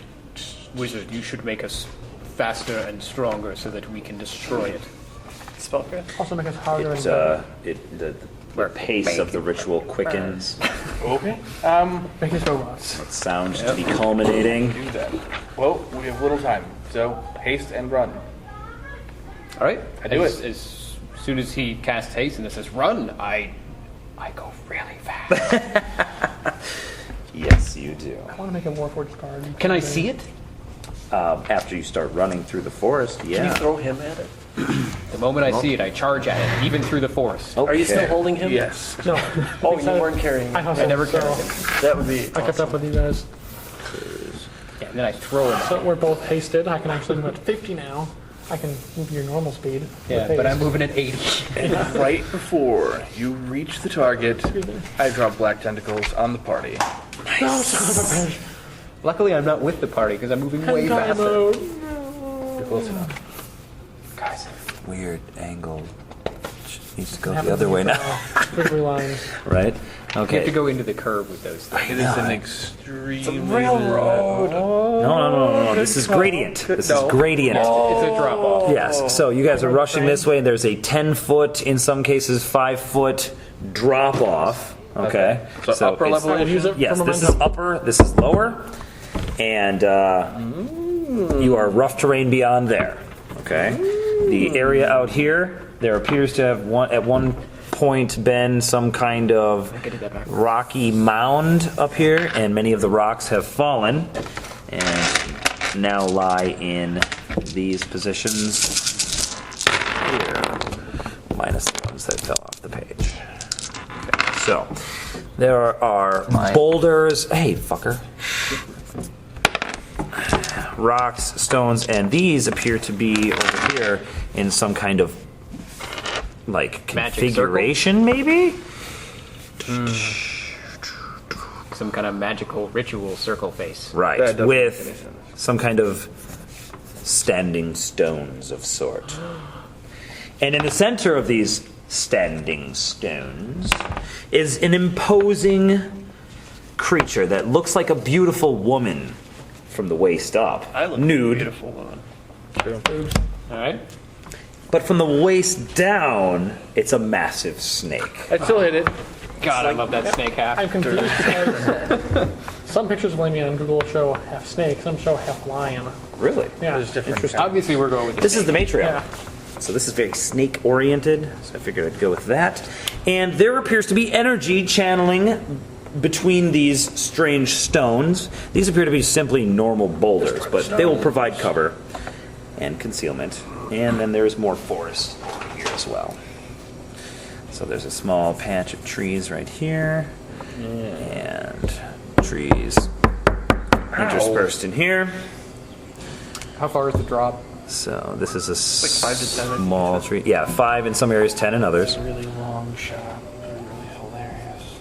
Wizard, you should make us faster and stronger so that we can destroy it. Spellcraft. Also make us harder It's, and the pace of the ritual quickens. Okay. make us robots. It sounds to be culminating. Do that. Well, we have little time, so haste and run. All right. I do as, it. As soon as he casts haste and it says run, I go really fast. Yes, you do. I want to make a Warforged card. Can I see it? After you start running through the forest, Can you yeah. throw him at it? The moment I see it, I charge at it, even through the forest. Are you still Okay. holding him? Yes. No. Oh, you weren't carrying him. I hustled, never so carried him. That would be I kept up with you guys. Yeah, and then I throw it. So we're both hasted. I can actually move at 50 now. I can move your normal speed. Yeah, with but I'm haste. moving at 80. And right before you reach the target, I drop black tentacles on the party. No, son of a bitch. Luckily, I'm not with the party because I'm moving way Hentai faster. mode. You're close enough. Guys, Weird angle. Needs to go Happens the other way with, now, Squiggly lines. right? you have Okay. to go into the curve with those things. It is an extremely No. This is gradient. This is gradient. It's a drop off. Yes. So you guys are rushing this way, and there's a 10-foot, in some cases 5-foot drop off. Okay. So upper it's- level Use it Yes, for this is momentum. upper, this is lower, and you are rough terrain beyond there. Okay. The area out here, there appears to have at one point been some kind of rocky mound up here, and many of the rocks have fallen and now lie in these positions here, minus the ones that fell off the page. Okay, so there are boulders. Hey, fucker. Rocks, stones, and these appear to be over here in some kind of like Magic configuration, maybe? Some kind of magical ritual circle face. Right, That doesn't make any with sense. some kind of standing stones of sort. And in the center of these standing stones is an imposing creature that looks like a beautiful woman from the waist up. I look nude. beautiful woman. All right. But from the waist down, it's a massive snake. I still hit it. God, I love that snake half. I'm confused because some pictures of me on Google show half snake, some show half lion. Really? Yeah. Interesting. Obviously, we're going with This is the matriarch. Yeah. So this is very snake-oriented, so I figured I'd go with that. And there appears to be energy channeling between these strange stones. These appear to be simply normal boulders, but they will provide cover and concealment. And then there's more forest here as well. So there's a small patch of trees right here, and trees interspersed in here. How far is the drop? So this is a 5 to 10 small tree. Yeah, 5 in some areas, 10 in others. Really long shot. Really hilarious.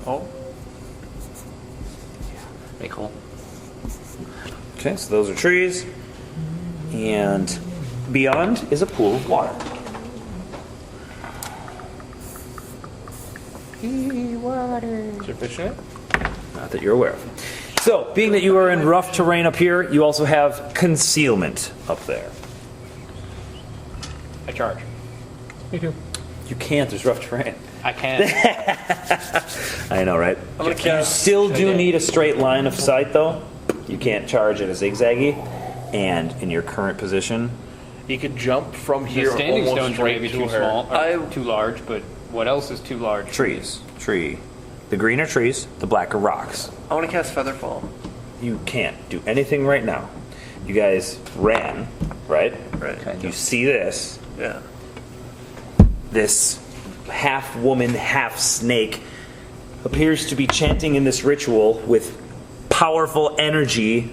Oh, Make hole. Okay, so those are trees. And beyond is a pool of water. is there fish in it? Not that you're aware of. So, being that you are in rough terrain up here, you also have concealment up there. I charge. Me too. You can't, there's rough terrain. I can. I know, right? You still do need a straight line of sight, though. You can't charge at a zigzaggy. And in your current position, You could jump from The here standing almost stones are straight maybe to too her. small, or too large, but what else is too large? trees. Tree. The green are trees, the black are rocks. I want to cast Featherfall. You can't do anything right now. You guys ran, right? Right. You see this. Yeah. This half woman, half snake appears to be chanting in this ritual with powerful energy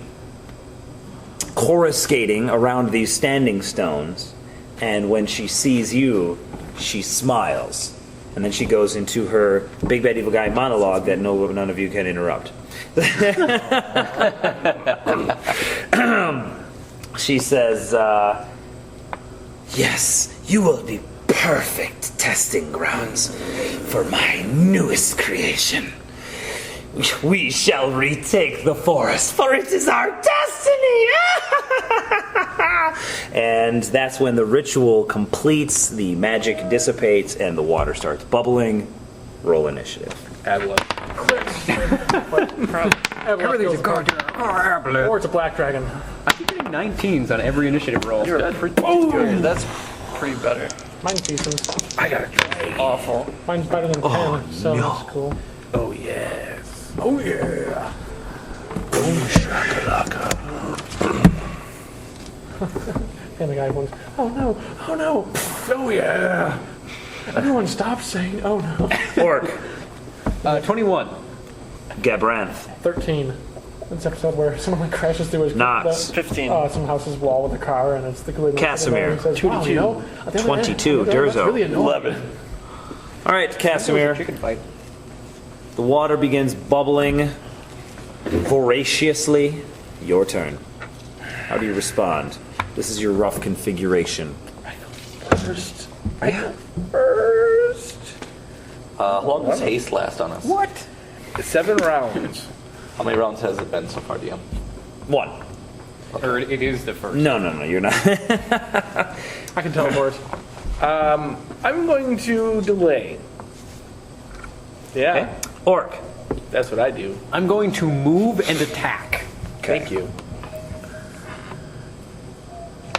coruscating around these standing stones. And when she sees you, she smiles. And then she goes into her Big Bad Evil Guy monologue that none of you can interrupt. She says, yes, you will be perfect testing grounds for my newest creation. We shall retake the forest, for it is our destiny! And that's when the ritual completes, the magic dissipates, and the water starts bubbling. Roll initiative. Everything's a card. Or it's a black dragon. I keep getting 19s on every initiative roll. You're pretty good. That's pretty better. Mine's decent. I got it. Awful. Mine's better than 10, so that's cool. Oh yes. Oh yeah! And the guy goes, oh no, oh no, Oh yeah. everyone stop saying, oh no. Orc, 21. Gabranth, 13. this episode where someone like crashes through his Knox. 15. some house's wall with a car, and it's the glue. Casimir. He says, wow, you know, at the end of the day, 22, that's Durzo. really annoying. 11. All right, Casimir. Chicken fight. The water begins bubbling voraciously. Your turn. How do you respond? This is your rough configuration. First. How long does haste last on us? What? 7 rounds. How many rounds has it been so far, DM? 1. Or it is the first. No, you're not. I can teleport. I'm going to delay. Yeah, Orc. that's what I do. I'm going to move and attack. Thank you.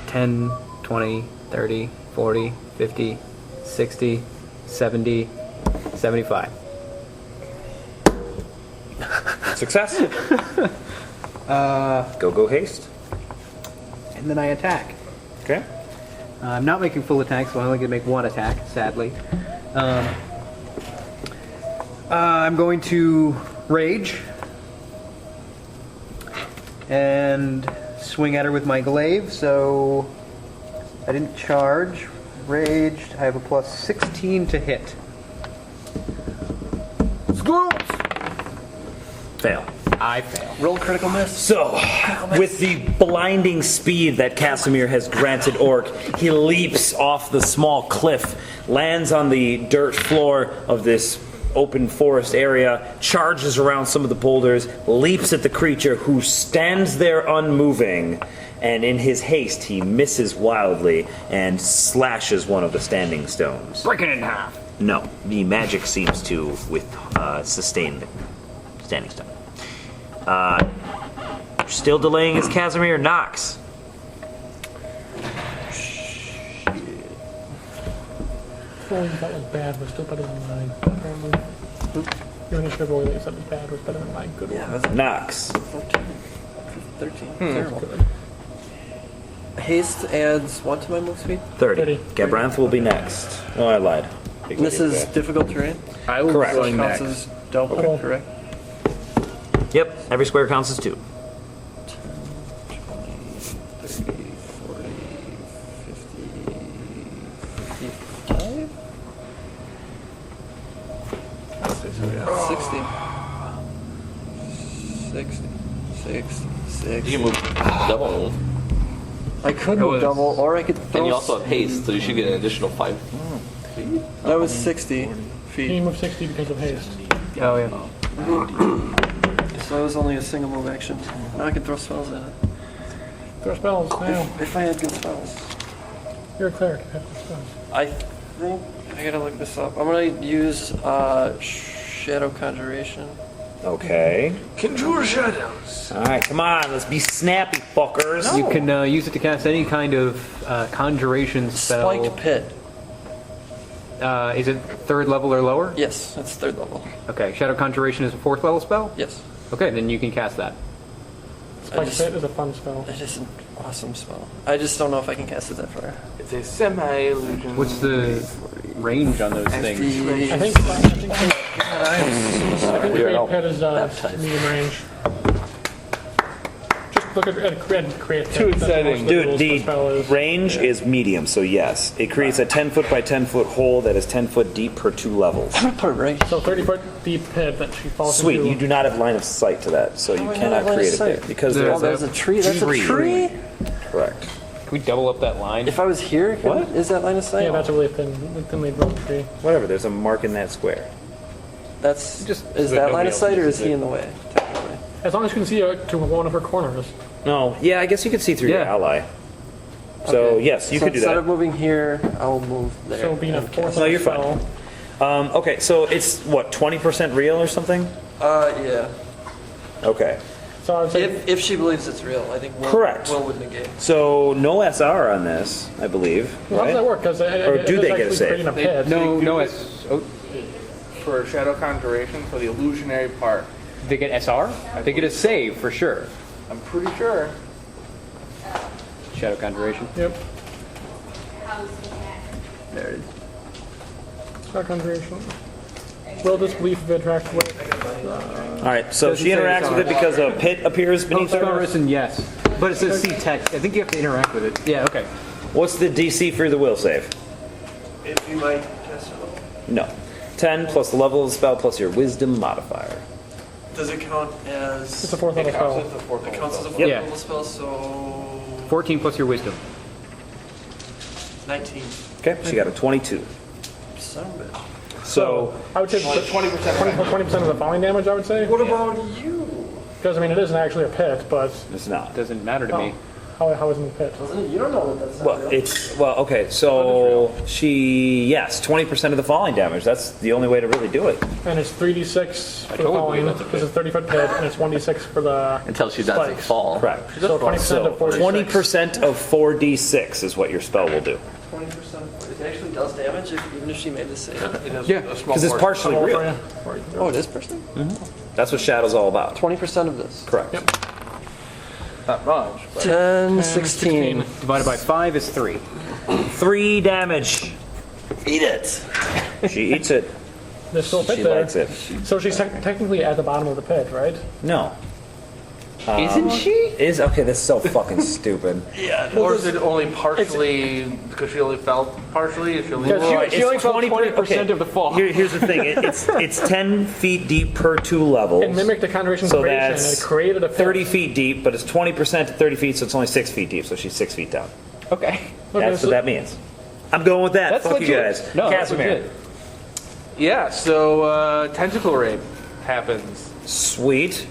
10, 20, 30, 40, 50, 60, 70, 75. Success. Go haste. And then I attack. Okay. I'm not making full attacks, so I only get to make one attack, sadly. I'm going to rage and swing at her with my glaive. So I didn't charge. Raged. I have a plus 16 to hit. Fail. I fail. Roll critical miss. So, with the blinding speed that Casimir has granted Orc, he leaps off the small cliff, lands on the dirt floor of this open forest area, charges around some of the boulders, leaps at the creature who stands there unmoving, and in his haste he misses wildly and slashes one of the standing stones. Break it in half. No, the magic seems to sustain the standing stone. Still delaying is Casimir. Knox. Rolling that was bad was still better than mine, apparently. Your initiative roll that you said was bad was better than mine. Good one. Knox. 13. Terrible. Haste adds what to my move speed? 30. Gabranth will be next. Oh, I lied. This is difficult terrain. I will Correct. going Counts next. as double, correct? Yep, every square counts as 2. 30, 40, 50, 55? 60. 60. You can move double move. I could move double, or I could throw. And you also have haste, so you should get an additional 5. That was 60 You feet. move 60 because of haste. Oh, yeah. So that was only a single move action. Now I can throw spells at it. Throw spells now. If I had good spells. You're a cleric. You have good spells. I think I gotta look this up. I'm gonna use Shadow Conjuration. Okay. Conjure shadows. All right, come on, let's be snappy, fuckers. You can use it to cast any kind of conjuration spell. Spiked Pit. Is it 3rd level or lower? Yes, that's 3rd level. Okay, Shadow Conjuration is a 4th level spell? Yes. Okay, then you can cast that. Spike just- Pit is a fun spell. It is an awesome spell. I just don't know if I can cast it that far. It's a semi-illusion. What's the range on those things? I think Great Pit is medium range. Just look at Great Pit. Too exciting. Dude, the range is medium, so yes. It creates a 10-foot by 10-foot hole that is 10 foot deep per 2 levels. I'm gonna put it right. So 30-foot deep pit that she falls Sweet, into. you do not have line of sight to that, so you do I cannot not have line of create it sight? there. Because Oh, there's that's a tree. That's a tree? Correct. Can we double up that line? If I was here, What? is that line of sight? Yeah, that's a really thinly built tree. Whatever, there's a mark in that square. That's Just- is but that nobody line of else sight or uses is he it. in the way? Technically. As long as you can see to one of her corners. No, yeah, I guess you could see through your Yeah. ally. So, Okay. yes, you so could do instead that. of moving here, I'll move there. So being a and fourth cast- No, you're spell. fine. Okay, so it's what, 20% real or something? Yeah. Okay. So I would say If she believes it's real, I think Will, Correct. Will would negate. So no SR on this, I believe. how does that Right? work? Because Or do they get a save? creating a pit. No, it's... Oh, For shadow conjuration, for the illusionary part. they get SR? They get a save, for sure. I'm pretty sure. Shadow Conjuration. Yep. There it is. Dark Conjuration. Will disbelief be attracted with All right, so she interacts with it because a pit appears beneath Spell her. written, yes. But it says see text. I think you have to interact with it. Yeah, okay. What's the DC for the will save? If you might cast it. No. 10 plus the level of the spell plus your wisdom modifier. Does it count as? It's a fourth level spell. It counts as a fourth Yeah. level spell, so 14 plus your wisdom. 19. Okay, she got a 22. Son of a bitch. So, I would say 20% of the falling damage, I would say. What about you? Because, I mean, it isn't actually a pit, but it's not. Doesn't matter to me. how isn't it a pit? Doesn't it? You don't know that that's not Well, real. it's, well, okay, so yes, 20% of the falling damage. That's the only way to really do it. And it's 3d6 for the totally falling, believe that's a because it's a 30-foot pit, and it's 1d6 for the Until she doesn't spikes. fall. Correct. So 20% So of 46. 20% of 4d6 is what your spell will do. 20%. It actually does damage even if she made the save. Yeah. Because it's partially Roll for real. you. Oh, it is person? That's what Shadow's all about. 20% of this. Correct. Not much. But 10, 16. Divided by 5 is 3. 3 damage. Eat it. She eats it. There's still a pit She there. likes it. So she's technically at the bottom of the pit, right? No. Isn't she? Is okay. That's so fucking stupid. or is it only partially because she only fell partially? If she only She only fell 20% okay. of the fall. Here's the thing. It's 10 feet deep per 2 levels. It mimicked the Conjuration So creation, and that's it created a pit. 30 feet deep, but it's 20% to 30 feet, so it's only 6 feet deep. So she's 6 feet down. Okay. That's so- what that means. I'm going with that. That's Fuck you legit. guys. No, that's Casimir. legit. Yeah. So tentacle rape happens. Sweet.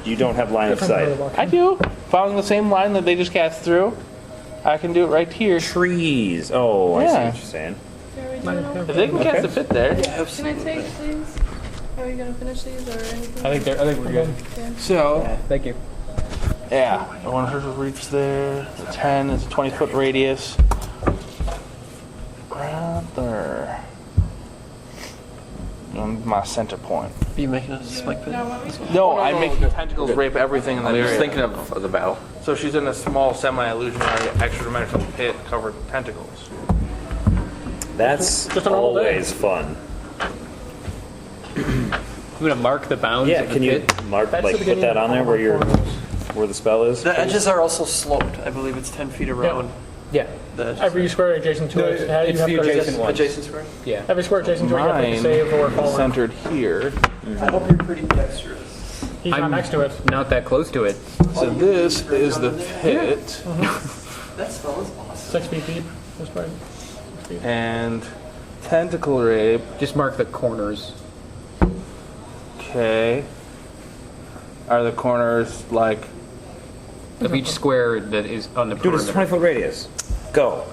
You don't have line of sight. I do. Following the same line that they just cast through, I can do it right here. Trees. Oh, I see Yeah. what you're saying. Are we doing all- If they can cast a fit there. Can I take, please? Are you gonna finish these or anything? I think we're good. So Thank you. yeah, I want her to reach there. The 10 is a 20-foot radius. Right there. On my center point. Are you making a spike pit? No, I'm making the tentacles rape everything in that I'm area. just thinking of the battle. So she's in a small semi-illusionary extra-dimensional pit covered in tentacles. That's Just an all day. always fun. I'm going to mark the bounds Yeah, of the can you pit. mark, That's like, the put beginning that on there where where the spell is? The edges are also sloped. I believe it's 10 feet around. Yeah. The edges. Every square adjacent to No, it, you it's have the to adjacent one. Adjacent square. Yeah. Every square adjacent to it, you have to make a Mine save or is fall. centered here. I hope you're pretty dexterous. He's not next to it. Not that close to it. So this is the pit, That spell is awesome. 6 feet deep. That's right. 6 feet. and tentacle rape. Just mark the corners. Okay. Are the corners like? Of each square that is on the Dude, it's a perimeter. 20-foot radius. Go.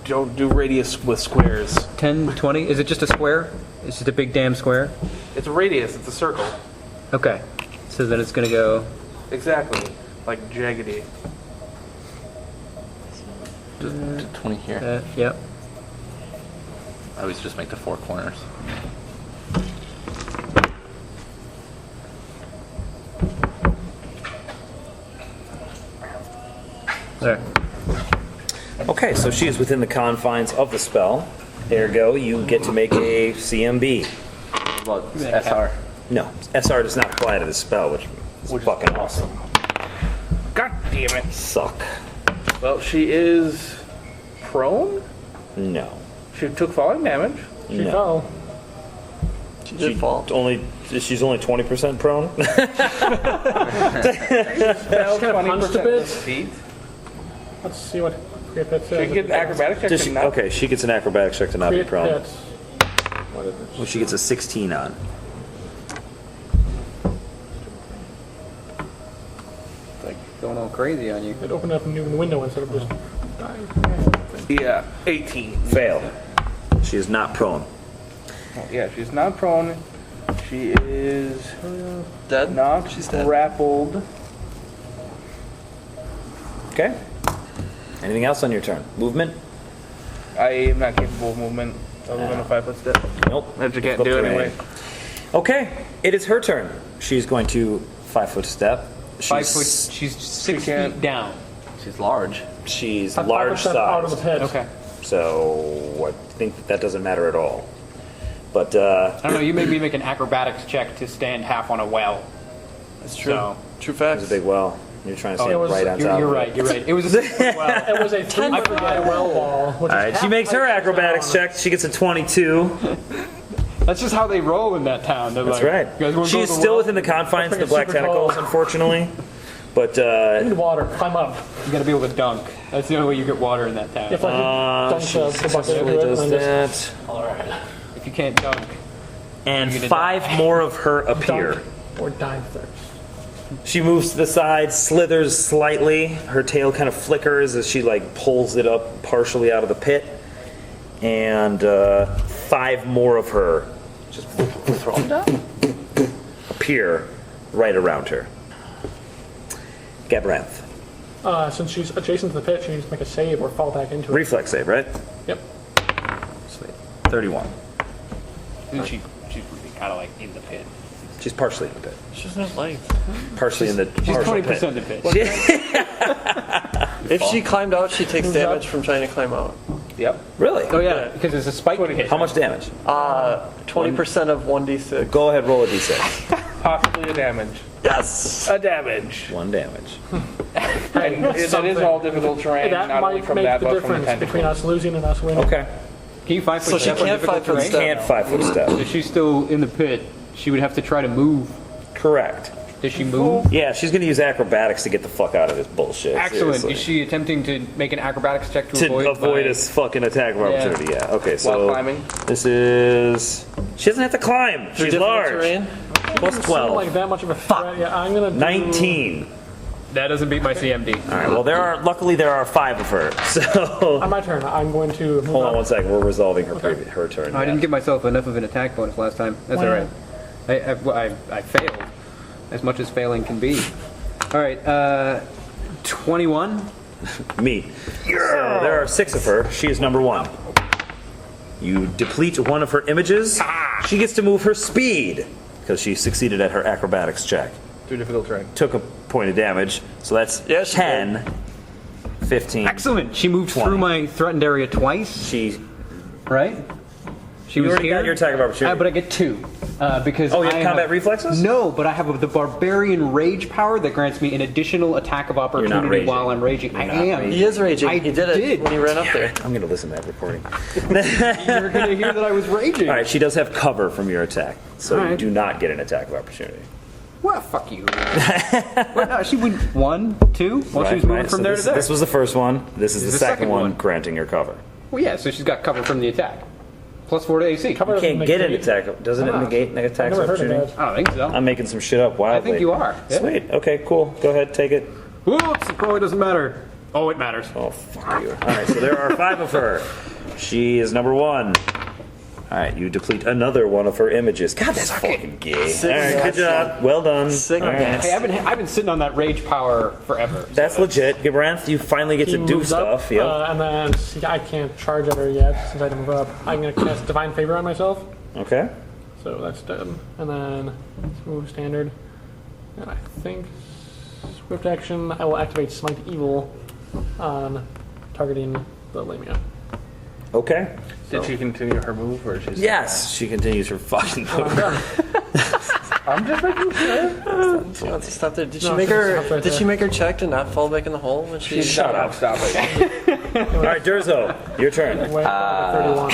Don't do radius with squares. 10, 20? Is it just a square? Is it a big damn square? It's a radius. It's a circle. Okay. So then it's going to go... Exactly. Like jaggedy. 20 here. Yep. I always just make the 4 corners. There. Okay, so she is within the confines of the spell. Ergo, you get to make a CMB. Well, it's SR. No, SR does not apply to the spell, which is fucking awesome. God damn it. Suck. Well, she is prone. No. She took falling damage. She No. fell. She did fall. She's only 20% prone. She kind of punched a bit. Feet. Let's see what create pit She says. can get an acrobatic check. Does to she, not- okay, she gets an acrobatics check to not be Create prone. pit. Well, she gets a 16 on. It's like going all crazy on you. It opened up a new window instead of just dying. Yeah, 18. Fail. She is not prone. Yeah, she's not prone. She is Dead? not She's dead. grappled. Okay. Anything else on your turn? Movement? I am not capable of movement other than a 5-foot step. Nope. That you can't Go do terrain. anyway. Okay, it is her turn. She's going to 5-foot step. 5 foot. She's 6 feet down. She's large. She's About 5% large out of the sized. pit. Okay. So I think that doesn't matter at all. But I don't know. You made me make an acrobatics check to stand half on a well. That's true. So, True it's facts. a big well. You're trying to stand it was- right on top. you're of right. it. You're right. It was a well. It was a 3-foot well wall. Which All right, she makes her acrobatics check. She gets a 22. That's just how they roll in that town. They're That's like, right. "You guys wanna She go is to the still well?" within the confines of the black super tall. tentacles, unfortunately. But Need water. Climb up. You got to be able to dunk. That's the only way you get water in that town. If I could she dunk the bucket successfully into it does and then just that. all right. If you can't dunk, And You're gonna 5 more of her appear. Dunk or die of thirst. She moves to the side, slithers slightly. Her tail kind of flickers as she like pulls it up partially out of the pit. And 5 more of her just appear right around her. Gabranth. Since she's adjacent to the pit, she needs to make a save or fall back into it. Reflex save, right? Yep. Sweet. 31. she's really kind of like in the pit. She's partially in the pit. She doesn't have legs. Partially in the She's partial 20% in the pit. If she climbed out, she takes damage from trying to climb out. Yep. Really? Oh yeah, because it's a spike hit. How much damage? 20% of 1d6. Go ahead, roll a d6. Possibly a damage. Yes! A damage. 1 damage. And that is all difficult terrain, That not only might from make that, the but from the difference between tentacles. us losing and us winning. Okay. Can you 5 foot So she step on can't difficult 5 foot terrain? step. Can't 5 foot step. If she's still in the pit, she would have to try to move. Correct. Does she move? Yeah, she's gonna use acrobatics to get the fuck out of this bullshit. Excellent. seriously. Is she attempting to make an acrobatics check to, to avoid by- this fucking attack of opportunity? Yeah. Okay, so While climbing? this is. She doesn't have to climb. Through She's difficult large. terrain? Plus Seem 12. like that much of a threat. Yeah, I'm gonna do 19. That doesn't beat my CMD. All right. Well, luckily there are 5 of her. So On my turn, I'm going to move hold on up. 1 second. We're resolving her turn. I didn't give myself enough of an attack bonus last time. That's all right. I failed, as much as failing can be. All right, 21. Me. So there are 6 of her. She is number 1. You deplete one of her images. She gets to move her speed because she succeeded at her acrobatics check. Through difficult terrain. Took a point of damage, so that's Yeah, she 10, 15. Excellent. She moved 20. through my threatened area twice, She. right? She You was already here. got your attack of opportunity. But I get 2 because Oh, you I have combat reflexes? No, but I have the barbarian rage power that grants me an additional attack of opportunity raging. while I'm raging. I not am. raging. He is raging. I he did it did. when he ran up there. I'm gonna listen to that recording. You're gonna hear that I was raging. All right, she does have cover from your attack, so All you right. do not get an attack of opportunity. Well, fuck you. Well, no, she went 1, 2, while she was moving from so there this, to there. This was the first one. This is the second second one, one. granting your cover. Well, yeah, so she's got cover from the attack. Plus 4 to AC. Cover You doesn't can't get an negate- attack. Doesn't it Ah. negate an I've attack of never heard of opportunity? that. I don't think so. I'm making some shit up wildly. I think you are. Yeah. Sweet. Okay, cool. Go ahead, take it. Whoops, it probably doesn't matter. Oh, it matters. Oh, fuck you. All right, so there are 5 of her. She is number 1. All right, you deplete another one of her images. God, that's fucking gay. All right, good job. Well done. Sick All right. gas. Hey, I've been sitting on that rage power forever. That's legit. Gibranth, you finally get He to do moves up, stuff. Yep. and then see, I can't charge at her yet since I didn't move up. I'm going to cast Divine Favor on myself, Okay. so that's done. And then let's move standard. And I think Swift Action, I will activate Smite Evil on targeting the Lamia. Okay. Did she continue her move, or she's? Yes, she continues her fucking move. I'm just making sure. She wants to stop there. Did No, she make she her? stopped right Did she there. make her check to not fall back in the hole when she? Shut up. Stop it. All right, Durzo, your turn. Way 31.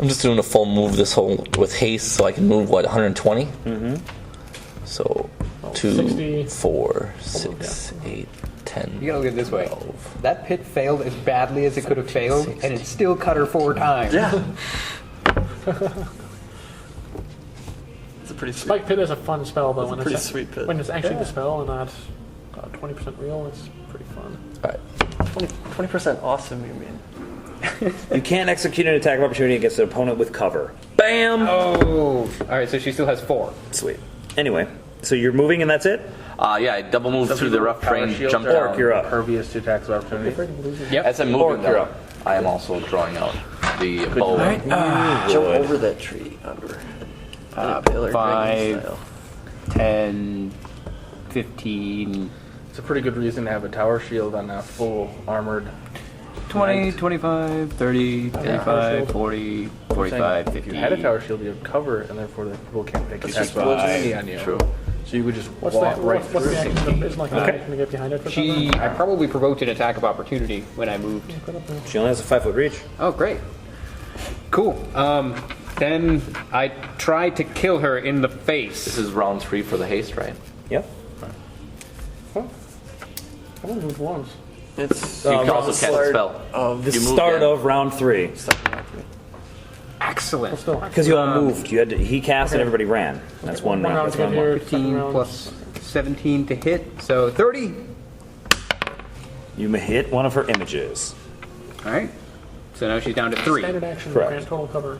I'm just doing a full move this whole with haste, so I can move 120. Mm-hmm. So 2, 60. 4, 6, 8, 10. You gotta look at it this way. 12. That pit failed as badly as it could have failed, and it still cut her 4 times. Yeah. It's a pretty sweet. Spike Pit is a fun spell, though. It's a pretty sweet pit. When it's actually the spell and not 20% real, it's pretty fun. All right. 20% awesome. You mean? You can't execute an attack of opportunity against an opponent with cover. Bam! Oh. Alright, so she still has 4. Sweet. Anyway, so you're moving and that's it? Yeah, I double moved through the rough terrain, jumped Orc, down. you're up. Pervious to attacks of opportunity. Yep. As I'm Orc, moving you're though, I am also drawing out the bow. Jump over that tree under. Baylor 5, style. 10, 15, It's a pretty good reason to have a tower shield on a full armored 20, 25, 30, 35, 40, 45, 50. If you had a tower shield, you have cover, and therefore the people can't take That's attack just opportunity on you. True. So you would just What's walk the, right what's through the it. action? Isn't like an action to get behind it for something? I probably provoked an attack of opportunity when I moved. She only has a 5-foot reach. Oh, great. Cool. Then I try to kill her in the face. This is round 3 for the haste, right? Yep. I only moved once. It's You can also cast a spell. of The You moved start in. of round 3. Excellent. Still, Because you all moved. You had to, he cast and everybody ran. That's one One round. round That's to get one more. here, second 15 round. plus 17 to hit, so 30. You may hit one of her images. All right. So now she's down to 3. Standard action, Correct. grant total cover.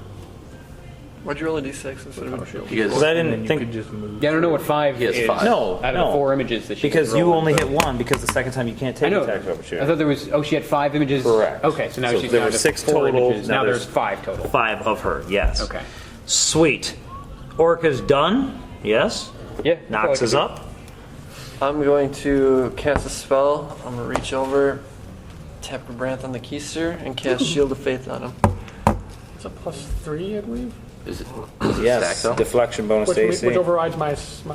Why'd you roll a d6 instead of a shield? You guys, Because I And then didn't you think. could just move. Yeah, I don't know what 5 He has is. 5. No, Out of no. the 4 images that she Because can you roll. only hit one, because the second time you can't I take know. attack of I opportunity. thought there was. Oh, she had 5 images. Correct. Okay, so now So she's there down were to 6 4 total, images. now Now there's there's 5 total. 5 of her, yes. Okay. Sweet. Orca's done. Yes. Yeah. Nox is up. I'm going to cast a spell. I'm going to reach over, tap Gabranth on the keister, and cast Shield of Faith on him. It's a +3, I believe. is it Yes. stacked though? Deflection bonus Which, to AC. which overrides my She my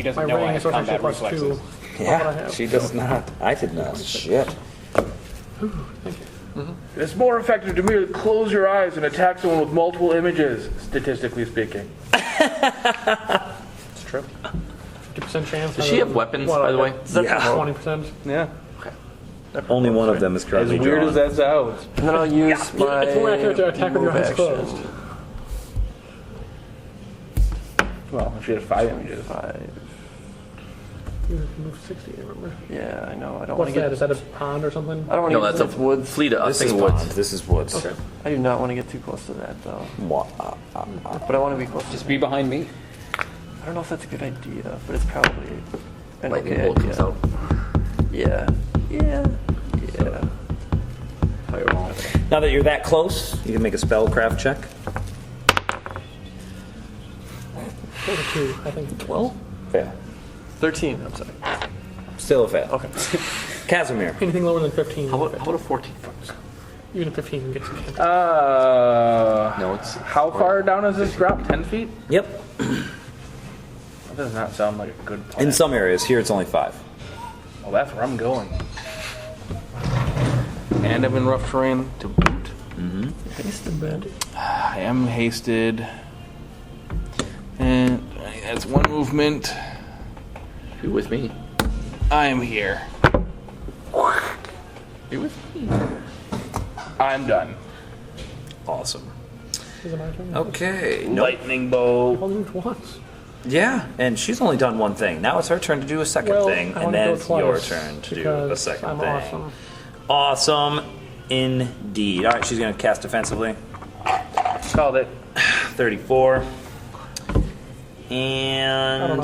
doesn't know I ring have association combat plus reflexes. 2. What I Yeah, have. she does not. I did not. Shit. It's more effective to merely close your eyes and attack someone with multiple images, statistically speaking. It's true. 50% chance. Does she have weapons, by the way? Yeah. 20%. Yeah. Only one of them is As currently weird drawn. as that sounds. And then I'll use my It's more accurate to attack with your move eyes action. closed. Well, if she has 5 images. 5. You can move 60, remember? Yeah, I know. I don't want What's to that? get. Is that a pond or something? I don't want No, to that's get a into woods. fleet of This is thing pond. woods. This is woods. Okay. I do not want to get too close to that though. Mwah. But I want to be close. Just be behind me. I don't know if that's a good idea, but it's probably an Lightning okay bolt comes idea. out. Yeah. Yeah. Fireball. Now that you're that close, you can make a spellcraft check. 42, I think. 12? Fail. 13. I'm sorry. Still a fail. Okay. Casimir. Anything lower than 15. How about a 14? Even 15 gets you. No, it's How far down is this drop? 10 feet? Yep. That does not sound like a good plan. In some areas. Here it's only 5. Well, that's where I'm going. And I'm in rough terrain to boot. Hasted bandit. I am hasted. And that's one movement. be with me. I am here. Be with me. I'm done. Awesome. Is it my turn? Okay. Lightning I've bolt. only moved once. Yeah, and she's only done one thing. Now it's her turn to do a second Well, thing, I and wanna then go it's twice your turn to do a because second I'm thing. awesome. Awesome indeed. All right, she's going to cast defensively. Called it. 34. I don't And.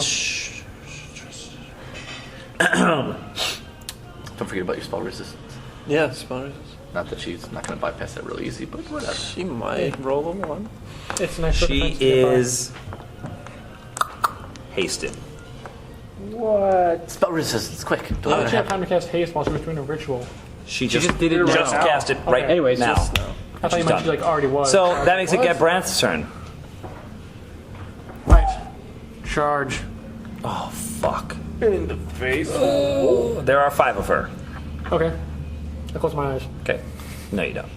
know. Don't forget about your spell resistance. Yeah, spell resistance. Not that she's not going to bypass that real easy, but whatever. She might roll a 1. It's nice for She defense to get by. is hasted. What? Spell resistance, quick. Don't How let did it she have happen. time to cast haste while she was doing a ritual? She just did it just now. cast it right Anyways, now. just I thought you She's meant she done. like already was. So that makes it What? Gebranth's turn. Right. Charge. Oh, fuck. In the face. There are 5 of her. Okay. I close my eyes. Okay. No, you don't.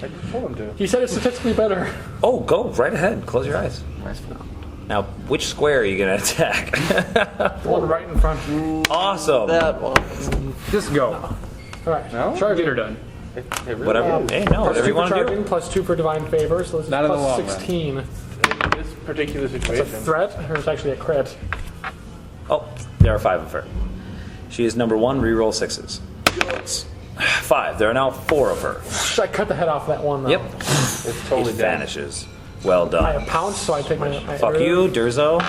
I just told him to. He said it's statistically better. Oh, go right ahead. Close your eyes. Nice found. Now, which square are you going to attack? One right in front. Awesome. That one. just go. All right. No? Get her done. It really Whatever. is. Hey, no, Plus whatever 2 you for want to do. charging, plus 2 for divine favor, so this is Not in the plus long run. 16. In this particular It's a situation. threat, or it's actually a crit. Oh, there are 5 of her. She is number 1, reroll 6s. 5. There are now 4 of her. Should I cut the head off that one, though? Yep. It's totally It dead. vanishes. Well I done. have pounced, so I take my Fuck arrow. you, Durzo.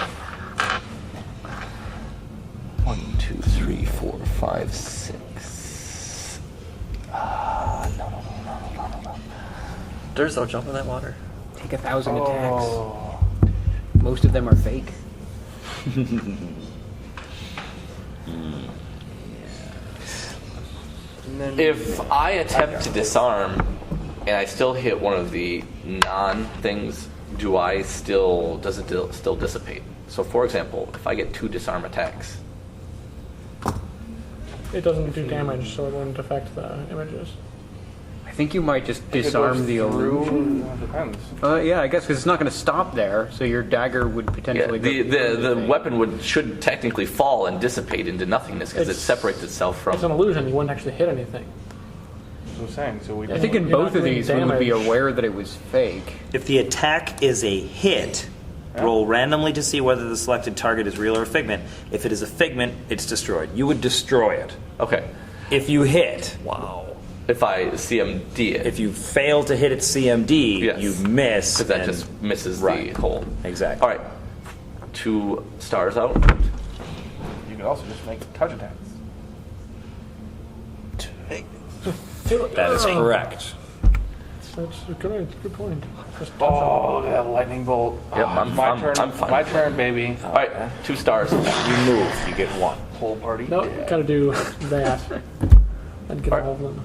1, 2, 3, 4, 5, 6. Durzo, jump in that water. Take 1,000 attacks. Most of them are fake. If I attempt to disarm and I still hit one of the non-things, does it still dissipate? So for example, if I get 2 disarm attacks, It doesn't do damage, so it wouldn't affect the images. I think you might just disarm the illusion. Depends. Yeah, I guess because it's not going to stop there, so your dagger would yeah, potentially. the weapon should technically fall and dissipate into nothingness because it It's- separates itself It's an from. illusion. You wouldn't actually hit anything. That's what I'm saying. So we I think in You're both not of doing these, we would be damage. aware that it was fake. If the attack is a hit, roll randomly to see whether the selected target is real or a figment. If it is a figment, it's destroyed. You would destroy it. Okay. If you hit, If I CMD it, if you fail to hit its CMD, Yes. you miss. because that and- just misses Right. the hole. Exactly. All right. 2 stars out. You can also just make touch attacks. That is correct. That's a good point. Just touch Oh, that lightning bolt. Yep, Ah, I'm fine. My turn, baby. All right, 2 stars. You move, you get 1. Whole party. No, you gotta do that. And get all of them.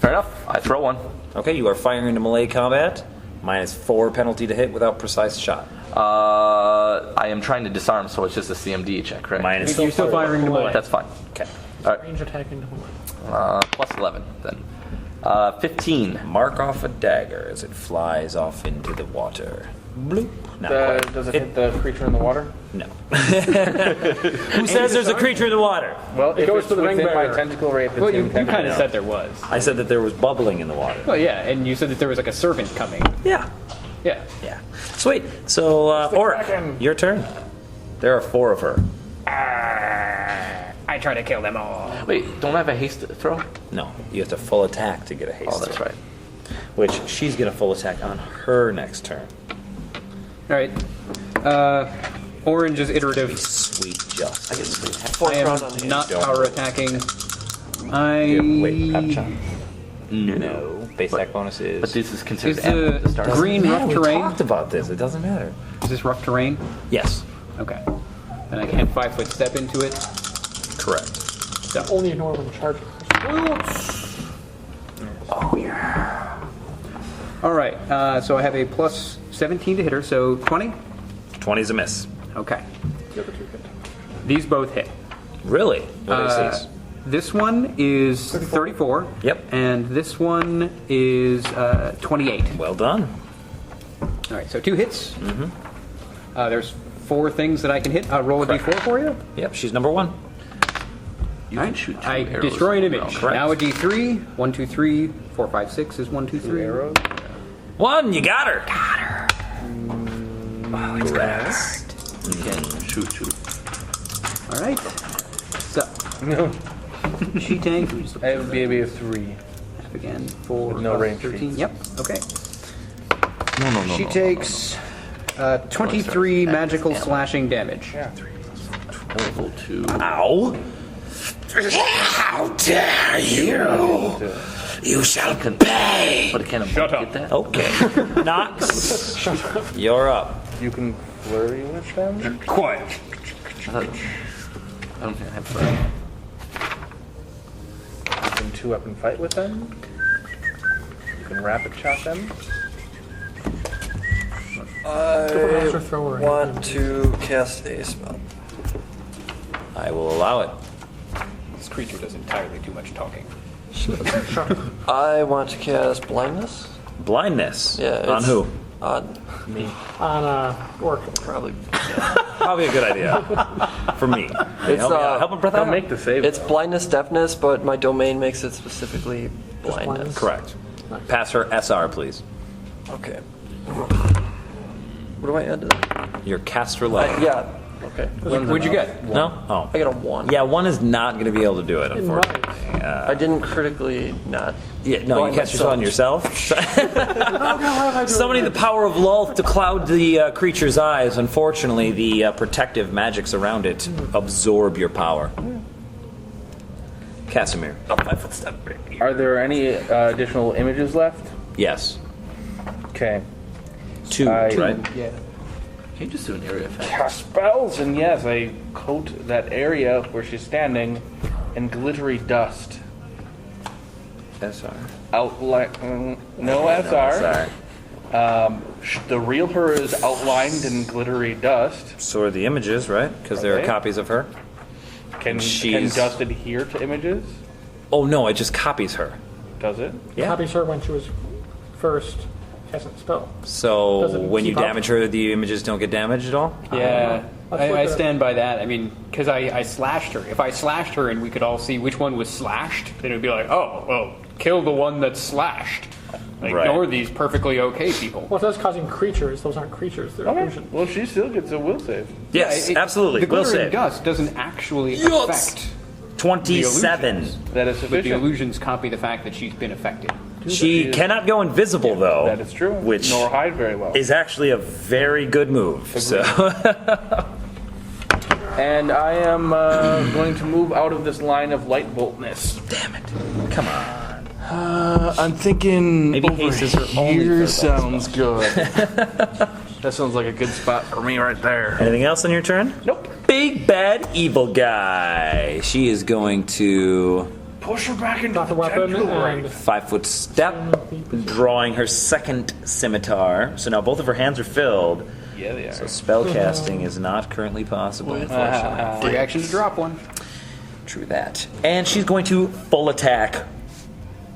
Fair enough. I throw 1. Okay, you are firing into melee combat. -4 penalty to hit without precise shot. I am trying to disarm, so it's just a CMD check, right? Minus You're still firing into melee. That's fine. Okay. All right. Range attack into one. Plus 11 then. 15. Mark off a dagger as it flies off into the water. Bloop. Not quite. Does it hit the creature in the water? No. Who says there's a creature in the water? Well, it goes goes to the ring within my barrier. tentacle range. Well, you kind of said there was. I said that there was bubbling in the water. Well, yeah, and you said that there was like a servant coming. Yeah. Yeah. Yeah. Sweet. So, Orc, Kraken. your turn. There are 4 of her. I try to kill them all. Wait, don't I have a haste throw? No, you have to full attack to get a haste. Oh, that's throw, right. Which she's going to full attack on her next turn. All right. Orange is iterative. Sweet justice. I am not power attacking. I. Wait, half shot. No. Base attack bonus is. But this is considered Is after the start. green rough We terrain? talked about this. It doesn't matter. Is this rough terrain? Yes. Okay. And I can't 5-foot step into it. Correct. So. Only ignore when charging. All right. So I have a plus 17 to hit her, so 20. 20 is a miss. Okay. These both hit. Really? What is this? This one is 34. Yep. And this one is 28. Well done. All right, so 2 hits. Mm-hmm. There's 4 things that I can hit. Roll a d4 for you. Yep, she's number 1. You can shoot 2 I arrows destroy an from the image. ground. Now a d3. 1, 2, 3, 4, 5, 6 is 1, 2, 3. Arrows. 1, you got her. Congrats. You can shoot 2. All right. So, No. she tank. It would be a 3. Again, 4, With no range 13. feats. Yep, okay. No. She takes 23 magical slashing damage. Yeah. Level 2. Ow. How dare you? You shall pay. But it can't get that? Okay. Knox. You're up. You can flurry with them. Quiet. I don't think I have that. You can 2-up fight with them. You can rapid shot them. Monster thrower. Want to cast a spell. I will allow it. This creature does entirely too much talking. I want to cast blindness. Blindness. Yeah. On it's who? On On Orc. probably. Probably a good idea. For me. It's, help me out. Help him breath I'll out. make the save. It's blindness, deafness, but my domain makes it specifically blindness. blindness. Correct. Pass her SR, please. Okay. What do I add to that? Your caster level. Yeah. Okay. What'd you get? No? Oh. I got a 1. Yeah, 1 is not going to be able to do it, unfortunately. I didn't critically not. Yeah, no, blind you cast yourself on myself. yourself. Summoning the power of Lolth to cloud the creature's eyes. Unfortunately, the protective magics around it absorb your power. Casimir. Are there any additional images left? Yes. Okay. 2, I- right? Yeah. Can you just do an area effect? Cast spells, and yes, I coat that area where she's standing in glittery dust. SR. Outline. No SR. Sorry. The real her is outlined in glittery dust. So are the images, right? Because there are Okay. copies of her. Can She's- dust adhere to images? Oh no, it just copies her. Does it? Yeah. Copies her when she was first casting the spell. So Does it when you keep up? damage her, the images don't get damaged at all? Yeah, Let's look I at it. stand by that. I mean, because I slashed her. If I slashed her and we could all see which one was slashed, then it would be like, oh, well, kill the one that's slashed. Right. Ignore these perfectly okay people. Well, if that's causing creatures, those aren't creatures, they're Okay. illusions. Well, she still gets a will save. Yes, It- absolutely. The Will glittering save. dust doesn't actually Yes! affect 27. illusions. That is But the sufficient. illusions copy the fact that she's been affected. She cannot go invisible though. That is true. Which Nor hide very well. is actually a very good move. So And I am going to move out of this line of light boltness. damn it. Come on. I'm thinking Maybe haste is her only here third level sounds good. That sounds like a good spot for me right there. Anything else on your turn? Nope. Big bad evil guy. She is going to Push her back into Drop the weapon and 5-foot step, drawing her second scimitar. So now both of her hands are filled. Yeah, they are. So spell casting is not currently possible, unfortunately. Free action to drop one. True that. And she's going to full attack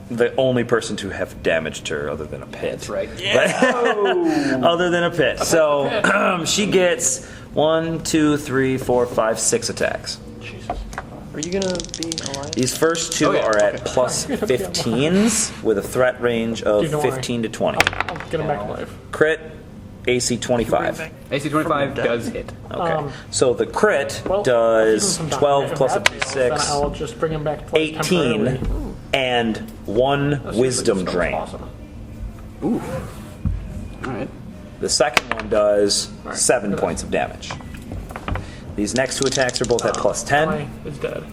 the only person to have damaged her other than a pit. That's right. Other than a pit. So she gets 1, 2, 3, 4, 5, 6 attacks. Are you gonna be alive? These first two are at plus 15s with a threat range of Dude, don't worry. 15 to 20. I'll get him back alive. Crit, AC 25. AC 25 does hit. Okay. So the crit Well, does I'll give him some 12 time. plus a If that fails, then d6, I'll just bring him back to life 18, temporarily. and 1 That's wisdom just drain. awesome. All right. The second one does 7 points of damage. These next two attacks are both at plus 10. Ally is dead.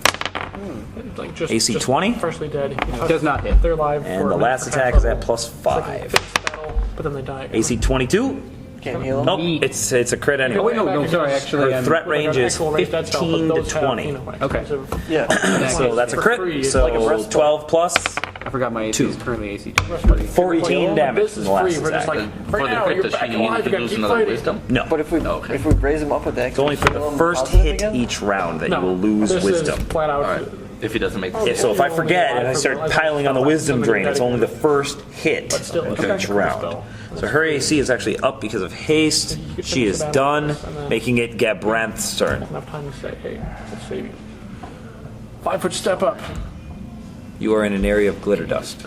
Like just, AC just 20? Freshly dead. Does not hit. They're alive. And for the a last minute, attack is at plus It's like a 5. fixed battle, but then they die. AC 22. Can't heal him. Nope, it's a crit anyway. Oh, wait, no, sorry, actually, Her threat range is Actual range dead spell, but 15 to those have, 20. you know, Okay. exclusive- Yeah. So that's a For crit. free, it's So like a breastplate. 12 plus I forgot my AC is currently AC 14 damage This from is the last free. We're just attack. like, For right the now, crit, you're does back she need alive. You to gotta lose keep another fighting. wisdom? No. But if we raise him up with that, It's only for the first hit each round that you will lose this wisdom. Is flat out. Alright. If he doesn't make the Oh, save. So if I forget and I start piling on the wisdom drain, it's only the first hit still, of okay. each round. So her AC is actually up because of haste. She is done, making it Gabranth's turn. Enough time to say, hey, let's save you. 5-foot step up. You are in an area of glitter dust.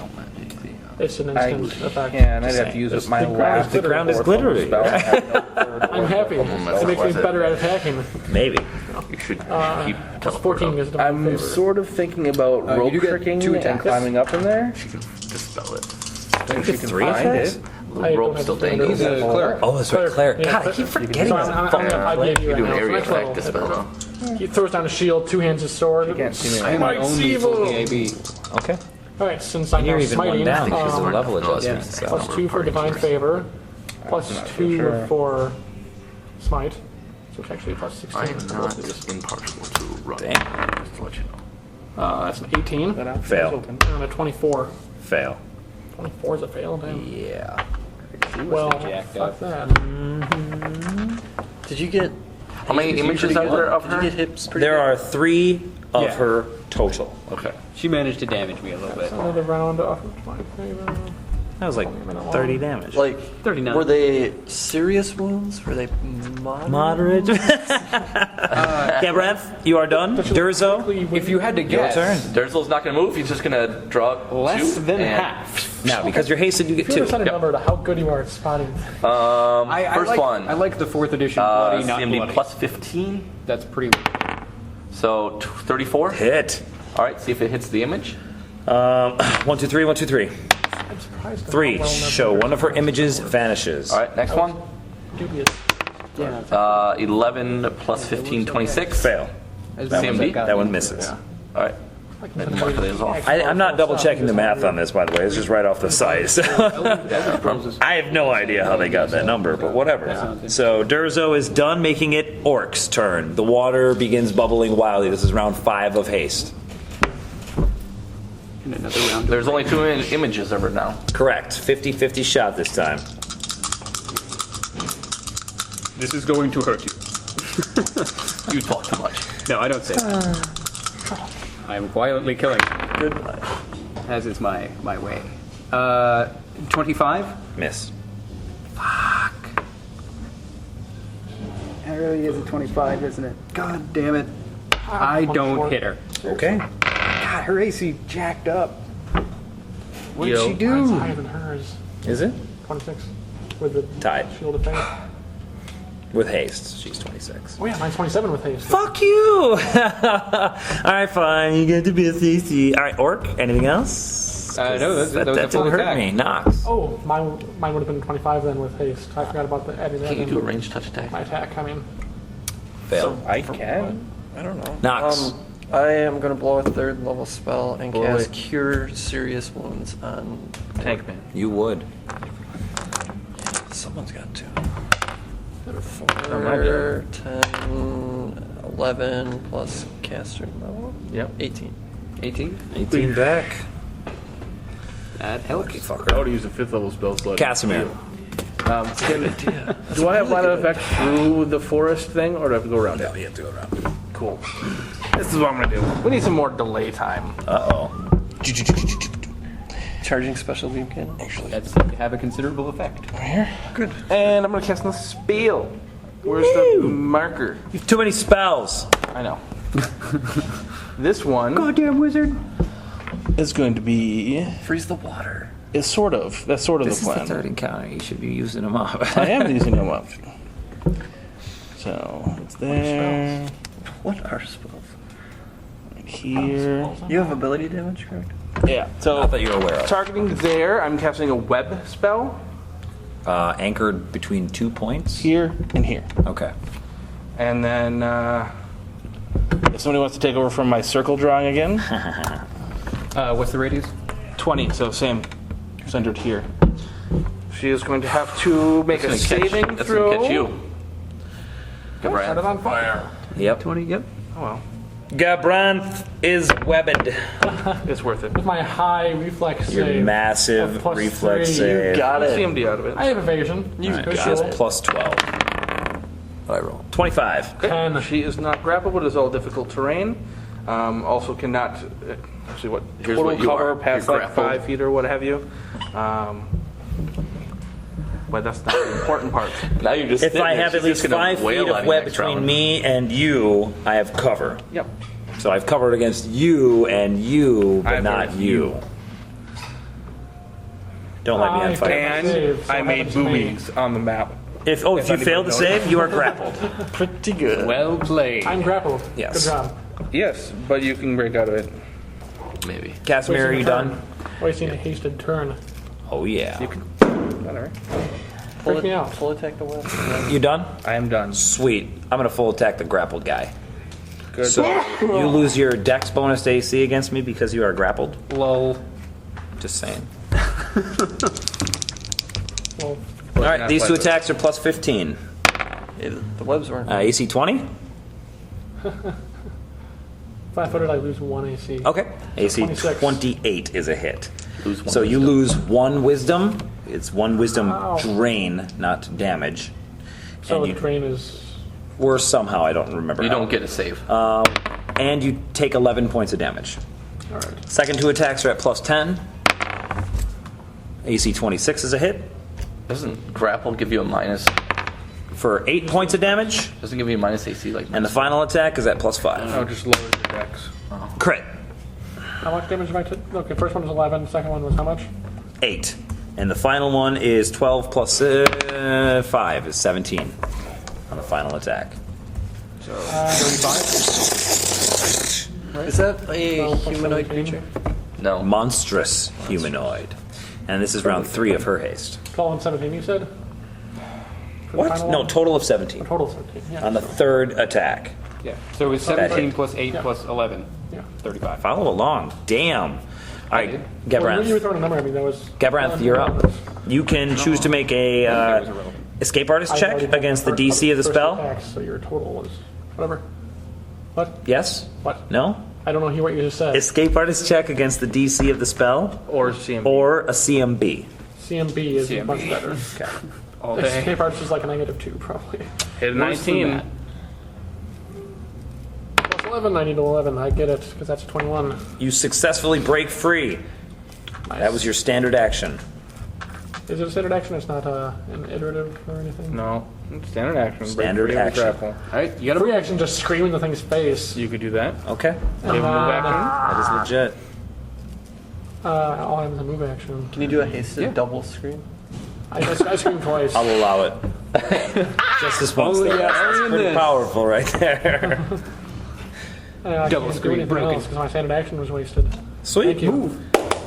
It's an instant effect. Yeah, and I'd have to use up my last. The ground is glittery. I'm happy. It makes me better at attacking. Maybe. You should keep Plus 14 is the I'm favor. sort of thinking about you rope do get tricking 2 and attacks. climbing up in there. She can dispel it. Think she can 3 find attacks? it. The I don't rope's have still to do dangling. He's a cleric. Oh, that's right, cleric. Yeah, God, I keep forgetting so this. I'm gonna give you You do an right now. area So next effect level, dispel. he throws down a shield, 2 hands his sword. Can't see me I right am now. my own evil. AB. Okay. Alright, since I'm You're now even one smiting, down because of the level No, it's adjustment. just- plus 2 for divine favor, plus 2 for smite, so it's actually plus 16. I am not impartial to run. Damn. Just to let you know. That's an 18 Fail. and a 24. Fail. 24 is a fail, damn. Yeah. Well, jacked fuck up. that. Did you get? How many images are there of Did you her? get hips? Pretty There good? are 3 of Yeah. her total. Okay. She managed to damage me a little bit. Another round off of my favor. That was like 30 damage. Like 39. Were they serious wounds? Were they moderate? Moderate. Gabranth, you are done. Durzo, If you had to your guess, turn. Durzel's not going to move. He's just going to draw less 2 than and- half. Now, because you're hasted, you get If you 2. ever set a number to how good you are at spotting, First one. I like the 4th edition bloody, not CMD bloody. plus 15. That's pretty. So 34. Hit. All right, see if it hits the image. 1, 2, 3, 1, 2, 3. I'm surprised. at 3. how well Show one of her images vanishes. All right, next one. Dubious. 11 plus 15, 26. Fail. CMD. That one misses. All right. Then mark those off. I'm not double checking the math on this, by the way. It's just right off the site. So I have no idea how they got that number, but whatever. So Durzo is done, making it Orc's turn. The water begins bubbling wildly. This is round 5 of haste. in another round. There's only 2 images of her now. Correct. 50-50 shot this time. This is going to hurt you. You talk too much. No, I don't say that. I am violently killing. Good. As is my way. 25? Miss. Fuck. That really is a 25, isn't it? God damn it. I don't hit her. Okay. God, her AC jacked up. What did Yo. she Mine's do? higher than hers. Is it? 26 with the Tied. shield of faith. With haste, she's 26. Oh yeah, mine's 27 with haste. Fuck you! Alright, fine. You get to be a CC. Alright, Orc, anything else? No, that was a that full didn't hurt attack. me. Knox. Oh, mine would have been 25 then with haste. I forgot about the adding that. Can't you in. do a ranged touch attack? My attack, I mean. Fail. I can. I don't know. Knox. I am going to blow a 3rd level spell and Blow cast it. Cure Serious Wounds on. Tank man. You would. Someone's got to. am I 4, 10, 11 plus caster level. Yep. 18. 18? 18 back. That helps. Lucky I fucker. would use a 5th level spell slot. Casimir. Do I have line of effect through the forest thing, or do I have to go around it? you have to go around. Cool. This is what I'm gonna do. We need some more delay time. Uh-oh. Charging Special Beam Cannon. That's have a considerable effect. Good. And I'm gonna cast the spell. Where's the marker? You have too many spells. I know. This one Goddamn wizard. is going to be. Freeze the water. Is sort of. That's sort of This the is plan. the 3rd encounter. You should be using them up. I am using them up. So it's there. What are spells? Right here. You have ability damage, correct? Yeah. So Not that you're aware of. targeting there, I'm casting a web spell Anchored between 2 points. here and here. Okay. And then if somebody wants to take over from my circle drawing again, What's the radius? 20. So same, centered here. She is going to have to make a saving That's throw. gonna catch you. Set it on fire. Yep. 20, yep. Oh well, Gabranth is webbed. it's worth it. With my high reflex Your save. massive of plus reflex 3. save. Got Let's it. CMD out of it. I have evasion. You Alright, good she has roll. plus 12. What I roll? 25. 10. She is not grappled. It is all difficult terrain. Also cannot. Actually, what Here's total what you cover are. past You're like grappled. 5 feet or what have you. But that's not the important part. Now you're just If sitting I there. have at She's least just gonna 5 feet wail on of you web next between round. me and you, I have cover. Yep. So I've covered against you and you, I but have not against you. Don't let me on fire. And Save, so I made happens to me. boobies on the map. If you anybody fail to knows. save, you are grappled. Pretty good. Well played. I'm grappled. Yes. Good job. Yes, but you can break out of it. Maybe. Casimir, are you Wasting a done? turn. Wasting a hasted turn. Oh yeah. Whatever. Freak me out. Full attack the web. You done? I am done. Sweet. I'm gonna full attack the grappled guy. Good. So you lose your dex bonus to AC against me because you are grappled. Lol. Just saying. Well, All right, these two attacks are plus 15. The webs weren't. AC 20. 500, I lose 1 AC. Okay. AC 26. 28 is a hit. Lose one So you wisdom. lose 1 wisdom. It's 1 wisdom Wow. drain, not damage. So And the drain is. Worse somehow, I don't remember. You how. don't get a save. And you take 11 points of damage. Alright. Second 2 attacks are at plus 10. AC 26 is a hit Doesn't grapple give you a minus? for 8 points of damage. Doesn't give you a minus AC like. And the final attack is at plus 5. Oh, just lower the dex. Crit. How much damage did I take? Okay, first one was 11, second one was how much? 8. And the final one is 12 plus 5 is 17 on the final attack. 35? Is that a 12 plus humanoid 17. creature? No. Monstrous humanoid. And this is round 3 of her haste. 12 and 17, you said? For the What? final No, one? total of 17 Total 17, yeah. on the third attack. Yeah. So it was That 17 hit. plus 8 Yeah. plus 11. Yeah. 35. Follow along. Damn. All right, Well, when you were Gabranth. throwing a number at me, that was. Gabranth, you're up. You can choose to make a escape artist I check already did against the first- DC of the first spell. attack, so your total was. Whatever. What? Yes? What? No? I don't know what you just said. Escape artist check against the DC of the spell, Or CMB. or a CMB. CMB is CMB. much better. All day. Escape artist is like a -2, probably. Hit a Worse than 19. that. Plus 11, I need 11. I get it, because that's a 21. You successfully break free. That was your standard action. Is it a standard action? It's not an iterative or anything? No. Standard action. Break Standard free of the action. grapple. All right, you got Free to. action, just scream in the thing's face. You could do that. Okay, Give him move action. that is legit. All I have is a move action. Can you do a hasted double scream? I scream twice. I'll allow it. Just this once. Only- though. yeah, That's only in pretty this. powerful right there. I Double can't do scream, anything broken. else because my standard action was wasted. Sweet. Thank you. Move.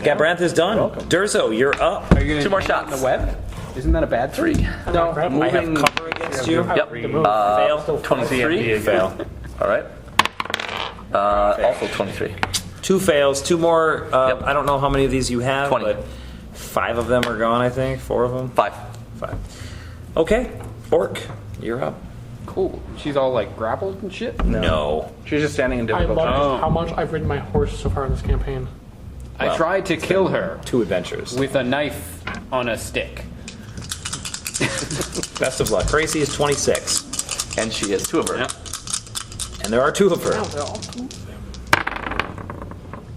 Gabranth is done. Durzo, you're up. Are you going to 2 more shots. the web? Isn't that a bad 3. No, Grab I have moving. cover against you. I have to move. Fail. 23. Fail. All right. Also 23. 2 fails. 2 more. Yep. I don't know how many of these you have, 20. but 5 of them are gone, I think. 4 of them? 5. 5. Okay. Orc, you're up. Cool. She's all like grappled and shit. No. She's just standing in I difficult love time. how much I've ridden my horse so far in this campaign. I tried to kill her 2 adventures. with a knife on a stick. Best of luck. Gracie is 26. And she has 2 of her. And there are 2 of her.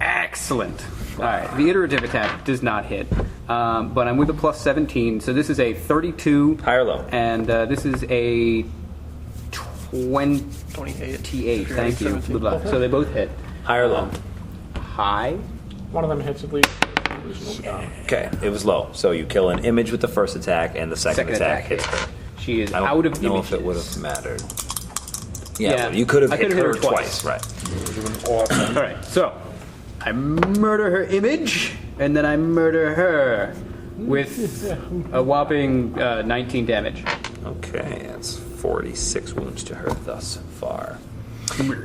Excellent. All right. The iterative attack does not hit, but I'm with a plus 17, so this is a 32. High or low? And this is a 28. 28. Thank you. Blah, blah. So they both hit. High or low? High. One of them hits at least. Okay. It was low. So you kill an image with the first attack, and the second attack hits her. She is I don't out of know images. if it would have mattered. Yeah, Yeah, well, you could have I hit could've her hit her twice. twice. Right. All right. So I murder her image, and then I murder her with a whopping 19 damage. Okay, that's 46 wounds to her thus far.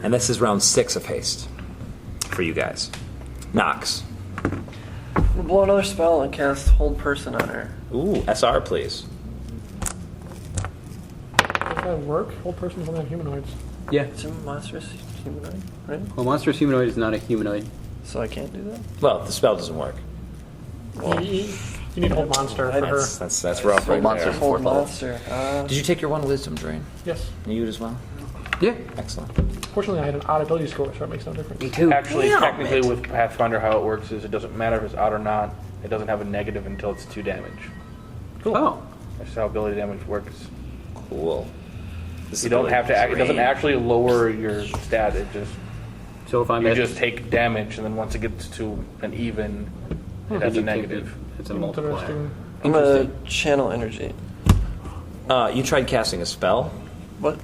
And this is round 6 of haste for you guys. Nox. We'll blow another spell and cast Hold Person on her. Ooh, SR, please. Does that work? Whole person's only on humanoids. Yeah. It's a monstrous humanoid, right? Well, monstrous humanoid is not a humanoid. So I can't do that? Well, the spell doesn't work. You need Hold Monster for her. That's rough right monster. there. Hold 4th level. Monster. Did you take your 1 wisdom drain? Yes. You as well? Yeah. Excellent. Fortunately, I had an odd ability score, so it makes no difference. too. Actually, Damn technically, it. with Pathfinder, how it works is it doesn't matter if it's odd or not. It doesn't have a negative until it's 2 damage. Oh. That's how ability damage works. Cool. This You don't have to. It doesn't drain. actually lower your stat. It just So if I'm you at just take damage, and then once it gets to an even, it has a negative. It's a multiplier. Interesting. I'm gonna channel energy. You tried casting a spell, What?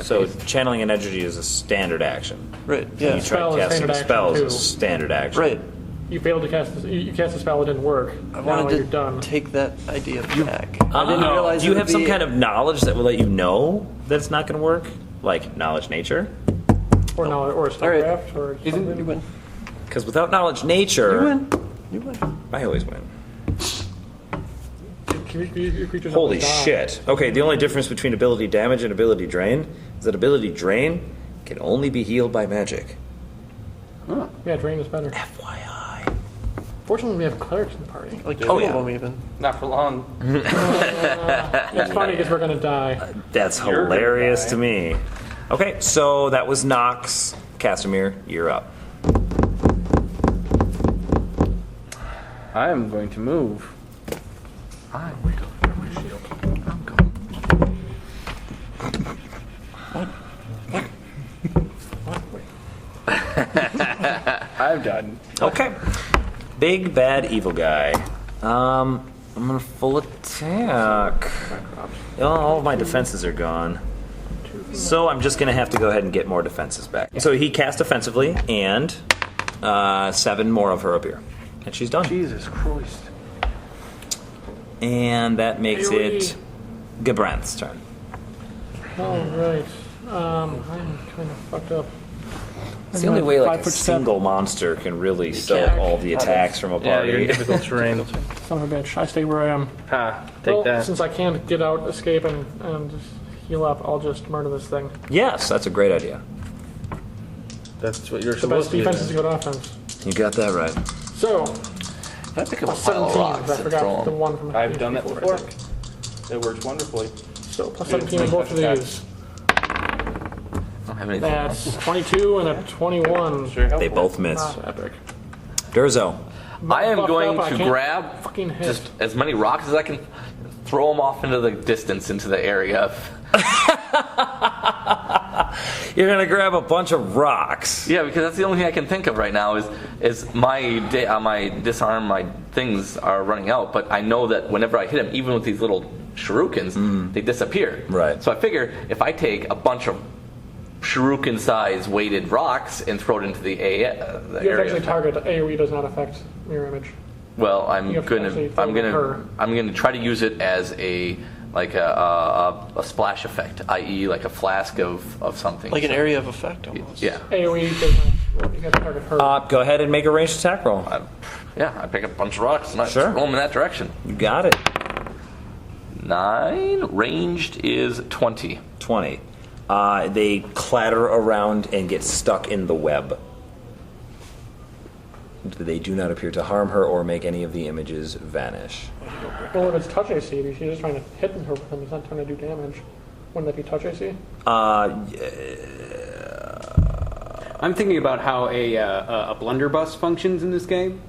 so channeling an energy is a standard action. Right. You Yeah. Spell tried is casting a standard spell action, as a too. standard action. Right. You failed to cast. You cast a spell. It didn't work. I Now wanted you're done. to take that idea back. I didn't Oh. realize. Do you it would have some be- kind of knowledge that will let you know that it's not going to work? Like knowledge nature? Or no, or a All right. starcraft, or Isn't- something. You win. Because without knowledge nature, You win. You win. I always win. Your creatures Holy don't die. shit. Okay, the only difference between ability damage and ability drain is that ability drain can only be healed by magic. Yeah, drain is better. FYI. Fortunately, we have clerics in the party. Like Oh, 2 yeah. of them even. Not for long. It's funny because we're gonna die. That's You're gonna hilarious die. to me. Okay, so that was Nox. Casimir, you're up. I am going to move. I'm done. Okay. Big bad evil guy. I'm gonna full attack. All of my defenses are gone. So I'm just gonna have to go ahead and get more defenses back. So he cast offensively, and 7 more of her appear. And she's done. Jesus Christ. And that makes it Gabranth's turn. All right. I'm kind of fucked up. It's the only way like a 5 foot step. single monster can really soak can't. all the attacks from a Yeah, you're in party. difficult terrain. Son of a bitch. I stay where I am. Ha, take Well, that. since I can't get out, escape, and just heal up, I'll just murder this thing. Yes, that's a great idea. That's what you're The supposed best to do. defense is good offense. You got that right. So, I pick up a plus pile of 17. rocks I and forgot throw the them. one from I've done that I before. think. It works wonderfully. So, plus 17 on both of these. I don't have anything. That's 22 and a 21. Sure helpful. They both miss. Not epic. Durzo. I am Buffed going up, I to can't grab fucking hit. just as many rocks as I can, throw them off into the distance, into the area. You're gonna grab a bunch of rocks. Yeah, because that's the only thing I can think of right now is my my disarm, my things are running out. But I know that whenever I hit them, even with these little shurikens, they disappear. Right. So I figure if I take a bunch of shuriken-sized weighted rocks and throw it into the You have to area. actually target. AoE does not affect mirror image. Well, You have to actually throw it at her. I'm gonna try to use it as a splash effect, i.e., like a flask of something. Like an area of effect almost. Yeah. AoE does not. You have to target her. Go ahead and make a ranged attack roll. I pick up a bunch of rocks and I Sure. throw them in that direction. You got it. 9, ranged is 20. 20. They clatter around and get stuck in the web. They do not appear to harm her or make any of the images vanish. Well, if it's touch AC, she's just trying to hit her with them. It's not trying to do damage. Wouldn't that be touch AC? I'm thinking about how a blunderbuss functions in this game,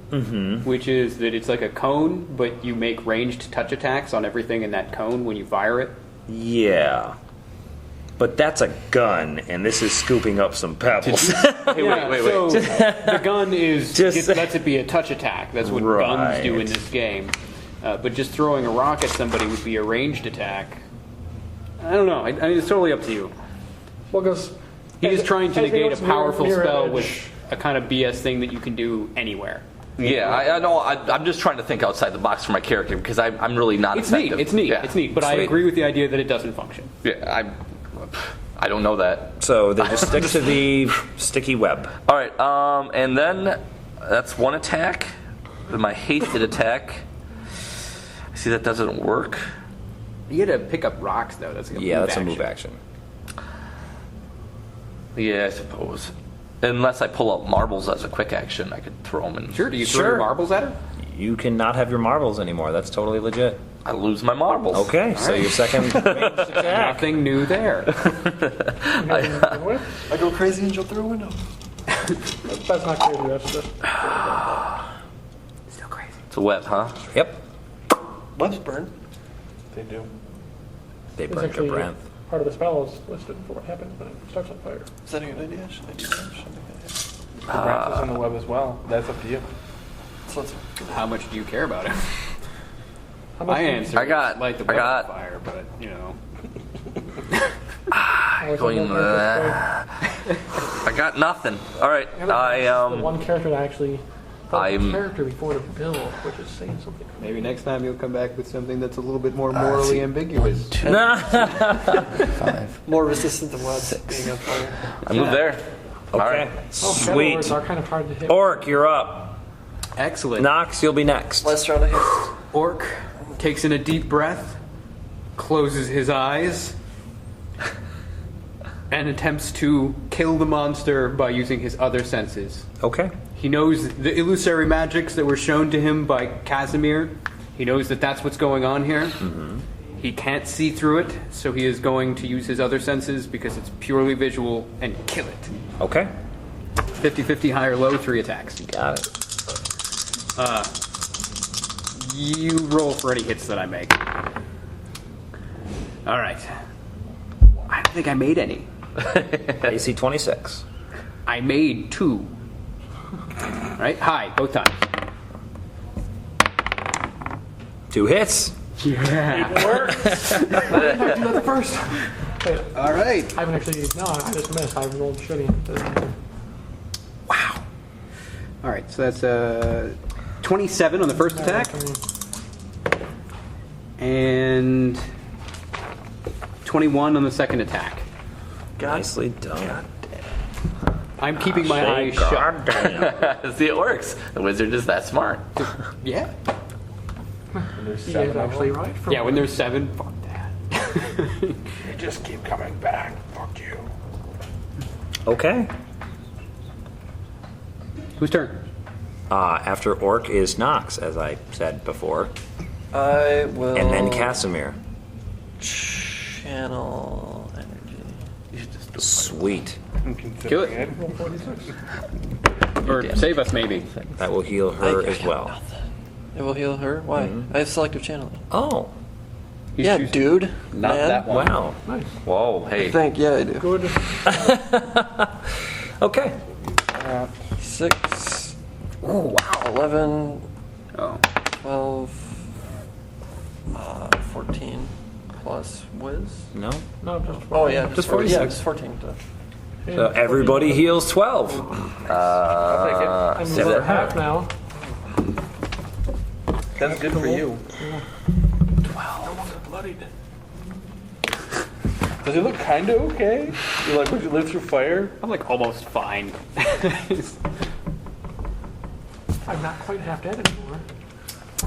which is that it's like a cone, but you make ranged touch attacks on everything in that cone when you fire it. Yeah. But that's a gun, and this is scooping up some pebbles. Hey, wait. So the gun Just- lets it be a touch attack. That's what guns do in this game. But just throwing a rock at somebody would be a ranged attack. I don't know. I mean, it's totally up to you. Well, because He's trying to negate a powerful spell with a kind of BS thing that you can do anywhere. Yeah, I know. I'm just trying to think outside the box for my character because I'm really not It's effective. neat. It's neat. Yeah. It's neat. But I Sweet. agree with the idea that it doesn't function. Yeah, I don't know that. So they just stick to the sticky web. All right, and then that's one attack. My hasted attack. I see that doesn't work. You got to pick up rocks, though. That's like a Yeah, move that's a action. move action. Yeah, I suppose. Unless I pull out marbles as a quick action, I could throw them in. Sure. Do you throw your marbles at her? You cannot have your marbles anymore. That's totally legit. I lose my marbles. Okay, so your second ranged attack. Nothing new there. I go crazy and jump through a window. That's not crazy. That's just. Still crazy. It's a web, huh? Yep. Webs burn. They do. They It's burned your actually breath. part of the spell is listed for what happens when it starts on fire. Is that a good idea? Should I do that? Should I make that? The branch is on the web as well. That's up to you. So let's How much do you care about it? How much My do you- answer I got- is light the I web got- on fire, but, you know. Oh, it's Going on the I got nothing. All right, the I one character that actually felt the I'm- character before the bill, which is saying something. Maybe next time you'll come back with something that's a little bit more morally ambiguous. more resistant than webs being on fire. I moved there. All Okay. right. Oh, shadow Sweet. words are kind of hard to hit. Orc, you're up. Excellent. Nox, you'll be next. Last round of hits. Orc takes in a deep breath, closes his eyes, and attempts to kill the monster by using his other senses. Okay. He knows the illusory magics that were shown to him by Casimir. He knows that that's what's going on here. He can't see through it, so he is going to use his other senses because it's purely visual and kill it. Okay. 50-50 high or low, 3 attacks. Got it. You roll for any hits that I make. All right. I don't think I made any. AC 26. I made 2. Right? High, both times. 2 hits. Yeah. Do that first. Wait, All right. I haven't actually. No, I just missed. I rolled shitty. All right, so that's 27 on the first attack. And 21 on the second attack. Nicely done. I'm keeping my eyes shut. See, it works. The wizard is that smart. Yeah. He is actually right. For Yeah, when there's 7, fuck that. You just keep coming back. Fuck you. Okay. Whose turn? After Orc is Nox, as I said before, I will. and then Casimir. Channel energy. Sweet. Kill it. Or save us, maybe. That will heal her as well. It will heal her. Why? I have selective channeling. Oh, Yeah, dude. Not Man. that one. wow. Whoa, I hey. think. Yeah, I do. Good. Okay. 6. Oh wow. 11. Oh. 12. 14 plus whiz. No. No, just Oh yeah, Just 40, yeah, 46. just 14. So everybody heals 12. I'm Is over that half now. That's good for you. 12. Bloodied. Does he look kind of okay? You like, would you live through fire? I'm like almost fine. I'm not quite half dead anymore.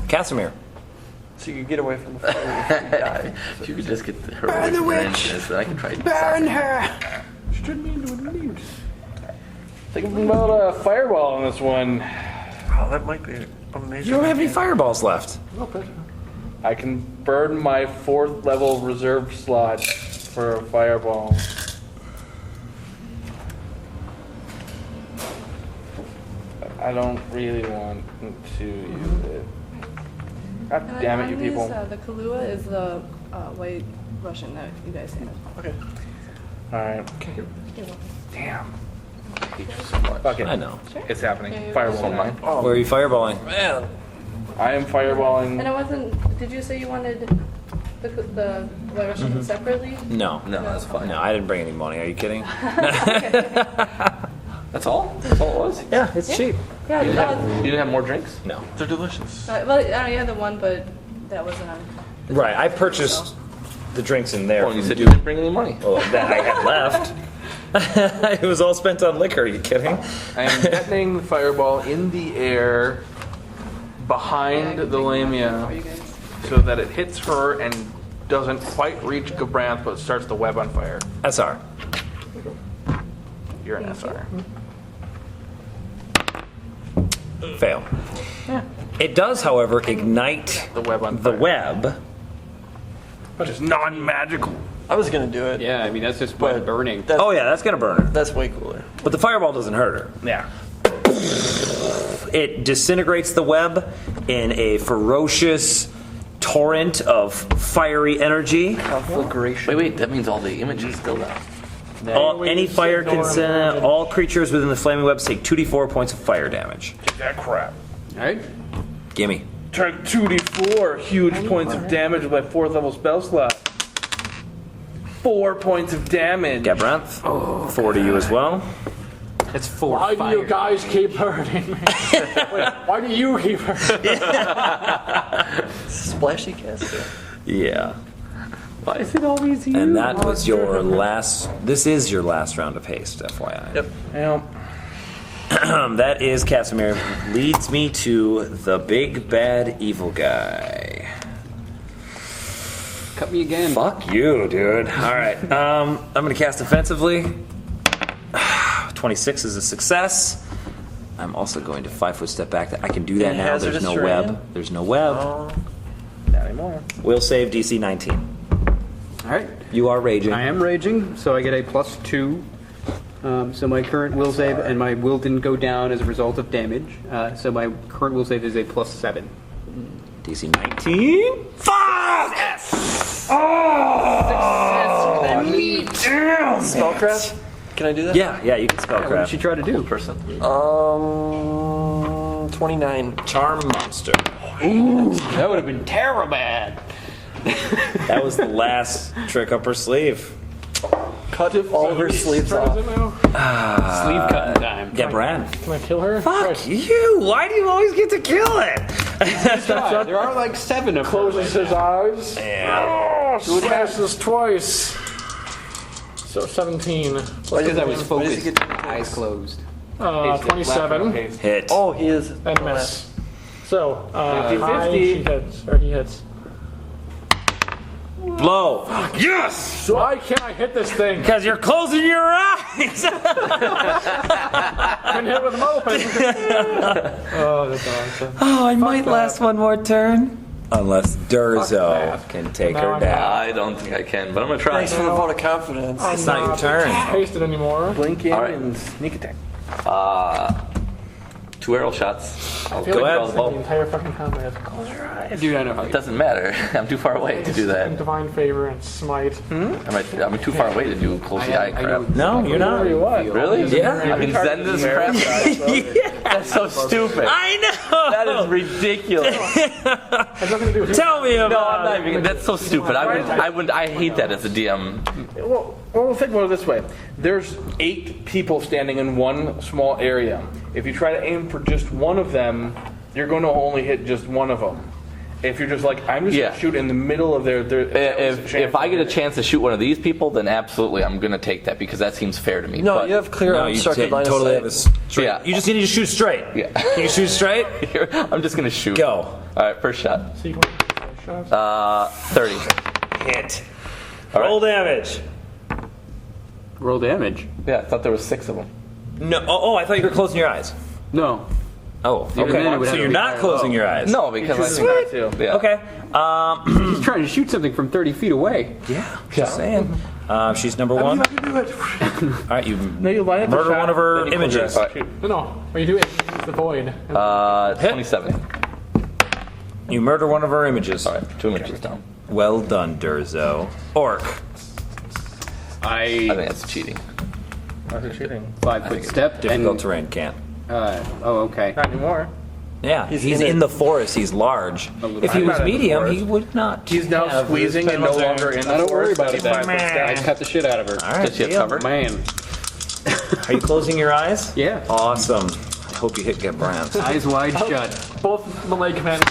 Casimir. So you can get away from the fire if you die. If you could just get her away from the engines, then I can try to Burn her! She turned me into a nude. Thinking about a fireball on this one. Oh, that might be amazing. You don't have any fireballs left. I can burn my 4th level reserve slot for a fireball. I don't really want to use it. God And damn it, on you these, people. the Kahlua is the white Russian that you guys had. Okay. Alright. You're welcome. Damn. I hate you so much. Fuck it. I know. It's happening. Okay, Fireball you're mine. Where are you fireballing? Man. I am And fireballing. it wasn't. Did you say you wanted the white Russian separately? No. No, that's fine. No, I didn't bring any money. Are you kidding? That's all? That's all it was? Yeah, it's cheap. Yeah. You didn't have more drinks? No. They're delicious. Well, I know you had the one, but that wasn't on. Right, I purchased the drinks in there. Well, you from said you didn't bring any money. Well, that I had left. It was all spent on liquor. Are you kidding? I am detonating the fireball in the air behind the Lamia For you guys. so that it hits her and doesn't quite reach Gabranth, but starts the web on fire. SR. You're an SR. Fail. It does, however, ignite The web on the fire. web. Which is non-magical. I was gonna do it. Yeah, I mean, that's just wet burning. That's, Oh yeah, that's gonna burn her. that's way cooler. But the fireball doesn't hurt her. Yeah. It disintegrates the web in a ferocious torrent of fiery energy. Conflagration. Wait, that means all the images still down. Any fire can send all creatures within the flaming webs take 2d4 points of fire damage. Take that crap. Alright? Gimme. Turn 2d4 huge points of damage with my 4th level spell slot. 4 points of damage. Gabranth. 4 to you as well. It's 4 Why do fire. you guys keep hurting me? Wait, why do you keep hurting me? Splashy cast. Yeah. Why is it always you? And that was your last. This is your last round of haste, FYI. Yep. Well, That is Casimir. Leads me to the big bad evil guy. Cut me again. Fuck you, dude. All right. I'm gonna cast offensively. 26 is a success. I'm also going to 5-foot step back. I can do that Any now. There's hazardous no terrain? web. There's no web. not anymore. Will save DC 19. Alright. You are raging. I am raging, so I get a +2. So my current will save, and my will didn't go down as a result of damage. So my current will save is a +7. DC 19. Fuck! Yes! Oh! Spellcraft? Can I do that? Yeah, you can What did spellcraft. she try to do? person. 29. Charm monster. That would have been terrible bad. That was the last trick up her sleeve. Cut all her sleeves off. Sleeve cut time. Gabran. Can I kill her? Fuck you! Why do you always get to kill it? There are like 7 of them. Closes his eyes. Yeah. Smash this twice. So 17. Because I was What does he focused. get to Eyes closed. 27. Hit. Oh, he is. And miss. So, 50-50. she hits, or he hits. Blow. Yes! Why can't I hit this thing? Because you're closing your eyes! been hit with a moped. Oh, that's awesome. Oh, I might last one more turn. Unless Durzo that. can take No, her I'm down. I don't think I can, but I'm gonna try. Thanks for the vote of confidence. It's not your turn. Taste it anymore. Blink in All right. and sneak attack. 2 arrow shots. I'll I feel go like ahead. that's the entire fucking combat. Close your eyes. Dude, I know how It doesn't matter. I'm too far away to do And that. divine favor and smite. I'm too far away to do close the eye crap. No, you're not. Really? Yeah. I can send this crap. That's so stupid. I know. That is ridiculous. Has nothing to do with Tell me No, I'm about not even. That's so stupid. I hate that as a DM. Well, think about it this way. There's 8 people standing in one small area. If you try to aim for just one of them, you're going to only hit just one of them. If you're just like, I'm just going Yeah. to shoot in the middle of their If I get a chance to shoot one of these people, then absolutely I'm gonna take that because that seems fair to me. No, But you have clear No, you unobstructed line totally of have a sight. straight. Yeah. You just need to shoot straight. Yeah. Can you shoot straight? I'm just gonna shoot. Go. All right, first shot. sequence. 30. Hit. Roll damage. Roll damage. Yeah, I thought there was 6 of them. No. Oh, I thought you were closing your eyes. No. Oh, Even then, it okay. would So have you're to be not higher closing low. your eyes. No, because I think that too. yeah. Okay. He's trying to shoot something from 30 feet away. Yeah. Just saying. She's number 1. All right, you you line up the murder shot, one of her then you close your images. eyes. Shoot. No, what you do is use the void. 27. You murder one of her images. All right, 2 images down. Well done, Durzo. Orc. I think that's cheating. How's it shooting? 5-foot step. Difficult And, terrain. Can't. okay. Not anymore. Yeah, he's in the forest. He's large. If he I'm was not in the medium, forest. he would not. He's now have squeezing this and no penalty. longer in the I don't worry forest. about it then. 5 foot I step. cut the shit out of her. All right, Does she have deal. cover? Man. Are you closing your eyes? Yeah. Awesome. I hope you hit Gabrant. Eyes wide shut. Both Malay commanders,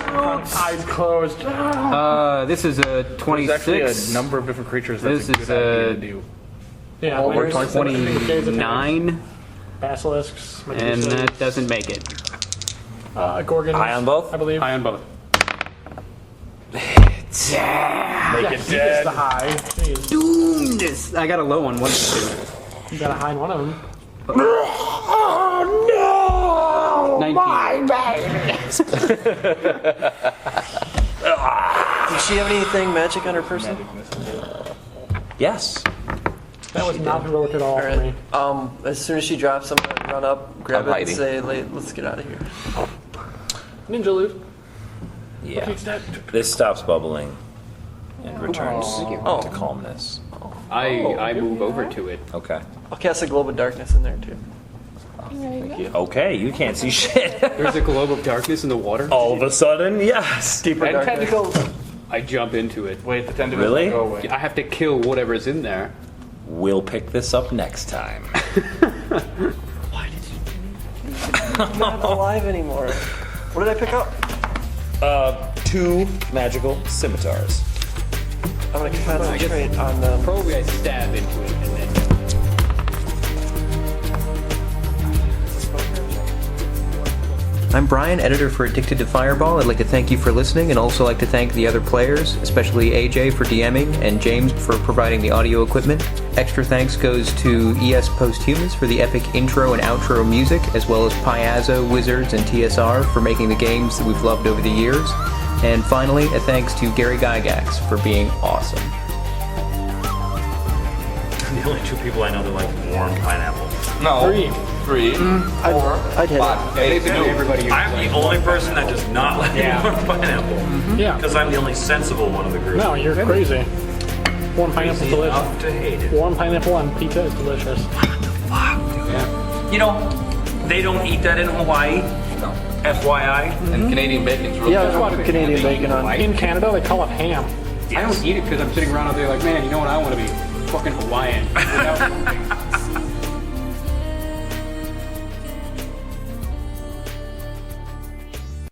eyes closed. This is a There's actually 26. a number of different creatures that's This a is good idea a to do. Yeah, Over there's 29, basilisks, and Medusas, that doesn't make it. Gorgons. High on both? I believe. High on both. Make it It's dead. the high. Jeez. Doomness. I got a low on one. You got a high in one of them. 19. Does she have anything magic on her person? Yes. That was not heroic at all All for me. right. As soon as she drops, I'm gonna run up, grab I'm it, hiding. and say, "Let's get out of here." Ninja loot. Yeah. This stops bubbling and returns Oh. to calmness. I move over to it. Okay. I'll cast a globe of darkness in there too. Okay, you can't see shit. There's a globe of darkness in the water. All of a sudden, yes. Deeper And darkness. tentacles. I jump into it. Wait, the tentacles Really? don't go away. I have to kill whatever's in there. We'll pick this up next time. I'm not alive anymore. What did I pick up? 2 magical scimitars. I'm gonna concentrate on them. Probably I stab into it and then. I'm Brian, editor for Addicted to Fireball. I'd like to thank you for listening and also like to thank the other players, especially AJ for DMing and James for providing the audio equipment. Extra thanks goes to ES Posthumous for the epic intro and outro music, as well as Piazzo, Wizards, and TSR for making the games that we've loved over the years. And finally, a thanks to Gary Gygax for being awesome. The only 2 people I know that like warm pineapple. No. 3, 4, I'd hit 5. Basically, everybody. I'm the only person that does not like warm pineapple. Yeah. Because I'm the only sensible one of the group. No, you're crazy. Warm pineapple Easy enough delicious. to hate it. Warm pineapple on pizza is delicious. You know, they don't eat that in Hawaii. No. FYI. And Canadian bacon's really Yeah, good. there's a lot of Canadian bacon on. In Canada, they call it ham. I don't eat it because I'm sitting around out there like, man, you know what? I want to be fucking Hawaiian. You know?